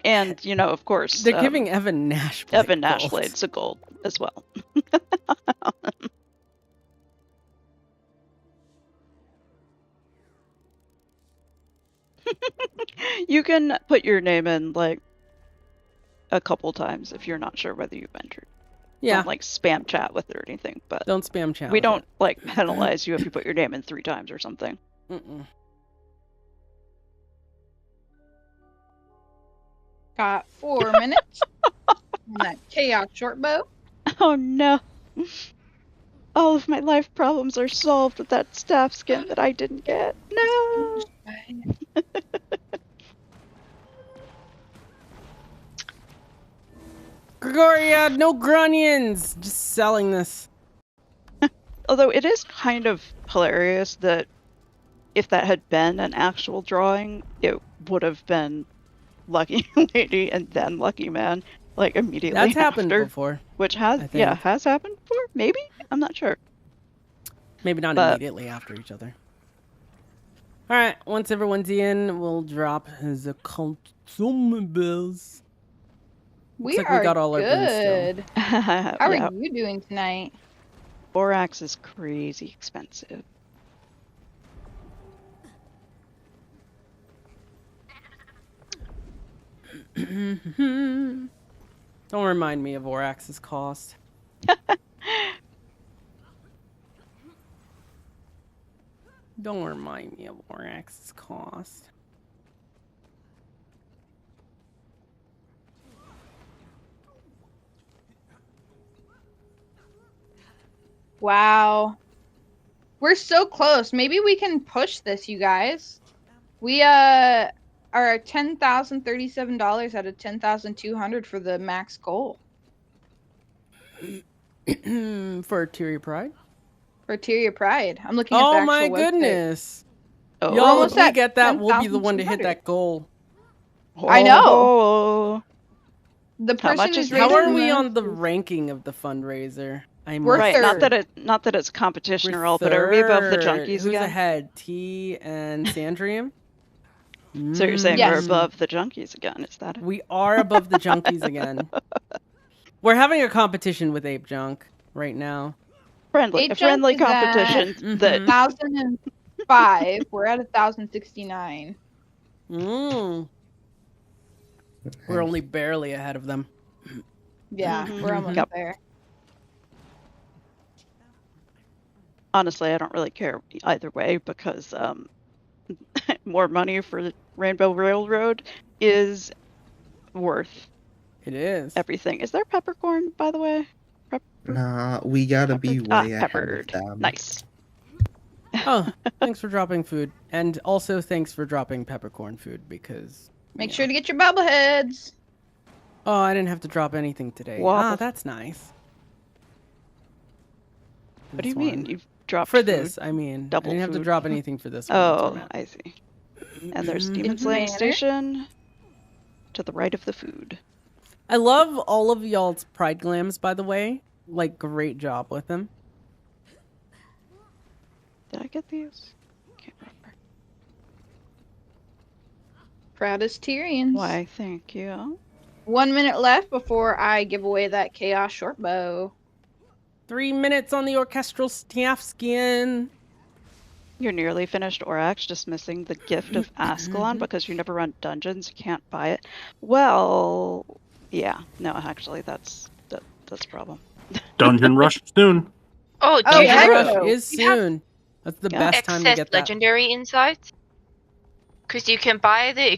And, you know, of course, They're giving Evan Nashblade Evan gold. Nashblade's a gold as well. You can put your name in, like, a couple times if you're not sure whether you've entered. Yeah. Don't, like, spam chat with it or anything, but Don't spam chat we with don't, it. like, penalize you if you put your name in 3 times or something. Mm-mm. Got 4 minutes on that chaos short bow. Oh no. All of my life problems are solved with that staff skin that I didn't get. No. Gregoria, no Grunions! Just selling this. Although it is kind of hilarious that if that had been an actual drawing, it would have been Lucky Lady and then Lucky Man, like immediately That's happened after, before. which has has happened before. Maybe, I'm not sure. Maybe not But- immediately after each other. Alright, once everyone's in, we'll drop the consumables. We like are we got all our brimstone. good. How are Yeah. you doing tonight? Borax is crazy expensive. Don't remind me of Orax's cost. Don't remind me of Orax's cost. Wow. We're so close. Maybe we can push this, you guys. We are $10,037 out of $10,200 for the max goal. For Tyria Pride? For Tyria Pride. I'm looking at the Oh actual my website. goodness. Oh. Y'all, almost if we at get that, we'll be the one to hit 10,200. that goal. I know. Oh. The How person much who's is How raising are we the on the most- ranking of the fundraiser? I'm We're Right, third. not that it's competition We're or all, but are we above the third. junkies Who's again? ahead? T and Sandrium? So you're saying Yes. we're above the junkies again? Is that it? We are above the junkies again. We're having a competition with Ape Junk right now. Friendly, Eight a friendly jumps is at competition that 1,005. We're at 1,069. Mm. We're only barely ahead of them. Yeah, we're almost Yep. there. honestly I don't really care either way because more money for the Rainbow Railroad is worth It is. everything. Is there peppercorn, by the way? Nah, we gotta be way ahead of peppered. them. Nice. Oh, thanks for dropping food. And also thanks for dropping peppercorn food because... Make sure to get your bobbleheads. Oh, I didn't have to drop anything today. Wobble. Ah, that's nice. What do you This mean? one. You've dropped For food? this, I mean. Double I didn't have to food. drop anything for this one. that's what I Oh, meant. I see. And there's Mhm. Demon It's Slaying manner. Station to the right of the food. I love all of y'all's pride glams, by the way. Like, great job with them. Did I get these? Can't remember. Proudest Tyrians. Why, thank you. 1 minute left before I give away that Chaos short bow. 3 minutes on the orchestral staff skin. You're nearly finished Orax, just missing the gift of Ascalon because you never run dungeons. You can't buy it. Well, yeah. No, actually, that's a problem. Dungeon rush soon. Oh, do Dungeon you rush have is soon. That's the best time to excess get that. legendary insights? Because you can buy the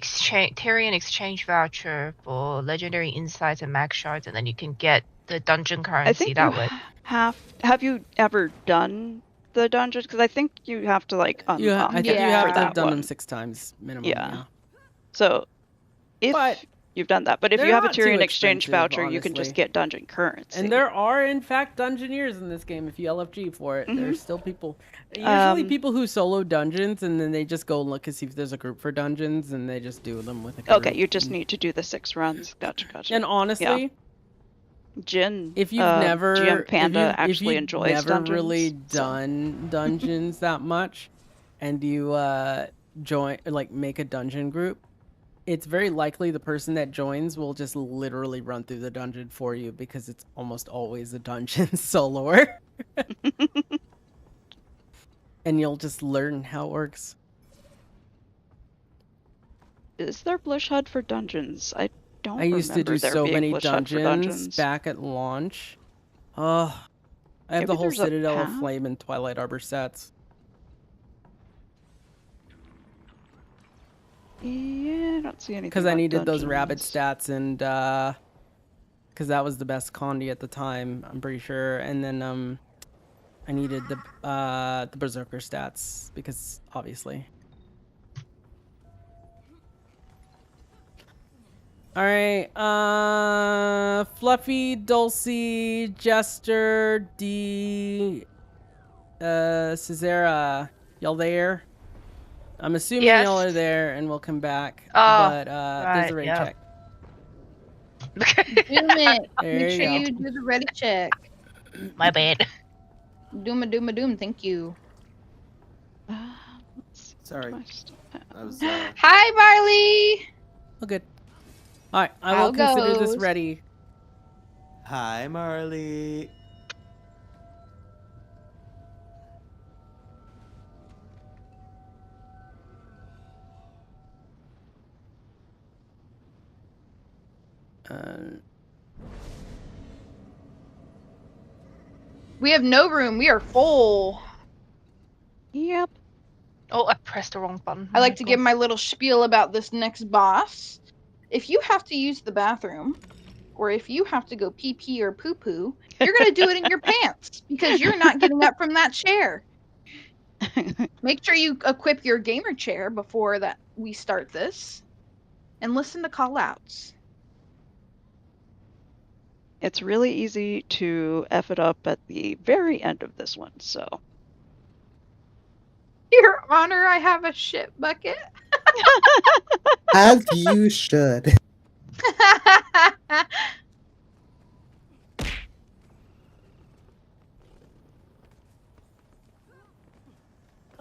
Tyrian exchange voucher for legendary insights and max shards, and then you can get the dungeon I currency think that you way. have you ever done the dungeons? Because I think you have to like I unlock think it you have for to have that done one. them 6 times minimum. Yeah. So if you've done that, but if they're you have a not too Tyrian exchange expensive, voucher, you can just honestly. get dungeon currency. And there are, in fact, dungeoneers in this game. If you LFG for it, there's still people. Usually, Um, people who solo dungeons, and then they just go look and see if there's a group for dungeons, and they just do them with a group. Okay, you just need to do the 6 runs. Gotcha. And honestly, Yeah. Jin, if you've never, GM Panda if actually you've enjoys never dungeons. really done dungeons that much, and you join, like, make a dungeon group, it's very likely the person that joins will just literally run through the dungeon for you because it's almost always a dungeon soloer. And you'll just learn how it works. Is there Blush HUD for dungeons? I don't I used to remember do there so being many Blush HUD for dungeons back at launch. Oh, I have Maybe the whole there's a Citadel of path? Flame and Twilight Arbor sets. Yeah, I don't see anything. Because I about needed those rabbit dungeons. stats, and because that was the best Condi at the time, I'm pretty sure. And then I needed the Berserker stats because obviously. All right, Fluffy, Dulcie, Jester, D, Cesara, y'all there? I'm assuming Yes. y'all are there, and we'll come back. Oh, But there's right, a raid yeah. check. Doom it. There Make you sure go. you do the ready check. My bad. Doom. Thank you. Sorry. I was, Hi, Marley. Oh, good. All right, I How will consider this goes? ready. Hi, Marley. We have no room. We are full. Yep. Oh, I pressed the wrong button. I like to give my little spiel about this next boss. If you have to use the bathroom, or if you have to go pee or poo, you're gonna do it in your pants because you're not getting up from that chair. Make sure you equip your gamer chair before that we start this, and listen to call outs. It's really easy to F it up at the very end of this one, so. Your Honor, I have a shit bucket. As you should.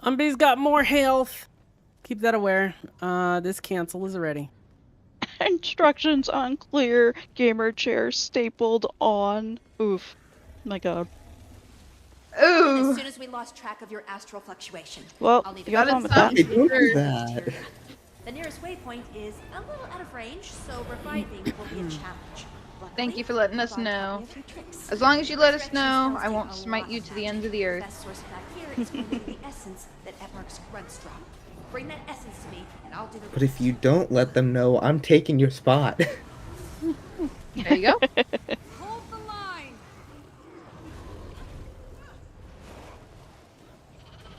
Umby's got more health. Keep that aware. This cancel is ready. Instructions unclear. Gamer chair stapled on. Oof. My god. Ooh. As soon as we lost track of your astral fluctuation. Well, I'll need you got to fun with that. Hey, don't do that. The nearest waypoint is a little out of range, so reviving will be a challenge. Thank you for letting us know. As long as you let us know, I won't smite you to the ends of the earth. Best source back here is going to be the essence that Edmark's grunts drop. Bring that essence to me, and I'll do the But if you don't let them know, I'm taking your spot. There you go. Hold the line.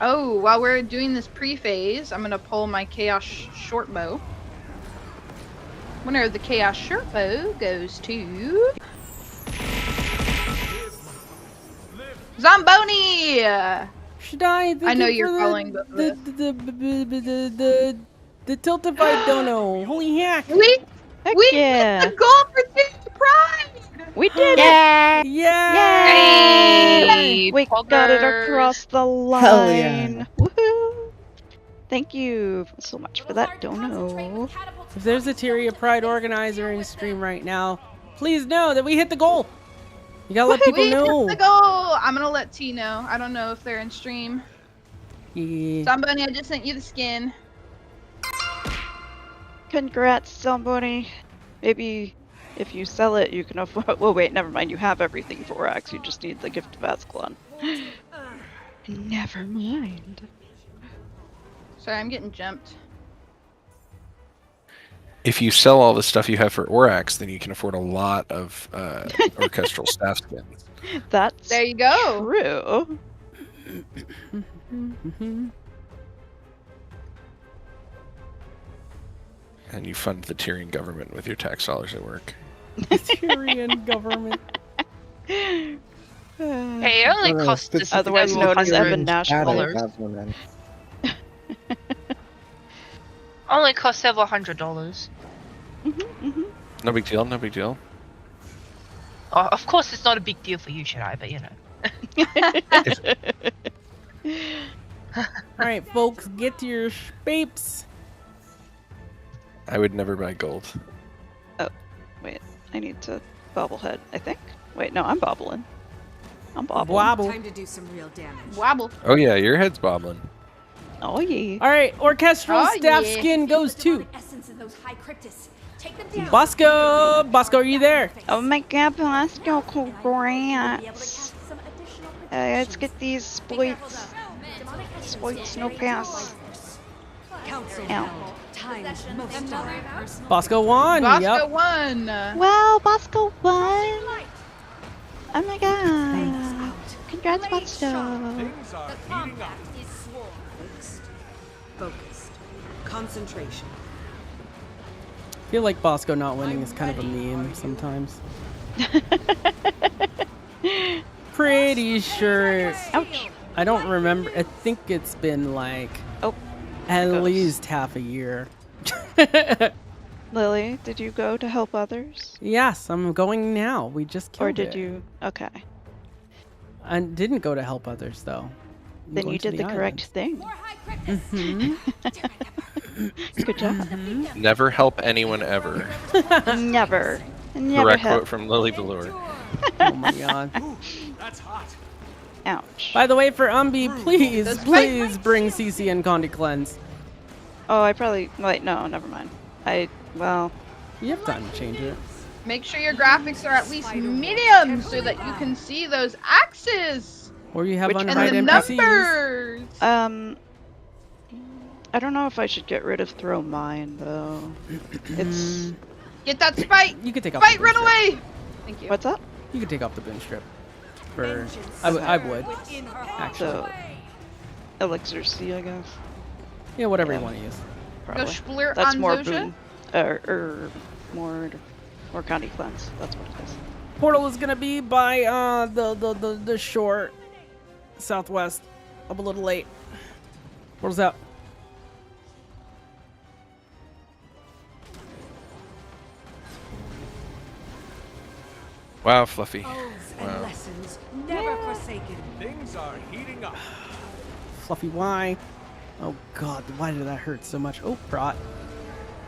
Oh, while we're doing this pre-phase, I'm gonna pull my Chaos short bow. Winner of the Chaos short bow goes to Zomboni. Should I? I know you're calling both of us. The Tiltified Dono. Holy heck! We Heck we yeah. hit the goal for 2 We did it! Yay! We got it across the line. Hell yeah. Woohoo! Thank you so much for that dono. If there's a Tyria Pride organizer in stream right now, please know that we hit the goal. You gotta let people know. Hit the goal. I'm gonna let T know. I don't know if they're in stream. Yeah. Somebody, I just sent you the skin. Congrats, somebody. Maybe if you sell it, you can afford. Well, wait, never mind. You have everything for Wax. You just need the gift of Ascalon. Never mind. Sorry, I'm getting jumped. If you sell all the stuff you have for Orax, then you can afford a lot of orchestral staff skins. That's there you go. True. And you fund the Tyrian government with your tax dollars at work. Tyrian government. Hey, it only costs us otherwise known as Evan Nash $100. Only costs several $100s. No big deal, no big deal. Oh, of course, it's not a big deal for you, Jedi, but you know. Alright, folks, get to your spapes. I would never buy gold. Oh, wait. I need to bobblehead, I think. Wait, no, I'm bobbling. I'm bobbling. Wobble. Time to do some real damage. Wobble. Oh yeah, your head's bobbling. Oh yeah. Alright, orchestral staff skin goes to Essence in those high cryptids. Take them down. Bosco. Bosco, are you there? Oh my god, Bosco, congrats. Let's get these sploits. Sploits, no pass. Ow. Bosco won. Bosco won. Wow, Bosco won. Oh my god. Congrats, Bosco. Focused. Concentration. I feel like Bosco not winning is kind of a meme sometimes. Pretty sure. Ouch. I don't remember. I think it's been like at least half a year. Lily, did you go to help others? Yes, I'm going now. We just killed Or did it. you? Okay. I didn't go to help others though. I'm Then going you to did the correct thing. Good job. Never help anyone ever. Never. Never Direct help. quote from Lily Velours. Oh my god. That's hot. Ouch. By the way, for Umbi, please bring CC and Condi Cleanse. Oh, I probably. Wait, no, never mind. Well. You have time to change it. Make sure your graphics are at least medium so that you can see those axes. Or you have and unread the NPCs. numbers. I don't know if I should get rid of throw mine though. It's. Get that spite. You could take off. Spite, the run boom strip. away. Thank you. What's up? You could take off the boom strip. For I would. Actually. So, Elixir C, I guess. Yeah, whatever you want to use. Probably. Go splurt That's on more Zosha? boon. More county cleanse. That's what it is. Portal is gonna be by the shore southwest. I'm a little late. Portal's out. Wow, Fluffy. And Wow. lessons never forsaken. Things are heating up. Fluffy, why? Oh god, why did that hurt so much? Oh, Prot.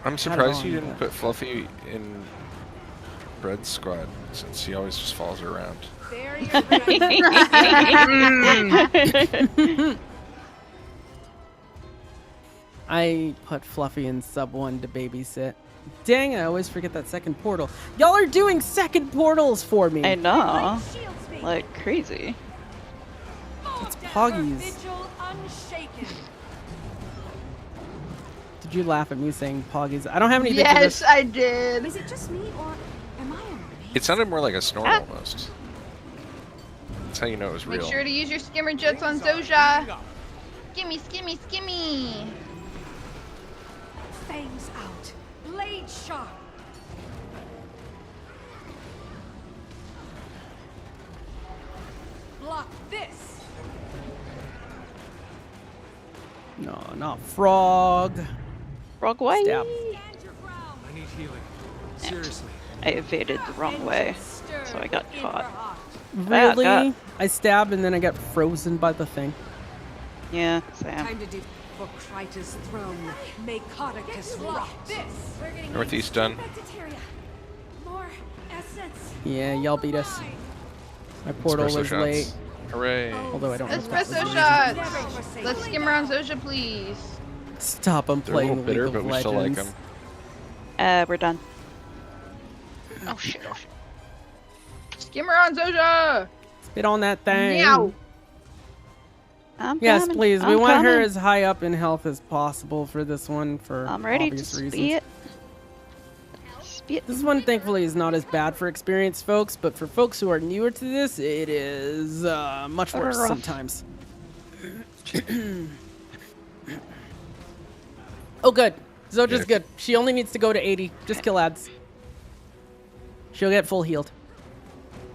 I'm surprised you didn't put Fluffy in Bread's squad, since he always just follows her around. I put Fluffy in sub 1 to babysit. Dang, I always forget that second portal. Y'all are doing second portals for me. I know. Like crazy. It's Poggies. Did you laugh at me saying Poggies? I don't have anything for this. Yes, I did. Is it just me or am I It sounded more like a snore almost. That's how you know it was Make real. sure to use your skimmer jets on Zosha. Skimmy, skimmy, skimmy. Fangs out. Blade sharp. Block this. No, not frog. Frog way. Stab. I need healing. Seriously. I evaded the wrong way. so I got caught. Really? God. I stabbed and then I got frozen by the thing. Yeah, Sam. Time to do for Kryta's throne. May Codicus rot. Northeast done. More essence. Yeah, y'all beat us. My portal Espresso was shots. late. Hooray. Although I don't know if that was Espresso easy. shots. Let's skim around Zoja, please. Stop, I'm They're a little playing bitter, League but of we still like Legends. them. We're done. Oh shit. Skim around Zoja. Spit on that thing. Meow. I'm Yes, coming. please. We I'm want her coming. as high up in health as possible for this one for I'm ready to obvious reasons. spit. This one, thankfully, is not as bad for experienced folks, but for folks who are newer to this, it is much worse Rough. sometimes. Oh, good. Zoja's good. She only needs to go to 80. Just kill ads. She'll get full healed.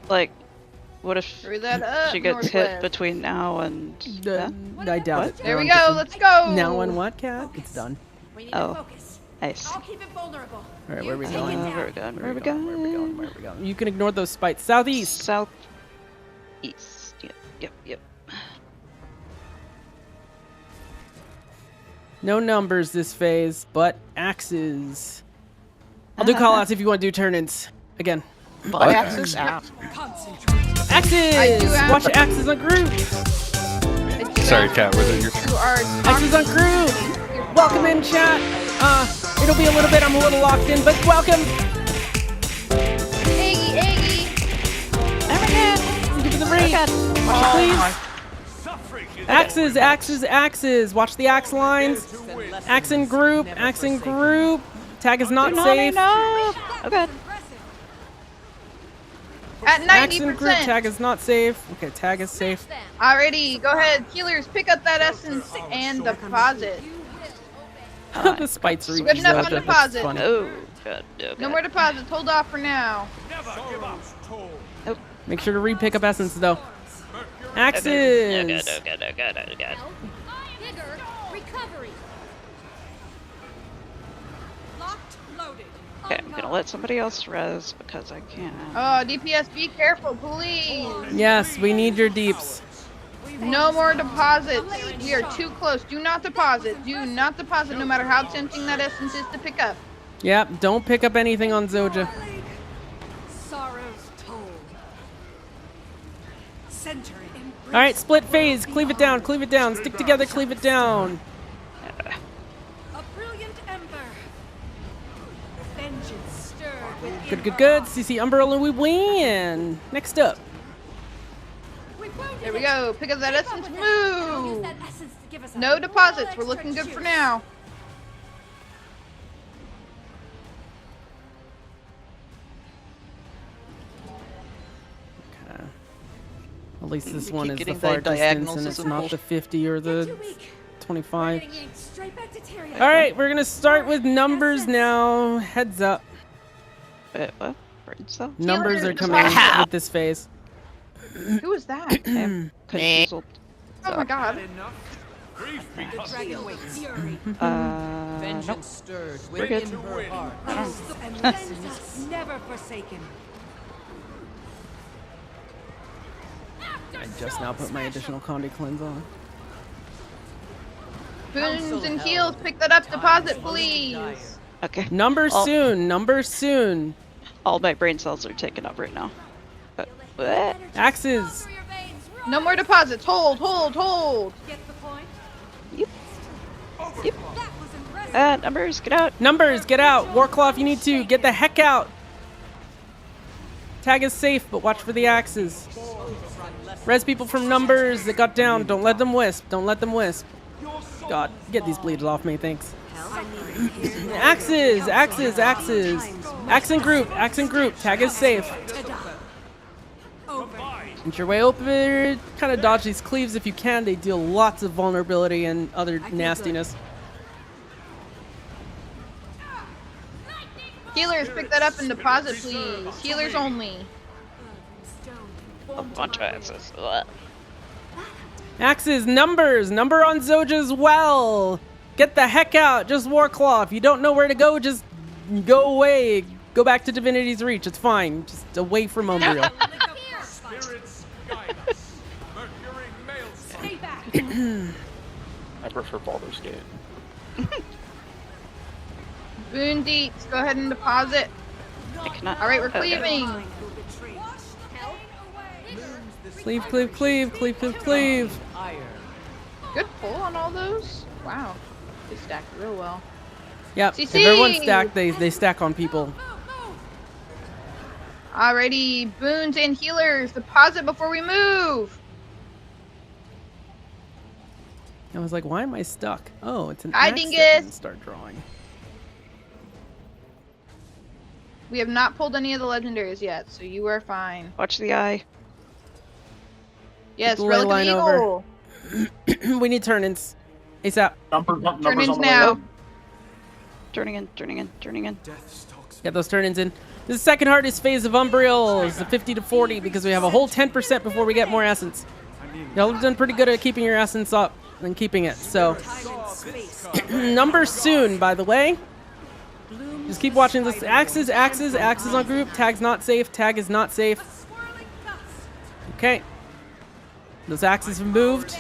Like, what if Hurry that up, she gets hit Northwest. between now and then? I doubt What? it. There we go. Let's go. Now and what, Cat? It's done. We need to Oh, focus. nice. I'll keep it vulnerable. All right, where are we You take going? it down. Where we going? Where are we going? You can ignore those spites. Southeast. Southeast. Yep. No numbers this phase, but axes. I'll do call outs if you want to do turn-ins. Again. But axes? Axes! Watch axes on group! Sorry, Kat, was it your You are Axes on group! Welcome in, chat. It'll be a little bit, I'm a little locked in, but welcome! Eggy. Give it the read. Watch it, please. Axes. Watch the axe lines. Axe in group. Tag is not safe. Okay. At Axe in group. 90%. Tag is not safe. Okay, tag is safe. Alrighty, go ahead. Healers, pick up that essence and deposit. The spites are Good enough on That's deposit. funny. Oh, good. Okay. No more deposits. Hold off for now. Make sure to re-pick up essence, though. Axes! Okay. Vigor, recovery. Locked, loaded. Okay, I'm gonna let somebody else res because I can't. Oh, DPS, be careful, please. Yes, we need your deeps. No more deposits. We are too close. Do not deposit. Do not deposit, no matter how tempting that essence is to pick up. Yep, don't pick up anything on Zoja. Sorrows told. Center it. Alright, split phase. Cleave it down. Stick together, cleave it down. A brilliant ember. Vengeance stirred within Good. CC Umbrella, we win. Next up. There we go. Pick up that essence. Move. No deposits. We're looking good for now. Okay. At least this We one keep is the getting far the distance diagonals and as it's a not bull. the 50 or the 25. Straight back to Tyria. Alright, we're gonna start with numbers now. Heads up. Wait, what? Brain cell? Numbers are Healers, coming deposit. with this phase. Who was that? Confuzzled. Oh my god. the dragon waits. Fury. Nope. Vengeance stirred We're good. within her heart. I don't- And lessons never forsaken. I just now put my additional Conde Cleanse on. Boons and heals. Pick that up. Deposit, please. Okay. Numbers soon. All my brain cells are taken up right now. What? Axes. No more deposits. Hold. Get the point? Yep. That was impressive. Numbers, get out. Numbers, get out. Warclaw, you need to. Get the heck out. Tag is safe, but watch for the axes. Res people from numbers that got down. Don't let them wisp. God, get these bleeds off me, thanks. Axes. Axe in group. Tag is safe. Inch your way over. Kind of dodge these cleaves if you can. They deal lots of vulnerability and other nastiness. Healers, pick that up and deposit, please. Healers only. A bunch of axes. Ugh. Axes, numbers. Number on Zoja as well. Get the heck out. Just Warclaw. If you don't know where to go, just go away. Go back to Divinity's Reach. It's fine. Just away from Umbriel. Spirits guide us. Mercury Maelstrom. Stay back. I prefer Baldur's Gate. Boon Deets, go ahead and deposit. I cannot. All right, we're cleaving. Cleave, cleave, cleave, cleave, cleave, cleave. Good pull on all those. Wow, they stacked real well. Yep. CC. If everyone's stacked, they stack on people. Alrighty, boons and healers, deposit before we move. I was like, why am I stuck? Oh, it's an Hi, axe that Dingus. didn't start drawing. We have not pulled any of the legendaries yet, so you are fine. Watch the eye. Yes, Ley Relic of line the over. Eagle. We need turn-ins. ASAP. Numbers Turn-ins on the way now. up. Turning in, turning in, turning in. Get those turn-ins in. This is the second hardest phase of Umbriel. It's a 50 to 40 because we have a whole 10% before we get more essence. Y'all have done pretty good at keeping your essence up and keeping it, so. Numbers soon, by the way. Just keep watching this. Axes on group. Tag's not safe. Tag is not safe. Okay. Those axes have moved.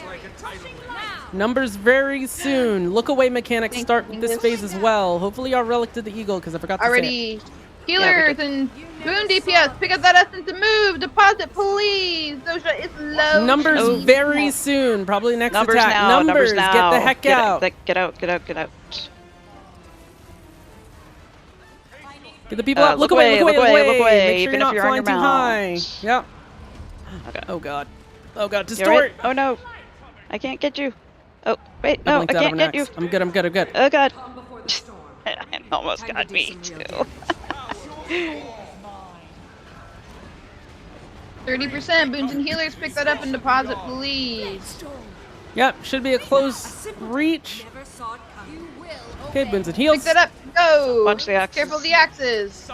Numbers very soon. Look away mechanics start with this phase as well. Hopefully y'all Relic to the Eagle because I forgot to say it. Already, healers and boon DPS, pick up that essence and move. Deposit, please. Zosha is low. Numbers very soon. Probably next Numbers attack. now. Numbers Get now. the heck out. Get out. Get out. Get out. Get the people up. Look away. Look away. Make sure Even you're not if you're on flying too your high. mount. Yep. Okay. Oh god. Oh god. You're Distort. right. Oh no. I can't get you. Oh wait. I No, I blinked out of can't an get you. axe. I'm good. I'm good. I'm good. Oh god. It almost got me too. 30%. Boons and healers, pick that up and deposit, please. Yep. Should be a close reach. Okay, boons and heals. Pick that up. Go. Watch the axes. Careful of the axes.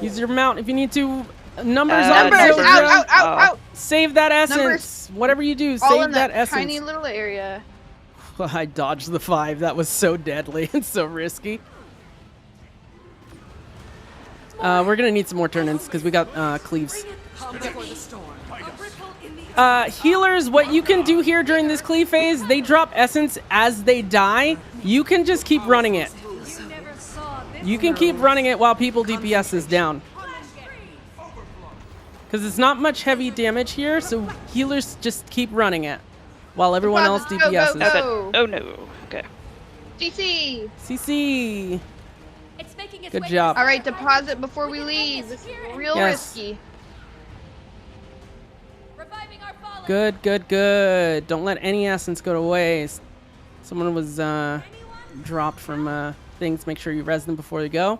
Use your mount if you need to. Numbers on Numbers. Zildjian. Out. Save that essence. Numbers. Whatever you do, All save in that that essence. tiny little area. I dodged the 5. That was so deadly and so risky. We're gonna need some more turn-ins because we got cleaves. Healers, what you can do here during this cleave phase, they drop essence as they die. You can just keep running it. You can keep running it while people DPS is down. Because it's not much heavy damage here, so healers just keep running it while everyone else DPSs. Go. Oh no. Okay. CC. CC. It's making its Good way job. All right, deposit before we leave. This is real Yes. risky. Reviving our fallen. Good, good, good. Don't let any essence go to waste. Someone was dropped from things. Make sure you res them before you go.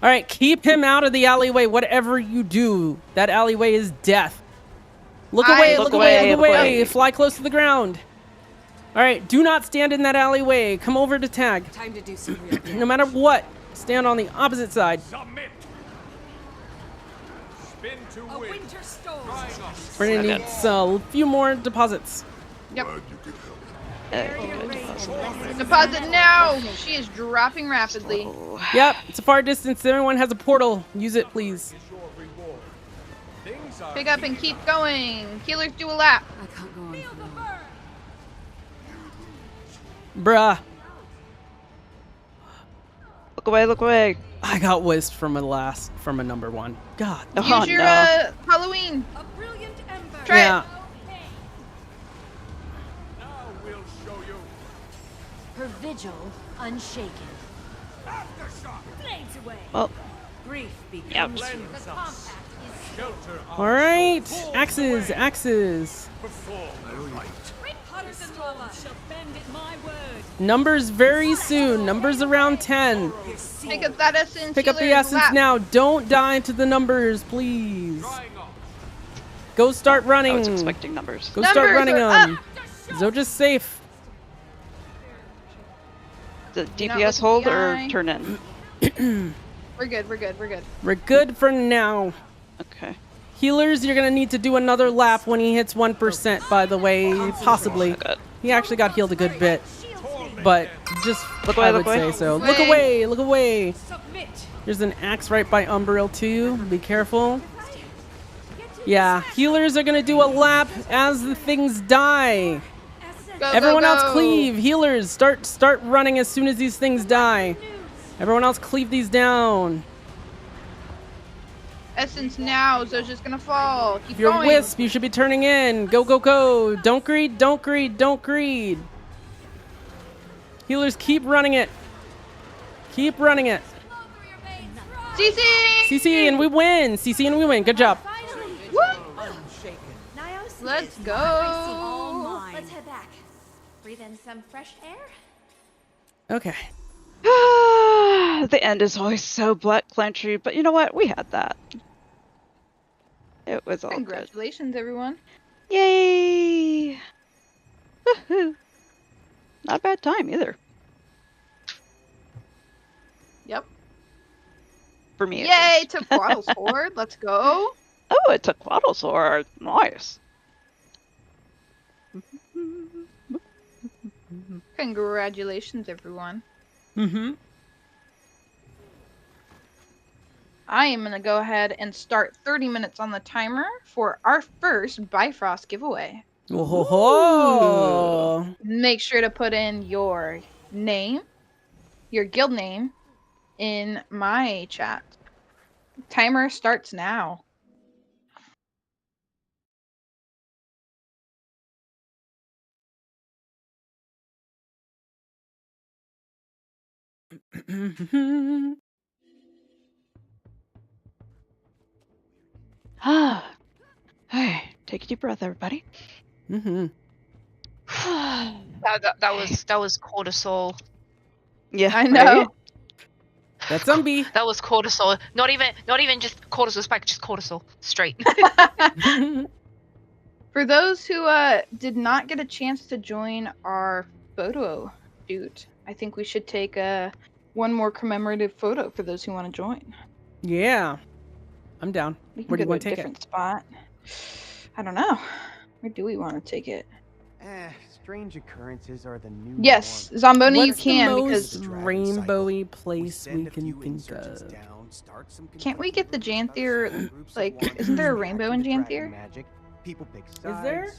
All right, keep him out of the alleyway. Whatever you do, that alleyway is death. Look away, look away. Fly close to the ground. All right, do not stand in that alleyway. Come over to tag. Time to do some real No matter what, stand on the opposite side. Submit. Spin to A win. winter storm. We're gonna need a few more deposits. Yep. Deposit now. She is dropping rapidly. Yep, it's a far distance. Everyone has a portal. Use it, please. Pick up and keep going. Healers do a lap. I can't go on. Bruh. Look away. Look away. I got whisked from a number 1. God. Oh, Use your no. Halloween. A brilliant ember. Try Yeah. it. Now we'll show you. Her vigil unshaken. Blades away. Well. Grief Yep. becomes you. Cleanse us. Shelter our All right. soul. Axes, axes. Perform the rite. Hottest and lower shall bend at my word. Numbers very soon. Numbers around 10. Pick up that essence. Pick up the healers, essence lap. now. Don't die to the numbers, please. Go start running. I was expecting numbers. Go start running are them. Zoja's safe. The You're not DPS looking hold the or eye. turn in? We're good. We're good. We're good. We're good for now. Okay. Healers, you're gonna need to do another lap when he hits 1%, by the way, possibly. He actually got healed a good bit. But just, Look away, I look would away. say so. Look away, look away. Submit. There's an axe right by Umbril too. Be careful. Yeah, healers are gonna do a lap as the things die. Everyone else cleave. Healers, start running as soon as these things die. Everyone else cleave these down. Essence now. Zoja's gonna fall. Keep If you're going. Wisp, you should be turning in. Go, go, go. Don't greed, don't greed, don't greed. Healers, keep running it. Keep running it. CC! CC and we win. CC and we win. Good job. Woo! Let's go. Let's head back. Breathe in some fresh air. Okay. The end is always so Black Country, but you know what? We had that. It was all Congratulations, everyone. good. Yay! Woohoo! Not a bad time either. Yep. For me. Yay! Took Waddle Sword. Let's go. Oh, it took Waddle Sword. Nice. Congratulations, everyone. Mm-hmm. I am going to go ahead and start 30 minutes on the timer for our first Bifrost giveaway. Oh. Make sure to put in your name, your guild name, in my chat. Timer starts now. Hey, take a deep breath, everybody. Mm-hmm. That was cortisol. Yeah, I know. Right? That's zombie. That was cortisol. Not even just cortisol spike, just cortisol straight. For those who did not get a chance to join our photo shoot, I think we should take one more commemorative photo for those who want to join. Yeah. I'm down. We can Where do you go want to to a take different spot. I don't know. Where do we want to take it? Strange occurrences are the new Yes, Zomboni, you What's can the because most rainbowy place we can think of? can't we get the Janthier? Like, isn't there a rainbow in Janthier? Is there?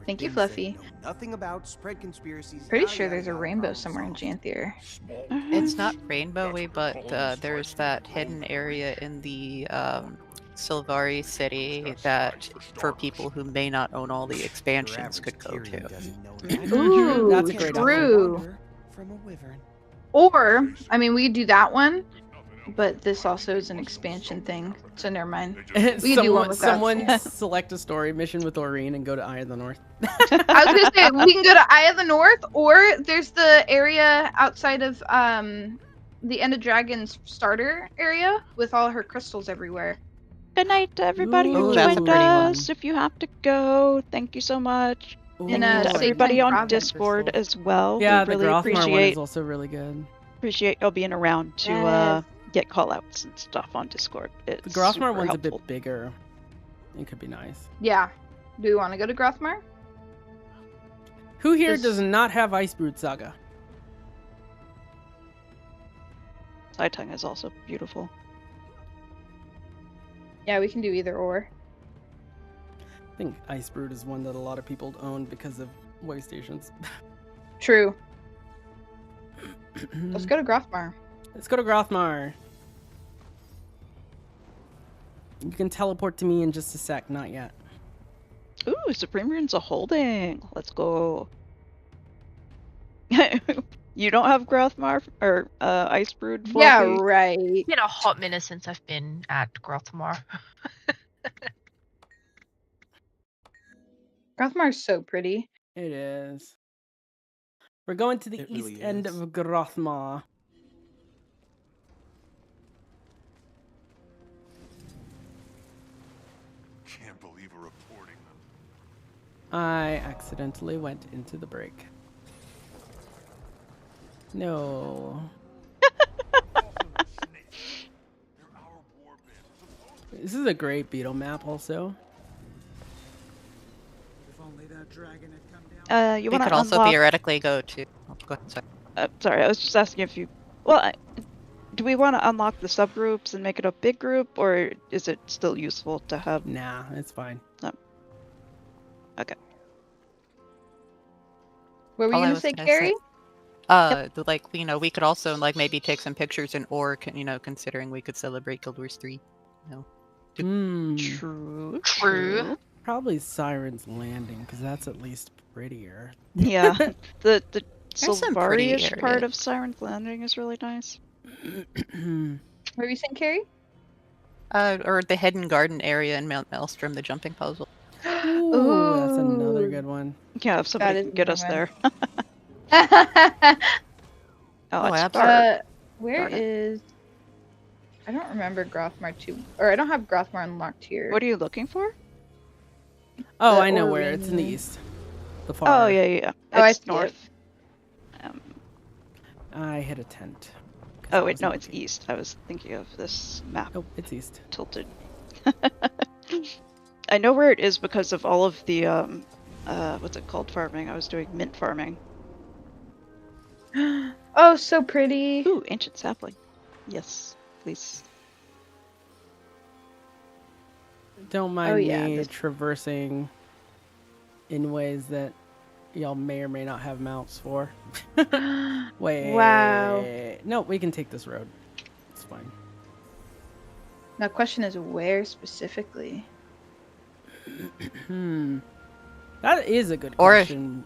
Thank you, Fluffy. Nothing about spread conspiracies. Pretty sure there's a rainbow somewhere in Janthier. It's not rainbowy, but there's that hidden area in the Sylvari city that for people who may not own all the expansions could go to. Ooh, That's a great true. Or, I mean, we could do that one, but this also is an expansion thing, so never mind. We can do one with that. Someone select a story mission with Aurene and go to Eye of the North. I was gonna say we can go to Eye of the North, or there's the area outside of the End of Dragons starter area with all her crystals everywhere. Good night to everybody who Ooh, that's a joined pretty us. If you have to go, thank you so much. And And Safe everybody Night on Province Discord as well. Yeah, we the really Grothmar one is appreciate also really good. y'all being around to Yes. get callouts and stuff on Discord. It's The Grothmar super one's helpful. a bit bigger. It could be nice. Yeah. Do we want to go to Grothmar? Who here This- does not have Ice Brute Saga? Saitung is also beautiful. Yeah, we can do either or. I think Ice Brute is one that a lot of people own because of way stations. True. Let's go to Grothmar. Let's go to Grothmar. You can teleport to me in just a sec, not yet. Ooh, Supreme Rune's a holding. Let's go. You don't have Grothmar or Ice Brood? Fluffy? Yeah, right. It's been a hot minute since I've been at Grothmar. Grothmar's so pretty. It is. We're going to the It east really end is. of Grothmar. Can't believe we're reporting them. I accidentally went into the break. No. This is a great beetle map also. You We want could to also unlock... theoretically go to. Oh, go ahead, sorry. Sorry, I was just asking if you... Well, do we want to unlock the subgroups and make it a big group, or is it still useful to have? Nah, it's fine. Oh. Okay. What were All you I gonna was say, gonna Carrie? Like, you know, we could also like maybe take some pictures in Or, you know, considering we could celebrate Guild Wars 3. You know. True. Probably Siren's Landing, because that's at least prettier. Yeah. The There's some pretty Sylvari-ish part areas. of Siren's Landing is really nice. What were you saying, Carrie? Or the Hidden Garden area in Mount Maelstrom, the jumping puzzle. Ooh, that's another good one. Yeah, if somebody can get us there. Oh, it's absolutely. dark. Where Darn it. is? I don't remember Grothmar 2, or I don't have Grothmar unlocked here. What are you looking for? Oh, The I know where. It's in the Orin- east. The far. Oh, yeah. Oh, I It's see north. I hit a tent. Oh, wait, no, it's east. I was thinking of this map. Nope, it's east. Tilted. I know where it is because of all of the, what's it called, farming. I was doing mint farming. Oh, so pretty. Ooh, ancient sapling. Yes, please. Don't mind yeah, me this- traversing in ways that y'all may or may not have mounts for. Wait. Wow. No, we can take this road. It's fine. Now, question is where specifically? That is a good Or question.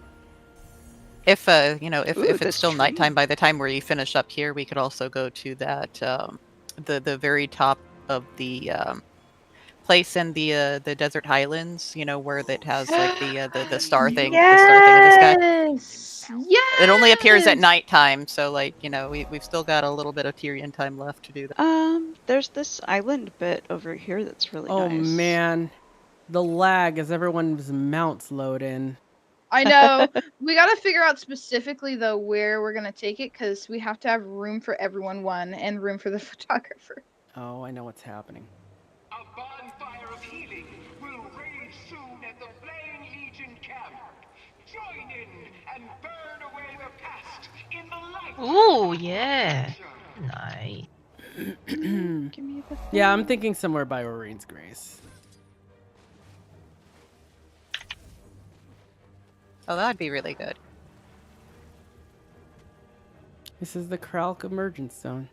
if you know, if Ooh, it's this still tree. nighttime by the time where you finish up here, we could also go to that the very top of the place in the Desert Highlands, you know, where it has like the star thing, the star thing in the sky. Yes. It only appears at nighttime, so like, you know, we've still got a little bit of Tyrian time left to do that. There's this island bit over here that's really Oh nice. man, the lag as everyone's mounts load in. I know. We got to figure out specifically though where we're gonna take it, because we have to have room for everyone, one, and room for the photographer. Oh, I know what's happening. A bonfire of healing will rage soon at the Flame Legion camp. Join in and burn away the past in the light. Ooh, yeah. Nice. Give me the Yeah, I'm thinking somewhere by Orion's Grace. Oh, that'd be really good. This is the Kralk Emergence Zone.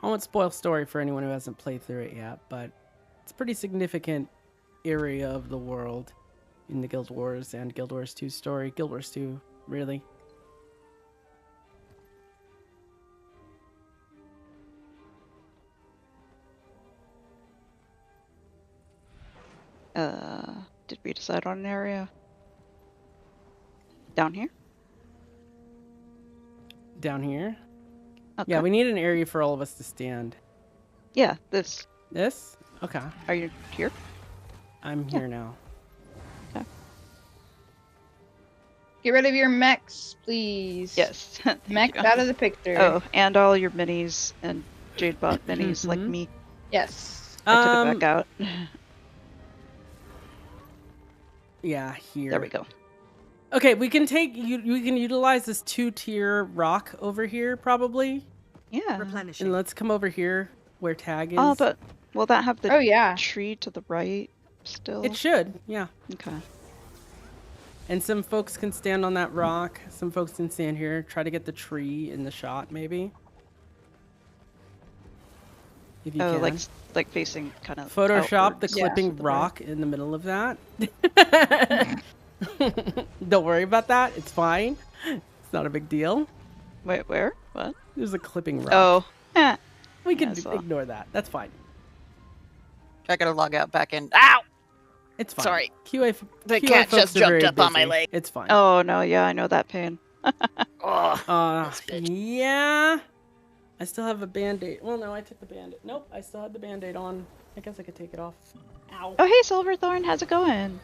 I won't spoil story for anyone who hasn't played through it yet, but it's a pretty significant area of the world in the Guild Wars and Guild Wars 2 story. Guild Wars 2, really. Did we decide on an area? Down here? Down here? Okay. Yeah, we need an area for all of us to stand. Yeah, this. This? Okay. Are you here? I'm here now. Okay. Get rid of your mechs, please. Yes. Mechs out of the picture. Oh, and all your minis and Jadebot minis like Mhm. me. Yes. I took it back out. Yeah, here. There we go. Okay, we can take we can utilize this 2-tier rock over here probably. Yeah. And let's come over here where tag is. Oh, but will that have the Oh, yeah. tree to the right still? It should, yeah. Okay. And some folks can stand on that rock. Some folks can stand here. Try to get the tree in the shot, maybe. If you Oh, can. like facing kind of Photoshop the outwards. clipping Yeah. rock in the middle of that. Don't worry about that. It's fine. It's not a big deal. Wait, where? What? There's a clipping rock. Oh. Eh. We can Yeah, I saw. ignore that. That's fine. I gotta log out back in. Ow! It's fine. Sorry. QA, The QA cat folks just are jumped very up on my busy. leg. It's fine. Oh no, yeah, I know that pain. Yeah. I still have a band-aid. Well, no, I took the band-aid. Nope, I still had the band-aid on. I guess I could take it off. Ow. Oh hey Silverthorn, how's it going?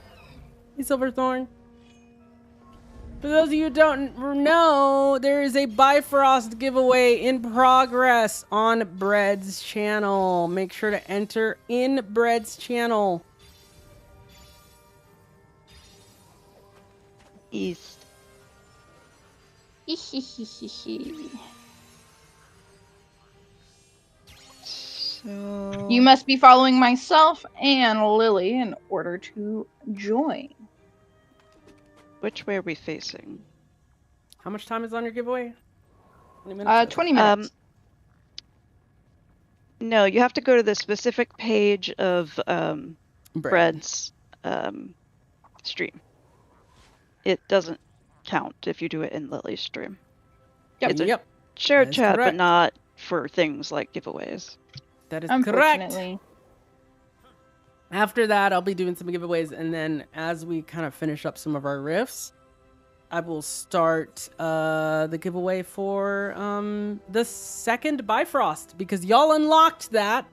Hey, Silverthorn. For those of you who don't know, there is a Bifrost giveaway in progress on Bread's channel. Make sure to enter in Bread's channel. East. So You must be following myself and Lily in order to join. which way are we facing? How much time is on your giveaway? 20 minutes? 20 minutes. No, you have to go to the specific page of Bread's stream. It doesn't count if you do it in Lily's stream. It's a shared That is chat, but correct. not for things like giveaways. That is Unfortunately. correct. After that, I'll be doing some giveaways, and then as we kind of finish up some of our riffs, I will start the giveaway for the second Bifrost, because y'all unlocked that,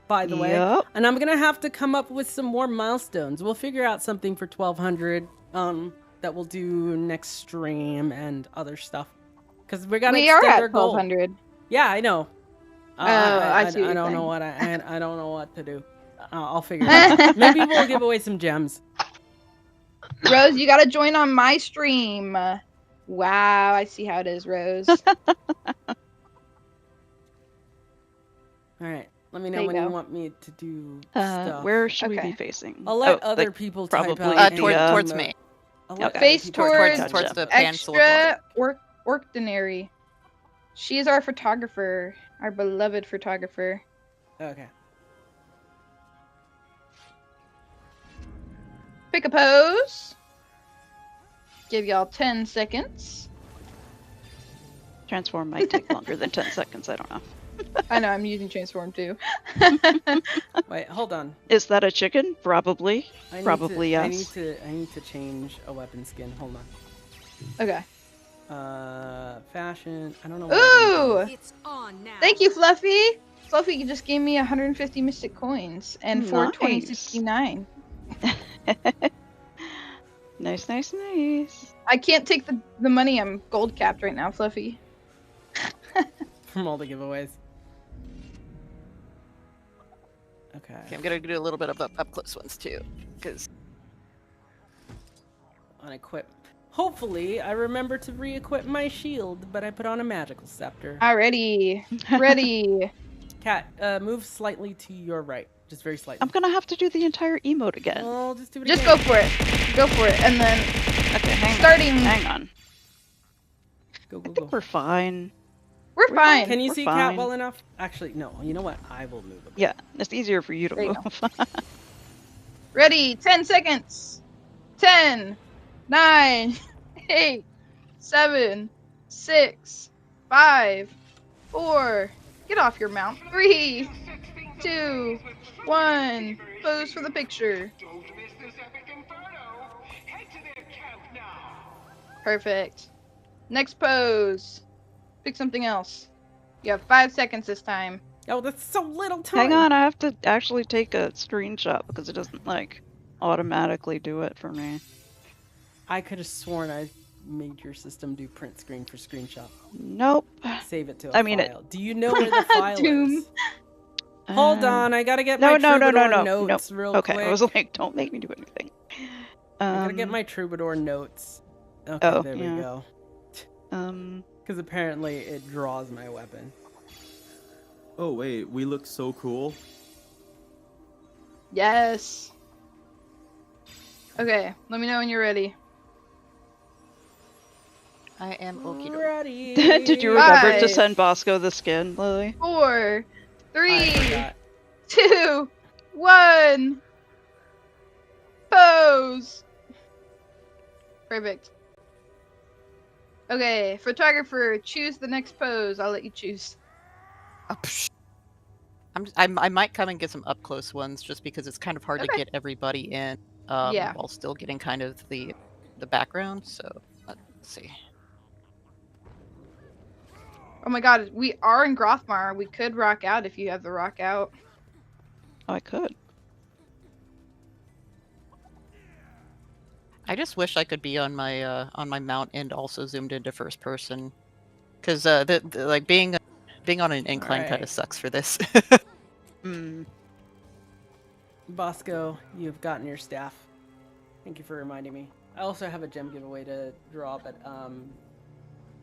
by the way. Yep. And I'm gonna have to come up with some more milestones. We'll figure out something for 1200 that we'll do next stream and other stuff, because we gotta We extend are at our goal. 1200. Yeah, I know. I see what I you're don't know saying. I don't know what to do. I'll figure it out. Maybe we'll give away some gems. Rose, you gotta join on my stream. Wow, I see how it is, Rose. All right. Let me know There you when you go. want me to do stuff. Where should we Okay. be facing? I'll let Oh, other like, people probably type out. towards me. I'll let Face other people towards, type out. towards the pan sword extra ordinary. She is our photographer, our beloved photographer. Okay. Pick a pose. Give y'all 10 seconds. Transform might take longer than 10 seconds. I don't know. I know, I'm using transform too. Wait, hold on. Is that a chicken? Probably. I need Probably to, yes. I need to change a weapon skin. Hold on. Okay. Fashion. I don't know. What Ooh! It's on now. Thank you, Fluffy. Fluffy just gave me 150 mystic coins and 420.69. Nice, nice, nice. I can't take the money. I'm gold capped right now, Fluffy. From all the giveaways. Okay. I'm gonna do a little bit of up close ones too, because Unequip. Hopefully, I remember to re-equip my shield, but I put on a magical scepter. Alrighty. Ready. Cat, move slightly to your right. Just very slightly. I'm gonna have to do the entire emote again. Well, just do it Just again. go for it. Go for it. And then Okay, starting. Hang on. Go, I think we're fine. We're fine. Can you We're see fine. Cat well enough? Actually, no. You know what? I will move a bit. Yeah, it's easier for you to There you move. Ready. 10 seconds. 10, 9, 8, 7, 6, 5, 4. Get off your mount. 3, 2, 1. Pose for the picture. Don't miss this epic inferno. Head to their camp now. Perfect. Next pose. Pick something else. You have 5 seconds this time. Oh, that's so little time. Hang on, I have to actually take a screenshot because it doesn't like automatically do it for me. I could have sworn I made your system do print screen for screenshot. Nope. Save it to a it- file. Do you know where the file Doom. is? Hold on, I gotta get No, my no, no, troubadour no, no, notes no. real Okay, quick. I was like, don't make me do anything. I gotta get my troubadour notes. Okay, there we yeah. go. Because apparently it draws my weapon. Oh wait, we look so cool. Yes. Okay, let me know when you're ready. I am okie doke. Ready. Did you remember to 5, send Bosco the skin, Lily? 4, 3, forgot. 2, 1. Pose. Perfect. Okay, photographer, choose the next pose. I'll let you choose. I might come and get some up close ones just because it's kind of hard to Okay. get everybody in Yeah. while still getting kind of the background. So let's see. Oh my god, we are in Grothmar. We could rock out if you have the rock out. Oh, I could. I just wish I could be on my mount and also zoomed into first person, because like being on an incline kind Alright. of sucks for this. Bosco, you've gotten your staff. Thank you for reminding me. I also have a gem giveaway to draw, but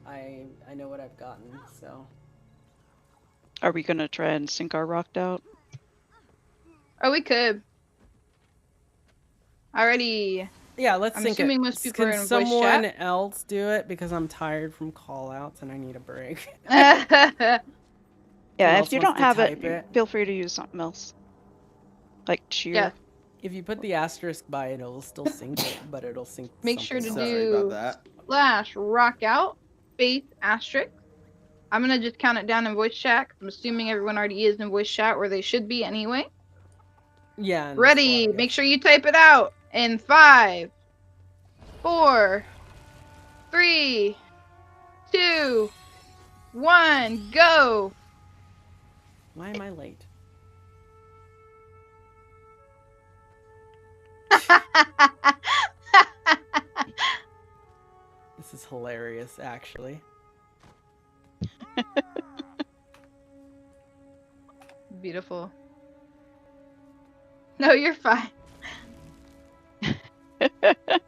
I know what I've gotten, so. Are we gonna try and sink our rocked out? Oh, we could. Already. Yeah, let's I'm sync it. assuming most people are Can in voice someone chat. else do it? Because I'm tired from call-outs and I need a break. Yeah, else if you wants don't to have type it, feel free to use something else. Like cheer. Yeah. If you put the asterisk by it, it'll still sync it, but it'll sync Make sure to something else. do /rock out space asterisk. I'm gonna just count it down in voice chat. I'm assuming everyone already is in voice chat, or they should be anyway. Yeah. Ready? Make sure you type it out in 5, 4, 3, 2, 1, go. Why am I late? This is hilarious, actually. Beautiful. No, you're fine.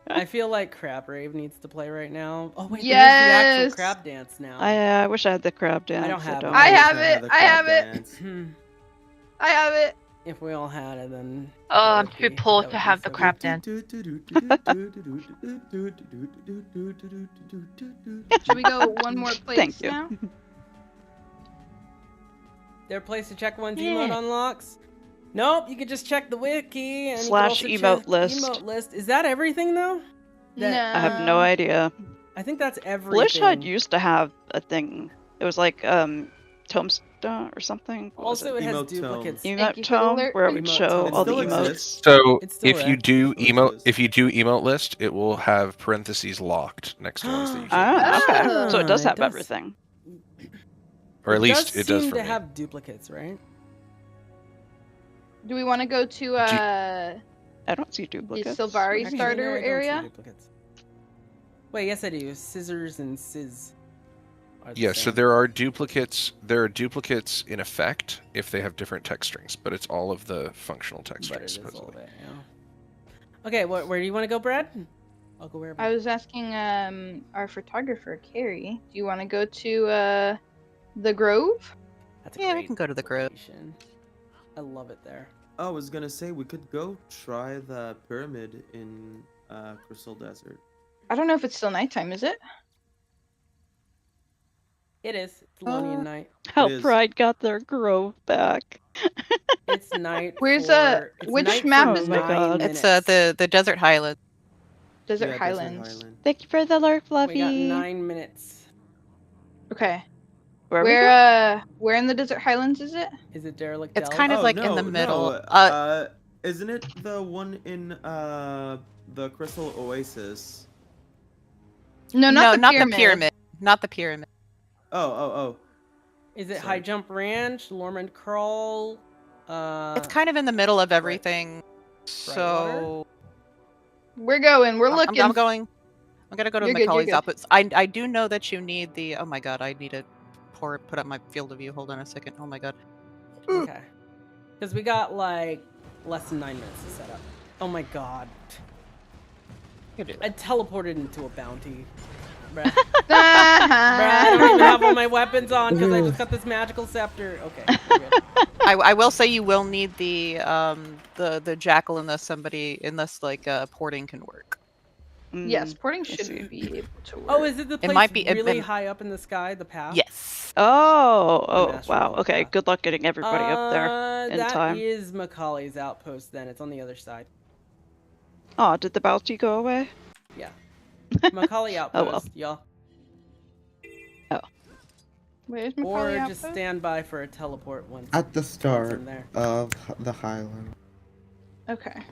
I feel like Crab Rave needs to play right now. Oh wait, there's the Yes. actual crab dance now. I wish I had the crab dance. I don't have it. I have it. I have it. I have it. If we all had it, then. Oh, I'm too poor to have the crab dance. Should we go one more place Thank you. now? There a place to check one's emote unlocks? Nope, you can just check the wiki and Slash you can also emote list. Emote list. Is that everything though? No. I have no idea. I think that's everything. Blishhud used to have a thing. It was like Tombstone or something. What was Also, it has Emote duplicates. Tome. Emote Tome, where it would Emote show Tome. all the It still emotes. exists. So It's still if there. you do emote list, it will have parentheses locked next to ones that you can't use. Okay. So it does Ah, have it does. everything. Or at least it does seem for to me. have duplicates, right? Do we want to go to I don't see the duplicates. Sylvari Actually, starter no, I don't see area? duplicates. Wait, yes I do. Scissors and Sizz. are the Yeah, so same. there are duplicates. There are duplicates in effect if they have different text strings, but it's all of the functional text But it strings. is all supposedly. of it, yeah. Okay, where do you want to go, Brad? I'll go wherever. I was asking our photographer, Carrie. Do you want to go to the Grove? That's Yeah, we can go to the Grove. location. I love it there. Oh, I was gonna say we could go try the pyramid in Crystal Desert. I don't know if it's still nighttime, is it? It is. It's Lonian night. How It is. Pride got their grove back. It's night. Where's for, it's which night map for is it? 9 It's minutes. the Desert Highlands. Desert Yeah, Highlands. Desert Highland. Thank you for the lurk, We Fluffy. got 9 minutes. Okay. Where we go? Where in the Desert Highlands is it? Is it Derelict It's Delve? kind of Oh, like no, in the middle. No. Isn't it the one in the Crystal Oasis? No, no, not the not the pyramid. Not the pyramid. Oh. Is it Sorry. High Jump Ranch, Lormond Crawl? It's kind of in the middle of everything. So We're going. We're looking. I'm going. I'm gonna go to You're good, you're Macaulay's good. outputs. I do know that you need the. Oh my god! I need to put up my field of view. Hold on a second. Oh my god. Okay. Because we got like less than 9 minutes to set up. Oh my god. You do I that. teleported into a bounty. Bruh. Bruh, I don't even have all my weapons on because I just got this magical scepter. Okay. we're good. I will say you will need the jackal unless like porting can work. Yes, porting should be able to work. Oh, is it the place might be really event- high up in the sky, the path? Yes. Oh, Astral wow. Path. Okay, good luck getting everybody up there in time. That is Macaulay's outpost then. It's on the other side. Oh, did the bounty go away? Yeah. Macaulay outpost, well. y'all. Where's Or Macaulay just outpost? stand by for a teleport once. At the start in there. of the Highland. Okay.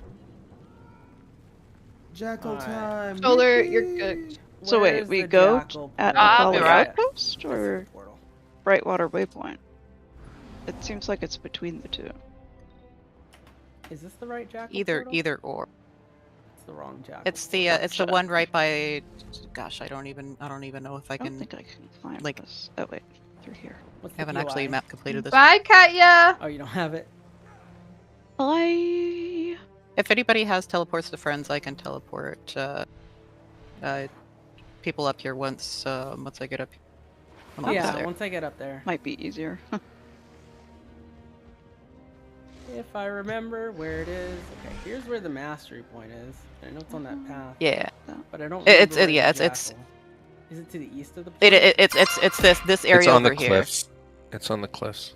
Jackal Alright. time. Solar, you're good. So wait, Where's we the go jackal at portal? I'll be Macaulay right. Outpost That's or the portal. Brightwater Waypoint? It seems like it's between the two. Is this the right jackal Either portal? or. It's the wrong jackal. It's the one right by. Gosh, I don't even know if I I don't can. think I can climb like- this. Oh wait, through here. What's the Haven't actually UI? map completed this. Bye, Katya. Oh, you don't have it? I If anybody has teleports to friends, I can teleport people up here once I get up. I'm almost Yeah, there. once I get up there. might be easier. If I remember where it is. Okay, here's where the mastery point is. I know it's on that path. Yeah. But I don't It's remember yeah, where it's the it's jackal. Is it to the east of the it, point? it it's this area It's on over the here. cliffs. It's on the cliffs.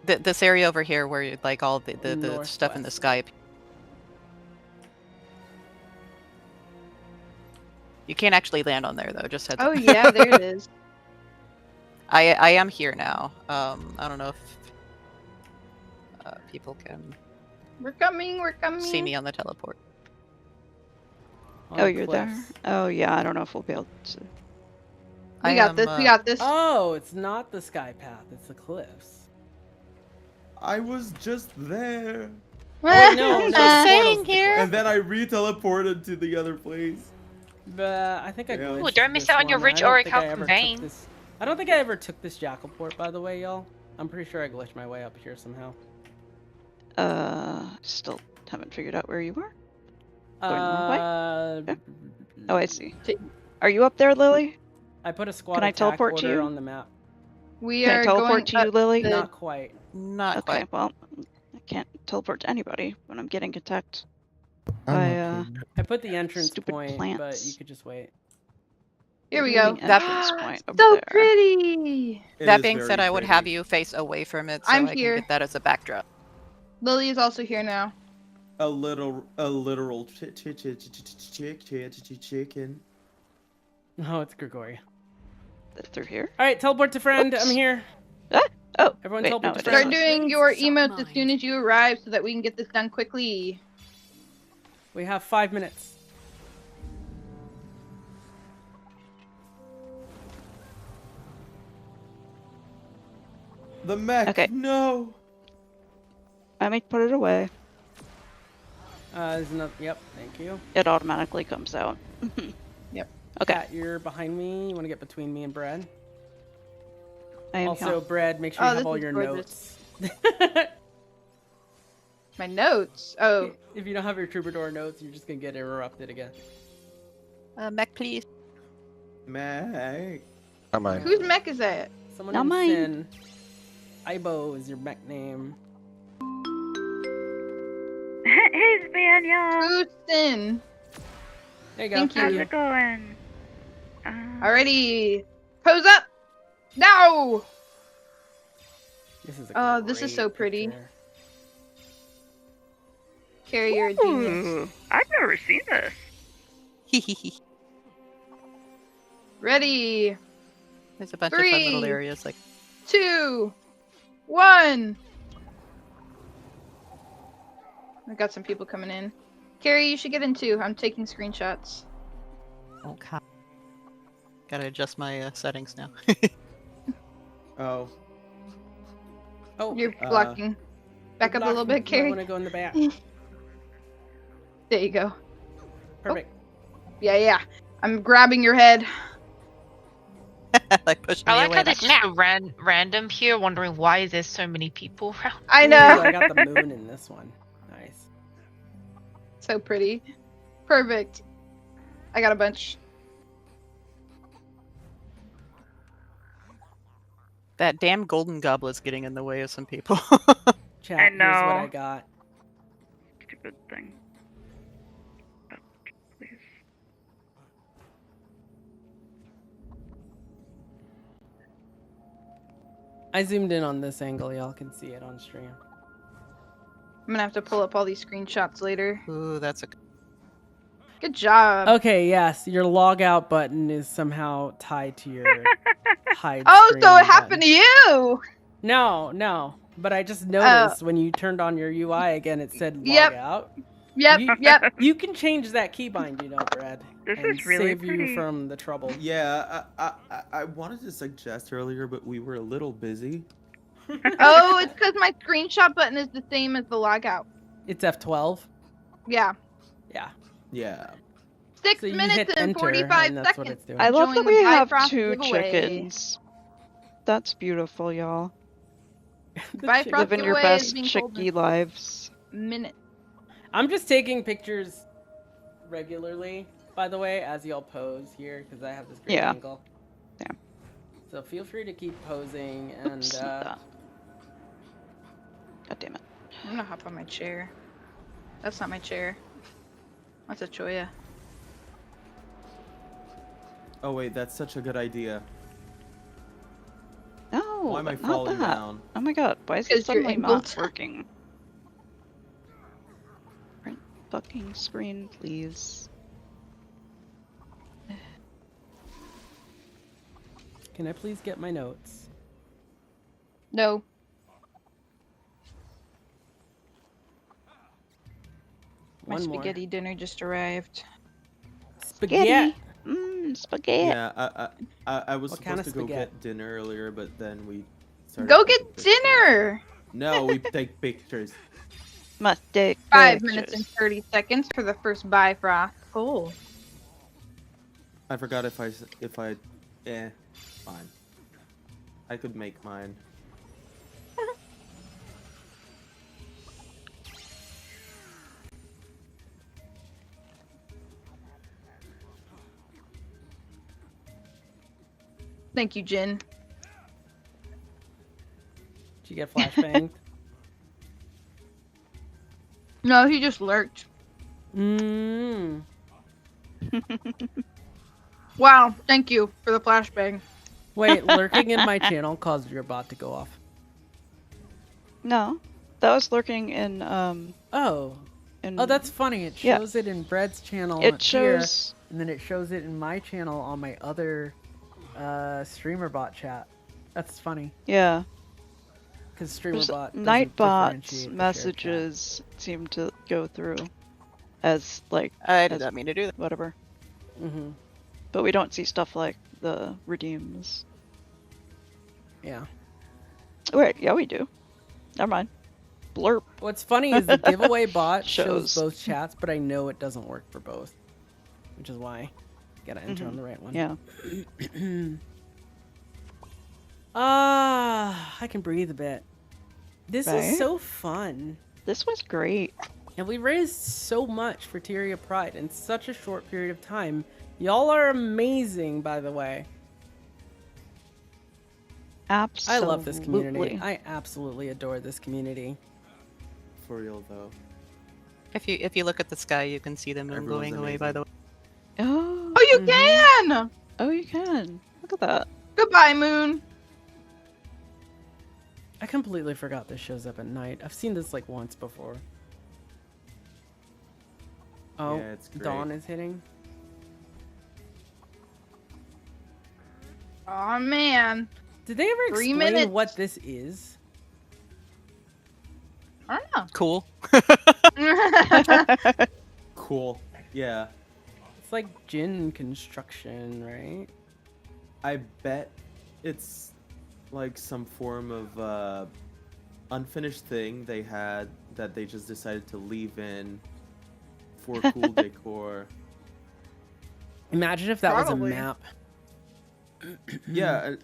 This area over here where like all the stuff in the sky. You can't actually land on there though. Just heads Oh up. yeah, there it is. I am here now. I don't know if people can We're coming. We're coming. see me on the teleport. On Oh, the you're there? cliffs. Oh, yeah, I don't know if we'll be able to. We got this. We got this. Oh, it's not the sky path. It's the cliffs. I was just there. Oh, no, Just saying here. And then I re-teleported to the other place. But I think I Yeah. glitched Ooh, don't miss this out on your one. rich I don't auric think I alchemy ever took vein. this- I don't think I ever took this jackal port, by the way, y'all. I'm pretty sure I glitched my way up here somehow. Still haven't figured out where you are. Going the wrong way? Okay. Oh, I see. Are you up there, Lily? I put a squad Can I attack teleport to order you? on the map. We Can are I teleport going to you, up Lily? the- Not quite. Not Okay, quite. well, I can't teleport to anybody when I'm getting attacked I'm by up here. I put the entrance stupid point, plants. but you could just wait. Here we moving go. entrance point over So there. pretty. That being said, I would have you face away from it so I'm I here. can get that as a backdrop. Lily is also here now. A literal chicken. Oh, it's Gregoria. Through here? All right, teleport to friend. Oops. I'm here. Oh, Everyone wait, teleport no, to it friend. Start doing your emotes as soon as you arrive so that we can get this done quickly. We have 5 minutes. The mech. Okay. No. I may put it away. There's another. Yep, thank you. It automatically comes out. Yep. Okay. Kat, you're behind me. You want to get between me and Brad? I am Also, here. Brad, make sure Oh, you have this all is your gorgeous. notes. My notes. Oh, If you don't have your troubadour notes, you're just gonna get interrupted again. Mech, please. Mech. Not mine. whose mech is that? Someone Not named mine. Sin. Ibo is your mech name. Hey, Spaniel. Who's Sin? There you go. Thank How's you. it going? Alrighty. Pose up. Now. This is Oh, this is so great pretty. picture. Carrie, you're a genius. Ooh, I've never seen this. Ready. There's a bunch of fun little 3, areas like 2, 1. I got some people coming in. Carrie, you should get in too. I'm taking screenshots. okay. Gotta adjust my settings now. Oh. Oh, You're blocking. Back up a little bit, I Carrie. want to go in the back. There you go. Perfect. Yeah. I'm grabbing your head. Like push me I like away. how this is so random here, wondering why there's so many people around. I Ooh, know. I got the moon in this one. Nice. So pretty. Perfect. I got a bunch. That damn golden goblet's getting in the way of some people. Chat, I here's what I know. got. Stupid thing. Oh, please. I zoomed in on this angle. Y'all can see it on stream. I'm gonna have to pull up all these screenshots later. Ooh, that's a Good job. Okay, yes, your log out button is somehow tied to your hide Oh, screen so it button. happened to you. No. But I just noticed when you turned on your UI again, it said log Yep. out. Yep. You can change that keybind, you know, Brad. This and is really save pretty. you from the trouble. Yeah, I wanted to suggest earlier, but we were a little busy. Oh, it's because my screenshot button is the same as the logout. It's F12. Yeah. Yeah. Yeah. 6 So you minutes hit and enter, 45 and that's what seconds. it's doing. I love Join that the we have Bifrost 2 giveaway. chickens. That's beautiful, y'all. Bifrost Living your giveaway is best being pulled chickie lives. in minutes. I'm just taking pictures regularly, by the way, as y'all pose here, because I have this great Yeah. angle. Yeah. So feel free to keep posing, and Oops, not that. God damn it. I'm gonna hop on my chair. That's not my chair. That's a Choya. Oh wait, that's such a good idea. No, Why am I not falling that. down? Oh my god, why is it 'Cause you're suddenly not angled. working? Print fucking screen, please. Can I please get my notes? No. My One more. spaghetti dinner just arrived. Spaghetti. Spaghetti. Yeah, I was What kind supposed of to go spaghetti? get dinner earlier, but then we started Go taking get pictures. dinner! No, we take pictures. Must take 5 minutes and 30 seconds for the first Bifrost. Cool. I forgot if I fine. I could make mine. Thank you, Jin. Did you get flashbanged? No, he just lurked. Mmm. Wow, thank you for the flashbang. Wait, lurking in my channel caused your bot to go off. No, that was lurking in Oh. in, Oh, that's funny. It yeah. shows it in Bread's channel It here, shows- and then it shows it in my channel on my other streamer bot chat. That's funny. Yeah. Because streamer There's bot doesn't Nightbot's differentiate the shared messages seem to go through as like I did not mean to do that. Whatever. Mm-hmm. But we don't see stuff like the redeems. Yeah. Wait, yeah, we do. Never mind. Blurp. What's funny is the giveaway bot Shows. shows both chats, but I know it doesn't work for both, which is why you gotta enter on the right one. Yeah. I can breathe a bit. This Right? is so fun. This was great. And we raised so much for Tyria Pride in such a short period of time. Y'all are amazing, by the way. Absolutely. I love this community. I absolutely adore this community. For real though. If you look at the sky, you can see the moon Everyone's going away. By the way. Oh. Oh, you can! Oh, you can. Look at that. Goodbye, moon. I completely forgot this shows up at night. I've seen this like once before. Oh, Yeah, it's great. dawn is hitting. Oh man. Did they ever 3 explain minutes. what this is? I don't know. Cool. Cool. Yeah. It's like gin construction, right? I bet it's like some form of unfinished thing they had that they just decided to leave in for cool decor. Imagine if that Probably. was a map. Yeah,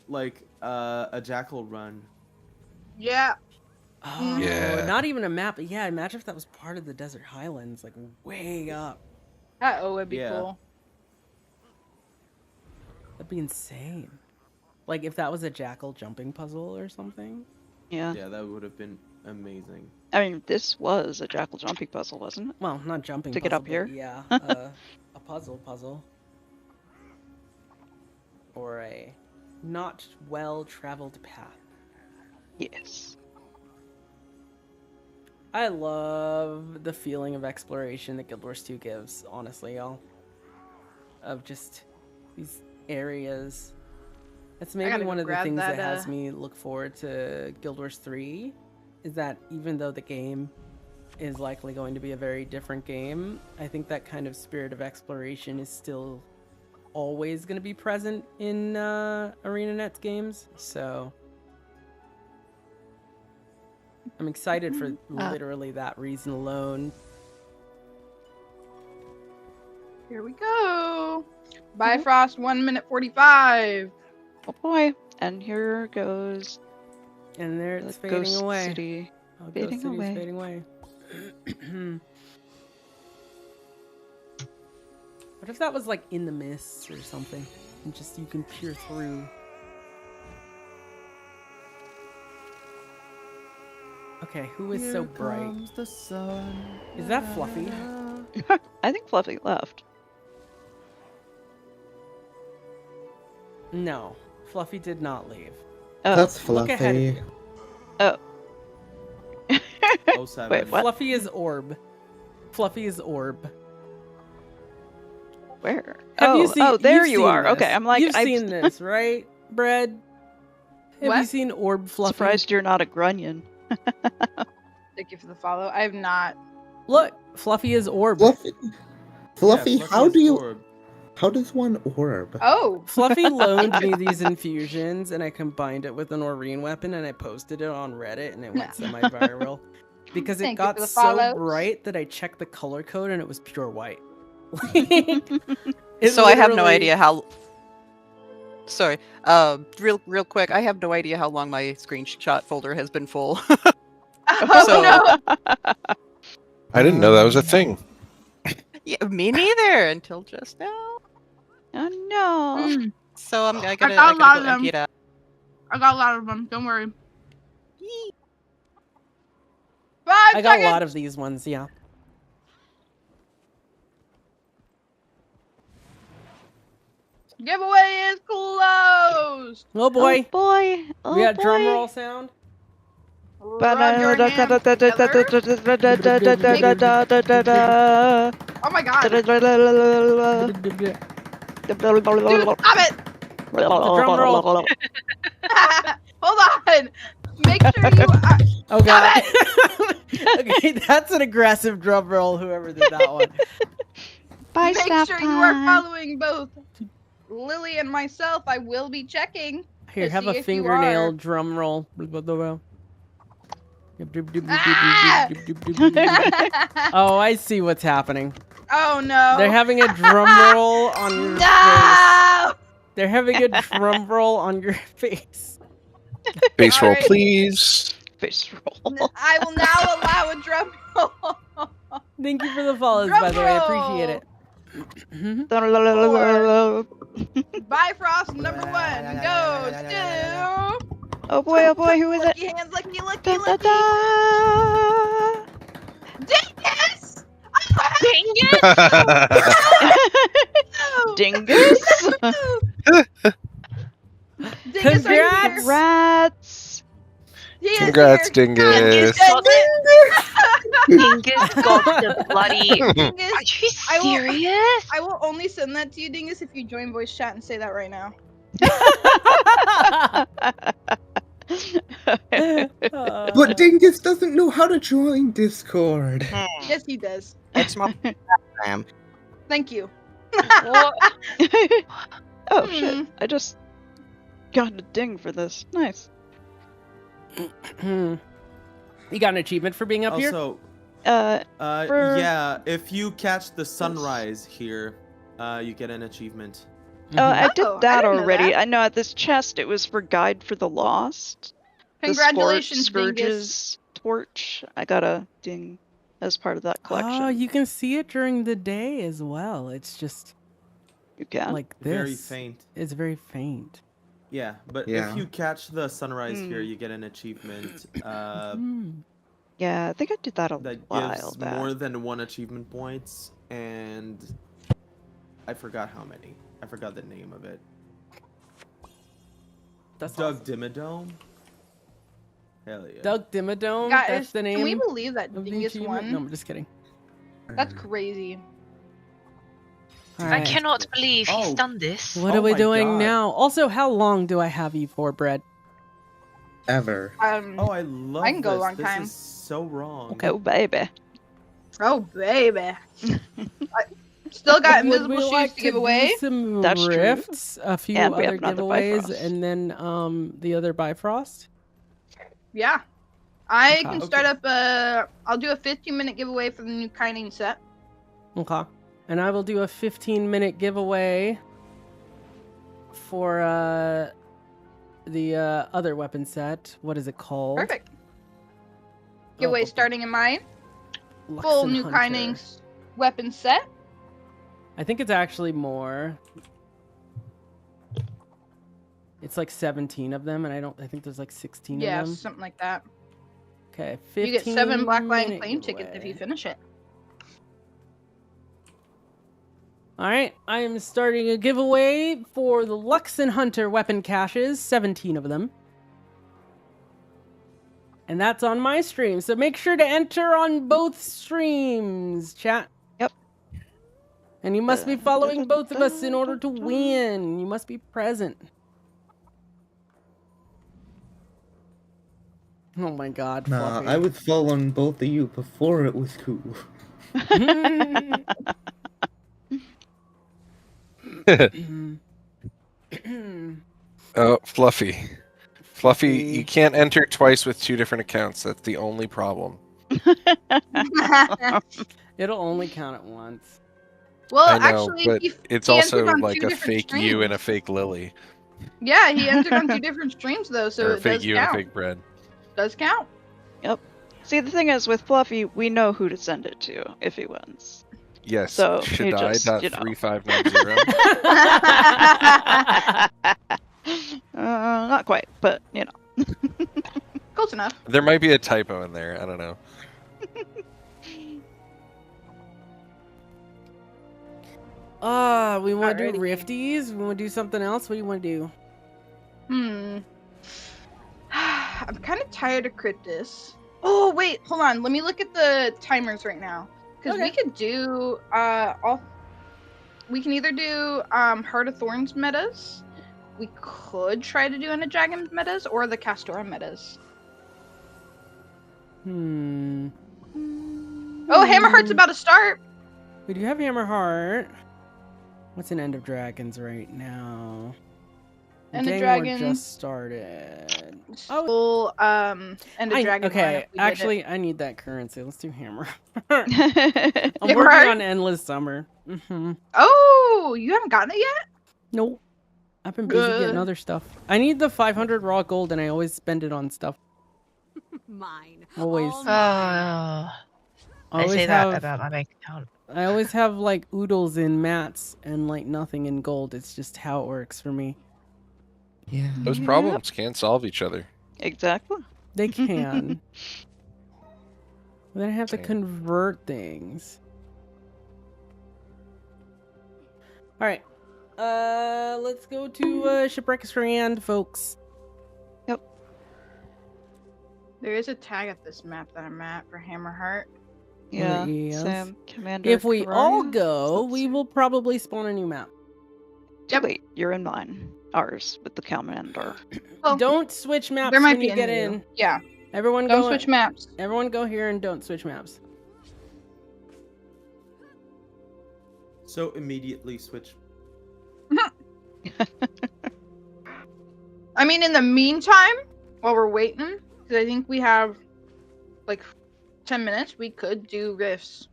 like a jackal run. Yeah. Oh, Yeah. not even a map. But yeah, imagine if that was part of the Desert Highlands, like way up. That would be Yeah. cool. That'd be insane. Like if that was a jackal jumping puzzle or something. Yeah. Yeah, that would have been amazing. I mean, this was a jackal jumping puzzle, wasn't it? Well, not jumping To puzzle, get up but here? Yeah, a puzzle. Or a not well-traveled path. Yes. I love the feeling of exploration that Guild Wars 2 gives, honestly, y'all. Of just these areas. That's maybe gotta one go of the grab things that that, has me look forward to Guild Wars 3, is that even though the game is likely going to be a very different game, I think that kind of spirit of exploration is still always going to be present in ArenaNet's games, so I'm excited for literally that reason alone. Here we go. Bifrost 1 minute 45. Oh boy. And here goes And there the it's fading Ghost away. City. Oh, Ghost Fading City's away. fading away. What if that was like in the mists or something, and just you can peer through? Okay, who is so bright? Comes the sun. Is that Fluffy? I think Fluffy left. No, Fluffy did not leave. Oh. That's Look ahead of Fluffy. you. Oh. Oh, 07. Wait, what? Fluffy is orb. Fluffy is orb. Where? Have you Oh, seen? oh, there you've you seen are. this. Okay, I'm like, You've I've seen this, right, Bread? Have you What? seen orb Fluffy? surprised you're not a grunion. Thank you for the follow. I have not. Look, Fluffy is orb. Fluffy, Yeah, how is do you? orb. How does one orb? Oh. Fluffy loaned me these infusions, and I combined it with an Aurene weapon, and I posted it on Reddit, and it went semi-viral. Because it Thank you got for the so follows. bright that I checked the color code, and it was pure white. So I have no idea how. Sorry. Real quick. I have no idea how long my screenshot folder has been full. Oh So- no. I didn't know that was a thing. Yeah, me neither until just now. Oh no. So I gotta got a lot of go empty them. it out. I got a lot of them. Don't worry. I got a lot of these ones, yeah. Giveaway is closed. Oh boy. Oh boy. Oh We got boy. drum roll sound. Rub your hands together. Oh my god. Dude, stop it. Drum roll. Hold on. Make sure you. Oh god. Okay, that's an aggressive drum roll, whoever did that one. Bye, Make Snap sure you are Time. following both Lily and myself. I will be checking. Here, to have see a if you fingernail are. drum roll. Ah! Oh, I see what's happening. Oh no. They're having a drum roll on your face. No. They're having a drum roll on your face. Base roll, Alright. please. Face roll. I will now allow a drum roll. Thank you for the follows, Drum by the way. I roll. appreciate it. Bifrost number 1 goes to. Oh boy, who is it? Lucky hands, lucky, lucky, Da, da, lucky. da. Dingus! Dingus? Dingus, are you here? Congrats! He is Congrats, here. Dingus. Dingus got the bloody. Dingus, Are you I will- serious? I will only send that to you, Dingus, if you join voice chat and say that right now. But Dingus doesn't know how to join Discord. Yes, he does. It's my program. Thank you. Oh shit, I just got a ding for this. Nice. You got an achievement for being up here? Also, for- yeah, if you catch the sunrise here, you get an achievement. Oh, I did Oh, I that didn't know already. that. I know at this chest it was for Guide for the Lost. Congratulations, the Dingus. Scourge's torch. I got a ding as part of that collection. Oh, you can see it during the day as well. It's just You can. like this. Very faint. It's very faint. Yeah, but Yeah. if you catch the sunrise here, Hmm. you get an achievement Yeah, I think I did that a that while gives back. more than 1 achievement points, and I forgot how many. I forgot the name of it. That's Doug awesome. Dimmadome? Hell yeah. Doug Dimmadome. Guys, That's the name. can we believe that of the Dingus achievement? won? No, I'm just kidding. That's crazy. All I right. cannot believe he's Oh. done this. What Oh are we my doing God. now? Also, how long do I have you for, Bread? Ever. Oh, I love I can go a this. long This time. is so wrong. Oh baby. Oh baby. I still got Would invisible we shoes like to give do away. Some That's true. rifts, a few And we other have another giveaways, Bifrost. and then the other Bifrost. Yeah. I Okay. can start up I'll do a 15-minute giveaway for the new Kining set. Okay. And I will do a 15-minute giveaway for the other weapon set. What is it called? Perfect. Giveaway starting in mine. Full Luxon new Hunter. Kining's weapon set. I think it's actually more. It's like 17 of them, and I think there's like 16 Yeah, of them. something like that. Okay, You get 7 Black Lion 15-minute claim tickets if giveaway. you finish it. All right, I am starting a giveaway for the Luxon Hunter weapon caches, 17 of them. And that's on my stream, so make sure to enter on both streams, chat. Yep. And you must be following both of us in order to win. You must be present. Oh my god, Nah, Fluffy. I was following both of you before it was cool. Oh, Fluffy. Fluffy, you can't enter twice with 2 different accounts. That's the only problem. It'll only count at once. Well, I know, actually, but he it's he also entered on like 2 a different fake you and a streams. fake Lily. Yeah, he entered on 2 different streams though, so Or a it fake does you count. and a fake bread. Does count. Yep. See, the thing is, with Fluffy, we know who to send it to if he wins. Yes, So he just, you know. Shaddai.3590. Not quite, but you know. Close enough. There might be a typo in there. I don't know. We want to do Rifties? We want to do something else? What do you want to do? I'm kind of tired of Cryptus. Oh, wait, hold on. Let me look at the timers right now. Because we could do, we can either do, Heart of Thorns metas. We could try to do End of Dragon metas, or the Castora metas. Oh, Hammerheart's about to start! We do have Hammerheart. What's an End of Dragons right now? End of Dang, Dragons we're just started. Full, End of Dragon. Okay, lineup, we did actually, it. I need that currency. Let's do Hammer. I'm working on Endless Summer. Oh, you haven't gotten it yet? Nope. I've been busy getting other stuff. I need the 500 raw gold, and I always spend it on stuff. Mine. Always. I say that about my bank account. I always have like oodles in mats and like nothing in gold. It's just how it works for me. Yeah. Those problems can't solve each other. Exactly. They can. Then I have to convert things. All right. Let's go to Shipwreck Strand, folks. Yep. There is a tag at this map that I'm at for Hammerheart. Yeah, Yes. Sam, Commander. If we all Karaya? go, we will probably spawn a new map. Wait, you're in mine. Ours, with the Commander. Well, Don't switch maps there might when be you a get new. in. Yeah. Everyone Don't go switch maps. Everyone go here and don't switch maps. So immediately switch. I mean, in the meantime, while we're waiting, because I think we have like 10 minutes, we could do rifts.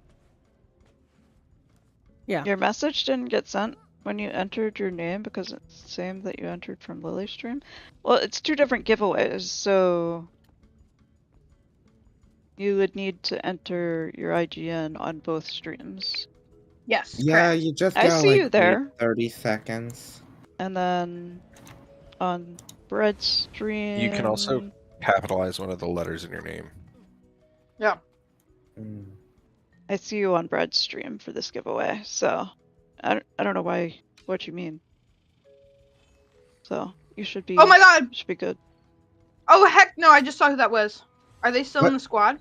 Yeah. Your message didn't get sent when you entered your name because it's the same that you entered from Lily's stream. Well, it's 2 different giveaways, so you would need to enter your IGN on both streams. Yes. Yeah, correct. you just I gotta see like you there. wait 30 seconds. And then on Bread stream, You can also capitalize one of the letters in your name. Yeah. I see you on Bread stream for this giveaway, so I don't know what you mean. So you should be. Oh my god! Should be good. Oh heck no! I just saw who that was. Are they still in What? the squad?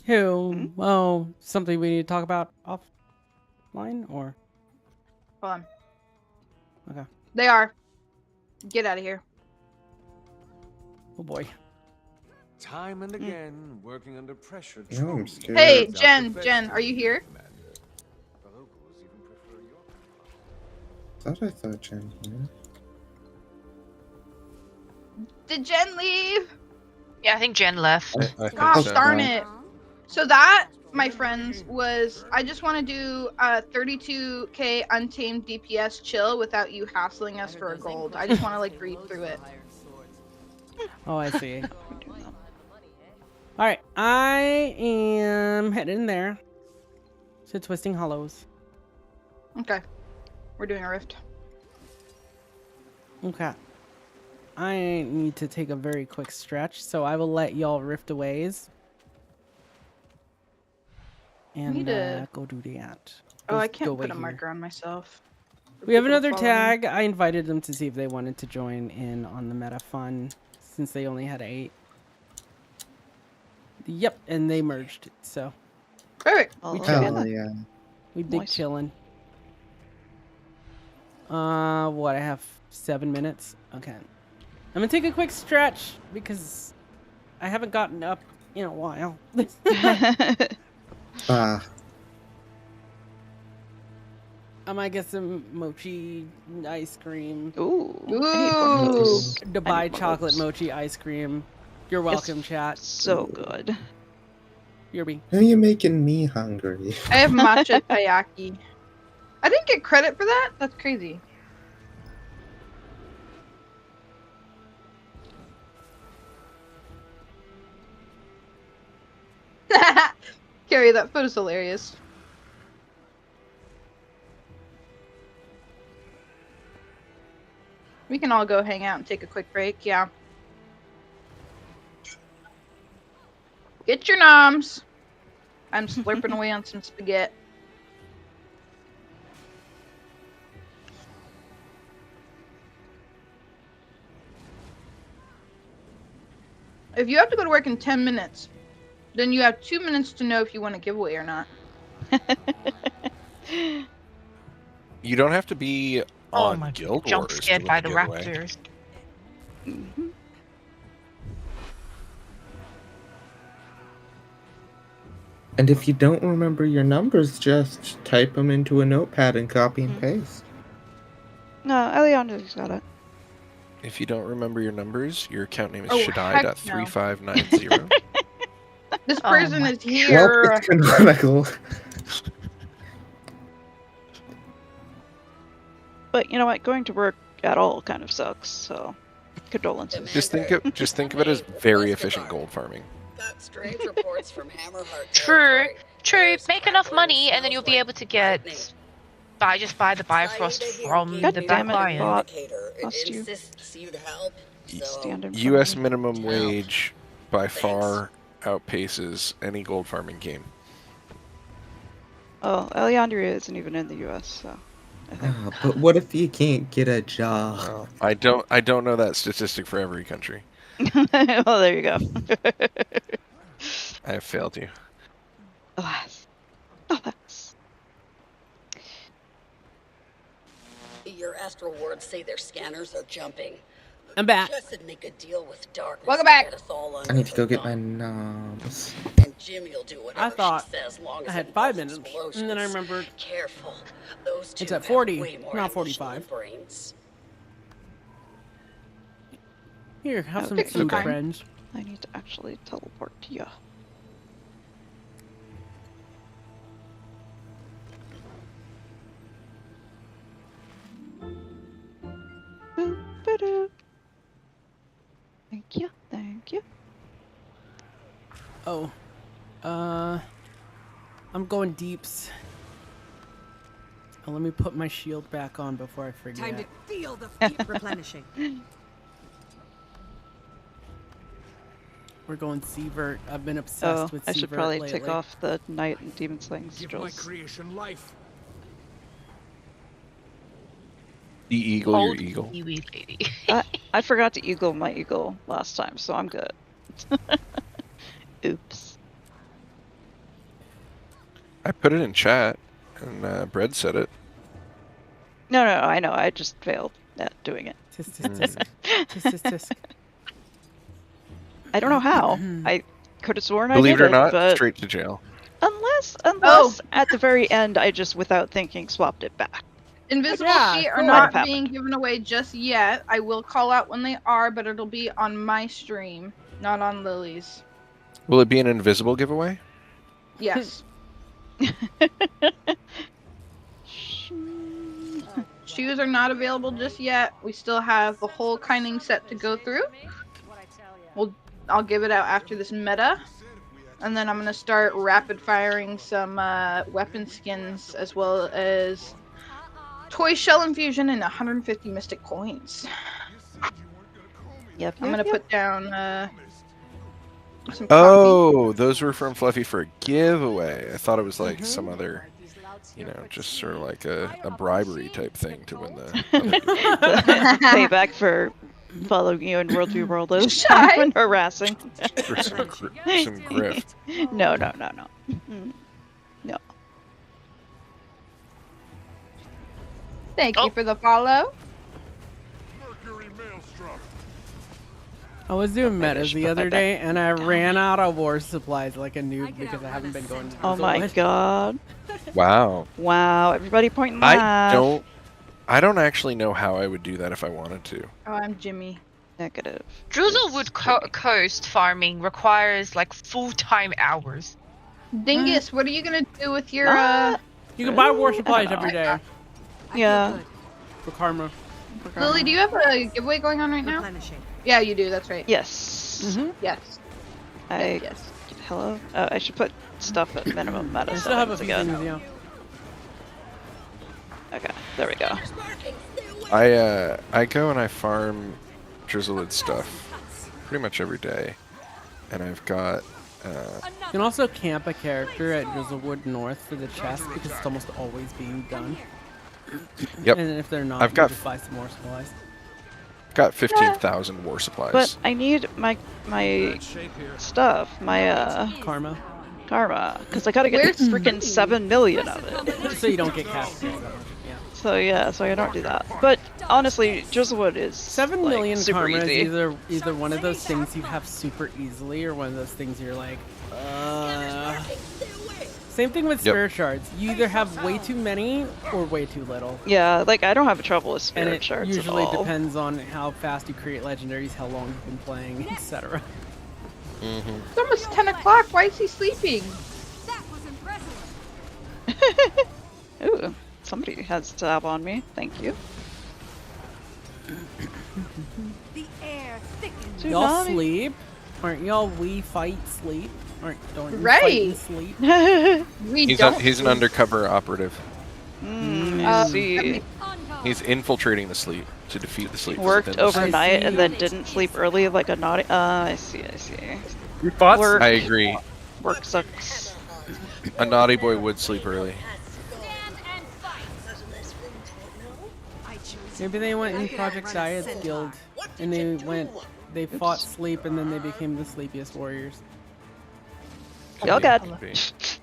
Who? Oh, something we need to talk about offline or? Hold on. Okay. They are. Get out of here. Oh boy. Time and again, working under pressure. No, I'm scared. Hey, Jen, are you here? Thought I saw Jen here. Did Jen leave? Yeah, I think Jen left. I think Gosh so. darn it. So that, my friends, was I just want to do 32k untamed DPS chill without you hassling us for a gold. I just want to like read through it. Oh, I see. All right, I am heading there to Twisting Hollows. Okay. We're doing a rift. Okay. I need to take a very quick stretch, so I will let y'all rift aways. and Need to- go do that. Oh, I Go can't away put a here. marker on myself. For We have people to another follow me. tag. I invited them to see if they wanted to join in on the meta fun since they only had 8. Yep, and they merged. So Perfect. we Hell chillin'. yeah. We big Nice. chillin'. What? I have 7 minutes. Okay, I'm gonna take a quick stretch because I haven't gotten up in a while. I might get some mochi ice cream. Ooh. I need one of those. I Dubai need one of chocolate those. mochi ice cream. You're welcome, chat. So good. Yurby. Now you're making me hungry. I have matcha taiyaki. I didn't get credit for that? That's crazy. Carrie, that photo's hilarious. We can all go hang out and take a quick break, yeah. Get your noms. I'm slurping away on some spaghetti. If you have to go to work in 10 minutes, then you have 2 minutes to know if you want a giveaway or not. You don't have to be Oh on my Guild jump Wars to scared win by the the giveaway. raptors. And if you don't remember your numbers, just type them into a notepad and copy and paste. No, Eliandra's got it. If you don't remember your numbers, your account name is Oh, Shaddai.3590. heck no. This Oh person my is Well, here. it's canonical. But you know what? Going to work at all kind of sucks. So, condolences. Just think of it as very efficient gold farming. Got strange reports from Hammerheart True, territory. Make enough money, and then you'll be able to get. Just buy the Bifrost from God the damn back it, lion. bot. It Lost you. insists you'd help. So Stand in front U.S. of me. minimum wage by far outpaces any gold farming game. Oh, Eliandria isn't even in the U.S., so I think. But what if you can't get a job? I don't know that statistic for every country. Well, there you go. I have failed you. Alas. Alas. your astral wards say their scanners are jumping. I'm back. Just to make a deal with darkness. Welcome back. Get us all I under need to go the get my thumb. noms. And Jimmy'll do whatever I thought she says, long I as had it 5 involves minutes, and then I explosions. remembered Careful. Those two it's at have 40, way more not ammunition 45. than brains. Here, have some Okay, food, okay. friends. I need to actually teleport to you. Boop-ba-doo. Thank you, thank you. Oh, I'm going deeps. Oh, let me put my shield back on before I forget. Time to feel the keep replenishing. We're going Sievert. I've been obsessed with Sievert I should probably lately. take off the Knight and Demon Slaying Give my Sigils. creation life. The eagle, your Old eagle. Kiwi baby. I forgot to eagle my eagle last time, so I'm good. Oops. I put it in chat, and Bread said it. No, I know. I just failed at doing it. Tisk, tisk, tisk. Tisk, tisk, tisk. I don't know how. I could have sworn Believe I it did or not, but straight to jail. unless Oh. at the very end I just, without thinking, swapped it back. Invisible Yeah, sheet are cool. not Might have being given away just yet. I will call out when they are, but it'll be on my stream, not on Lily's. Will it be an invisible giveaway? Yes. Shoes are not available just yet. We still have the whole kinding set to go through. I'll give it out after this meta. And then I'm going to start rapid firing some weapon skins as well as toy shell infusion and 150 mystic coins. Yep. I'm going to put down Some Oh, those were from Fluffy for a giveaway. I thought it was like some other, just sort of like a bribery type thing to win the Payback for following you in World v World and harassing. for some grift. No. No. Thank you for the follow. I was doing metas the other day, and I ran out of war supplies like a noob because I haven't been going to Oh my god. Wow. Wow, everybody pointing left. I don't actually know how I would do that if I wanted to. Oh, I'm Jimmy. Negative. Drizzlewood coast farming requires like full-time hours. Dingus, what are you gonna do with your You can buy war supplies every day. Yeah. For karma. Lily, do you have a giveaway going on right now? Yeah, you do. That's right. Yes. Yes. Yes. Hello? Oh, I should put stuff at minimum meta I still have a settings few again. things, yeah. Okay, there we go. I go and I farm Drizzlewood stuff pretty much every day, and I've got. You can also camp a character at Drizzlewood North for the chest because it's almost always being done. Yep. And if they're not, I've got you just buy some more supplies. Got 15,000 war supplies. But I need my stuff, my karma, because I gotta get freaking 7 million of it. So you don't get cash. Yeah. So I don't do that. But honestly, Drizzlewood is 7 like, million super karma easy. is either one of those things you have super easily, or one of those things you're like, Same thing with spirit shards. You either have way too many or way too little. Yeah, like I don't have trouble with spirit and it shards usually at all. depends on how fast you create legendaries, how long you've been playing, etc. It's almost 10 o'clock. Why is he sleeping? Ooh, somebody has tab on me. Thank you. The air thickens. Y'all sleep? Aren't y'all we fight sleep? Don't you Right. fight and sleep? He's an undercover operative. I see. He's infiltrating the sleep to defeat the sleep. Worked overnight and then didn't sleep early like a naughty. I see. Your thoughts? Work. I agree. Work sucks. A naughty boy would sleep early. Maybe they went in Project Diet's guild, and they fought sleep, and then they became the sleepiest warriors. Oh god.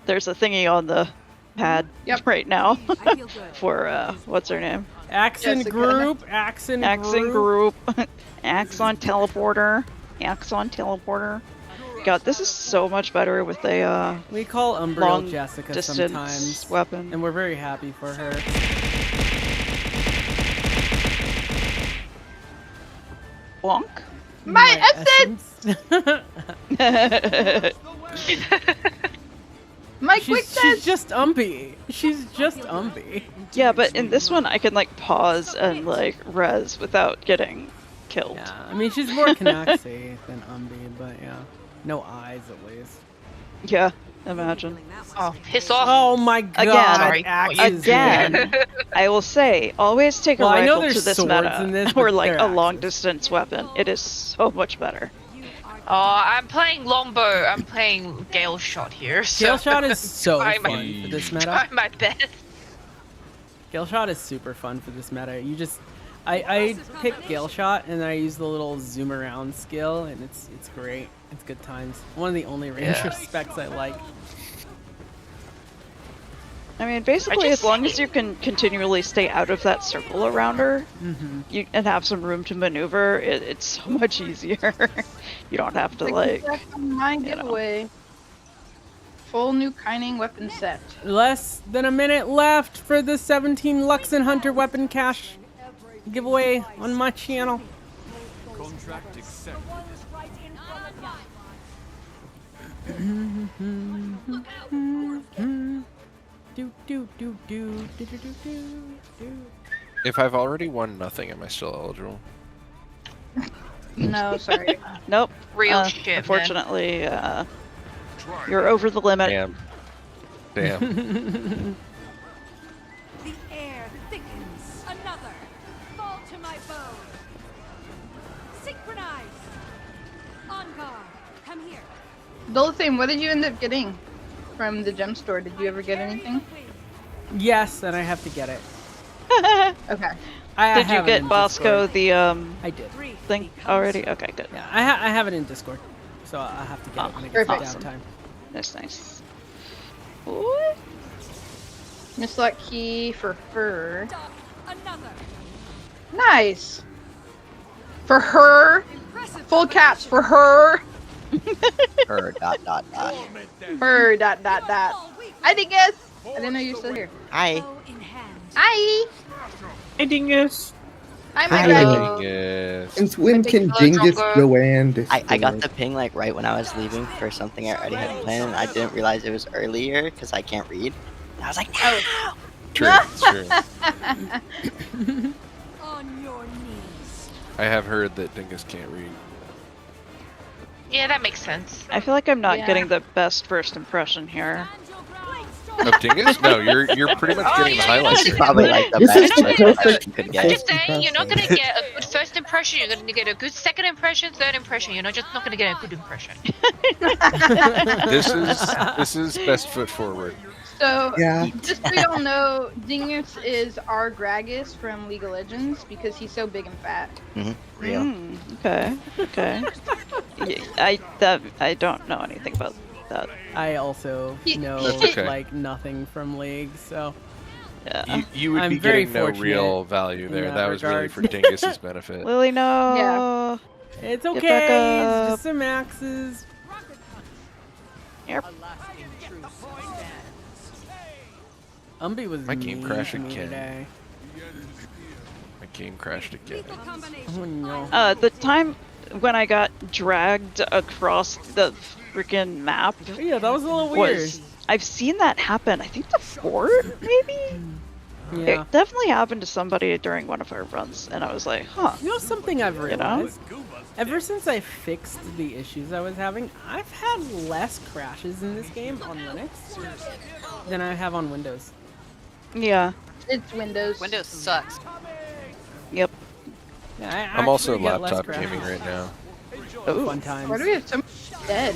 There's a thingy on the pad right now for what's her name? Axon Group. Axon Group. Axon teleporter. God, this is so much better with a we call Umbriel long Jessica distance sometimes weapon, and we're very happy for her. Bonk. My essence. My She's just Umpy. She's just Umpy. Yeah, but in this one I can like pause and like res without getting killed. Yeah, I mean she's more Canaxy than Umpy, but yeah, no eyes at least. Yeah, imagine. Oh, piss off! Oh my god! Again, I will say, always take a I know rifle to there's this swords meta, in this, or but like they're a long distance weapon. It is so much better. Oh, I'm playing longbow. I'm playing Gale Shot here. So Gale Shot is so trying fun my- for this meta. trying my best. Gale Shot is super fun for this meta. You just, I pick Gale Shot and I use the little zoom around skill, and it's great. It's good times. One of the only ranger specs I like. I mean, basically, as long as you can continually stay out of that circle around her, and have some room to maneuver, it's so much easier. You don't have to like. My giveaway. Full new Kining weapon set. Less than a minute left for the 17 Luxon Hunter weapon cache giveaway on my channel. Contract accepted. If I've already won nothing, am I still eligible? No, sorry. Nope. Real shit, man. Unfortunately, you're over the limit. Damn. The air thickens. Another. Fall to my bow. Synchronize. On guard. Come here. Dolphine, what did you end up getting from the gem store? Did you ever get anything? Yes, and I have to get it. Okay. Did you get Bosco the I did. thing already? Okay, good. Yeah, I have it in Discord, so I have to get it when it gets perfect. downtime. That's nice. What? Miss Luck key for her. Nice. For her. Full caps for her. Her dot. Her dot. I Dingus. I didn't know you were still here. Hi. Hi. Hi, Dingus. Hi, my Hi, girl. Dingus. Since when can Dingus Joanne I got the ping like right when I was leaving for something I already had planned, and I didn't realize it was earlier because I can't read. I was like, no! True, it's true. On your knees. I have heard that Dingus can't read. Yeah, that makes sense. I feel like I'm not getting the best first impression here. Of Dingus? No, you're pretty much getting the highlights here. Probably like the This is best the like, perfect you could I'm get. just saying, you're not gonna get a good first impression. You're gonna get a good second impression, third impression. You're not gonna get a good impression. This is best foot forward. So, Yeah. just so y'all know, Dingus is our Gragas from League of Legends because he's so big and fat. Real. Okay. I don't know anything about that. I also know That's okay. like nothing from League, so Yeah. You would I'm be very getting no fortunate real value in there. that That was really regard. for Dingus's benefit. Lily, no. Yeah. it's Get okay. back It's up. just some axes. Yep. Umbi was My game mean crashed to me again. today. My game crashed again. Oh no. The time when I got dragged across the freaking map. Yeah, that was a little weird. I've seen that happen. I think the fort, maybe? Yeah. It definitely happened to somebody during one of our runs, and I was like, huh. You know something I've know? realized? Ever since I fixed the issues I was having, I've had less crashes in this game on Linux than I have on Windows. Yeah. It's Windows. Windows sucks. Yep. Yeah, I'm also actually get less laptop crashes. gaming right now. Oh, fun times. Why do we have so much dead?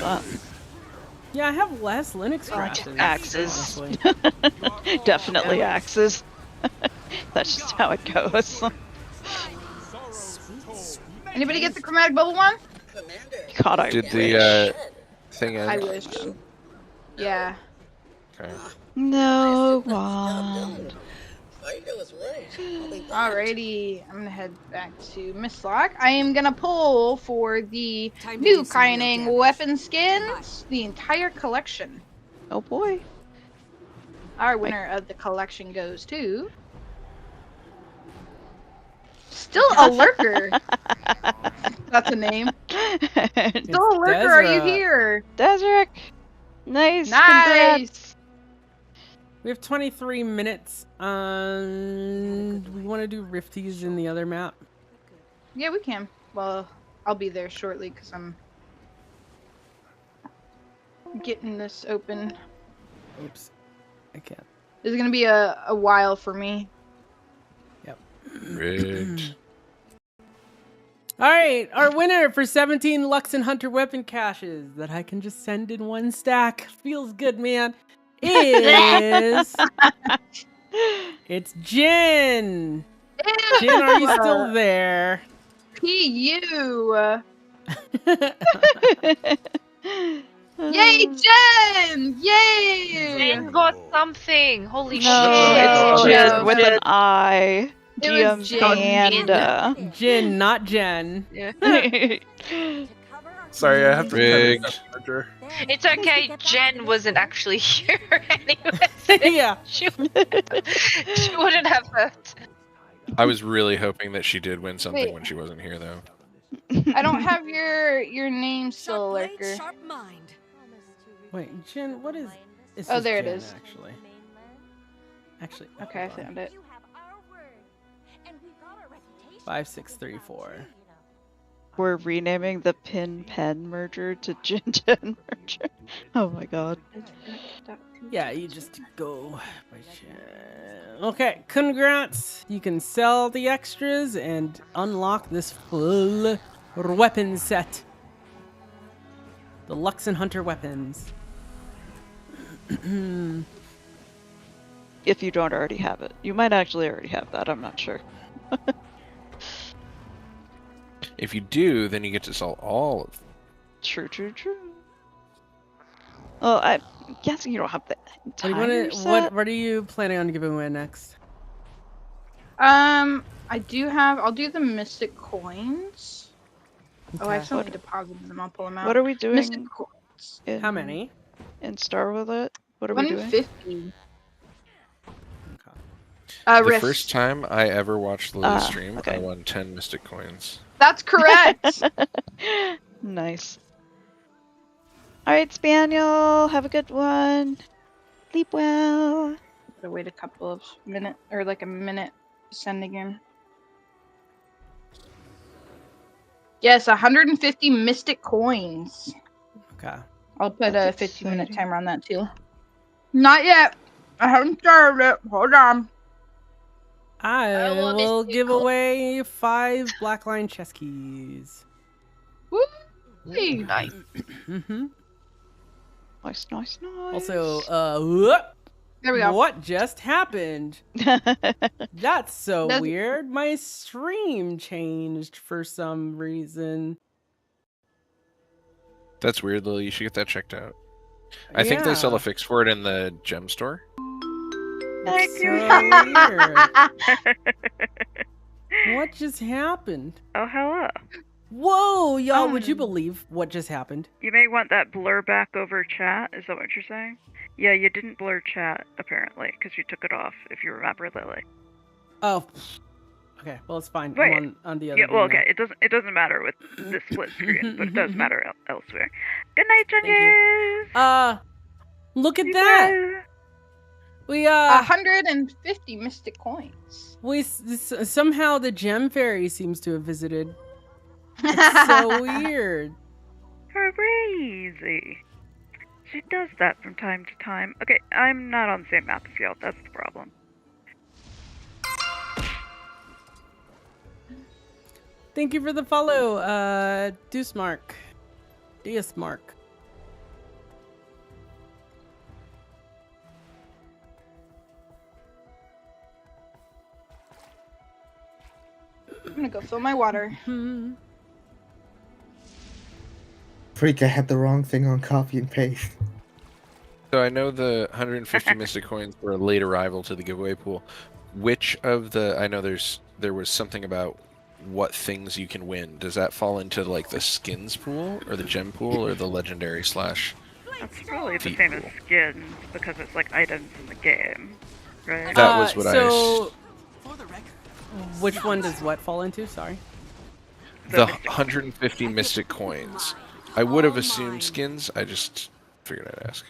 Yeah, I have less Linux crashes. Axes. honestly. Definitely axes. That's just how it goes. Anybody get the chromatic bubble one? God, I Did wish. the thing I end? wish. Yeah. Okay. No one. Alrighty, I'm gonna head back to Miss Lock. I am gonna pull for the new Kaining weapon skins, the entire collection. Oh boy. Our winner of the collection goes to... Still a lurker. That's a name. Still a lurker, are you here? Desric. Nice. Nice. Congrats. We have 23 minutes. We want to do Rifties in the other map. Yeah, we can. Well, I'll be there shortly because I'm getting this open. Oops. I can't. It's gonna be a while for me. Yep. Rigged. All right, our winner for 17 Lux and Hunter weapon caches that I can just send in one stack. Feels good, man. Is it's Jen. Jen, are you still there? PU. Yay, Jen! Yay! Jen got something. Holy No, shit! it's Oh, Jen no. with an I. It was Jen. Jen, not Jen. Sorry, I have to Rigged. It's okay. Jen wasn't actually here anyway. Yeah. She wouldn't have hurt. I was really hoping that she did win something Wait. when she wasn't here, though. I don't have your name still, Lurker. Wait, Jen, what is? This Oh, is there it Jen, is. Actually, Okay, I found it. 5634. We're renaming the Pin Pen merger to Jin Jen merger. Oh my god. Yeah, you just go by Jen. Okay, congrats. You can sell the extras and unlock this full weapon set. The Lux and Hunter weapons. If you don't already have it. You might actually already have that, I'm not sure. If you do, then you get to sell all of them. True. Well, I'm guessing you don't have the entire set. What are you planning on giving away next? I do have. I'll do the Mystic Coins. Oh, I Okay. accidentally deposited them. I'll pull them out. What are we doing? Mystic Coins. How many? In Star Willet? What are we doing? 150. The Rift. first time I ever watched Lily's stream, okay. I won 10 Mystic Coins. That's correct. Nice. Alright, Spaniel, have a good one. Sleep well. Gotta wait a couple of minutes, or like a minute to send again. Yes, 150 Mystic Coins. Okay. I'll put a 15-minute timer on that too. Not yet. I haven't started it. Hold on. I will give away 5 Blackline chess keys. Woo! Nice. Nice. Also, there we go. What just happened? That's so weird. My stream changed for some reason. That's weird, Lily. You should get that checked out. I think they sell a fix for it in the gem store. That's so weird. What just happened? Oh, hello. Whoa, y'all, would you believe what just happened? You may want that blur back over chat. Is that what you're saying? Yeah, you didn't blur chat, apparently, because you took it off, if you remember, Lily. Oh. Okay, well, it's fine. Wait. I'm on the other Yeah, well, view now. okay, it doesn't matter with this split screen, but it does matter elsewhere. Good night, Juniors! Look at that! We 150 Mystic Coins. Somehow the gem fairy seems to have visited. It's so weird. Crazy. She does that from time to time. Okay, I'm not on the same map as y'all. That's the problem. Thank you for the follow, Deucemark. Deusmark. I'm gonna go fill my water. Freak, I had the wrong thing on copy and paste. So I know the 150 Mystic Coins were a late arrival to the giveaway pool. Which of the... I know there was something about what things you can win. Does that fall into like the skins pool, or the gem pool, or the legendary / That's probably the same as skins, because it's like items in the game, right? That was what so, which one does what fall into? Sorry. The 150 Mystic Coins. I would have assumed skins. I just figured I'd ask.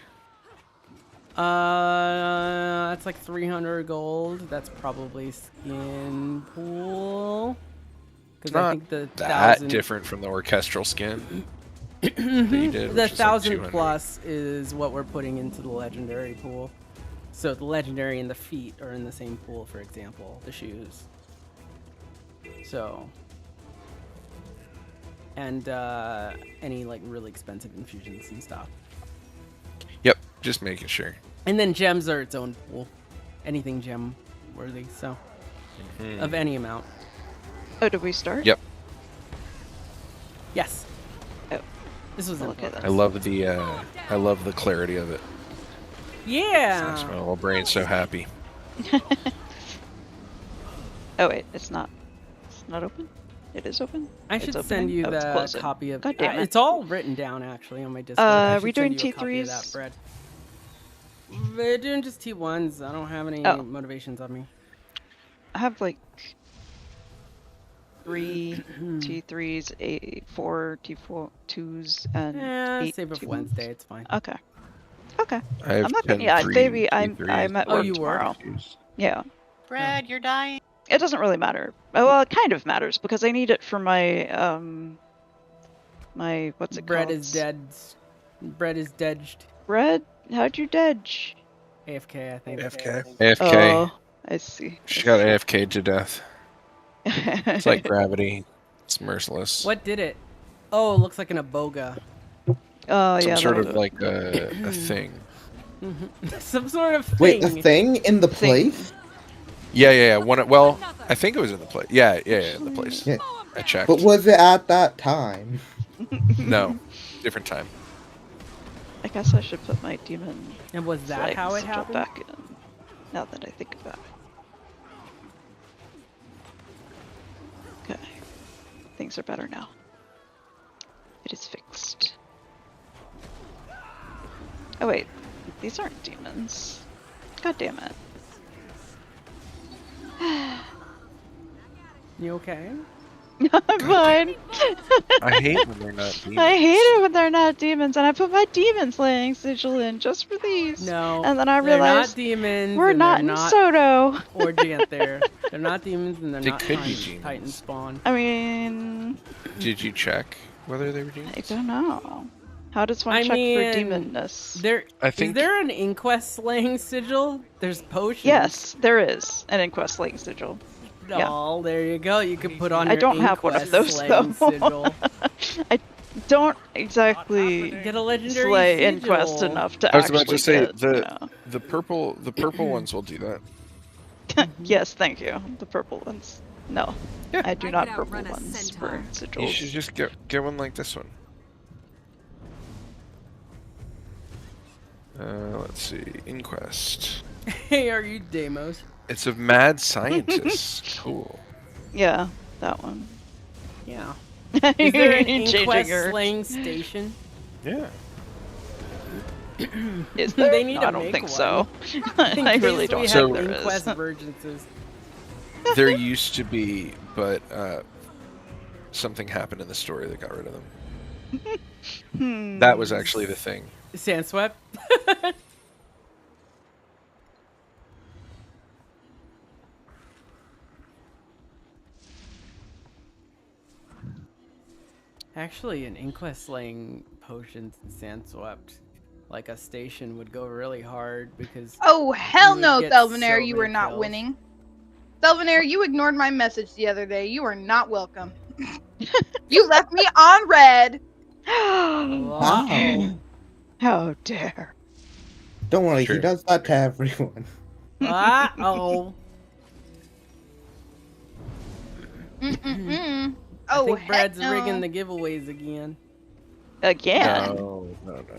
That's like 300 gold. That's probably skin pool. Because I think the that 1,000 different from the orchestral skin that you did. The which is 1,000 like plus is what we're putting into the legendary pool. So the legendary and the feet are in the same pool, for example, the shoes. So, and any like really expensive infusions and stuff. Yep, just making sure. And then gems are its own pool. Anything gem worthy, so of any amount. Oh, did we start? Yep. Yes. Oh. This was okay. I love the clarity of it. Yeah. Makes my little brain so happy. Oh wait, it's not open? It is open? I It's should opening? send you Oh, it's the closing. copy of God damn it. It's all written down actually on my Discord. I Are we should doing send you a copy of T3s? that, Brad. We're doing just T1s. I don't have any Oh. motivations on me. I have like 3 T3s, 4 T2s, and 8 save it for T1s. Wednesday. It's fine. Okay. I have I'm not 10 gonna. Yeah, 3 baby. I'm T3s. at Oh, work you were? tomorrow. Yeah. Brad, you're dying. It doesn't really matter. Oh, well, it kind of matters because I need it for my my what's it Bread called? is dead. Bread is dedged. Bread? How'd you dedge? AFK, I think. AFK. Oh, I see. She got AFK'd to death. It's like gravity. It's merciless. What did it? Oh, it looks like an aboga. Oh, Some yeah. sort that'll of do it. like a thing. Some sort of thing. Wait, a thing in the place? Yeah. Well, I think it was in the place. Yeah, in the place. Yeah. I checked. But was it at that time? No, different time. I guess I should put my demon. And was that how it sigil happened? back in? Now that I think about it. Okay. Things are better now. It is fixed. Oh wait, these aren't demons. God damn it. You okay? I'm fine. I hate when they're not demons. I hate it when they're not demons, and I put my demon slaying sigil in just for these. No. And then I they're realized not demons. we're and not they're in Soto. Or They're not demons and they're They not could be Titan demons. spawn. I mean, Did you check whether they were demons? I don't know. How does one check for demonness? Is there an inquest slaying sigil? There's potions. Yes, there is an inquest slaying sigil. Oh, there you go. You can put on I your don't have one of inquest those slaying though. sigil. I don't exactly Get a legendary slay sigil. inquest enough to I was about to actually say get, the purple ones will do that. Yes, thank you. The purple ones. No, I do not purple ones for sigils. You should just get one like this one. Let's see, inquest. Hey, are you Deimos? It's of mad scientists. Cool. Yeah, that one. Yeah. Is there an inquest her. slaying station? Yeah. Is there? They need No, to I don't make think one. so. In I case really we don't have So- think there inquest is. Convergences. There used to be, but something happened in the story that got rid of them. That was actually the thing. Sandswept? Actually, an inquest slaying potions and Sandswept, like a station, would go really hard because. Oh hell you would no, get Thelvinair, so you were many not kills. winning. Thelvinair, you ignored my message the other day. You are not welcome. You left me on red. Wow. How dare. Don't worry, Sure. he does that to everyone. Uh-oh. Mm-mm-mm. I Oh, think Brad's heck no. rigging the giveaways again. Again? No.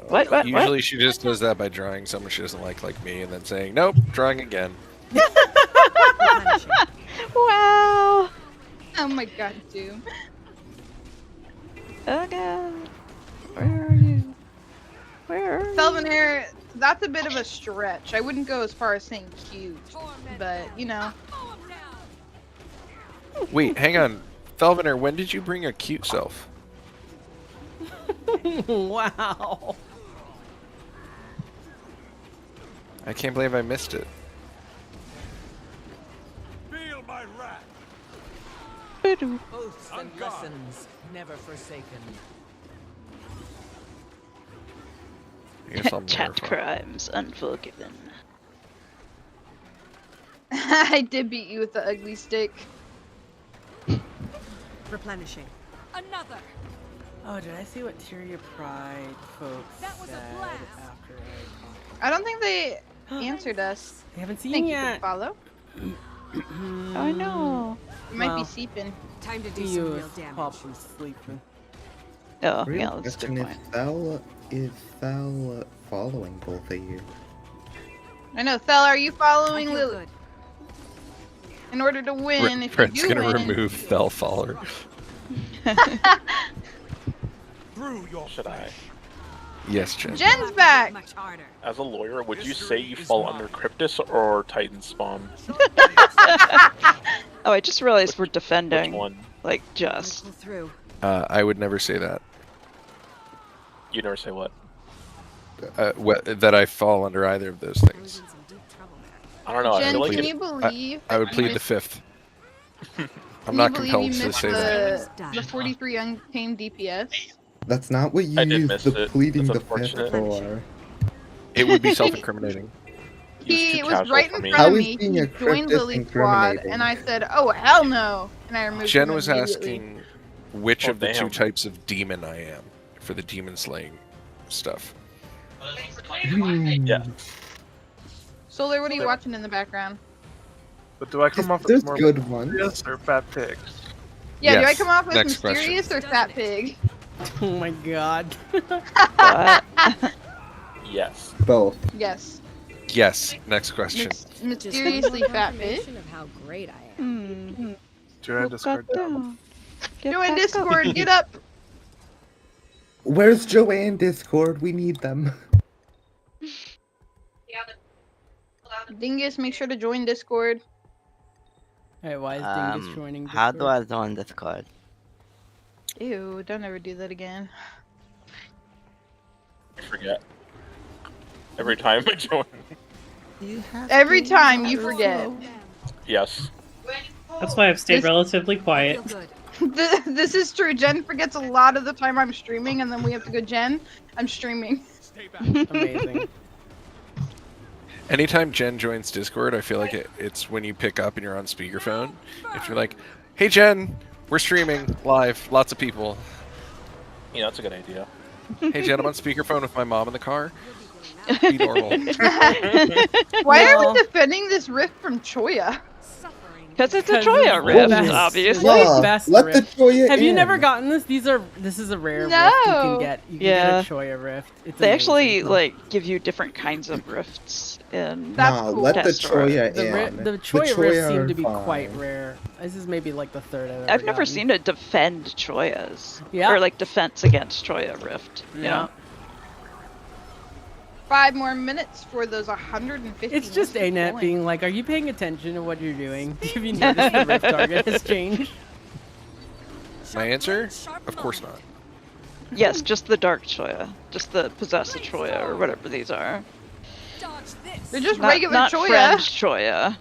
What? Usually she just does that by drawing someone she doesn't like me, and then saying, nope, drawing again. Wow. Oh my god, Doom. Oh god. Where are you? Where are you? Thelvinair, that's a bit of a stretch. I wouldn't go as far as saying cute, but you know. Wait, hang on. Thelvinair, when did you bring a cute self? Wow. I can't believe I missed it. Feel my wrath. Oaths and lessons never forsaken. I guess I'll Chat verify. crimes unforgiven. I did beat you with the ugly stick. Replenishing. Another. Oh, did I see what Tyria Pride folks That was a said blast. after I talked? I don't think they answered us. They haven't seen Thank you yet. for the follow. I know. It might Well, be seeping. Time to do He some was real damage. probably sleeping. Oh, Real yeah, that's a good question point. is Thel following both of you? I know, Thel, are you I following feel Lily? good. In order to win, if you Brent's do gonna win, remove Thel Faller. Through your Should I? Yes, Jen. Jen's back. Much harder. As a lawyer, would you say you fall under Cryptus or Titan Spawn? Oh, I just realized we're Which defending. one? Like, just. Pull through. I would never say that. You never say what? That I fall under either of those things. In some deep trouble there. I don't know. I Jen, feel like can it, you believe? I would that plead you the fifth. I'm Can not you believe compelled you to missed say that. the 43 untamed DPS? That's not what you I did use miss the it. pleading That's the fifth unfortunate. for. It would be self-incriminating. He too was casual right for in me. front How of is me. being He a joined cryptist Lily Squad, incriminating? and I said, "Oh hell no!" And I removed Jen him was immediately. asking which Oh, of the two damn. types of demon I am for the demon slaying stuff. Yeah. Solar, what are you watching in the background? But do I come off There's as more good ones. mysterious or fat pig? Yeah, do I Yes. come off as Next question. mysterious or fat pig? Oh my god. Yes. Both. Yes. Yes. Next question. Mysteriously fat pig. Of how great I am. Joanne Discord down. Join Discord, get up! Where's Joanne Discord? We need them. Dingus, make sure to join Discord. Hey, why is Dingus joining How Discord? do I join Discord? Ew, don't ever do that again. I forget. Every time I join. Every time you forget. Yes. That's why I've stayed relatively quiet. This is true. Jen forgets a lot of the time I'm streaming, and then we have to go, Jen, I'm streaming. Amazing. Anytime Jen joins Discord, I feel like it's when you pick up and you're on speakerphone. If you're like, "Hey Jen, we're streaming live, lots of people." Yeah, that's a good idea. Hey Jen, I'm on speakerphone with my mom in the car. Be normal. Why are we defending this rift from Choya? Because it's a Choya rift, obviously. Best let rift. the Choya Have you in. never gotten this? This is a rare No. rift you can get. You can Yeah. get a Choya rift. It's They amazing. actually like give you different kinds of rifts in That's Nah, cool. let the Destroy. Choya The in. Choya rifts seem to be are quite fine. rare. This is maybe like the third I've ever I've never gotten. seen a defend Choyas. Yeah. Or like defense against Choya rift. You Yeah. know? 5 more minutes for those 150. It's just missing ANET coins. being like, "Are you paying attention to what you're doing? Have you noticed the rift target has changed?" My answer? Of course not. Yes, just the dark Choya. Just the possessed Choya or whatever these are. They're just Not, regular not Choya. friend Choya.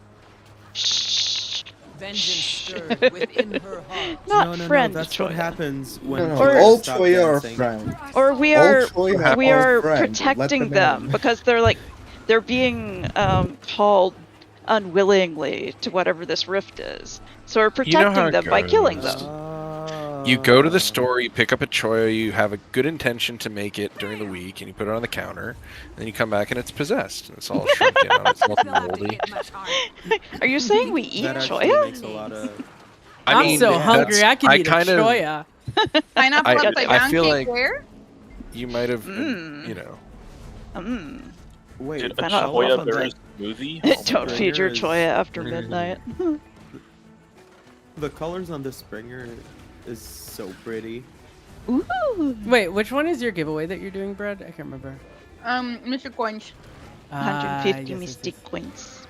Vengeance stirred within her heart. Not friend That's Choya. what happens when No, Or- all stop Choya are dancing. friends. Or we All are Choya we are are friends. Let protecting them in. them because they're being called unwillingly to whatever this rift is. So we're You know how protecting it them by killing goes. them. You go to the store, you pick up a Choya, you have a good intention to make it during the week, and you put it on the counter, and then you come back and it's possessed, and it's all shrunken on itself and moldy. Are you saying we eat That actually Choya? makes a lot of. I'm so hungry. I could eat a kind of- Choya. Pineapple I upside down feel cake like where? you might have, you know. Wait, Dude, a Pineapple Choya off of berry that. smoothie? Oh my Don't God. feed your is- Choya after midnight. The colors on this Springer is so pretty. Ooh. Wait, which one is your giveaway that you're doing, Brad? I can't remember. Mr. Coins. 150 yes, mystic coins.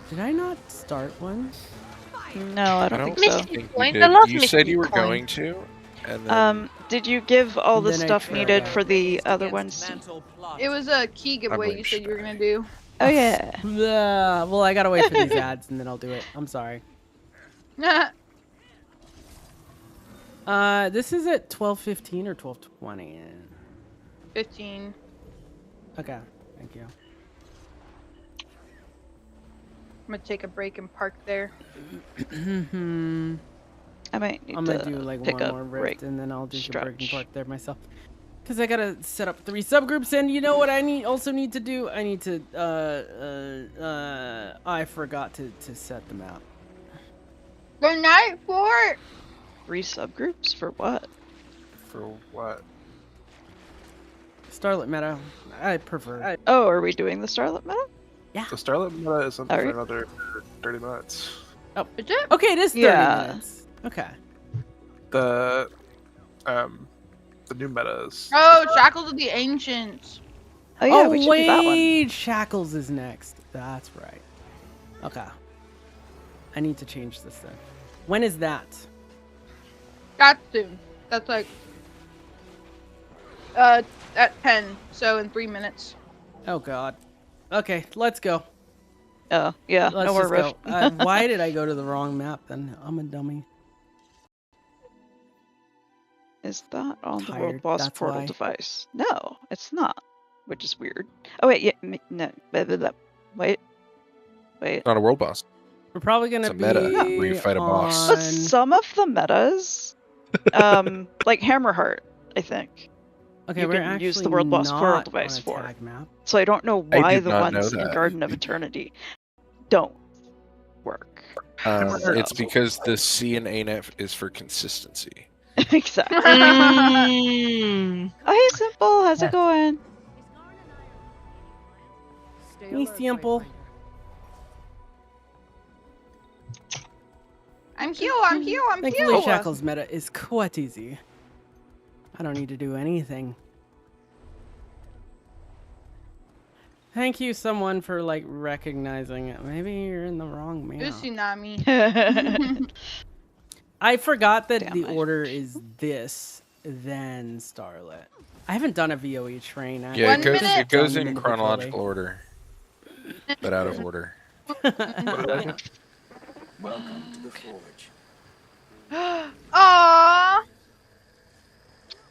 Did I not start one? No, I don't think so. Mystic think you coins? did. I love You mystic said you were coins. going to, and then Did you give all the Then I stuff tried needed out. for the other ones? It was a key giveaway you went said you were gonna do. Oh yeah. Well, I gotta wait for these ads and then I'll do it. I'm sorry. This is at 12:15 or 12:20. 15. Okay, thank you. I'm gonna take a break and park there. I might need I'm to gonna do like pick one up more break rift and then I'll do a break and stretch. park there myself. Cause I gotta set up 3 subgroups, and you know what I also need to do? I need to I forgot to set them out. Good night, Fort. 3 subgroups for what? For what? Starlit Meadow. I prefer. Oh, are we doing the Starlit Meta? Yeah. The Starlit Meta is something Alright. for another 30 minutes. Oh, is it? Okay, it is 30 Yeah. minutes. Okay. The new metas. Oh, Shackles of the Ancients. Oh yeah, we should wait, do that one. Shackles is next. That's right. Okay. I need to change this then. When is that? Got soon. That's like at 10, so in 3 minutes. Oh god. Okay, let's go. Oh yeah, Let's no more just go. rift. Why did I go to the wrong map then? I'm a dummy. Is that on the Tired, World Boss that's portal why. device? No, it's not. Which is weird. Oh wait, yeah, no, blah, blah, blah. Wait. not a world boss. We're probably gonna It's a be meta where you fight a boss. But some of the metas, like Hammerheart, I think. Okay, you we're can use the actually World Boss Squirrel not device on a for. tag map. So I don't know I why did the not know ones in that. Garden of Eternity don't work. It's because the C in ANEF is for consistency. Exactly. Mm. Oh, hey, Simple. How's it going? Hey, Simple. I'm Hugh, I'm Hugh, I'm Thankfully, Hugh. Shackle's meta is quite easy. I don't need to do anything. Thank you, someone, for like recognizing it. Maybe you're in the wrong map. Tsunami. I forgot that the order is this, then Starlet. I haven't done a VOE train. Yeah, One minute. it goes in individually. chronological order, but out of order. Welcome to the Forge. Aww.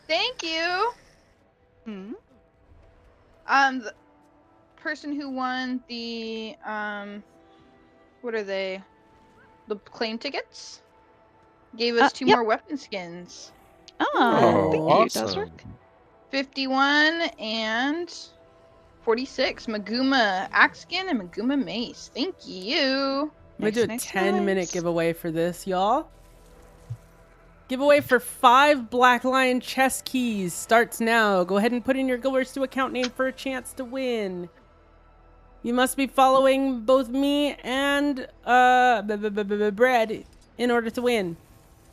Thank you. The person who won the what are they? The claim tickets gave us 2 more weapon skins. Oh, thank you, awesome. Desric. 51 and 46. Maguma axe skin and Maguma mace. Thank you. I'm gonna do a 10-minute giveaway for this, y'all. Giveaway for 5 Black Lion chest keys starts now. Go ahead and put in your Goers to account name for a chance to win. You must be following both me and Bread in order to win.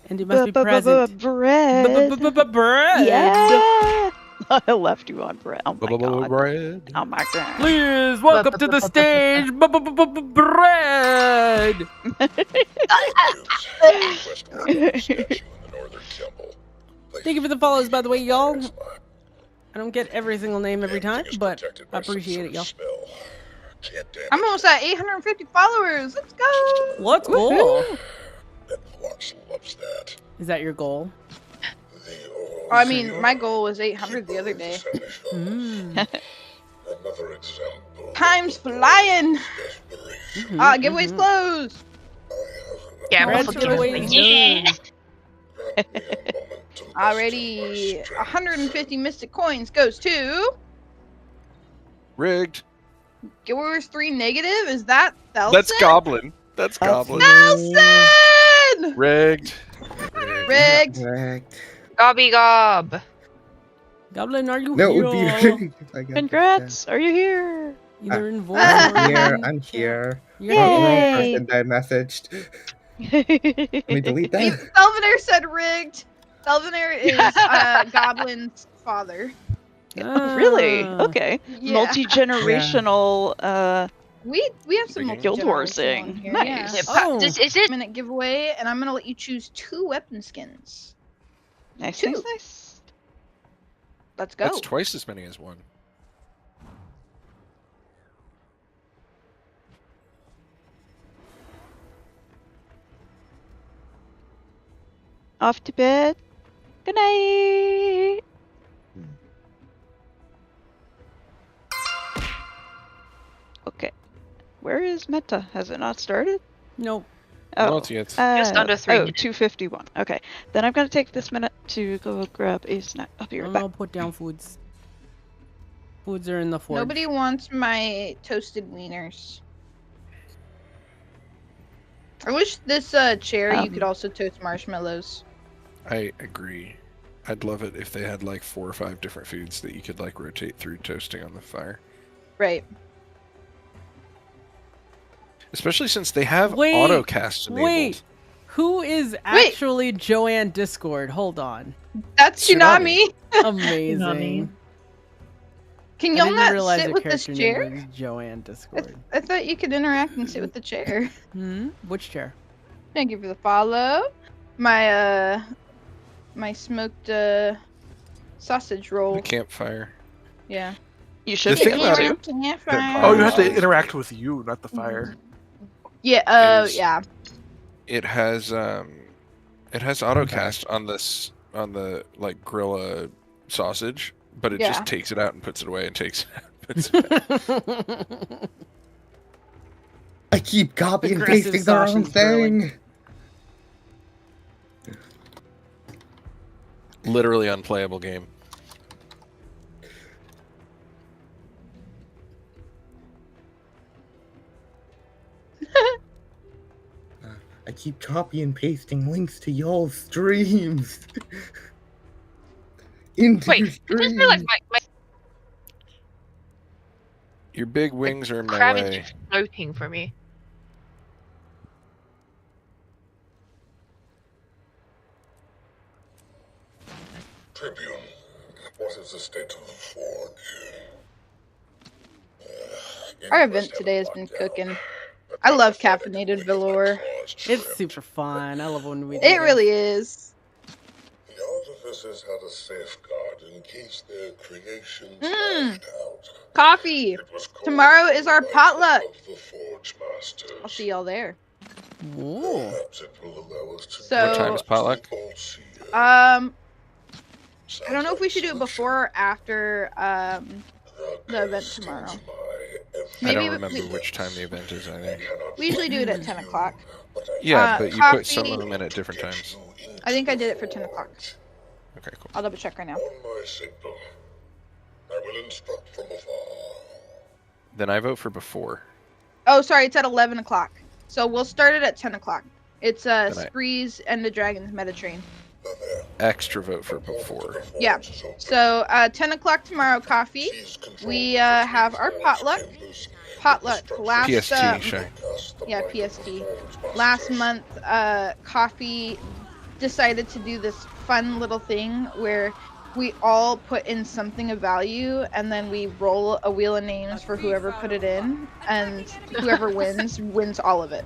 And you must be present. Bread. Bread. Yeah. I left you on bread. Oh my god. Bread. Oh my god. Please welcome to the stage, Bread. Thank you for the follows, by the way, y'all. I don't get every single name every time, but I appreciate it, y'all. I'm almost at 850 followers. Let's go. Let's go. Is that your goal? I mean, my goal was 800 the other day. Time's flying. Giveaway's closed. Yeah, Already 150 mystic coins goes to Rigged. Giveaways 3 negative. Is that Thelson? That's Goblin. That's Goblin. Nelson! Rigged. Rigged. Gobby gob. Goblin, are you No, it here? would be rigged. I got Congrats. Are you here? Either in voice I'm or here. in- I'm here. Yay. Wrong person that I messaged. Let me delete that. Selvinair said rigged. Selvinair is Goblin's father. Really? Okay. Yeah. Multi-generational We have some Guild Warsing. here. Nice. Yeah. Oh. Is it? Minute giveaway, and I'm gonna let you choose 2 weapon skins. Nice, 2. nice, nice. Let's go. That's twice as many as one. Off to bed. Good night. Okay. Where is Meta? Has it not started? Nope. Oh, Not yet. Just under 3 minutes. 2:51. Okay. Then I'm going to take this minute to go grab a snack. I'll be right back. I'll put down foods. Foods are in the forge. Nobody wants my toasted wieners. I wish this chair you could also toast marshmallows. I agree. I'd love it if they had like 4 or 5 different foods that you could like rotate through toasting on the fire. Right. Especially since they have autocast enabled. Wait, who is actually Joanne Discord? Hold on. That's Tsunami. Amazing. Can I y'all didn't not realize sit her with this character name chair? was Joanne Discord. I thought you could interact and sit with the chair. Which chair? Thank you for the follow. My my smoked sausage roll. The campfire. Yeah. You should be be able to. Oh, you have to interact with you, not the fire. Yeah. Yeah. It has autocast on this on the like grilla sausage, but it just takes it out and puts it away and takes it out and puts it back. I keep copying and pasting the wrong thing. Literally unplayable game. I keep copy and pasting links to y'all's streams. Into Wait, your I just stream. realized my Your big wings are in my crab is way. just floating for me. Tribune, what is the state of the forge? Our event today has been cooking. I love caffeinated velour. It's super fun. I love when we do It this. really is. The artificers had a safeguard in case their creations Mmm. left out. Coffee. Tomorrow is our potluck. The forge masters. I'll see y'all there. Ooh. Perhaps it will allow us to So, What time is potluck? I don't know if we should do it before or after the event tomorrow. I don't remember which time the event is either. We usually do it at 10 o'clock. Yeah, but you coffee, put some of them in at different times. I think I did it for 10 o'clock. Okay, cool. I'll double check right now. On my signal, I will instruct from afar. Then I vote for before. Oh, sorry, it's at 11 o'clock. So we'll start it at 10 o'clock. It's I- Spree's and the Dragon's Meta Train. Extra vote for before. Yeah. So 10 o'clock tomorrow, coffee. We have our potluck. Last PST, Shay. yeah, PST. Last month, coffee decided to do this fun little thing where we all put in something of value and then we roll a wheel of names for whoever put it in, and whoever wins all of it.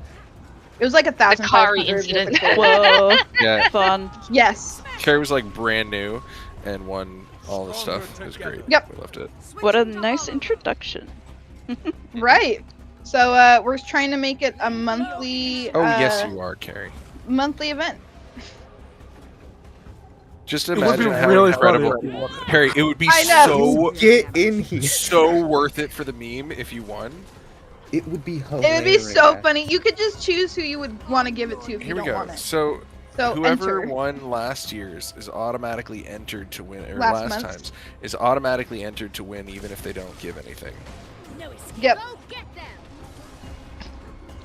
It was like 1,500 incident. Whoa. Yeah. Fun. Yes. Carrie was like brand new and won all the stuff. It was great. Yep. We loved it. What a nice introduction. Right. So we're trying to make it a monthly. Oh, yes, you are, Carrie. Monthly event. Just would imagine be how really incredible, funny if you won. Harry. It would be I know. so Get in here. so worth it for the meme if you won. It would be It hilarious. would be so funny. You could just choose who you would want to give it to if Here you we don't go. want it. So So whoever enter. won last year's is automatically entered to win, or Last last month's. time's is automatically entered to win, even if they don't give anything. Yep.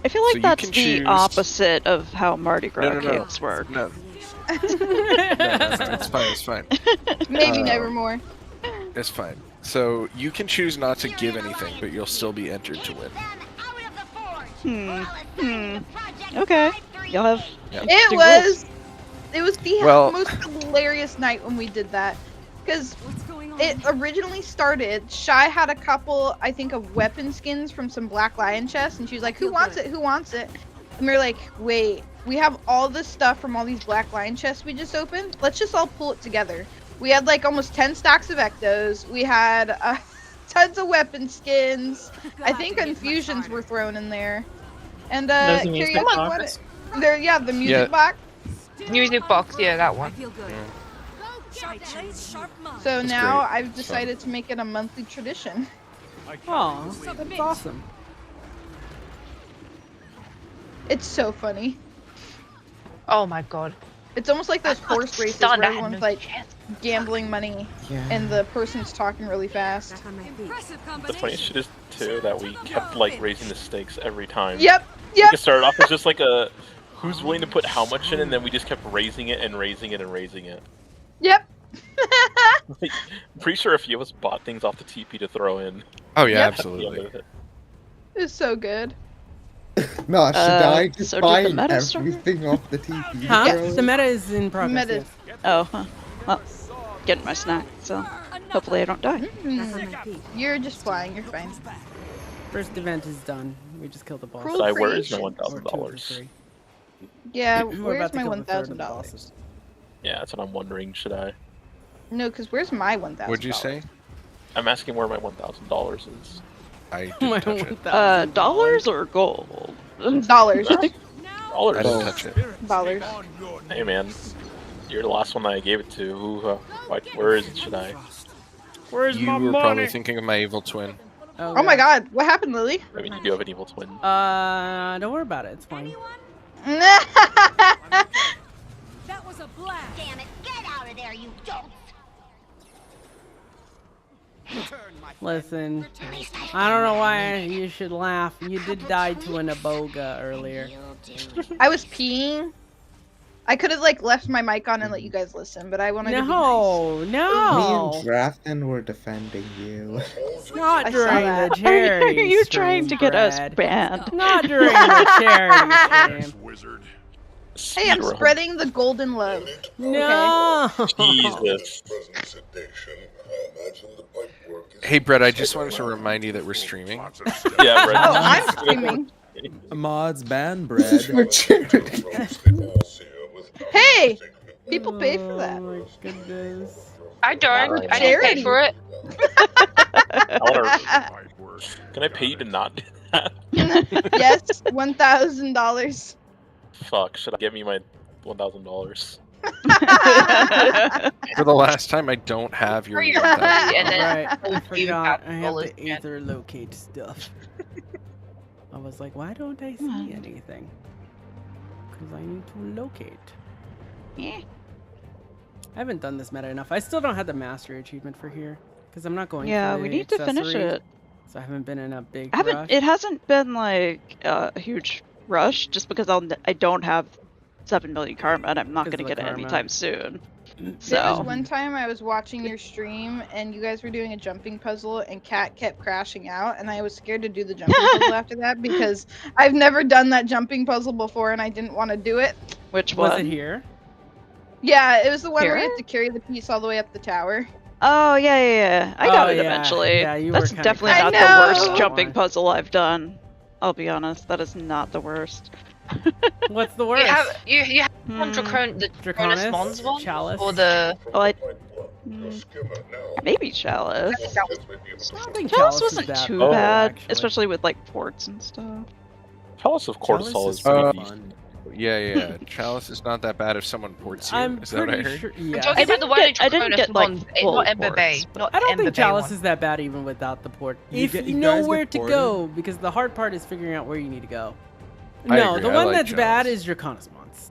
I feel So like you that's can the choose- opposite of how Mardi Gras No. camps work. No. No, it's fine. It's fine. Maybe nevermore. It's fine. So you can choose not to give anything, but you'll still be entered to win. Okay. Y'all have. Yeah. It was the Well- most hilarious night when we did that, because it originally started. Shy had a couple, I think, of weapon skins from some Black Lion chests, and she was like, "Who wants it? Who wants it?" And we were like, "Wait, we have all this stuff from all these Black Lion chests we just opened. Let's just all pull it together." We had like almost 10 stacks of ectos. We had tons of weapon skins. I think infusions were thrown in there. And There's a Carrie, music you want box? it? There, yeah, the music Yeah. box. Music box, yeah, that one. So That's now great. I've decided to make it a monthly tradition. Aw, that's awesome. It's so funny. Oh my god. It's almost like those horse races stunned, where I had everyone's no like gambling money, and the person's talking really fast. The funniest shit is too that we kept like raising the stakes every time. Yep. It started off as just like a who's willing to put how much in, and then we just kept raising it and raising it and raising it. Yep. Like, I'm pretty sure a few of us bought things off the TP to throw in. Oh yeah, Yep. absolutely. It's so good. Nah, should I just so did buy the meta start? everything off the TP? Huh? bro? The meta is in progress. Meta. yes. Oh, huh. Well, getting my snack, so hopefully I don't die. You're just flying. You're fine. First event is done. We just killed the boss. Cruel But where is my creation. $1,000? Or 2 of the 3. Yeah. We're Where's about to my kill the third of the $1,000? bosses. Yeah, that's what I'm wondering. Should I? No, because where's my $1,000? What'd you say? I'm asking where my $1,000 is. I My didn't touch it. Dollars or gold? Dollars. Dollars. I didn't touch it. Dollars. Hey man, you're the last one that I gave it to. Who? Where is it? Should I? Where's You my were money? probably thinking of my evil twin. Oh my God! What happened, Lily? I mean, you do have an evil twin. Don't worry about it. It's fine. That was a blast. Damn it, get out of there, you dope! Listen, I don't know why you should laugh. You did die to an Aboga earlier. I was peeing. I could have like left my mic on and let you guys listen, but I wanted to be nice. Me and Grafton were defending you. Not I during saw the that. charity Are you stream, trying to get us Brad. banned? Not during the charity stream. Hey, I'm spreading the golden love. No. Jesus. Hey, Brett, I just wanted to remind you that we're streaming. Yeah, Brett. Oh, I'm streaming. Mods ban bread. Hey, people pay for that. Oh my goodness. I don't. Alright. I didn't pay for it. Can I pay you to not do that? Yes, $1,000. Fuck, should I give me my $1,000? For the last time, I don't have your. your $1,000. Right, I you forgot. have I have dollars to ether locate stuff. I was like, why don't I see anything? Because I need to locate. Yeah. I haven't done this meta enough. I still don't have the mastery achievement for here. Because I'm not going Yeah, for we the need to finish accessories, it. So I haven't been in a big I haven't. rush. It hasn't been like a huge rush, just because I don't have 7 million karma, and I'm not Because going to of the get it karma. anytime soon. There was So one time I was watching your stream and you guys were doing a jumping puzzle and Cat kept crashing out and I was scared to do the jumping puzzle after that because I've never done that jumping puzzle before and I didn't want to do it. which one? Was it here? Yeah, it was the one where you Here? have to carry the piece all the way up the tower. Oh yeah. I got it yeah. eventually. Yeah, you were That's kinda definitely I not the know. worst jumping puzzle I've done. I'll be honest, that is not the worst. What's the worst? You have one the Draconis Draconis? Mons one? Chalice? Or the... Oh, maybe Chalice. I don't think Chalice is wasn't that too bad, bad, actually. especially with like ports and stuff. Chalice of Cortisol is Uh, pretty decent. Yeah. Chalice is not that bad if someone ports you. I'm Is that what I pretty heard? sure. I'm Yeah. talking about the one in I didn't Draconis get, like, Mons, full not Ember Bay. ports, Not I don't Ember think Bay Chalice one. is that bad even without the port. You If get- you you know guys where get to ported? go, because the hard part is figuring out where you need to go. I No, agree, the I one like that's bad Chalice. is Draconis Mons.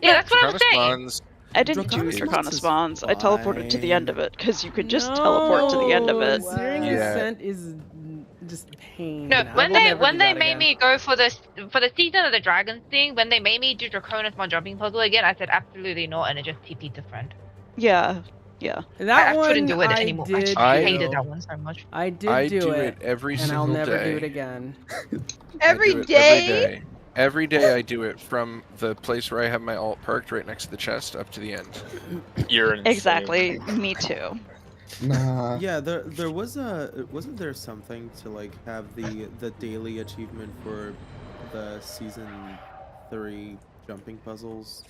Yeah, that's what I'm Draconis saying. Mons, I didn't do Draconis Mons Draconis is Mons. I teleported to the end of it because you could just No, teleport to the end of it. Searing Yeah. Ascent is just pain. No, I when will they never do that made again. me go for the Season of the Dragons thing, when they made me do Draconis Mon jumping puzzle again, I said absolutely not, and it just TP'd the friend. Yeah. That I one couldn't do it I anymore. did I do. hated that one so much. I did I do it every and single I'll never day. do it again. Every I do it day? Every day I do it from the place where I have my alt perked right next to the chest up to the end. You're insane. Exactly. Me too. Nah. Yeah, there was wasn't there something to like have the daily achievement for the season 3 jumping puzzles?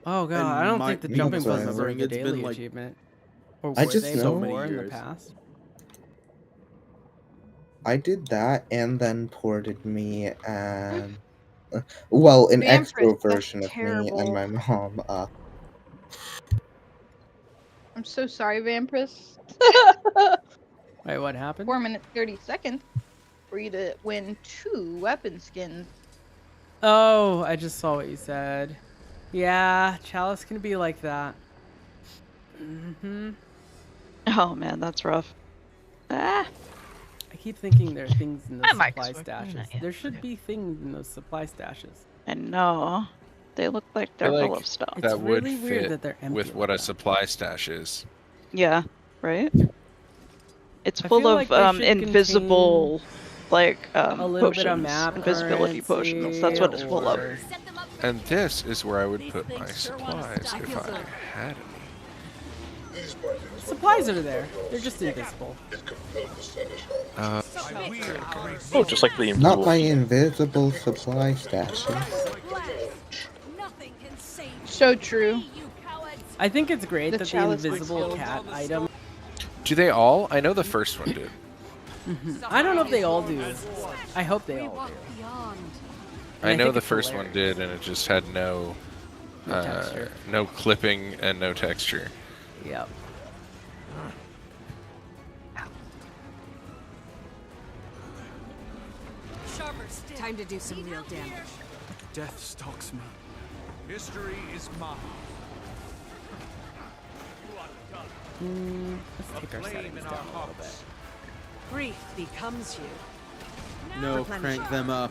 Oh god, And I don't my- think the me jumping whatsoever. puzzles are the It's been, daily like- achievement. Or I were just they know- before in the years. past? I did that and then ported me and well, an Vampirus, extra that's version of me terrible. and my mom. I'm so sorry, Vampirus. Wait, what happened? 4 minutes 30 seconds for you to win 2 weapon skins. Oh, I just saw what you said. Yeah, Chalice can be like that. Oh man, that's rough. Ah. I keep thinking there are things in those My mic's supply working, stashes. yeah. There should be things in those supply stashes. I know. They look like they're feel full like of stuff. It's that would really weird fit that they're empty with what like a that. supply stash is. Yeah, right? It's I full feel of like they should invisible like a little bit of potions. map Invisibility potions. That's what it's full of. or- And this is where I would put my supplies if I had any. Supplies are there. They're just invisible. Oh, just like the Not invisible. my invisible supply stashes. So true. I think it's great The that the chalice invisible skills. cat item. Do they all? I know the first one did. I don't know if they all do. I hope they all do. I And know think the it's first one did, and it just had no texture. no clipping and no texture. Yep. Time to do some real damage. Death stalks me. History is mine. Let's take our settings down a little bit. Grief becomes you. No, crank them up.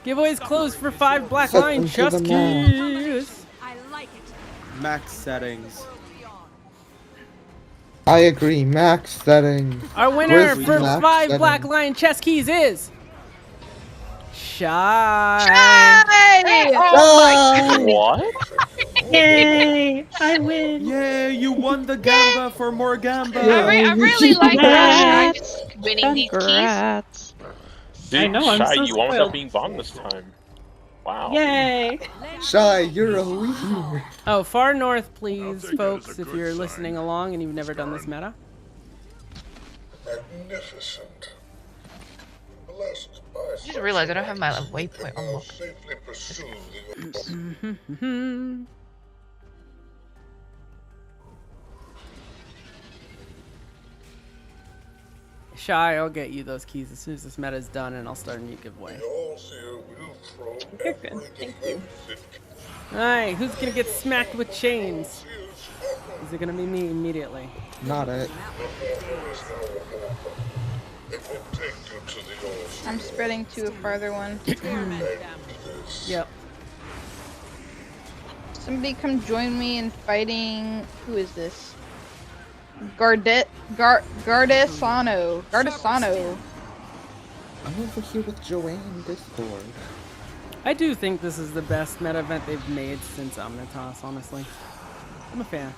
Giveaways closed for 5 black Set line them to chest the max. keys. I like it. Max settings. I agree. Max settings. Our winner Where's the for max 5 setting? black line chest keys is Shy. What? Yay! I win. Yay, you won the gamba for more gamba. I really like that Shy's winning these keys. Congrats. Dude, I know, I'm Shy, so you almost spoiled. got being bombed this time. Wow. Yay! Shy, you're a winner. Oh, far north, please, folks, if you're listening along and you've never done this meta. Magnificent. Blessed by I just realized I don't have my waypoint I'll unlocked. safely pursue the Shy, I'll get you those keys as soon as this meta is done, and I'll start a new giveaway. Okay, good. Thank you. Alright, who's gonna get smacked with chains? Is it gonna be me immediately? Not it. I'm spreading to a farther one. Yep. Somebody come join me in fighting. Who is this? Gardesano. I'm over here with Joanne in Discord. I do think this is the best meta event they've made since Omnitas, honestly. I'm a fan.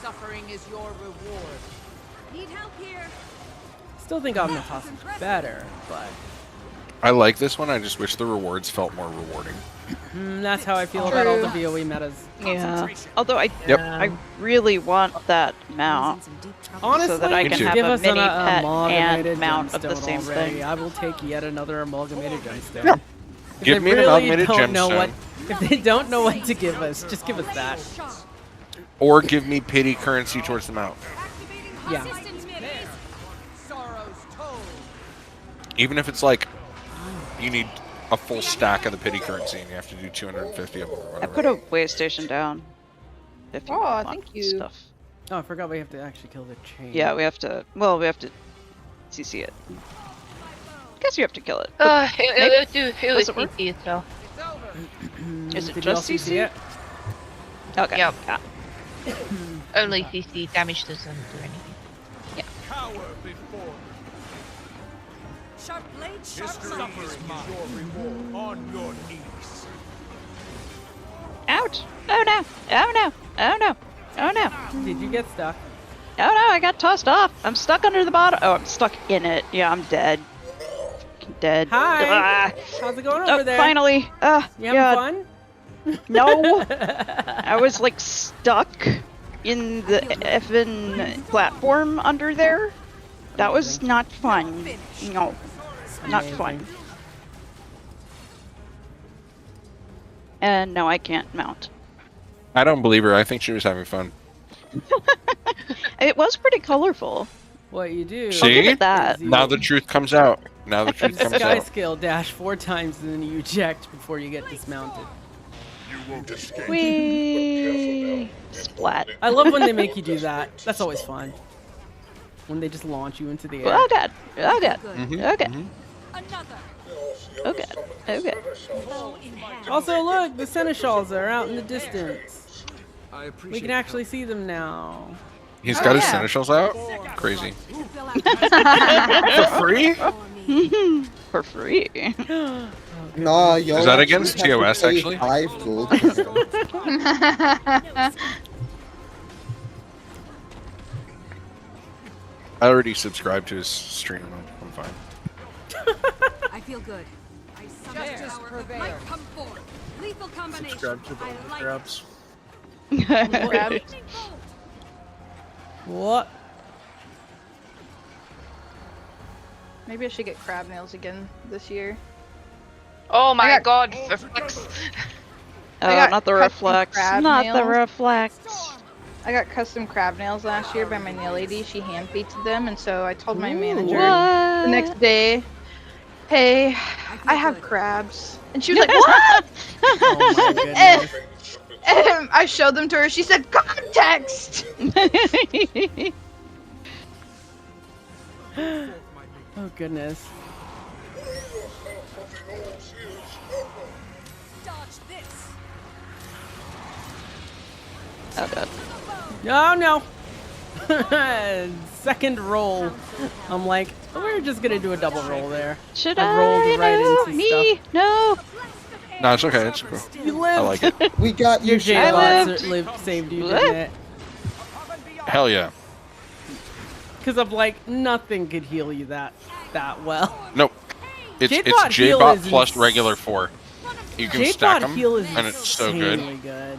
Suffering is your reward. Need help here. Still think Omnitas is better, but I like this one. I just wish the rewards felt more rewarding. That's how I feel about all the VOE metas. Yeah. Although Yep. I really want that mount. Honestly, so that I Me can too. have give a us mini an pet amalgamated and mount of the gemstone same already. thing. I will take yet another amalgamated gemstone. If Give they me an really amalgamated don't know gemstone. what, if they don't know what to give us, just give us that. Or give me pity currency towards the mount. Yeah. Sorrow's toll. Even if it's like you need a full stack of the pity currency and you have to do 250 of them or I whatever. put a way station down. If you Oh, want thank you. stuff. Oh, I forgot we have to actually kill the chain. Yeah, we have to. Well, we have to CC it. Guess you have to kill it. but It was does it work? CC itself. Is it Did just you all CC? it? Okay. Yep. Yeah. Only CC damage doesn't do anything. Cower before. Sharp blade, sharp History blade. is your reward. On your knees. Ouch! Oh no! Oh no! Oh no! Oh no! Did you get stuck? Oh no! I got tossed off. I'm stuck under the bottom. Oh, I'm stuck in it. Yeah, I'm dead. Dead. Hi. Ah. How's it going Oh, over there? finally. You having God. fun? No. I was like stuck in the effing platform under there. That was not fun. No, not fun. And no, I can't mount. I don't believe her. I think she was having fun. It was pretty colorful. What you do? See? that. Now the truth comes out. Now the truth comes Sky out. skill dash 4 times and then you eject before you get dismounted. Whee! Splat. I love when they make you do that. That's always fun. When they just launch you into the air. Oh god. Oh god. Mhm, Okay. mhm. Another. Okay. Okay. Bow in hand. Also, look, the seneschals are out in the distance. I We appreciate can actually see them now. He's Oh, got his yeah. seneschals out? Crazy. Fill out For free? For free. Nah, yo. Is that against you have to TOS, pay actually? 5 gold. I already subscribed to his stream. I'm fine. I feel good. I summon Justice power that prevails. might come forth. Lethal combination. Subscribe to the I like grabs. Grab. What? Maybe I should get crab nails again this year. Oh my I got- god, reflex. Oh, got not the custom reflex. crab Not the nails. reflex. I got custom crab nails last year by my nail lady. She hand painted them, and so I told my manager What? the next day, "Hey, I have good. crabs," and she was like, "What?" Oh my goodness. I showed them to her. She said, "Context." Oh goodness. Oh god. No. Second roll. I'm like, we're just gonna do a double roll there. Should I rolled right no, into me? stuff. No. No, it's okay. It's cool. You lived. I like it. We got you, Your Sherlock. J-Bot saved you, didn't it? Hell yeah. Because I'm like, nothing could heal you that well. Nope. It's J-Bot heal J-Bot is plus regular 4. You can stack them, heal is and it's so good. insanely good.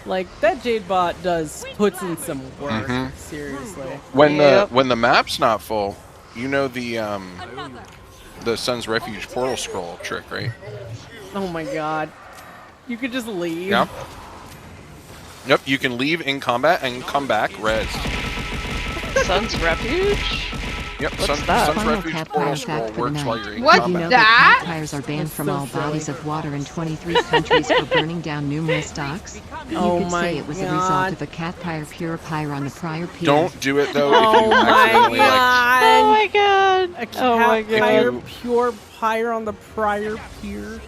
Like that Jade-Bot puts in some work. Seriously. When the map's not full, you know the Sun's Refuge portal scroll trick, right? Oh my god. You could just leave. Yep. Yep, you can leave in combat and come back res. Sun's Refuge? Yep, What's that? Sun's Refuge portal scroll works while you're in What's combat. You know that? cat fires are banned from so all silly. bodies of water in 23 countries for burning down numerous docks? You Oh could my say it was a God. result of a cat fire purifier on the prior pier. Don't do it though if Oh you my accidentally like. Oh my god. A cat Oh my god. fire pure pyre on the prior pier.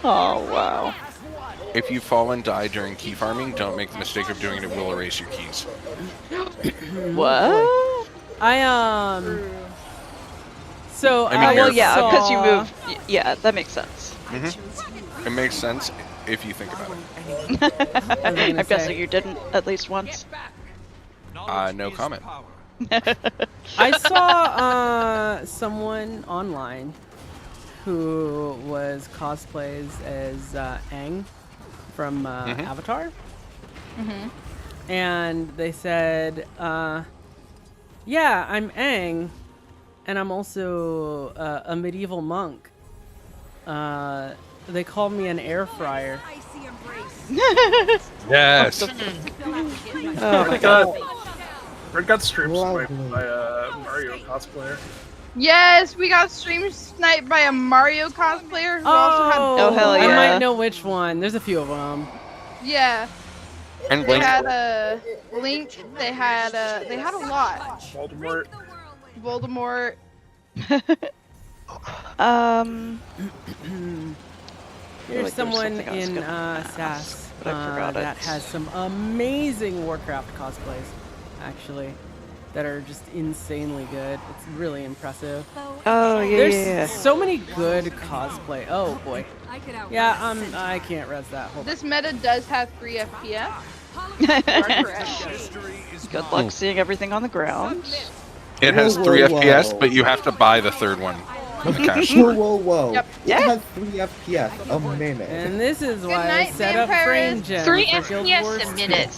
Oh wow. If you fall and die during key farming, don't make the mistake of doing it. It will erase your keys. What? So I mean, well, you're- yeah, because you saw- move. Yeah, that makes sense. It makes sense if you think about it. I'm say. guessing you didn't at least once. No comment. I saw someone online who was cosplays as Aang from Avatar. And they said, yeah, I'm Aang, and I'm also a medieval monk. They call me an air fryer. Yes. Oh my god. Red got stream sniped by a Mario cosplayer. Yes, we got stream sniped by a Mario cosplayer who also had. Oh, hell I yeah. might know which one. There's a few of them. Yeah. And They Blink. had a Link. They had a lot. Voldemort. Here's like there was someone something I was in gonna ask, SAS but I forgot that it. has some amazing Warcraft cosplays, actually, that are just insanely good. It's really impressive. Oh yeah, There's yeah. so many good cosplay. Oh boy. Yeah, I can't res that. Hold on. This meta does have 3 FPS. Good luck seeing everything on the ground. It has Whoa, 3 whoa, FPS, whoa. but you have to buy the third one. on the cash Whoa, store. whoa, whoa. Yep. It has 3 FPS a minute. And this is why night, I set up frame vampires. gen 3 for Guild FPS Wars a 2. minute.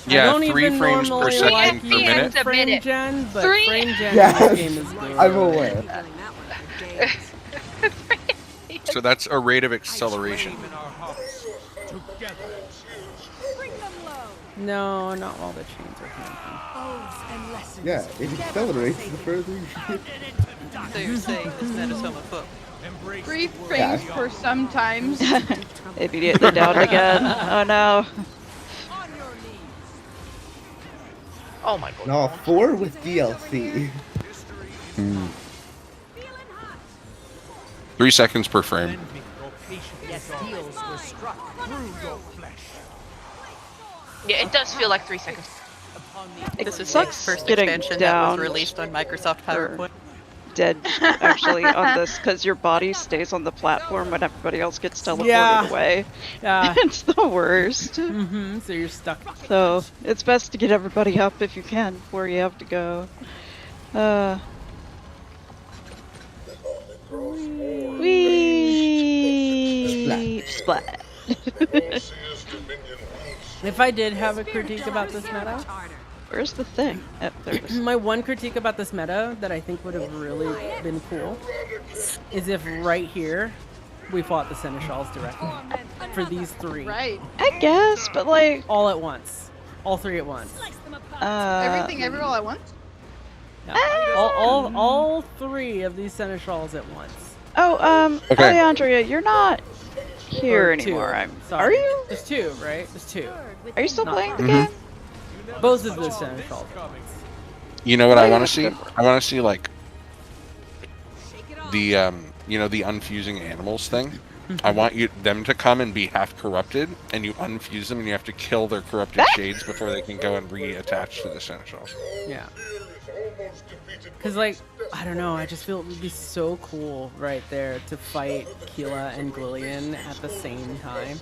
Yeah, I don't 3 even frames per normally second like per using minute. frame minute. gen, but 3 frame gen Yes, in this game is good. I'm aware. So that's a rate of acceleration. No, not while the chains are hanging. Yeah, it accelerates the further you shoot. So you're saying this meta's homophobic? 3 frames per sometimes. Immediately down again. Oh no. Oh my god. No, 4 with DLC. 3 seconds per frame. Yeah, it does feel like 3 seconds. This is sucks Nick's first getting expansion that down was released on Microsoft PowerPoint. Dead actually on this because your body stays on the platform when everybody else gets teleported Yeah. away. Yeah. It's the worst. So you're stuck. So it's best to get everybody up if you can before you have to go. Wee splat. If I did have a critique about this meta, Where's the thing? Oh, there it is. my one critique about this meta that I think would have really been cool is if right here we fought the Seneschals directly for these 3. Right. I guess, but like all at once, all 3 at once. Everything, everywhere all at once. Yeah. All 3 of these Seneschals at once. Oh, Okay. Alejandria, you're not here Or anymore. two. Are Sorry. you? There's two, right? There's two. Are you still Not playing the three. game? Both of the Seneschals. You know what I want to see? I want to see like the you know, the unfusing animals thing. I want them to come and be half corrupted, and you unfuse them, and you have to kill their corrupted shades before they can go and reattach to the Seneschal. Yeah. Because, like, I don't know, I just feel it would be so cool right there to fight Keela and Glillian at the same time.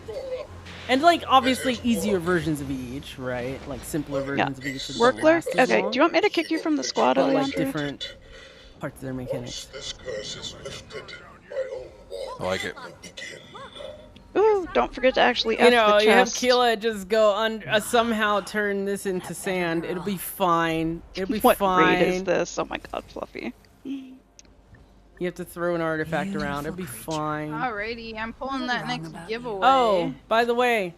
And, like, obviously easier versions of each, right? Like, simpler versions of each. Work lurk? Okay, do you want me to kick you from the squad, But, like, Eliandra? different parts of their mechanics. I like it. Ooh, don't forget to actually You F know, the you have chest. Keela just go somehow turn this into sand. It'll be fine. It'll be What fine. raid is this? Oh my god, Fluffy. You have to throw an artifact around. It'll be fine. Alrighty, I'm pulling that next giveaway. Oh, by the way,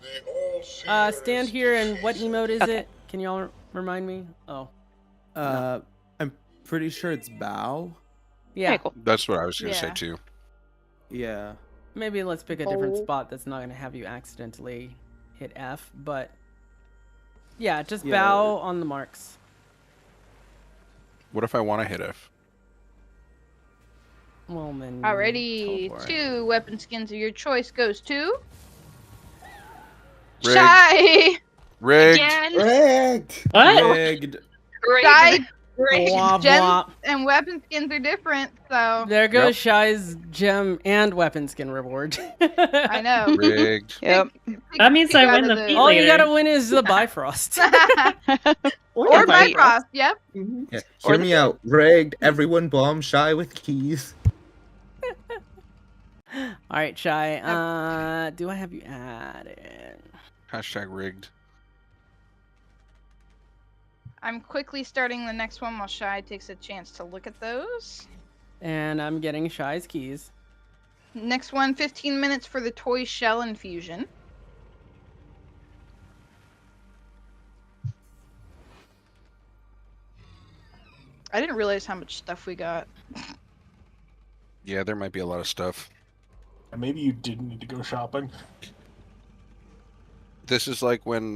stand here and what emote is it? Can y'all remind me? Oh. I'm pretty sure it's bow. Yeah. That's what I was gonna say Yeah. too. Yeah. Maybe let's pick a different spot that's not going to have you accidentally hit F, but yeah, just bow on the marks. What if I want to hit F? Well, then. Alrighty, teleport. 2 weapon skins of your choice goes to Rigged. Shy. Rigged. Rigged. Rigged. Shy. Blah, Gems blah. and weapon skins are different, so There goes Shy's gem and weapon skin reward. I know. Rigged. Yep. That means I win the feat All you later. gotta win is the Bifrost. Or Bifrost, yep. Yeah, hear me out. Rigged. Everyone bomb Shy with keys. Alright, Shy. Do I have you added? Hashtag rigged. I'm quickly starting the next one while Shy takes a chance to look at those. And I'm getting Shy's keys. Next one, 15 minutes for the toy shell infusion. I didn't realize how much stuff we got. Yeah, there might be a lot of stuff. And maybe you didn't need to go shopping. This is like when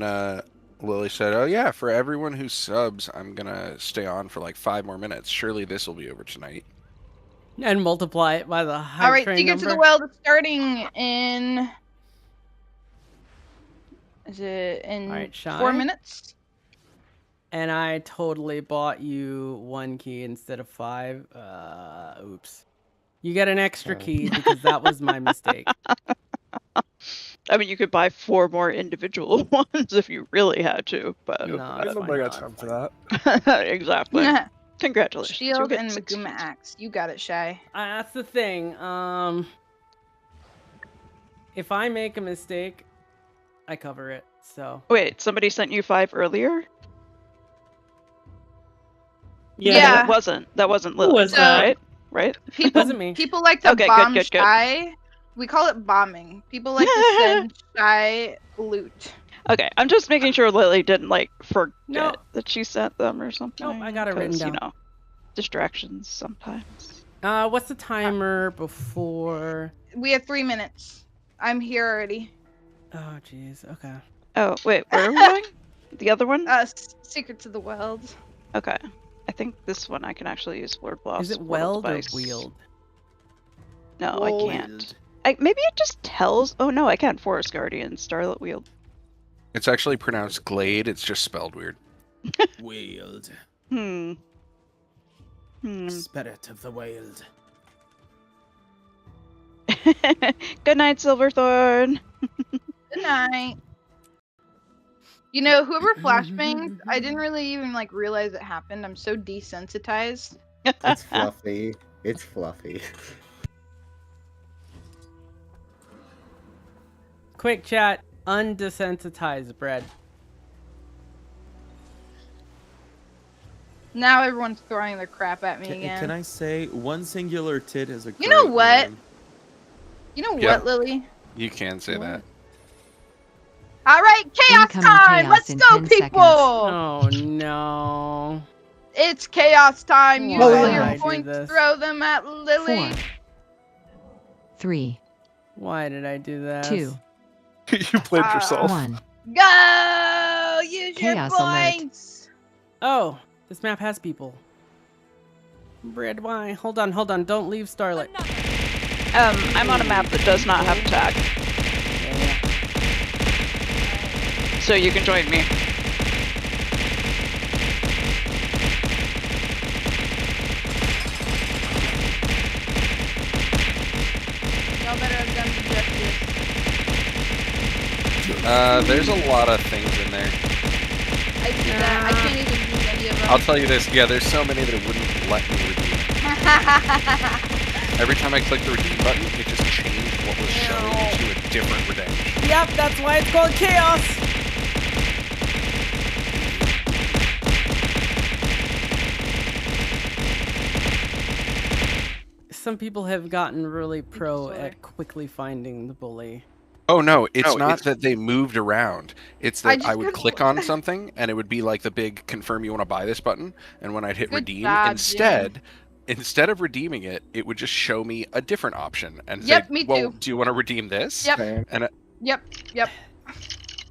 Lily said, "Oh yeah, for everyone who subs, I'm gonna stay on for like 5 more minutes. Surely this will be over tonight." And multiply it by the high Alright, train Secret to the number. Weld is starting in... Is it in Alright, Shy. 4 minutes? And I totally bought you 1 key instead of 5. Oops. You get an extra key because that was my mistake. I mean, you could buy 4 more individual ones if you really had to, but... No, Nobody got time for that. Exactly. Congratulations. you'll Shield get and 6 Maguma keys. Axe. You got it, Shy. That's the thing. If I make a mistake, I cover it. So Wait, somebody sent you 5 earlier? Yeah. That wasn't Lily, was that? right? Right? People, wasn't me. people like to Okay, bomb good. Shy. We call it bombing. People like to send Shy loot. Okay, I'm just making sure Lily didn't, like, forget No. that she sent them or something. Nope, I got it written 'cause, down. You know, distractions sometimes. what's the timer before? We have 3 minutes. I'm here already. Oh jeez. Okay. Oh, wait, where are we going? The other one? Secret to the Weld. Okay. I think this one I can actually use Lord Blast. Is it portal weld or device. wield? No, I can't. Maybe it just tells... Oh, no, I can. Forest Guardian, Starlit Wield. It's actually pronounced Glade. It's just spelled weird. Wield. Spirit of the Wild. Good night, Silverthorn. Good night. You know, whoever flashbangs, I didn't really even like realize it happened. I'm so desensitized. It's fluffy. It's fluffy. Quick chat. Undesensitized bread. Now everyone's throwing their crap at me again. Can I say one singular tit is a You know great what? name. You know Yeah. what, Lily? You can say that. All right, chaos Incoming time. chaos Let's in go, 10 people. seconds. Oh no. It's chaos time. Use Why all did your I do points. this? Throw them at Lily. 4, 3, Why did I do that? 2, You played yourself. 1. Go! Use Chaos your alert. points! Oh, this map has people. Bread wine. Hold on. Don't leave Starlight. I'm on a map that does not have tag. So you can join me. Y'all better have done the justice. There's a lot of things in there. I see that. I can't even use any of them. I'll tell you this, yeah, there's so many that it wouldn't let me redeem. Every time I click the redeem button, it just changed what was showing to a different redemption. Yep, that's why it's called chaos. Some people have gotten really pro at quickly finding the bully. Oh no, it's not that they moved around. It's that I would couldn't- click on something and it would be like the big confirm you want to buy this button, and when I'd hit Good redeem, job, instead of redeeming it, it would just show me a different option and Yep, say, me "Well, too. do you want to redeem this?" Yep. And Yep. Like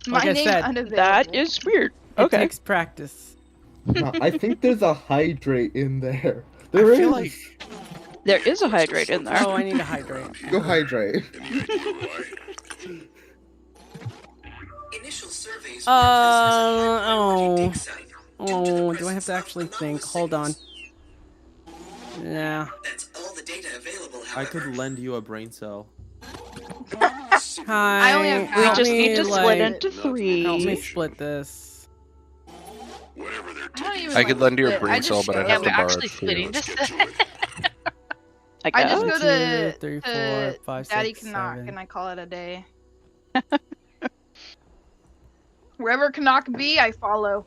My I name said, unavailable. That is weird. It Okay. takes practice. No, I think there's a hydrate in there. There is. feel like There is a hydrate in there. Oh, I need a hydrate. Go hydrate. Oh, do I have to actually think? Hold on. Yeah. I could lend you a brain cell. Hi. I only have We Help just me, need to split into 3. Help me split this. I could lend you a split. brain cell, but I'd Yeah, have we're to borrow actually two. splitting this. I I just guess. go to, 2, 3, 4, to 5, Daddy 6, Canuck 7. and I call it a day. Wherever Canuck be, I follow.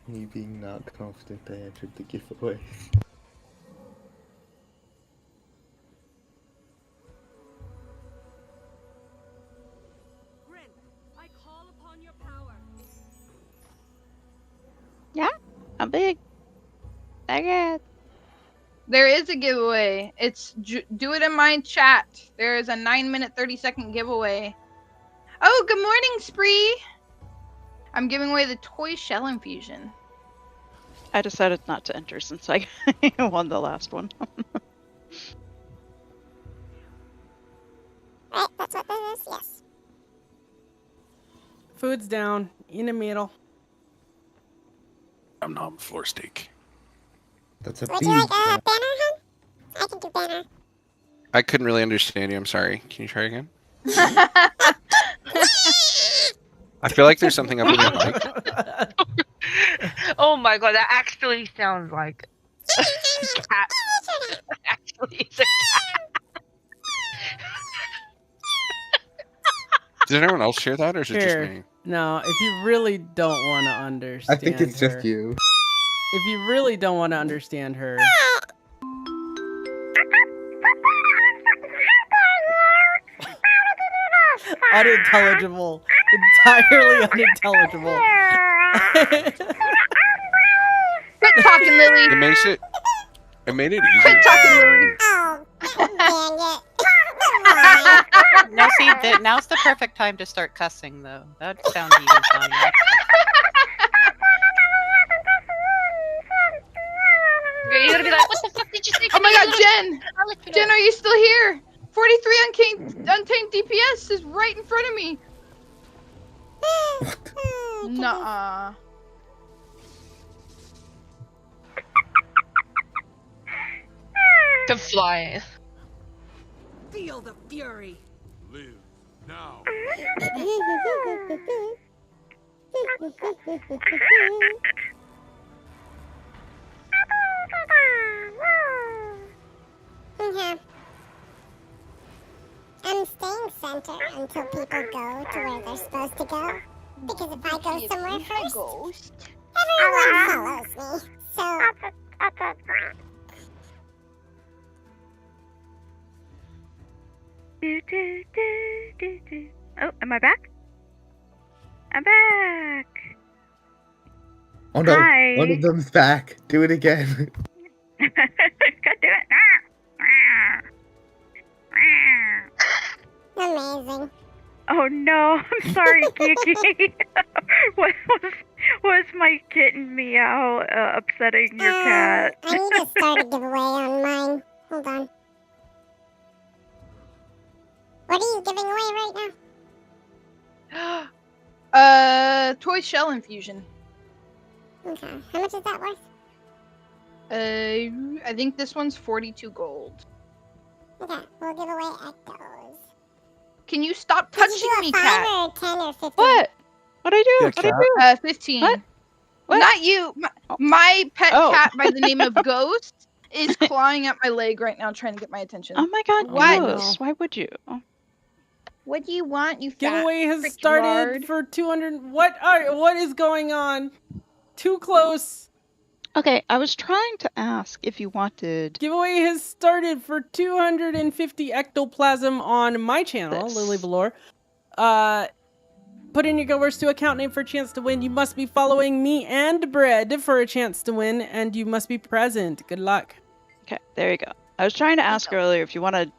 Me being not confident I entered the giveaway. I call upon your power. Yeah, I'm big. Okay. There is a giveaway. It's do it in my chat. There is a 9-minute 30-second giveaway. Oh, good morning, Spree. I'm giving away the toy shell infusion. I decided not to enter since I won the last one. Right, that's what that is, yes. Food's down. In the middle. I'm not floor steak. That's a Would beef. you like a banner, hun? I can do banner. I couldn't really understand you. I'm sorry. Can you try again? I feel like there's something up in your mic. Oh my god, that actually sounds like a cat. Actually, it's a Does anyone else share that, or is it just Here. me? No, if you really don't want to I understand think it's her, just you. If you really don't want to understand her, unintelligible, entirely unintelligible. Quit talking, Lily. It makes it. It made it easier. Quit talking, Lily. Oh, No, see, now's the perfect time to start cussing, though. That sounds even funnier. You're gonna be like, what the fuck did you say? Oh my god, Jen! Jen, are you still here? 43 untamed DPS is right in front of me. Nuh-uh. To fly. Feel the fury. Live now. Okay. I'm staying center until people go to where they're supposed to go. Because if I go somewhere first, everyone follows me. So that's a point. Oh, am I back? I'm back. Oh no, Hi. one of them's back. Do it again. Go do it. Amazing. Oh no, I'm sorry, Kiki. was my kitten meow upsetting your cat? I need to start a giveaway on mine. Hold on. What are you giving away right now? Toy shell infusion. Okay. How much is that worth? I think this one's 42 gold. Okay, we'll give away Ectos. Can you stop Did you touching do a me, 5 cat? or 10 or 15? What? What'd I do? Yeah, What'd I do? 15. What? Not you. My pet Oh. cat by the name of Ghost is clawing at my leg right now, trying to get my attention. Oh my god, What? gross. Why would you? What do you want, you fat Giveaway has prick started lard? for 200. What is going on? Too close. Okay, I was trying to ask if you wanted. Giveaway has started for 250 ectoplasm on my channel, This. Lily Velours. Put in your Go-Verse 2 account name for a chance to win. You must be following me and Bread for a chance to win, and you must be present. Good luck. Okay, there you go. I was trying to ask earlier if you wanted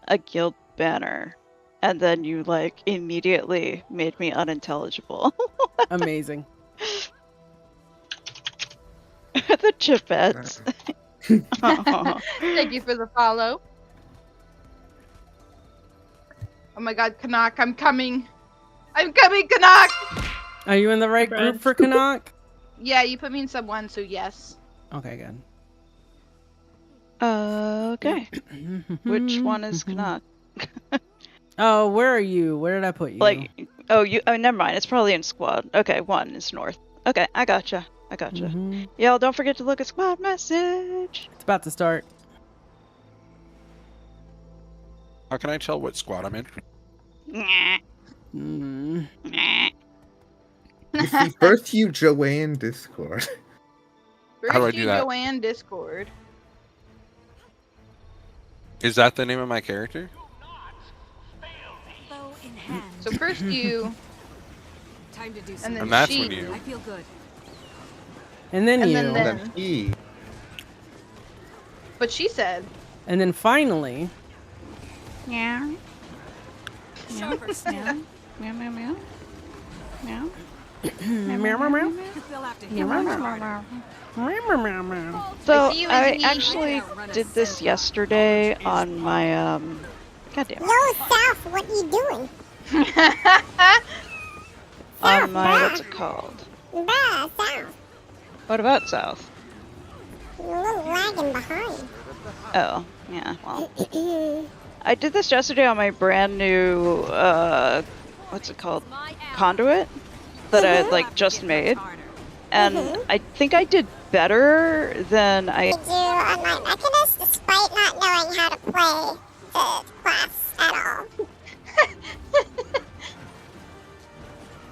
a guild banner, and then you like immediately made me unintelligible. Amazing. The chipettes. Thank you for the follow. Oh my god, Kanak, I'm coming. I'm coming, Kanak! Are you in the right group for Canuck? Yeah, you put me in sub 1, so yes. Okay, good. Okay. Which one is Canuck? Oh, where are you? Where did I put you? Like, oh, you. Oh, never mind. It's probably in squad. Okay, 1 is north. Okay, I gotcha. Y'all, don't forget to look at squad message. It's about to start. How can I tell what squad I'm in? You see, first you Joanne Discord. First How do I you do that? Joanne Discord. Is that the name of my character? Bow in hand. So first you, Time to do and some. then And that's she. when you. I feel good. And then And you. then Then he. But she said. And then finally. Yeah. Sharper snap. Meow meow meow. Meow. Meow, meow, meow. They'll have to hit Meow, meow, much meow. harder. Meow, meow, meow, meow. So I see you, I Izzy. actually did this yesterday on my Goddamn. Yo, South, what are you doing? On my what's it called? Bruh, South. What about South? You're a little lagging behind. Oh, yeah. Well, I did this yesterday on my brand new what's it called? Conduit that I had like just made. And I think I did better than I Did you on my Mechanist despite not knowing how to play the class at all?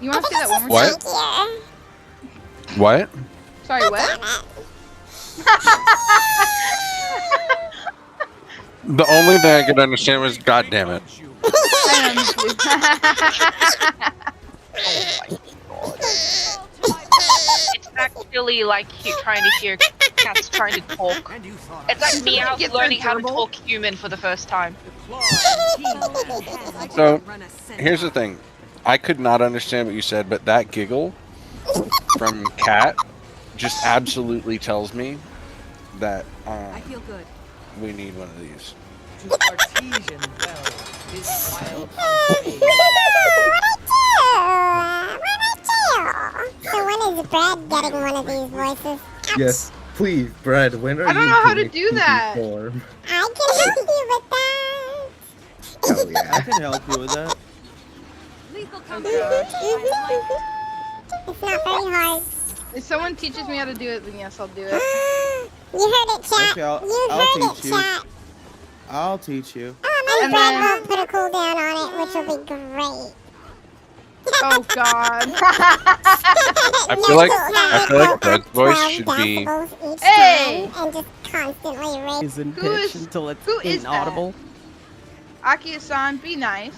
You want to say that one more time? What? What? Sorry, what? The only thing I could understand was "God damn it." It's actually like trying to hear cats trying to talk. It's like meow learning how to talk human for the first time. So, here's the thing. I could not understand what you said, but that giggle from Cat just absolutely tells me that I feel good. we need one of these. Artesian bell is wild. So when is Brad getting one of these voices? Yes, please, Brad. When are you? I don't know how to doing do TV that. form? I can help you with that. Hell yeah. I can help you with that. Lethal Oh, It's not very hard. If someone teaches me how to do it, then yes, I'll do it. You heard it, chat. Okay, You I'll heard it, teach you. chat. I'll teach you. And Brad will put a cooldown on it, which will be great. Oh God. I feel like Brad's voice should be. Hey! And just constantly raise. Is in Who pitch is- until it's who is that? inaudible. Aki-san, be nice.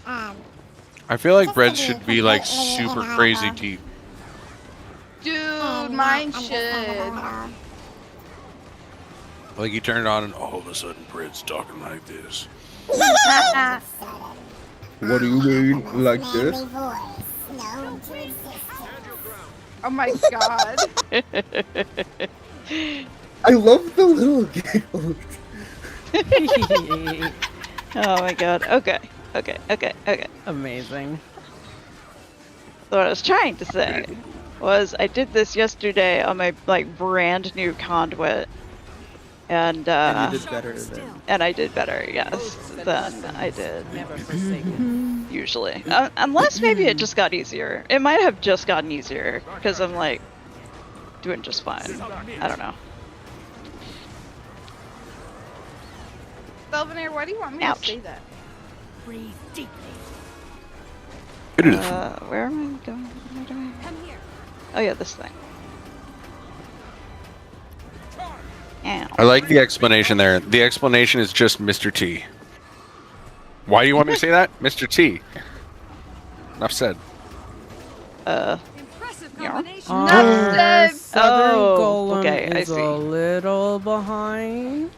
I feel like bread should be like super crazy deep. Dude, mine should. Like you turn it on and all of a sudden bread's talking like this. What do you mean? Like this? Oh my god. I love the little giggles. Oh my god. Okay. Amazing. So what I was trying to say was I did this yesterday on my like brand new conduit. And you did better than. And I did better, yes, than I did. Usually. Unless maybe it just got easier. It might have just gotten easier, because I'm like doing just fine. I don't know. Belvenair, why do you want me to say that? Breathe deeply. Where am I going? Where do I... Come here. Oh yeah, this thing. Ow. I like the explanation there. The explanation is just Mr. T. Why do you want me to say that? Mr. T. Enough said. Impressive combination. Southern Golem okay, I is see. a little behind.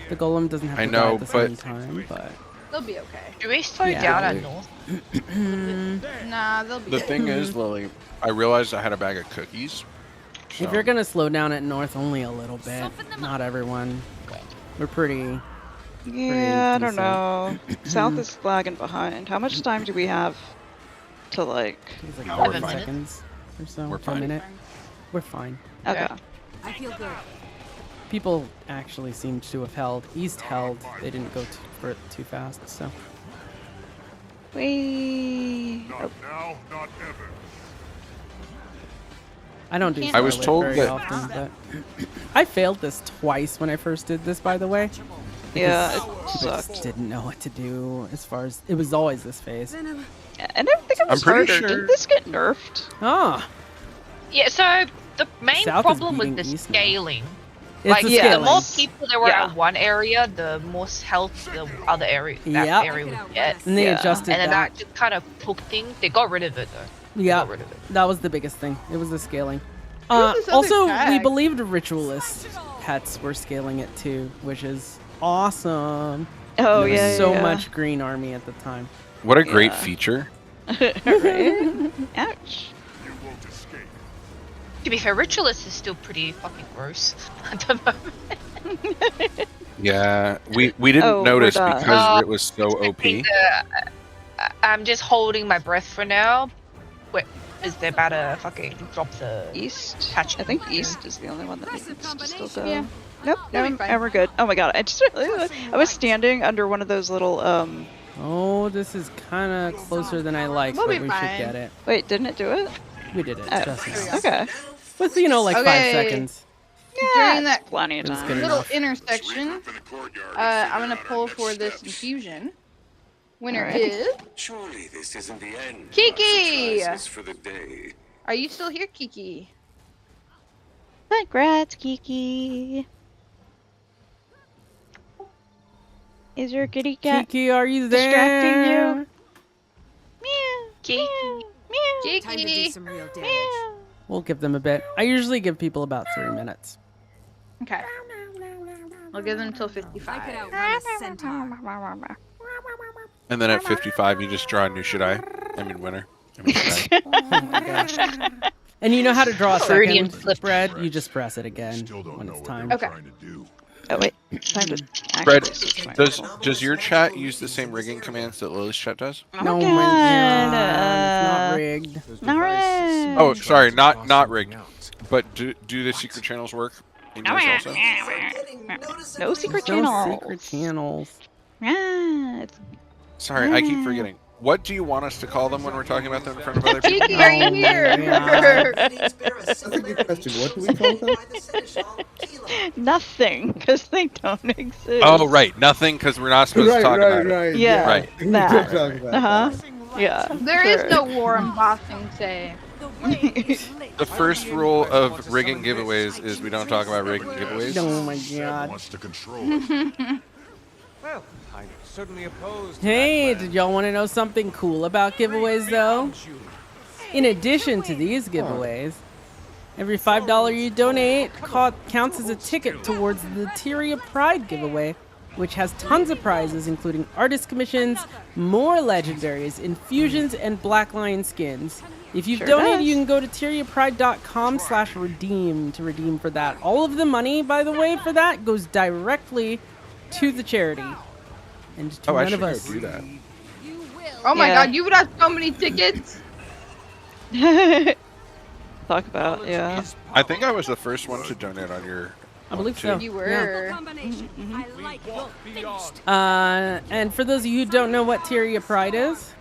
The Golem doesn't have to die at the same time, but They'll be okay. Do we slow Yeah, down at we- North? Nah, they'll be The okay. thing is, Lily, I realized I had a bag of cookies. if you're gonna slow down at North, only a little bit. Not everyone. We're pretty. Yeah, I don't decent. know. South is lagging behind. How much time do we have to like? It's like Hour 40 minute. seconds or so. We're to a fine. minute. We're fine. Okay. I feel good. People actually seem to have held. East held. They didn't go for it too fast, so. We. Not now, not ever. I don't do I was Scarlet told very that- often, but I failed this twice when I first did this, by the way. Yeah, because it people just sucked. didn't know what to do as far as it was always this phase. And I think it was I'm pretty harder. sure- Didn't this get nerfed? Ah, Yeah, so the main South is problem was beating the East now. scaling. it's Like, the the scaling. more people there were Yeah. at one area, the more health the other area, Yep. area would get. And they Yeah. adjusted And then that. that just kind of took things. They got rid of it though. They Yeah, got rid of it. that was the biggest thing. It was the scaling. Who's this other Also, we tag? believed ritualist pets were scaling it too, which is awesome. Oh There was yeah. so yeah. much green army at the time. What a great Yeah. feature. Right? Ouch. You won't escape. To be fair, Ritualist is still pretty fucking gross at the moment. Yeah, we didn't Oh, we're notice done. because it was so OP. I'm just holding my breath for now. Wait, is they about to fucking drop the East. patch? I think East is the only one that needs to still go. Yeah. Nope. That'll be No, fine. and we're good. Oh my god! I was standing under one of those little Oh, this is kind of closer than I like, We'll but be we fine. should get it. Wait, didn't it do it? We did it. Oh, Trust me. okay. With, you know, like 5 Okay. seconds. During that Plenty of It was time. good little enough. intersection, I'm gonna pull for this infusion. Winner Alright. is Surely this isn't the end. of Kiki! exercises for the day. Are you still here, Kiki? Congrats, Kiki. Is your kitty cat Kiki, are you distracting there? you? Meow. Kiki. Meow. Time to do Kiki! some real damage. Meow. We'll give them a bit. I usually give people about 3 minutes. Okay. I'll give them until I could 55. outrun a centaur. And then at 55, you just draw a new Shadai. I mean, winner. I mean, Shadai. Oh my gosh. And you know how to draw a Freudian second slip. spread? You just press it again Still don't when know it's what time. they were Okay. trying to do. Oh wait, time to Fred, actually switch my does your chat use the same rigging commands that Lily's chat does? No, God, my God, it's not rigged. All right. Oh, sorry, not rigged. But do the secret channels work in yours also? No secret No channel. secret channels. Right. Sorry, I keep forgetting. What do you want us to call them when we're talking about them in front of other people? Kiki, are you here? That's a good question. What do we call them? Nothing, because they don't exist. Oh, right, nothing, because we're not supposed to talk about it. Right. Yeah. Right. We did That. talk about Uh-huh. that. Yeah. There is no war embossing say. The first rule of rigging giveaways is we don't talk about rigging giveaways. Oh my Seb God. wants to control us. Well, I'm certainly opposed to Hey, that plan. did y'all want to know something cool about giveaways, though? In addition to these giveaways, every $5 you donate counts as a ticket towards the Tyria Pride giveaway, which has tons of prizes, including artist commissions, more legendaries, infusions, and Black Lion skins. If you've donated, you can go to tyriapride.com/redeem to redeem for that. All of the money, by the way, for that goes directly to the charity. And to I none of should go us. do that. Oh my god, you would have so many tickets! Talk about, yeah. I think I was the first one to donate on your. I believe too. so. You were. And for those of you who don't know what Tyria Pride is,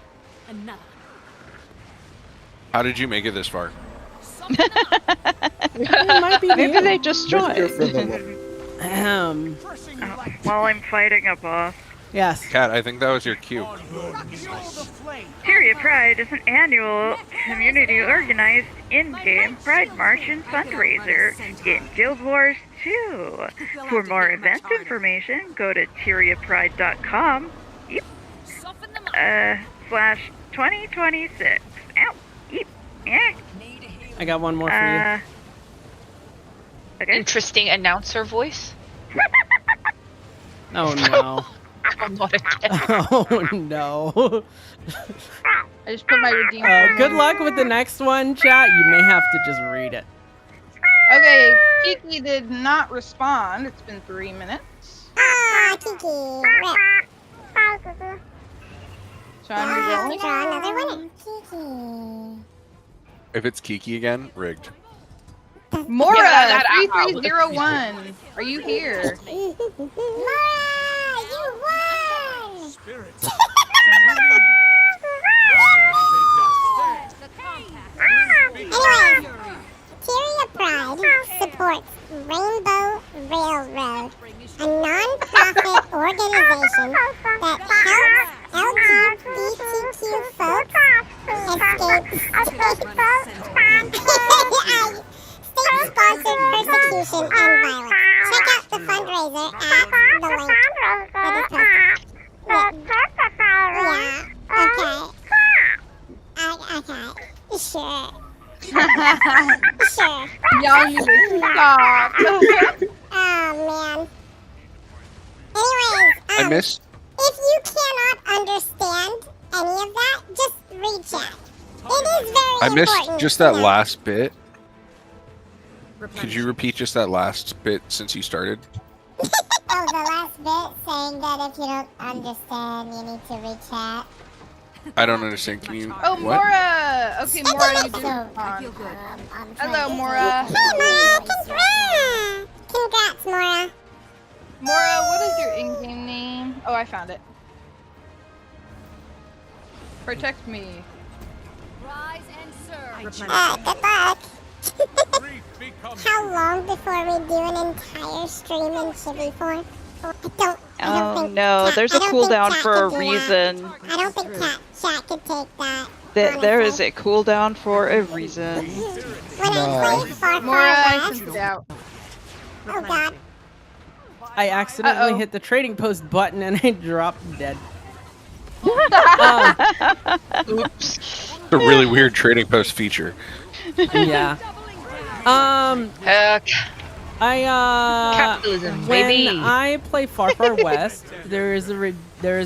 How did you make it this far? it might be Maybe you. they just joined. While I'm fighting a boss. Yes. Kat, I think that was your cue. Tyria Pride is an annual community-organized in-game Pride March and fundraiser in Guild Wars 2. For more event information, go to tyriapride.com /2026. Ow! Yep. Yeah. I got one more for you. Okay. Interesting announcer voice. Oh no. I'm not a cat. Oh no. I just put my redeem. Good luck with the next one, chat. You may have to just read it. Okay, Kiki did not respond. It's been 3 minutes. Ah, Kiki. Rip. Trying to roll. Draw another winner. Kiki. If it's Kiki again, rigged. Mora, Get that out. 3301. Are you here? Mora, you won! Anyway, Tyria Pride supports Rainbow Railroad, a non-profit organization that helps LGBTQ folks escape state-sponsored persecution and violence. Check out the fundraiser at the link that is posted. Okay. Sure. Sure. Y'all need to stop. Oh man. Anyways, I missed. if you cannot understand any of that, just read chat. It is very I missed important just to that know. last bit. Could you repeat just that last bit since you started? Oh, the last bit saying that if you don't understand, you need to read chat. I don't understand. Can you? Oh, What? Mora! Okay, Mora, you do So, respond. I'm Hello, trying to Mora. say- Hey, Mora! Congrats, Mora. Mora, what is your in-game name? Oh, I found it. Protect me. Rise and serve. Good luck. How long before we do an entire stream in Chibi form? I don't Oh think no, Cat- there's I a don't think cooldown Cat for a could do that. reason. I don't think chat could take that. There is honestly. a cooldown for a reason. When I played Far Mora, I Far sent West, it out. oh god, I accidentally Uh-oh. hit the trading post button and I dropped dead. Oops. It's a really weird trading post feature. Yeah. Capitalism, when baby. I play Far Far West, there's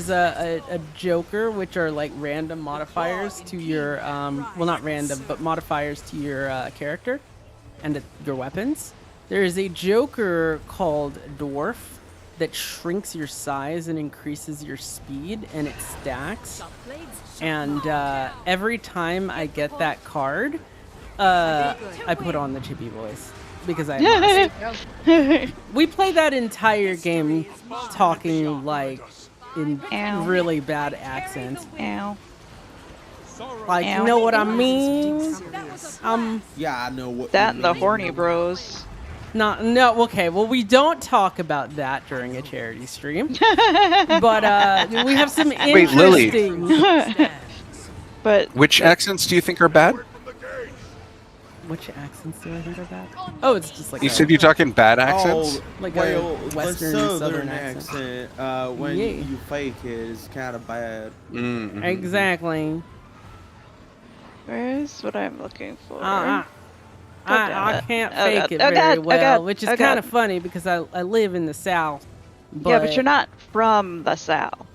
a joker, which are like random modifiers to your well, not random, but modifiers to your character and your weapons. There is a joker called Dwarf that shrinks your size and increases your speed, and it stacks. And every time I get that card, I put on the chibi voice because I must. We play that entire game talking like in really bad accents. Ow. Like, Ow. you know what I mean? Yeah, I know what. That you and the mean. horny bros. No, okay. Well, we don't talk about that during a charity stream. But we have some Wait, Lily. interesting. But Which accents do you think are bad? Which accents do I think are bad? Oh, it's just like You said you're talking bad accents? Like well, a Western the Southern accent. When Yeah. you fake it is kind of bad. Mm-hmm. Exactly. Where's what I'm looking for? I can't Oh, fake God. it Oh, very God. well, Oh, God. which is Oh, kind God. of funny because I live in the South. Yeah, but you're not from the South.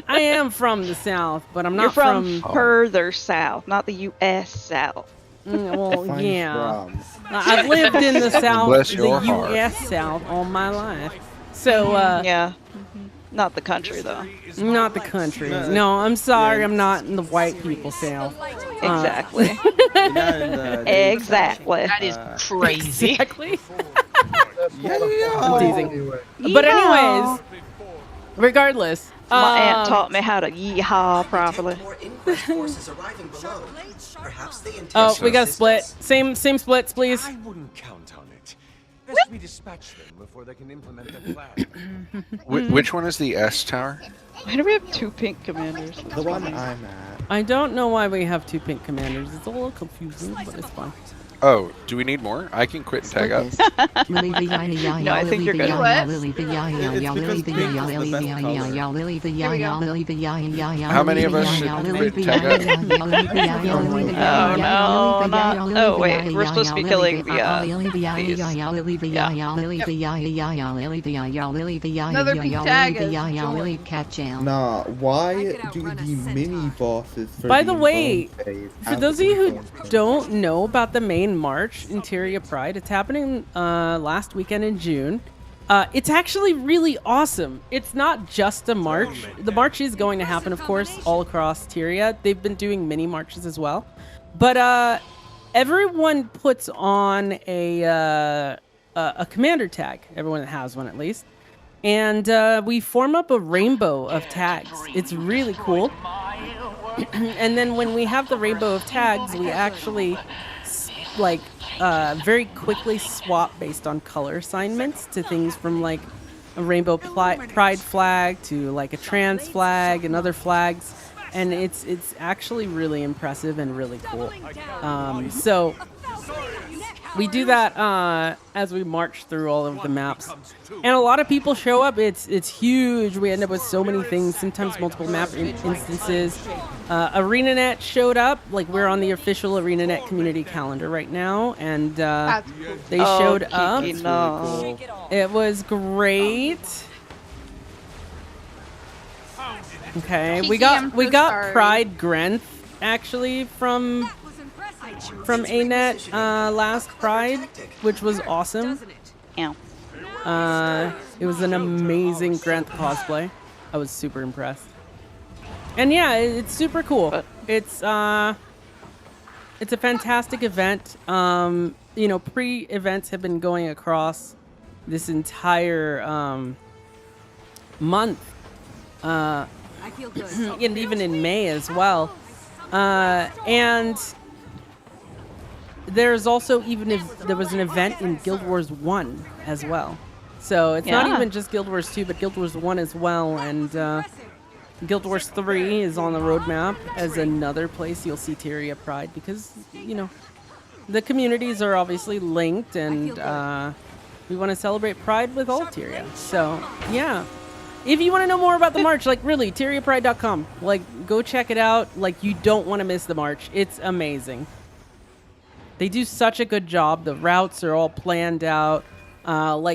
I am from the South, but I'm You're not from further south, not the U.S. South. Well, Define yeah. from. I've lived in the South, Bless the your heart. U.S. South, all my life. So, yeah, not the country though. Not the country. No, I'm sorry, I'm not in the white people South. Exactly. Exactly. That is crazy. Exactly. Yeah. I'm teasing. But anyways, regardless. My aunt taught me how to yeehaw properly. Oh, we got a split. Same splits, please. I wouldn't count on it. Best we dispatch them before they can implement their plan. Which one is the S tower? Why do we have 2 pink commanders? The one I'm at. I don't know why we have 2 pink commanders. It's a little confusing, but it's fine. Oh, do we need more? I can quit and tag up. No, I think you're good. How many of us should quit and tag up? Oh no, not. Oh wait, we're supposed to be killing the Another big tag. Nah, why do the mini bosses for By the way, phone phase for have those to of be you who phone phase? don't know about the main march in Tyria Pride, it's happening last weekend in June. It's actually really awesome. It's not just a march. The march is going to happen, of course, all across Tyria. They've been doing mini marches as well. But everyone puts on a commander tag. Everyone that has one, at least. And we form up a rainbow of tags. It's really cool. And then when we have the rainbow of tags, we actually very quickly swap based on color assignments to things from like a rainbow pride flag to like a trans flag and other flags, and it's actually really impressive and really cool. So we do that as we march through all of the maps, and a lot of people show up. It's huge. We end up with so many things, sometimes multiple map instances. ArenaNet showed up. Like, we're on the official ArenaNet community calendar right now, and they showed up. Kiki, no. It was great. Okay, we got Pride Grenth actually from ANET last Pride, which was awesome. Yeah. It was an amazing Grenth cosplay. I was super impressed. And yeah, it's super cool. It's a fantastic event. Pre-events have been going across this entire month. I feel good. And even in May as well. And there's also there was an event in Guild Wars 1 as well. So it's not even just Guild Wars 2, but Guild Wars 1 as well. And Guild Wars 3 is on the roadmap as another place you'll see Tyria Pride, because, the communities are obviously linked, and we want to celebrate Pride with all Tyria. So, yeah. If you want to know more about the march, really, TyriaPride.com. Go check it out. You don't want to miss the march. It's amazing. They do such a good job. The routes are all planned out.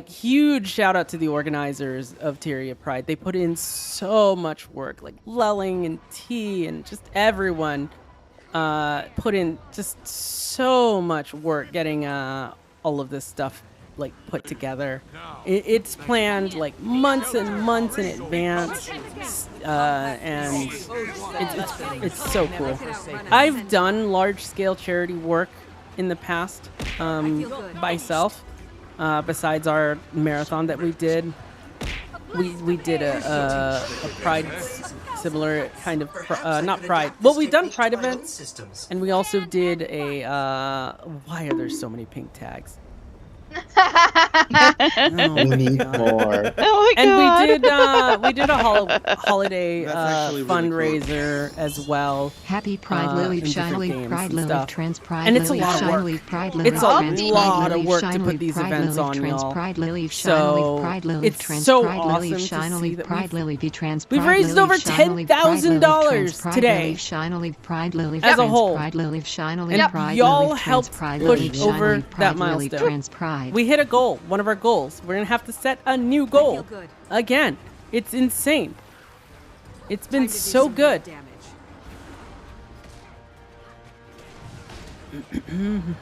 Huge shout out to the organizers of Tyria Pride. They put in so much work, Lelling and T and just everyone put in just so much work getting all of this stuff put together. It's planned months and months in advance, and it's so cool. I've done large scale charity work in the past myself. Besides our marathon that we did, we did a Pride similar kind of not Pride. Well, we've done Pride events, and we also did a. Why are there so many pink tags? We need more. Oh my And god! we did a holiday That's actually really cool. fundraiser as well. Happy Pride Lily, in Shine different Lily, games Pride and Lily, stuff. Trans Pride And it's a Lily, lot of Shine work. Lily, Pride Lily, It's a Trans Pride lot of Lily, work Shine to Lily, put these Pride events Lily, on, Trans y'all. Pride Lily, Shine So Lily, Pride Lily, it's Trans so Pride Lily, awesome Shine to see Lily, that Pride Lily, v Trans we've Pride raised Lily, over Shine Lily, Pride Lily, $10,000 Trans Pride today. Lily, Shine Lily, Pride Lily, As a Trans whole. Pride Lily, Shine Lily, And Pride y'all Lily, Trans helped Pride push Lily, Shine over Lily, that Pride Lily, milestone. Trans Pride. We hit a goal, one of our goals. We're gonna have to set a new goal again. It's insane. It's been so good.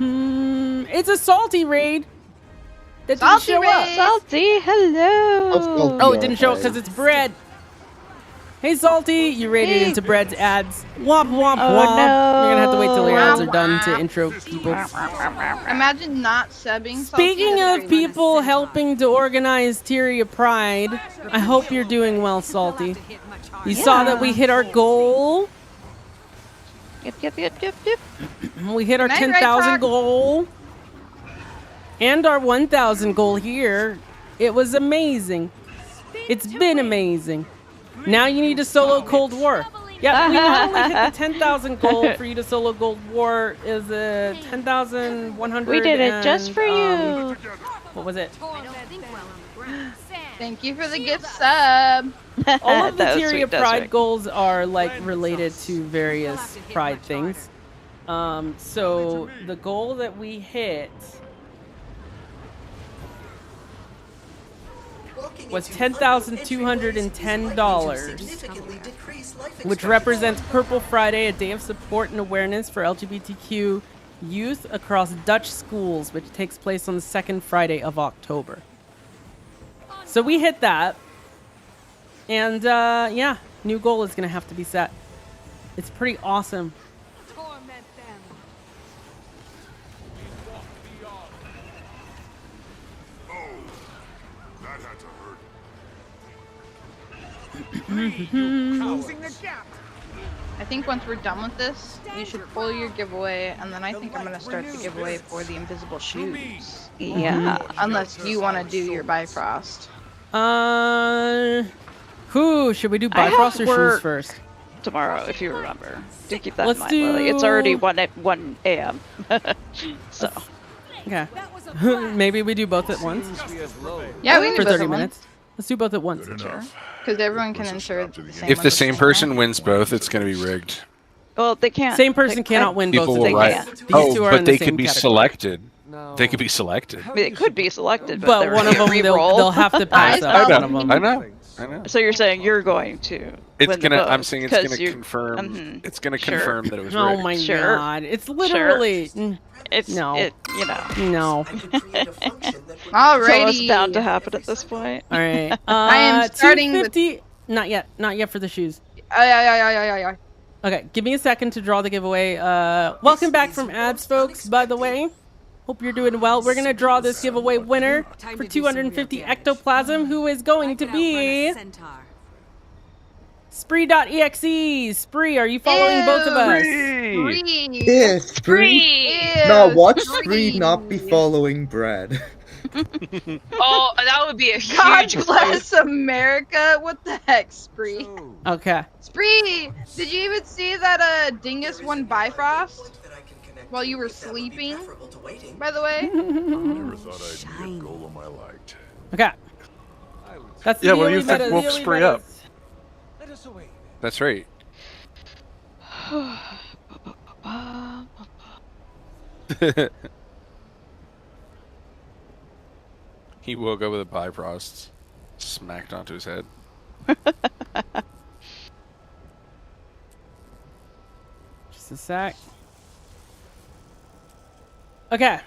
It's a salty raid. That didn't Salty show raid. up. Salty, hello. Oh, it didn't show up because it's bread. Hey, Salty, you raided into Bread's ads. Womp, womp, Oh, womp. no. You're gonna have to wait till your ads are done to intro people. Imagine not subbing. Speaking of people helping to organize Tyria Pride, I hope you're doing well, Salty. You saw that we hit our goal. Yep. We hit our Night, 10,000 Red goal. And our 1,000 goal here. It was amazing. It's been amazing. Now you need to solo Cold War. Yeah, we not only hit the 10,000 goal for you to solo Cold War is a 10,100. We did it just for you. What was it? Thank you for the gift sub. All of the That was Tyria sweet, that was Pride sweet. goals are like related to various Pride things. So the goal that we hit was $10,210, which represents Purple Friday, a day of support and awareness for LGBTQ youth across Dutch schools, which takes place on the second Friday of October. So we hit that. And yeah, new goal is going to have to be set. It's pretty awesome. I think once we're done with this, you should pull your giveaway, and then I think I'm gonna start the giveaway for the invisible shoes. Yeah. Unless you want to do your Bifrost. Who should we do? Bifrost or shoes first? Tomorrow, if you remember. Do keep that Let's in mind, Lily. It's do- already 1 a.m. So. Okay. Maybe we do both at once. Yeah, we can for do both 30 at minutes. Let's do both at once. Because everyone can ensure the same. If the same person wins both, it's going to be rigged. Well, they can't. Same person cannot win both. People at will once. write. These Oh, two are but in the they same could be category. selected. They could be selected. I mean, it could be selected, but, But there one would of be a them, re-roll. they'll have to pass I out know. one of them. I know. I know. So you're saying you're going to? It's win the gonna. vote I'm saying it's 'cause gonna you- confirm. Mhm. It's gonna Sure. confirm that it was Oh rigged. my Sure. god! It's literally It's no. you know. No. It's Alrighty. almost bound to happen at this point. All right. I am starting with- 250. Not yet. Not yet for the shoes. Ay. Okay, give me a second to draw the giveaway. Welcome back from ads, folks, by the way. Hope you're doing well. We're going to draw this giveaway winner for 250 ectoplasm, who is going to be Spree.exe. Spree, are you following both of us? Yeah, Spree. No, watch Spree not be following Brad. Oh, that would be a God huge bless America. What the heck, Spree? Okay. Spree, did you even see that Dingus won Bifrost while you were sleeping? By the way. Never thought I'd be a golem I liked. Okay. That's the Yeah, well, only you think meta- woke the only Spree meta- up. That's right. He woke up with a Bifrost smacked onto his head. Just a sec. Okay.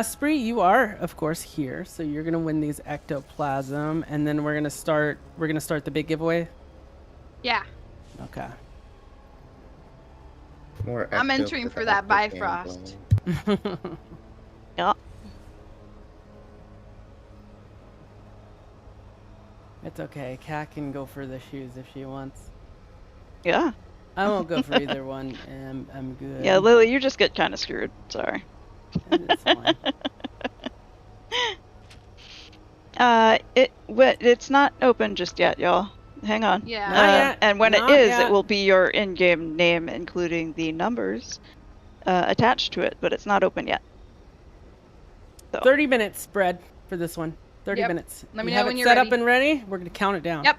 Spree, you are, of course, here, so you're gonna win these ectoplasm, and then we're gonna start the big giveaway. Yeah, Okay. More I'm ecto entering for that ecto Bifrost. Yeah. It's okay. Kat can go for the shoes if she wants. Yeah. I won't go for either one. I'm good. Yeah, Lily, you just get kind of screwed. Sorry. It's fine. It's not open just yet, y'all. Hang on. Yeah. Not yet. And when Not it is, yet. it will be your in-game name, including the numbers attached to it, but it's not open yet. So. 30 minutes spread for this one. 30 Yep. minutes. Let me You know have when it you're set ready. up and ready. We're going to count it down. Yep.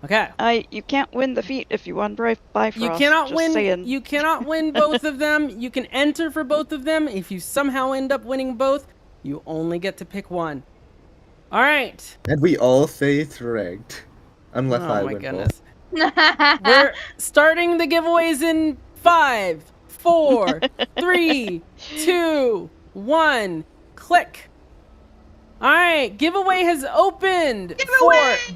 Okay. You can't win the feat if you won Bifrost. You cannot just win. Saying. You cannot win both of them. You can enter for both of them. If you somehow end up winning both, you only get to pick one. All right. And we all say it's rigged. Unless I Oh my win goodness. both. We're starting the giveaways in 5, 4, 3, 2, 1. Click. All right, giveaway has opened for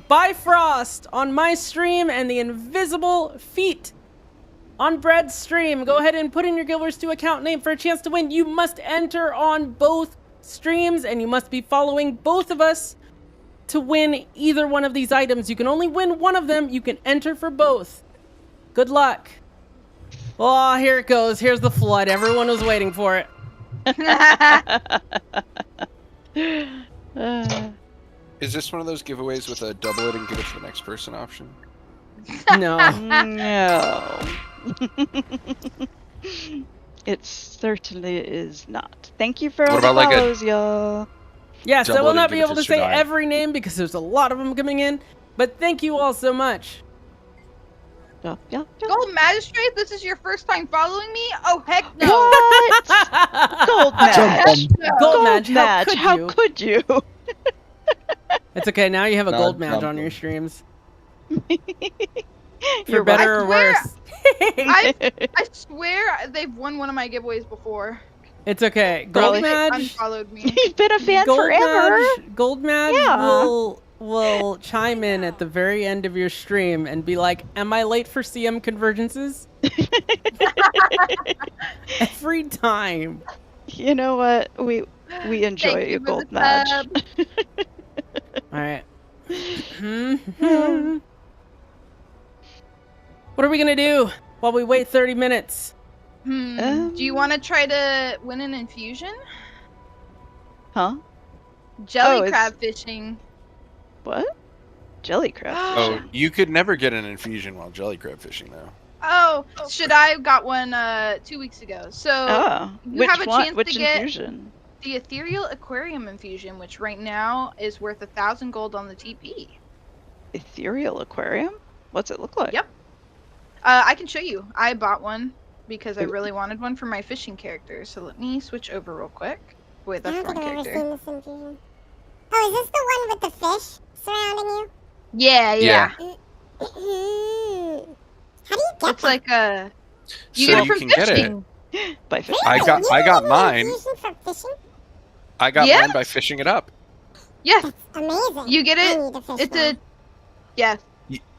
Bifrost on my stream and the Invisible Feet on Bread's stream. Go ahead and put in your Guild 2 account name for a chance to win. You must enter on both streams and you must be following both of us to win either one of these items. You can only win one of them. You can enter for both. Good luck. Oh, here it goes. Here's the flood. Everyone was waiting for it. Is this one of those giveaways with a double it and give it to the next person option? No. No. It certainly is not. Thank you for all the follows, y'all. Yes, I Double will it and not give be it able to to say Shadai. every name because there's a lot of them coming in, but thank you all so much. Gold Magistrate, this is your first time following me? Oh, heck no. What? Gold Madge. Gold Madge, how How could could you? It's okay, now you have a Not gold Madge on jumping. your streams. You're For better or right. worse. I swear they've won one of my giveaways before. It's okay. Probably Gold they Madge. unfollowed me. You've been a fan Gold forever. Gold Madge Yeah. will chime in at the very end of your stream and be like, "Am I late for CM Convergences?" Every time. You know what? We enjoy Thank you, you for Gold the Madge. sub. All right. What are we gonna do while we wait 30 minutes? Do you want to try to win an infusion? Huh? Jelly crab fishing. What? Jelly crab Oh, you could never get an infusion while jelly crab fishing, though. Oh, Shadai got one 2 weeks ago. So you which have a one? chance Which to get infusion? the Ethereal Aquarium infusion, which right now is worth 1,000 gold on the TP. Ethereal Aquarium? What's it look like? Yep. I can show you. I bought one because I really wanted one for my fishing character. So let me switch over real quick. Wait, that's I the don't wrong think I've ever character. seen this infusion. Oh, is this the one with the fish surrounding you? Yeah. How do you get It's like a. You So get it you from can get it. fishing. By fishing. I got mine. infusion for fishing? I got Yeah. mine by fishing it up. Yeah. Amazing. You get I it. need to fish It's more. a. Yes.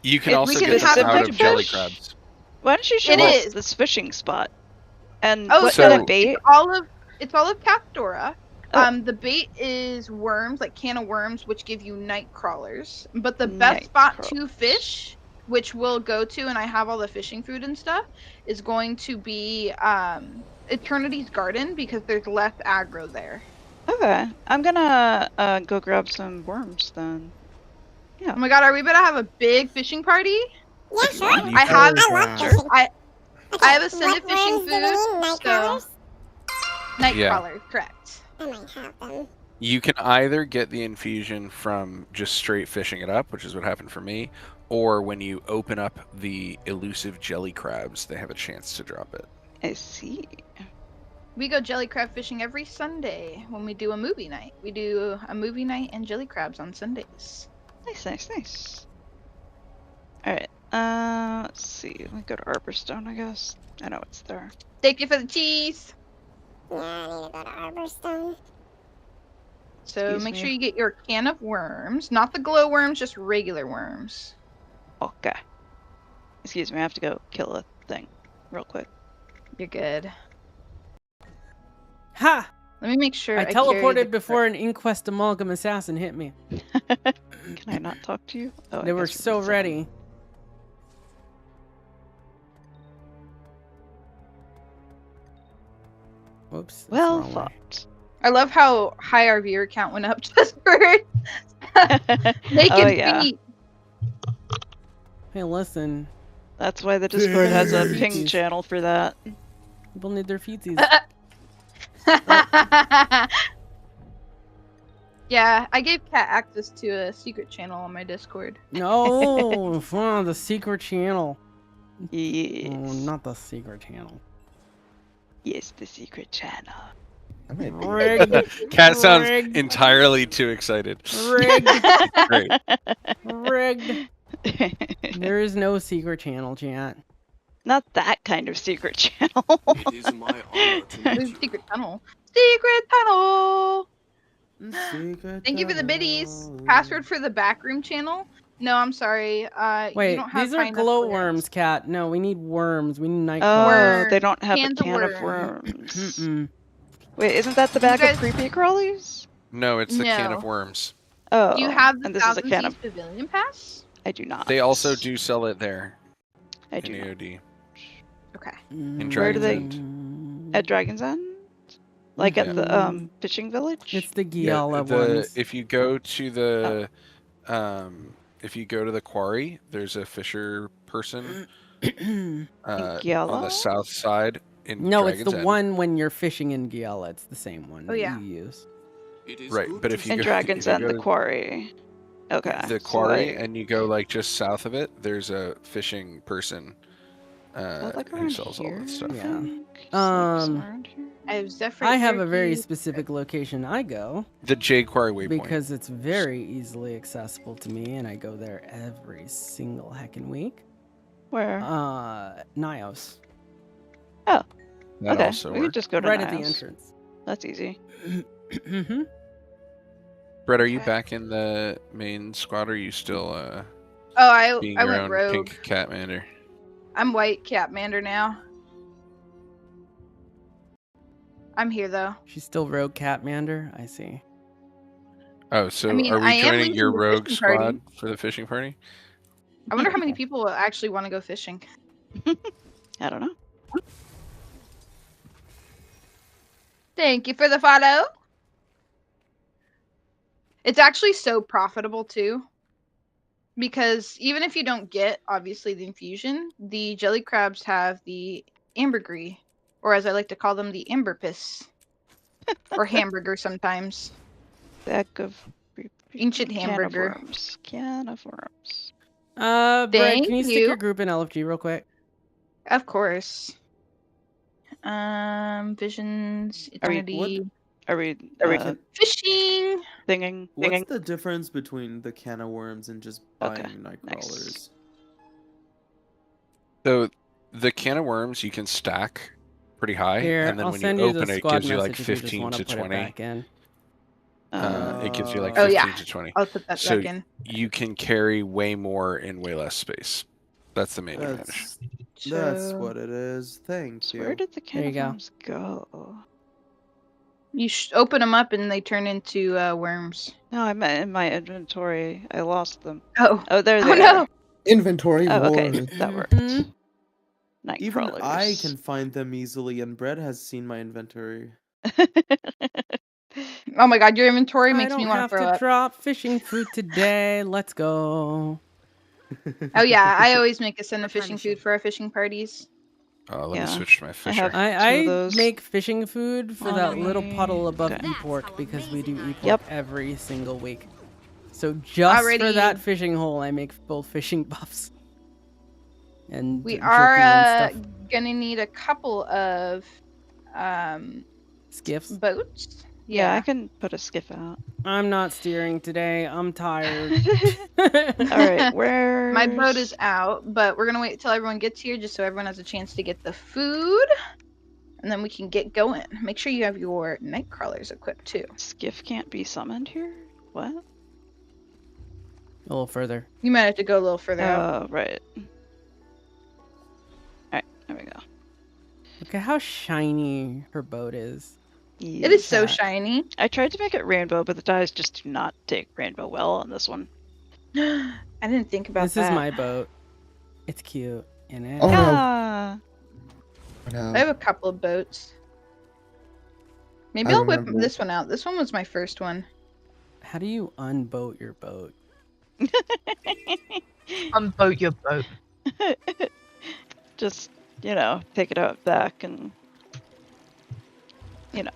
You can If also we can get have this a out big of jelly fish. crabs. Why don't you show It us is. this fishing spot? And Oh, what so- kind of bait? It's all of Capdora. Oh. The bait is worms, like can of worms, which give you night crawlers. But the Night best spot crawlers. to fish, which we'll go to, and I have all the fishing food and stuff, is going to be Eternity's Garden because there's less aggro there. Okay, I'm gonna go grab some worms then. Yeah. Oh my god, are we about to have a big fishing party? Yeah, sure. You I have can- I love fishing. I have a Okay, Senate what fishing worms do we food. need? Night So crawlers? night Yeah. crawlers, correct. I might have them. You can either get the infusion from just straight fishing it up, which is what happened for me, or when you open up the elusive jelly crabs, they have a chance to drop it. I see. We go jelly crab fishing every Sunday when we do a movie night. We do a movie night and jelly crabs on Sundays. Nice. Alright, let's see. We go to Arborstone, I guess. I know it's there. Thank you for the cheese. Yeah, I need to go to Arborstone. So Excuse make me. sure you get your can of worms, not the glow worms, just regular worms. Okay. Excuse me, I have to go kill a thing real quick. You're good. Ha! Let me make sure I carry the teleported before an Inquest Amalgam assassin hit me. Can I not talk to you? Oh, I They were guess so we're ready. Whoops. that's the Well wrong way. thought. I love how high our viewer count went up just for naked feet. Hey, listen. That's why the Discord has a ping channel for that. People need their feetsies. Yeah, I gave Kat access to a secret channel on my Discord. No, the secret channel. Yes. Oh, not the secret channel. Yes, the secret channel. Rigged. Cat sounds Rigged. entirely too excited. Rigged. Great. Rigged. There is no secret channel, chat. Not that kind of secret channel. It is my honor to meet you. Secret tunnel. Secret tunnel. Secret Thank you for the biddies. Password for the backroom channel? No, I'm sorry. You Wait, don't have these are high enough glowworms, Cat. No, we need worms. We need night Oh, crawlers. they don't have Cans a of can of worms. worms. Wait, isn't that the bag of creepy crawlies? No, it's the can No. of worms. Oh, Do you have the and this is a Thousand can Seas of... Pavilion Pass? I do not. They also do sell it there. I do in not. AOD. Okay. In Where do Dragon's they... End. At Dragon's End? Like at the fishing village? It's the Yeah, Giala ones. if you go to the if you go to the quarry, there's a fisher person on the south side in No, Dragon's it's the End. one when you're fishing in Giala. It's the same one that yeah. you use. Right, but if you in go Dragon's if you End, go the to quarry. Okay. the quarry and you go like just south of it, there's a fishing person like who around sells all that stuff. Yeah. I have a very specific location I go. The Jade Quarry Waypoint. Because it's very easily accessible to me, and I go there every single heckin' week. Where? Nios. Oh. That okay. also We could works. just go to Right at the Niles. entrance. That's easy. Mm-hmm. Brett, are you back in the main squad, or are you still being I your went own rogue. pink Catmander? I'm white Catmander now. I'm here though. She's still Rogue Catmander? I see. Oh, so I mean, are I we am joining leading your the rogue fishing party. squad for the fishing party? I wonder how many people actually want to go fishing. I don't know. Thank you for the follow. It's actually so profitable too. Because even if you don't get, obviously, the infusion, the jelly crabs have the ambergris. Or as I like to call them, the amberpiss. Or hamburger sometimes. Bag of ancient can hamburger. Of worms. Can of worms. Brett, Thank can you stick you. your group in LFG real quick? Of course. Visions, eternity. Are we fishing? Thinking. What's the difference between the can of worms and just buying night crawlers? Nice. So the can of worms you can stack pretty high, Here, and then I'll when send you you the open it, it squad gives you like message if you just 15 wanna to put it 20. back in. It gives you like Oh, 15 yeah. to 20. I'll put that so back in. you can carry way more in way less space. That's the main advantage. That's what it is. Thank you. Where did the can There of you go. worms go? You open them up and they turn into worms. No, I meant in my inventory. I lost them. Oh. Oh, there they Oh, are. no. Inventory Oh, okay. wars. That worked. Night Even crawlers. I can find them easily, and Brett has seen my inventory. Oh my god, your inventory I makes don't me want have to throw to up. drop fishing food today. Let's go. Oh yeah, I always make us send a fishing food for our fishing parties. Let me Yeah. switch to my fisher. I make fishing food for that little puddle above E-Pork because we do E-Pork every single week. So just for Already- that fishing hole, I make both fishing buffs. And We jerky are and stuff. gonna need a couple of Skiffs. boats. Yeah, I can put a skiff out. I'm not steering today. I'm tired. Alright, where... My boat is out, but we're gonna wait till everyone gets here just so everyone has a chance to get the food. And then we can get going. Make sure you have your night crawlers equipped too. Skiff can't be summoned here? What? A little further. You might have to go a little further out. Oh, right. Alright, there we go. Look at how shiny her boat is. It is so shiny. I tried to make it rainbow, but the dyes just do not take rainbow well on this one. I didn't think about This that. is my boat. It's cute, isn't it? Oh, no. Ah, I have a couple of boats. Maybe I'll whip this one out. This one was my first one. How do you unboat your boat? Unboat your boat. Just, take it out back and, you know.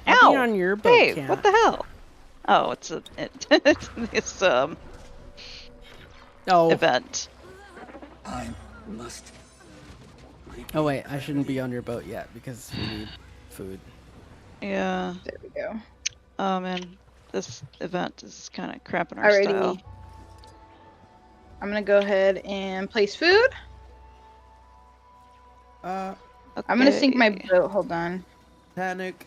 I'll be on your boat, Hey, Cat. what the hell? Oh, it's event. I must. Oh wait, I shouldn't be on your boat yet because we need food. Yeah. There we go. Oh man, this event is kind of cramping our Alrighty. style. I'm gonna go ahead and place food. Okay. I'm gonna sink my boat. Hold on. Panic.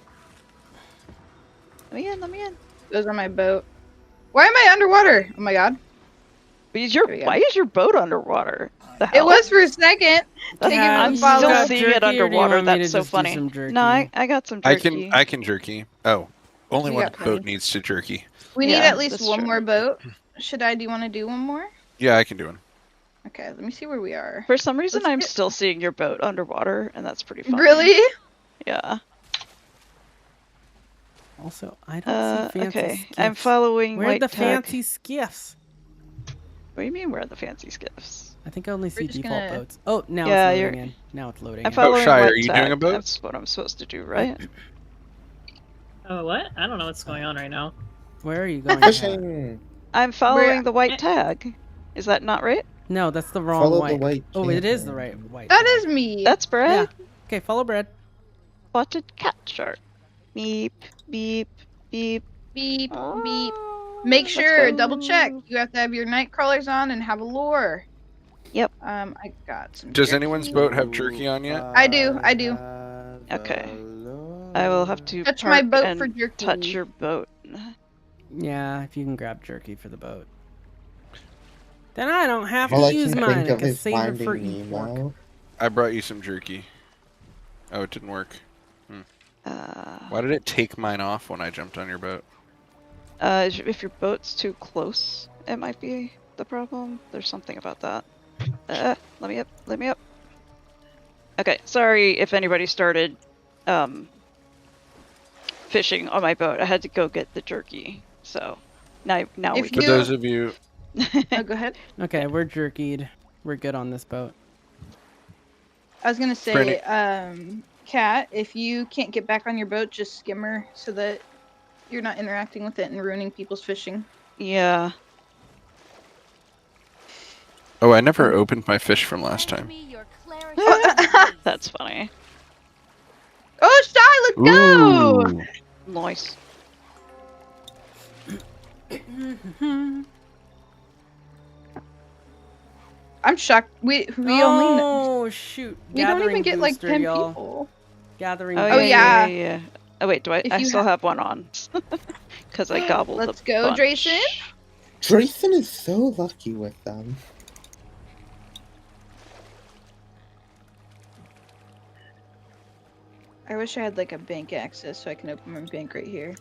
Let me in. Those are my boat. Why am I underwater? Oh my god. Why is your boat underwater? The It hell? was for a second. I'm still seeing it underwater. That's so funny. No, I got some jerky. I can jerky. Oh, only You one got boat plenty. needs to jerky. We need Yeah, at least that's one true. more boat. Do you want to do one more? Yeah, I can do one. Okay, let me see where we are. For some reason, Let's I'm get- still seeing your boat underwater, and that's pretty funny. Really? Yeah. Also, I don't see fancy Okay, skiffs. I'm following Where are white the tag. fancy skiffs? What do you mean, where are the fancy skiffs? I think I only see just default gonna- boats. Oh, now Yeah, it's you're- loading in. Now it's loading I'm in. following Shire, white are you tag. doing a boat? That's what I'm supposed to do, right? Oh, what? I don't know what's going on right now. Where are you going? Fishing. I'm following Where- the white tag. Is that not right? No, that's the wrong Follow the white. white Oh, it is the channel. right white. That is me. That's Brad. Yeah. Okay, follow Brad. Spotted cat shark. Beep, beep, beep. Beep, beep. Oh, Make let's sure, go. double check. You have to have your night crawlers on and have a lure. Yep. I got some. Does jerky. anyone's boat have jerky on yet? I do. Okay. I will have to Touch my park boat and for jerky. touch your boat. Yeah, if you can grab jerky for the boat. Then I don't have All to I use can mine. think I of can is save it Finding for eat pork. Nemo. I brought you some jerky. Oh, it didn't work. Why did it take mine off when I jumped on your boat? If your boat's too close, it might be the problem. There's something about that. Let me up. Okay, sorry if anybody started fishing on my boat. I had to go get the jerky. So now we For can. those of you, Oh, go ahead. Okay, we're jerkied. We're good on this boat. I was gonna say, Brittany. Kat, if you can't get back on your boat, just skim her so that you're not interacting with it and ruining people's fishing. Yeah. Oh, I never opened my fish from last time. That's funny. Oh, Shy, let's go! Ooh. Nice. I'm shocked. We Oh shoot! we don't even Gathering get like booster, 10 y'all. people. Gathering. Oh, booster. yeah. Oh wait, do I? If I you still have one on. Because I gobbled. Let's a go, bunch. Drayson. Drayson is so lucky with them. I wish I had like a bank access so I can open my bank right here.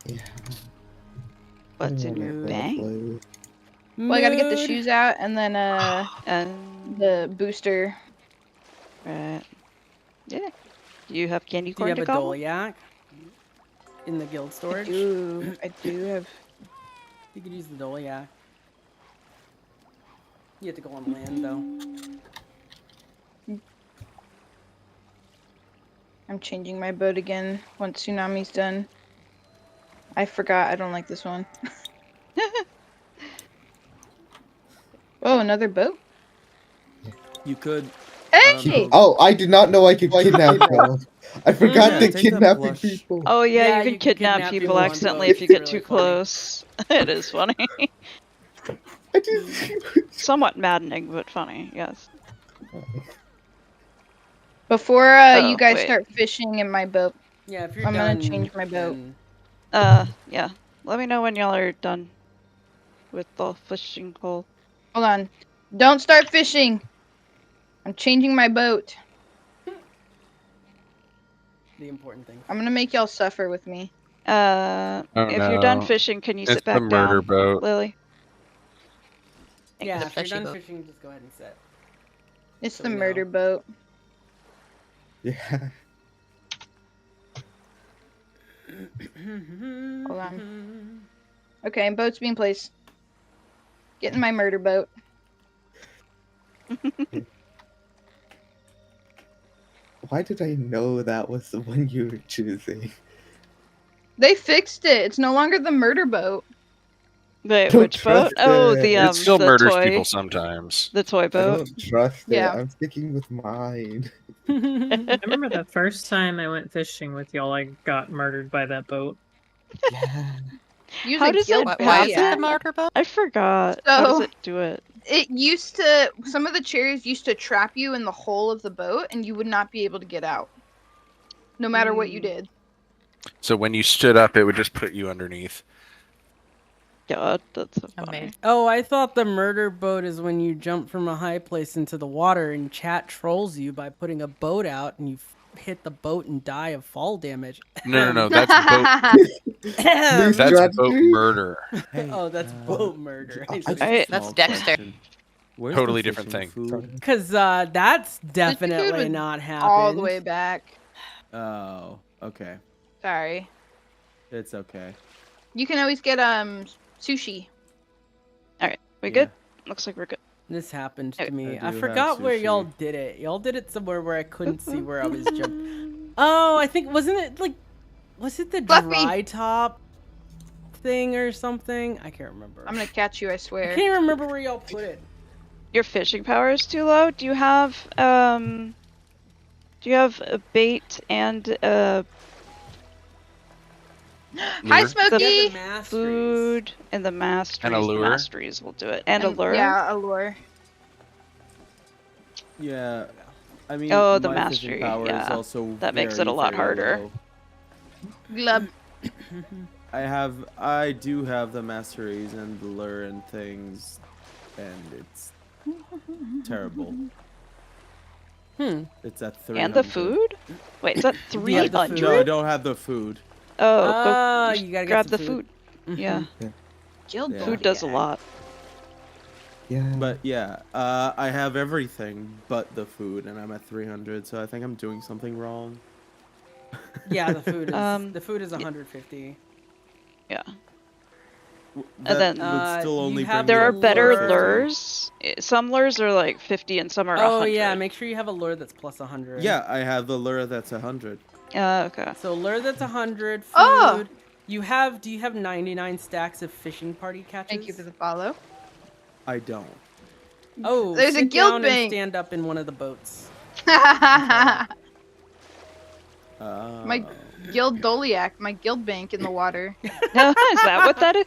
Yeah. What's in your bank? Well, I gotta get the Mood. shoes out and then the booster. Right. Yeah. Do you have candy Do corn you to have a gobble? Doliac in the guild storage? Ooh, I do have. You could use the Doliac. You have to go on land though. I'm changing my boat again once Tsunami's done. I forgot I don't like this one. Oh, another boat? You could. Hey! Oh, I did not know I could kidnap them. I forgot Yeah, that take them kidnapping flush. people. Oh yeah, Yeah, you can you can kidnap kidnap people people on accidentally boats. if you get It's too really funny. close. It is funny. I just... Somewhat maddening, but funny. Yes. Before Oh, you guys wait. start fishing in my boat, Yeah, if you're I'm done, gonna change my boat. then- Yeah. Let me know when y'all are done with the fishing hole. Hold on. Don't start fishing! I'm changing my boat. The important thing. I'm gonna make y'all suffer with me. Oh, If you're done no. fishing, can you It's sit the back murder down, boat. Lily? Yeah, the if you're fishy done boat. fishing, just go ahead and sit. It's So the we know. murder boat. Yeah. Hold on. Okay, boat's being placed. Get in my murder boat. Why did I know that was the one you were choosing? They fixed it. It's no longer the murder boat. Wait, Don't which boat? trust Oh, it. It still the murders toy, people sometimes. the toy I boat. don't trust Yeah. it. I'm sticking with mine. I remember the first time I went fishing with y'all, I got murdered by that boat. Yeah. Use How a does guild it Why is it the hack. murder boat? I forgot. How does So it do it? it used to. Some of the cherries used to trap you in the hull of the boat, and you would not be able to get out, no matter what you did. So when you stood up, it would just put you underneath. God, that's so funny. Amazing. Oh, I thought the murder boat is when you jump from a high place into the water and chat trolls you by putting a boat out and you hit the boat and die of fall damage. No, that's boat. New That's boat strategy? murder. Hey, Oh, that's boat murder. just a That's small Dexter. question. Where's the Totally different fishing thing. Food? Because that's Food definitely would not happened. all the way back. Oh, okay. Sorry. It's okay. You can always get sushi. All right, we Yeah. good? Looks like we're good. This happened to me. I I do forgot have where y'all sushi. did it. Y'all did it somewhere where I couldn't see where I was jumping. Oh, I think wasn't it like was it the Fluffy. dry top thing or something? I can't remember. I'm gonna catch you, I I swear. can't even remember where y'all put it. Your fishing power is too low. Do you have a bait and Hi, Lure? Smokey. food and the masteries? And a lure? The masteries will do it. And a lure? Yeah, a lure. Yeah. I mean, Oh, the my fishing mastery, power is yeah. also That makes it very, a lot very harder. low. Glub. I do have the masteries and the lure and things, and it's terrible. It's at 300. And the food? Wait, is that Do you have the food? 300? No, I don't have the food. Oh, Oh, go you gotta get grab some the food. food. Yeah. Guild Yeah. Food does a lot. Yeah. But yeah, I have everything but the food, and I'm at 300, so I think I'm doing something wrong. Yeah, the food is The food is 150. Yeah. That then, would still you only have bring There me are up to better 450. lures. Some lures are like 50 and some are Oh 100. yeah, make sure you have a lure that's plus 100. Yeah, I have the lure that's 100. Okay. So lure that's 100. Food. Oh! Do you have 99 stacks of fishing party catches? Thank you for the follow. I don't. Oh, There's a sit guild down bank. and stand up in one of the boats. My guild doliac, my guild bank in the water. Is that what that is?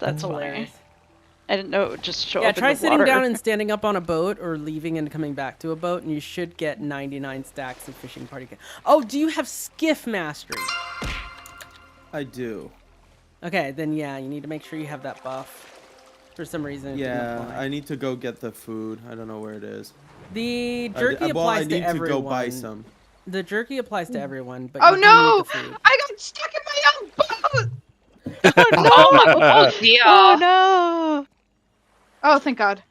That's funny. hilarious. I didn't know it would just show Yeah, up try in the sitting water. down and standing up on a boat or leaving and coming back to a boat, and you should get 99 stacks of fishing party catches. Oh, do you have skiff mastery? I do. Okay, then yeah, you need to make sure you have that buff. For some reason, it didn't Yeah, apply. I need to go get the food. I don't know where it is. The jerky I applies need to everyone. to go buy some. The jerky applies to everyone, but Oh you do no! need the food. I got stuck in my own boat! Oh dear. Oh no! Oh, thank God.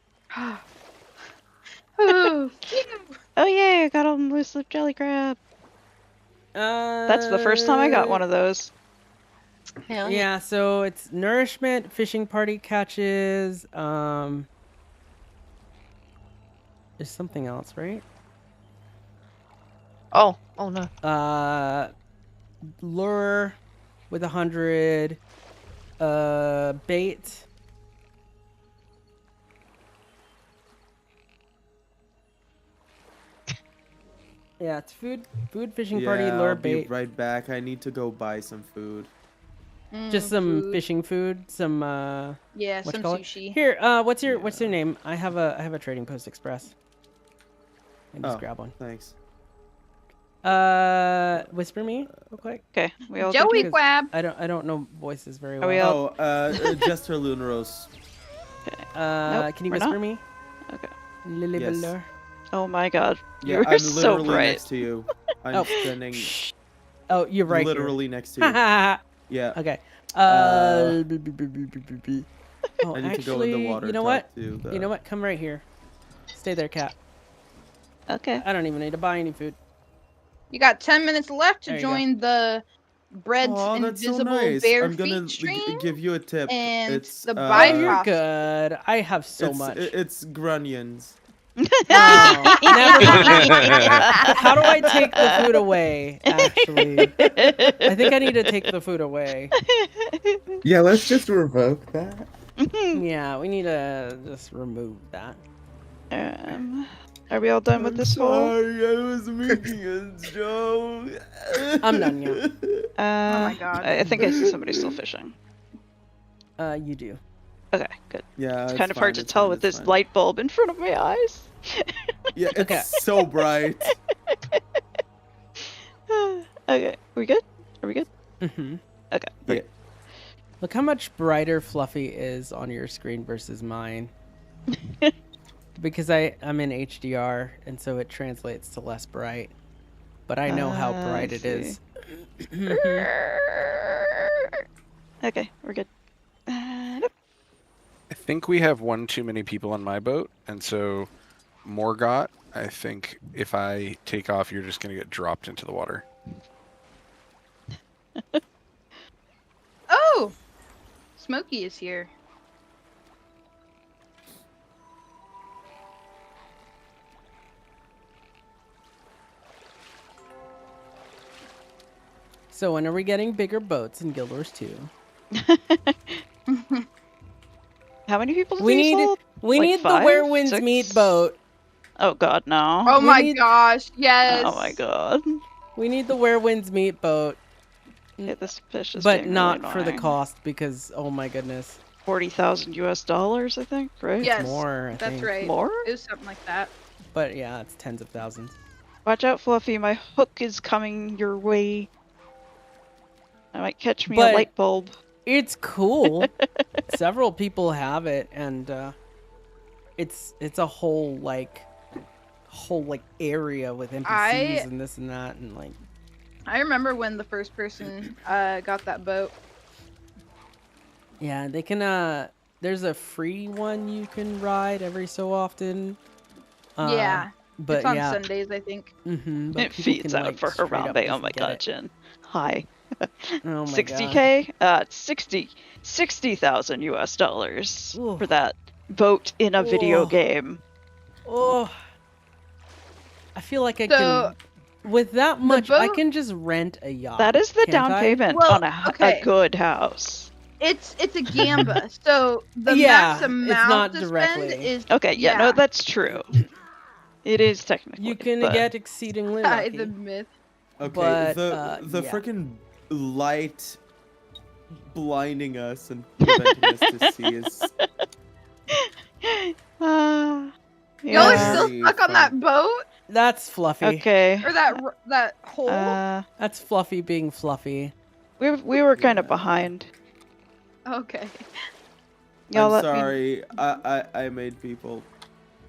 Oh, Oh yay, I got a loose lip jelly crab. That's the first time I got one of those. Hell Yeah, so it's nourishment, fishing party catches, there's something else, right? Oh no. Lure with 100, bait. Yeah, it's food, fishing party, Yeah, lure, I'll be bait. right back. I need to go buy some food. Just some food. fishing food, some Yeah, what some you call it? sushi. Here, what's your name? I have a Trading Post Express. I just grab one. Thanks. Whisper me real quick. Okay, we all Joey Because Quab. I don't know voices very Are well. we all- Jester Lunaros. Nope, Can you we're whisper not. me? Okay. Lily Yes. Velours. Oh my god. Yeah, You're I'm so literally bright. next to you. I'm Oh. standing Oh, you're right. literally next to you. Here. Yeah. Okay. Oh, I need actually, to go in the water. you know talk what? to the- You know what? Come right here. Stay there, cat. Okay. I don't even need to buy any food. You got 10 minutes left to There you go. join the Bread's Oh, that's so Invisible nice. Bare I'm gonna Feet stream. give you a tip. And It's the Oh, Bifrost. you're good. I have so much. It's grunions. No, never mind. How do I take the food away, actually? I think I need to take the food away. Yeah, let's just revoke that. Yeah, we need to just remove that. Are we all done with this hole? Sorry, I was making a joke. I'm done, yeah. Oh my god. I think I see somebody still fishing. You do. Okay, good. Yeah, It's kind of hard to tell with this light bulb in front of my eyes. Yeah, it's Okay. so bright. Okay, we good? Are we good? Mm-hmm. Okay. Yeah. Look how much brighter Fluffy is on your screen versus mine. Because I'm in HDR, and so it translates to less bright. But I know how bright it is. Okay, we're good. I think we have one too many people on my boat, and so Morgott, I think if I take off, you're just going to get dropped into the water. Oh! Smokey is here. So when are we getting bigger boats in Guild Wars 2? How many people do We these need hold? we Like need five? the Where Winds 6? Meet boat. Oh god, no. Oh We my need- gosh, yes. Oh my god. We need the Where Winds Meet boat, Yeah, this fish is but being not really for the annoying. cost because oh my goodness, $40,000 US, I think, right? Yes, more. I that's think. right. More? It was something like that. But yeah, it's tens of thousands. Watch out, Fluffy. My hook is coming your way. I might catch me But- a light bulb. It's cool. Several people have it, and it's a whole area with NPCs and this and that, and like. I remember when the first person got that boat. Yeah, they can. There's a free one you can ride every so often. Yeah. But It's on yeah. Sundays, I think. Mm-hmm. But It people feeds can, out like, for straight up Harambe. Oh just my get god, it. Jen. Hi. Oh my 60k? 60,000 US dollars Ooh. for that boat in a video Ooh. game. Oh, I feel like I So, can. With that much, I boat- can just rent a yacht. That is the can't down I? payment Well, on a okay. good house. It's a gamba, so the Yeah, max it's amount not to directly. spend is Okay, yeah, no, that's true. It is technically. You can but... get exceedingly by lucky. the myth. Okay, But, the yeah. freaking light blinding us and preventing us to see is Y'all yeah. are still Very stuck on fun. that boat That's Fluffy. Okay. or that hole. That's Fluffy being Fluffy. We were kind of behind. Okay. Y'all I'm let me- sorry. I made people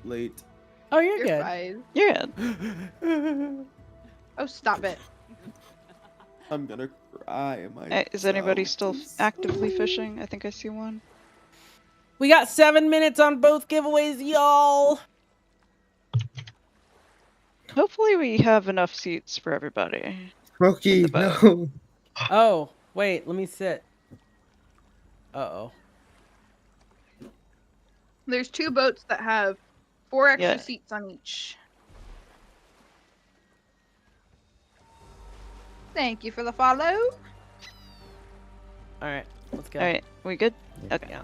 late. Oh, you're You're good. fine. You're good. Oh, stop it. I'm gonna cry. My Is anybody still actively fishing? I think I see one. We got 7 minutes on both giveaways, y'all. Hopefully we have enough seats for everybody. Smokey, The boat. no. Oh, wait, let me sit. Uh-oh. There's 2 boats that have 4 extra Yeah. seats on each. Thank you for the follow. All right, let's go. All right, we good? Okay. Yeah.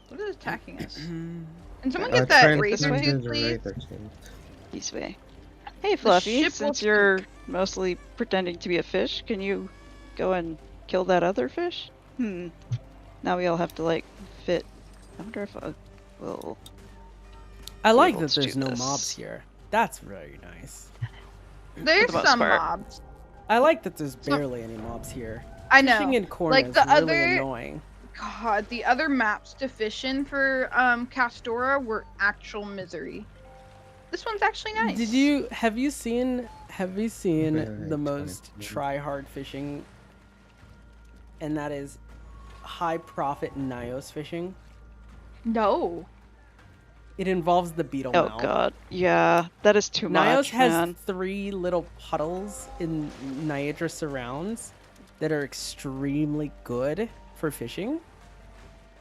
What is attacking us? Mm-hmm. Can someone get that Trent razor sends tooth, a please? razor tooth. This way. Hey, Fluffy, ship since will you're mostly pretending to be a fish, can you go and kill that other fish? Now we all have to, like, fit. I wonder if I will... I like able that to there's do no this. mobs here. That's very nice. There's the most some part. mobs. I like that there's not- barely any mobs here. I know. Fishing in corners Like the is really other, annoying. God, the other maps to fish in for Castora were actual misery. This one's actually nice. Have you seen Very the most 20. try hard fishing? And that is high profit in Nyos fishing? No. It involves the beetle Oh mouth. god. Yeah, that is too Nyos much, has man. 3 little puddles in Niagara surrounds that are extremely good for fishing.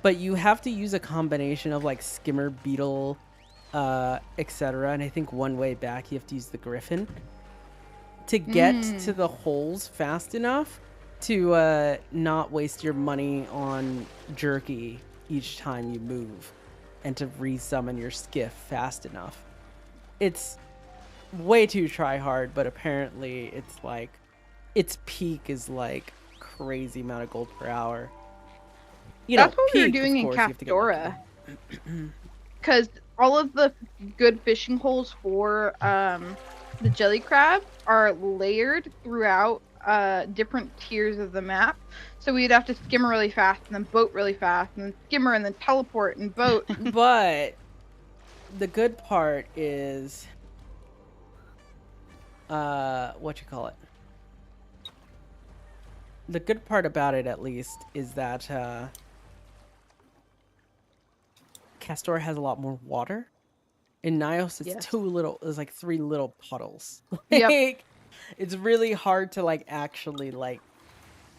But you have to use a combination of like skimmer, beetle, etc. And I think one way back you have to use the griffin to get to the holes fast enough to not waste your money on jerky each time you move, and to resummon your skiff fast enough. It's way too try hard, but apparently it's like its peak is like crazy amount of gold per hour. You That's know, what we were peak, doing of in course, you have to get lucky. Capdora. Because all of the good fishing holes for the jelly crab are layered throughout different tiers of the map. So we'd have to skimmer really fast, and then boat really fast, and then skimmer, and then teleport and boat. But the good part is, what you call it? The good part about it, at least, is that Castor has a lot more water. In Nyos, it's there's like 3 little puddles. Yep. It's really hard to like actually like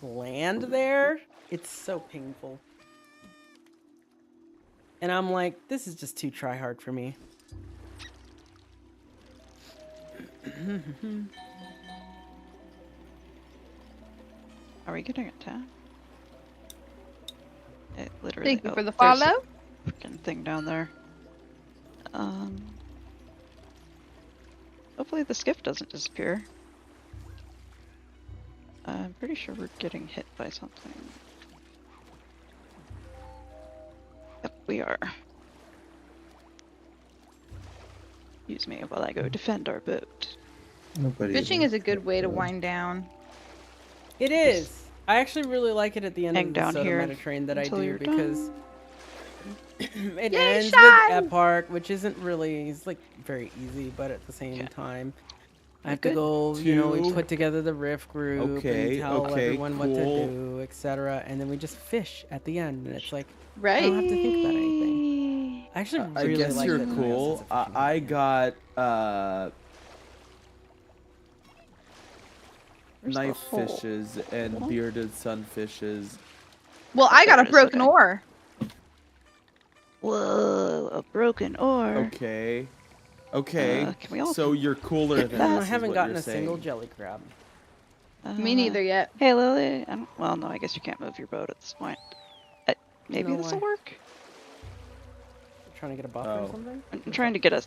land there. It's so painful. And I'm like, this is just too try hard for me. Are we getting attacked? It literally. Thank you for the there's follow. a freaking thing down there. Hopefully the skiff doesn't disappear. I'm pretty sure we're getting hit by something. Yep, we are. Excuse me while I go defend our boat. Fishing is a good way to wind down. It is. I actually really like it at the end Hang of the down Soda here Mediterranean that I until do you're because it Yay, ends Sean! with Epark, which isn't really, it's like very easy, but at the same time, I have to go, you know, we put together the riff group and tell everyone what to do, etc. And then we just fish at the end, and it's like, I don't have to think about anything. I actually really I guess like you're that Nyos cool. is a fishing I got knife fishes and bearded sunfishes. Well, I got a broken oar. Whoa, a broken oar. Okay. Okay. Can we all so you're cooler than I us, is haven't what gotten you're a single saying. jelly crab. Me neither yet. Hey, Lily. Well, no, I guess you can't move your boat at this point. Maybe No this will way. work? Trying to get a buffer or something? I'm trying to get a,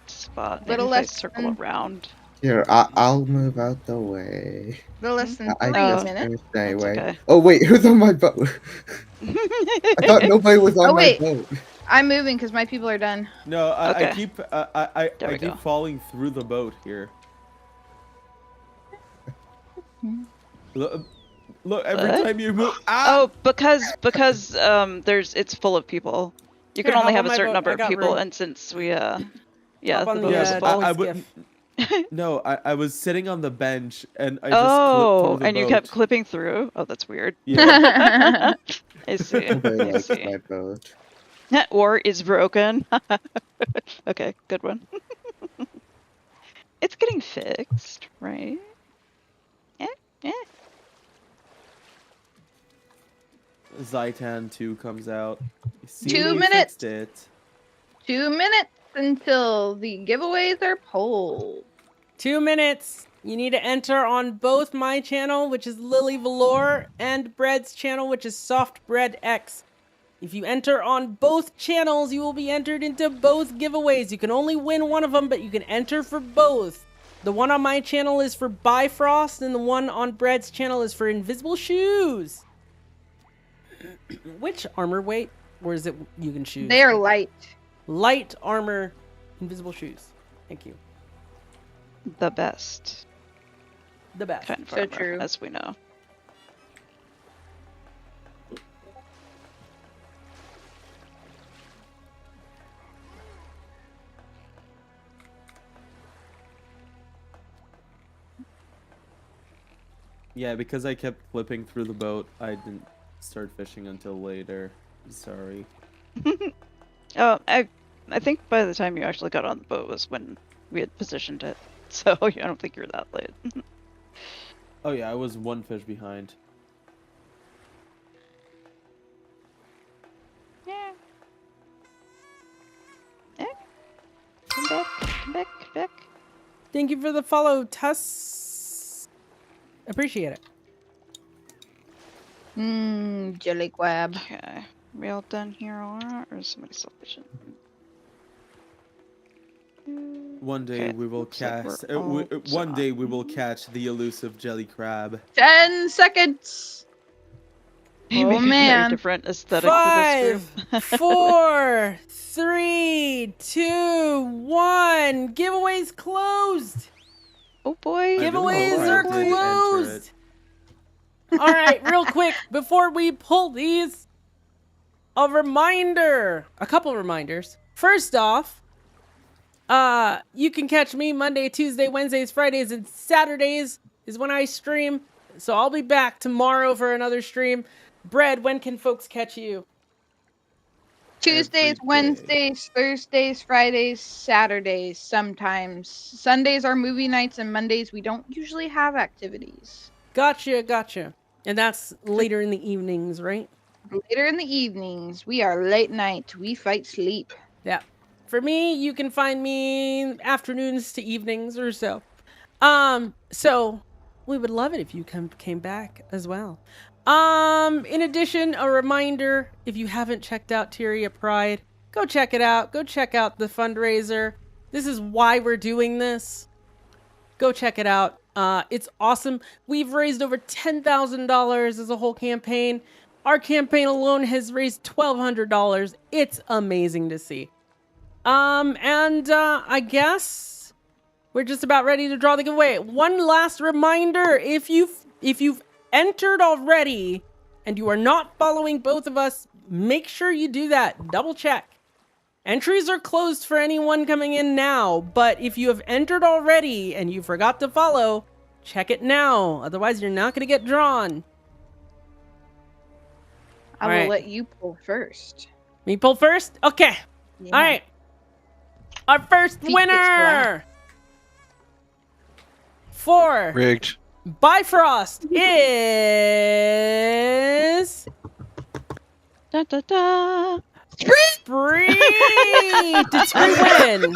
spot. Maybe Little if I less circle than- around. Here, I'll move out the way. No less than I 3 just minutes. stay That's away. okay. Oh wait, who's on my boat? I thought nobody was on Oh, wait. my boat. I'm moving because my people are done. No, I Okay. keep I There we keep go. falling through the boat here. Look, every What? time you move. Ah! Oh, because it's full of people. You can Here, only hop have on a my certain boat. number I of got people, room. and since we Hop the on boat the, was full. dolly I skiff. No, I was sitting on the bench and I just Oh, clipped through the and boat. you kept clipping through. Oh, that's weird. Yeah. I see. Nobody I likes see. my boat. Or is broken. Okay, good one. It's getting fixed, right? Yeah. Zaitan 2 comes out. See, 2 we minutes. fixed it. 2 minutes until the giveaways are pulled. 2 minutes. You need to enter on both my channel, which is Lily Velour, and Bread's channel, which is Soft Bread X. If you enter on both channels, you will be entered into both giveaways. You can only win one of them, but you can enter for both. The one on my channel is for Bifrost, and the one on Bread's channel is for Invisible Shoes. Which armor weight? Or is it you can choose? They are light. Light armor, Invisible Shoes. Thank you. The best. The best. Kind of So armor, true. as we know. Yeah, because I kept flipping through the boat, I didn't start fishing until later. Sorry. Oh, I think by the time you actually got on the boat was when we had positioned it. So I don't think you're that late. Oh yeah, I was one fish behind. Yeah. Come back, come back, come back. Thank you for the follow, Tuss. Appreciate it. Jelly crab. Okay. We all done here, or is somebody still fishing? One day we will looks like catch. we're all One day we will catch the elusive jelly crab. 10 seconds. Maybe Oh a very man. different aesthetic 5, for this group. 4, 3, 2, 1. Giveaways closed. Oh boy. Giveaways are closed. All right, real quick, before we pull these, a couple reminders. First off, you can catch me Monday, Tuesday, Wednesdays, Fridays, and Saturdays is when I stream. So I'll be back tomorrow for another stream. Bread, when can folks catch you? Tuesdays, Wednesdays, Thursdays, Fridays, Saturdays, sometimes. Sundays are movie nights, and Mondays we don't usually have activities. Gotcha. And that's later in the evenings, right? Later in the evenings. We are late night. We fight sleep. Yeah. For me, you can find me afternoons to evenings or so. So we would love it if you came back as well. In addition, a reminder, if you haven't checked out Tyria Pride, go check it out. Go check out the fundraiser. This is why we're doing this. Go check it out. It's awesome. We've raised over $10,000 as a whole campaign. Our campaign alone has raised $1,200. It's amazing to see. I guess we're just about ready to draw the giveaway. One last reminder, if you've entered already and you are not following both of us, make sure you do that. Double check. Entries are closed for anyone coming in now, but if you have entered already and you forgot to follow, check it now. Otherwise, you're not going to get drawn. I will let you pull first. Me pull first? Okay. Yeah. All right. Our first winner for Rigged. Bifrost is Da da da. Spree. Did Spree win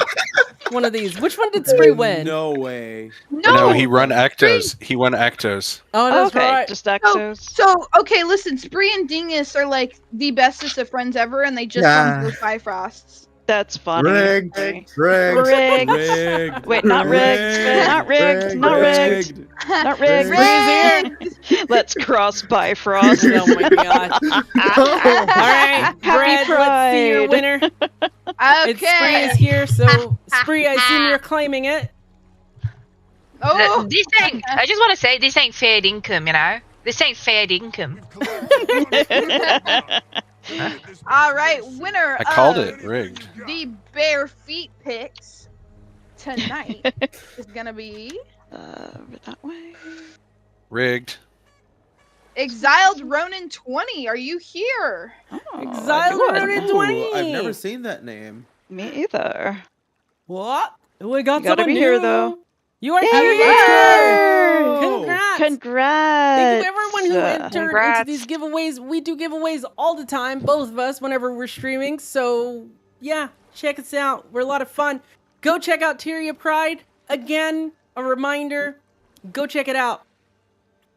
one of these? Which one did Spree win? No way. No, he won Actos. He won Actos. Oh, that's okay, right. just Exos. So, okay, listen, Spree and Dingus are like the bestest of friends ever, and they just won both Bifrosts. That's funny. Rigged. Rigged. Wait, not rigged. Not rigged. Not rigged. Not rigged. Rigged. Let's cross Bifrost. Oh my god. All right, Brad, let's see your winner. Okay. Spree is here, so Spree, I assume you're claiming it. Oh. This ain't. I just want to say this ain't fair income, you know. This ain't fair income. All right, winner. I called it rigged. The bare feet picks tonight is gonna be that way. Rigged. Exiled Ronin 20. Are you here? Exiled Ronin 20. I've never seen that name. Me either. What? We got You gotta someone be new. here though. You are Yay! here. Congrats. Congrats. Thank you everyone who entered Congrats. into these giveaways. We do giveaways all the time, both of us, whenever we're streaming. So yeah, check us out. We're a lot of fun. Go check out Tyria Pride. Again, a reminder, go check it out.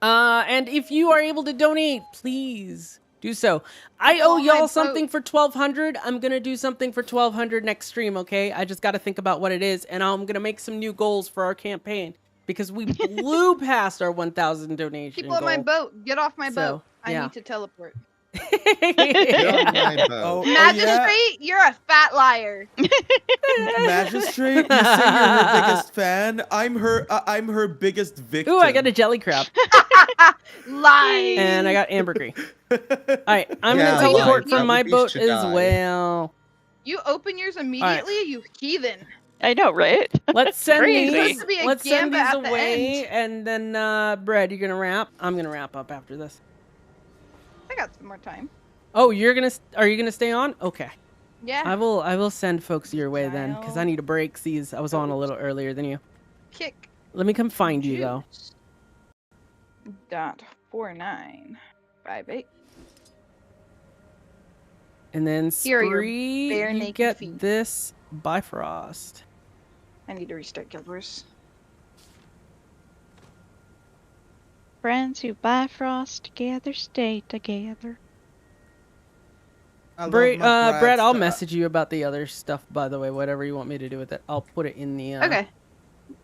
And if you are able to donate, please do so. I owe y'all something for 1,200. I'm gonna do something for 1,200 next stream, okay? I just gotta think about what it is, and I'm gonna make some new goals for our campaign because we blew past our 1,000 donation People on my boat, get off my boat. I need to teleport. Magistrate, you're a fat liar. Magistrate, you say you're her biggest fan. I'm her biggest victim. Ooh, I got a jelly crab. Lie. And I got ambergris. All right, I'm gonna teleport from my boat as well. You open yours immediately, you heathen. I know, right? Let's send Crazy. these. Let's send these away, and then Bread, you're gonna wrap. I'm gonna wrap up after this. I got some more time. Oh, are you gonna stay on? Okay. Yeah. I will send folks your way then, because I need to break these. I was on a little earlier than you. Kick. Let me come find you though. .4958. And then Here are your Spree, bare you naked get feet. this Bifrost. I need to restart Guild Wars. Friends who Bifrost together stay together. Brad, I'll message you about the other stuff, by the way, whatever you want me to do with it. I'll put it in the Okay.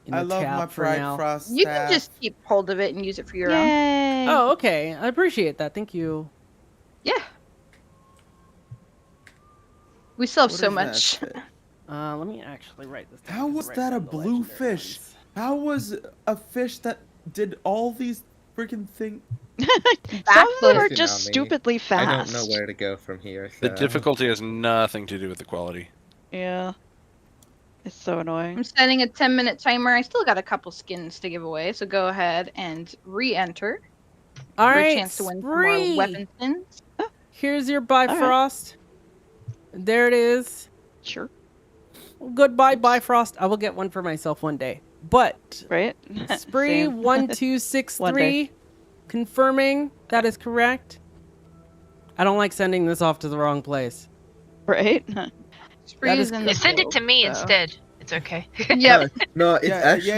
in the tab for now. You can just keep hold of it and use it for your own. Yay! Oh, okay. I appreciate that. Thank you. Yeah. We still have so much. Let me actually write this down. How was that a blue fish? How was a fish that did all these freaking things? Some of them are Listen, just Ami, stupidly fast. I don't know where to go from here. The so- difficulty has nothing to do with the quality. Yeah. It's so annoying. I'm setting a 10-minute timer. I still got a couple skins to give away, so go ahead and re-enter. All for right, a chance to win some Spree. more weapon skins. Here's your Bifrost. There it is. Sure. Goodbye, Bifrost. I will get one for myself one day. But right, Spree Same. 1263 confirming that is correct. I don't like sending this off to the wrong place. Right? That is You send it to me instead. It's okay. Yep. No, it's actually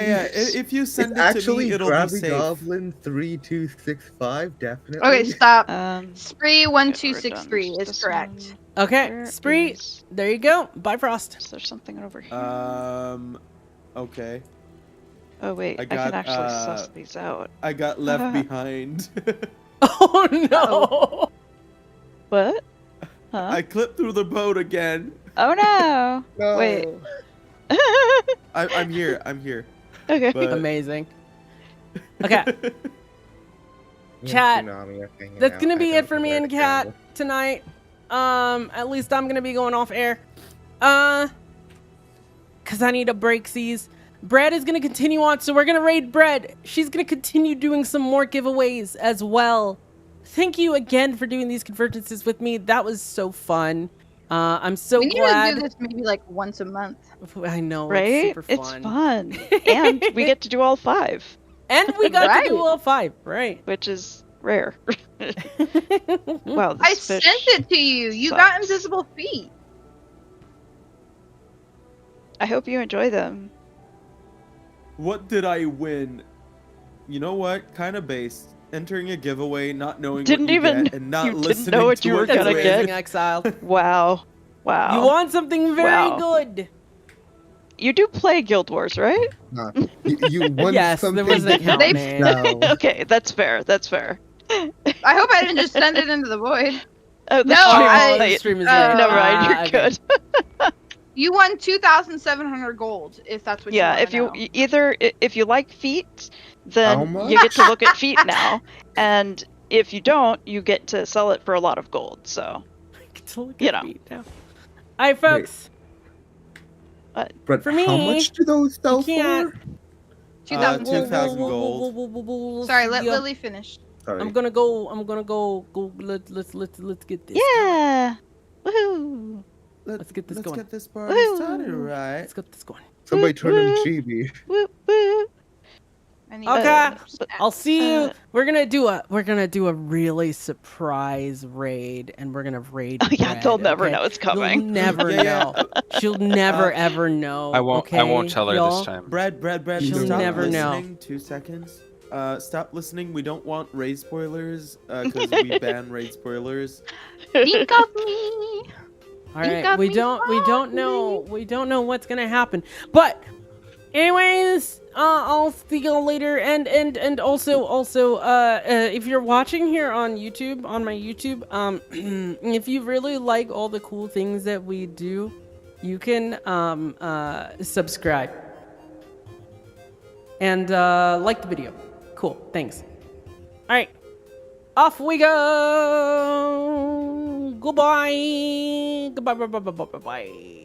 If you send it's it to actually me, it'll be Grabby safe. Goblin 3265, definitely. Okay, stop. Um, Spree 1263 is correct. Okay, Where Spree. There you go. Bifrost. Is there something over here? Okay. Oh wait, I, got, can actually suss these out. I got left behind. Oh no! What? Huh? I clipped through the boat again. Oh no! No. Wait. I'm here. I'm here. Okay. But- Amazing. Okay. Me and Chat. Tsunami are hanging That's out. gonna I be don't it for know me where and to Kat go. tonight. At least I'm gonna be going off air. Cause I need to break these. Brad is gonna continue on, so we're gonna raid Brad. She's gonna continue doing some more giveaways as well. Thank you again for doing these convergences with me. That was so fun. I'm so We need glad. to do this maybe like once a month. I know, Right? it's super It's fun. fun. And we get to do all 5. And we got Right. to do all 5, right? Which is rare. Wow, I this fish sent it to you. You got sucks. invisible feet. I hope you enjoy them. What did I win? You know what? Kind of based. Entering a giveaway, not knowing Didn't what you even- get, and not you didn't listening know what to you were what That's gonna win. amazing, get. Exiled. Wow. Wow. You want something very Wow. good. You do play Guild Wars, right? You want Yes, there something was an account They- name. No. Okay, that's fair. That's fair. I hope I didn't just send it into the void. Oh, the No, stream I- is late. the stream is late. Never mind, you're Okay. good. You won 2,700 gold, if that's what Yeah, you want if you either if you like feet, then How much? you get to look at feet now, and if you don't, you get to sell it for a lot of gold. So To look You at know. me now. All right, folks. But For me, how much do those sell you can't- for? 2,000 2,000 gold. Sorry, let Yeah. Lily finish. Sorry. I'm gonna go. Let's get this. yeah, woohoo! Let's get this Let's going. get this party Woo. started, right? Let's get this going. Somebody turn Woo, in woo. Chibi. Woo woo! I need Okay, but- I'll see you. We're gonna do a really surprise raid, and we're gonna raid. Oh yeah, Brad, they'll never okay? know it's You'll coming. never Yeah, know. She'll never ever know. I won't. Okay, I won't tell her y'all? this time. Brad, She'll stop never know. listening. 2 seconds. Stop listening. We don't want raid spoilers, because we ban raid spoilers. Think of me. All You right, got we me don't know what's gonna happen. But anyways, I'll see y'all later. And also, if you're watching here on YouTube, on my YouTube, if you really like all the cool things that we do, you can subscribe and like the video. Cool, thanks. All right. Off we go. Goodbye. Goodbye. Bye.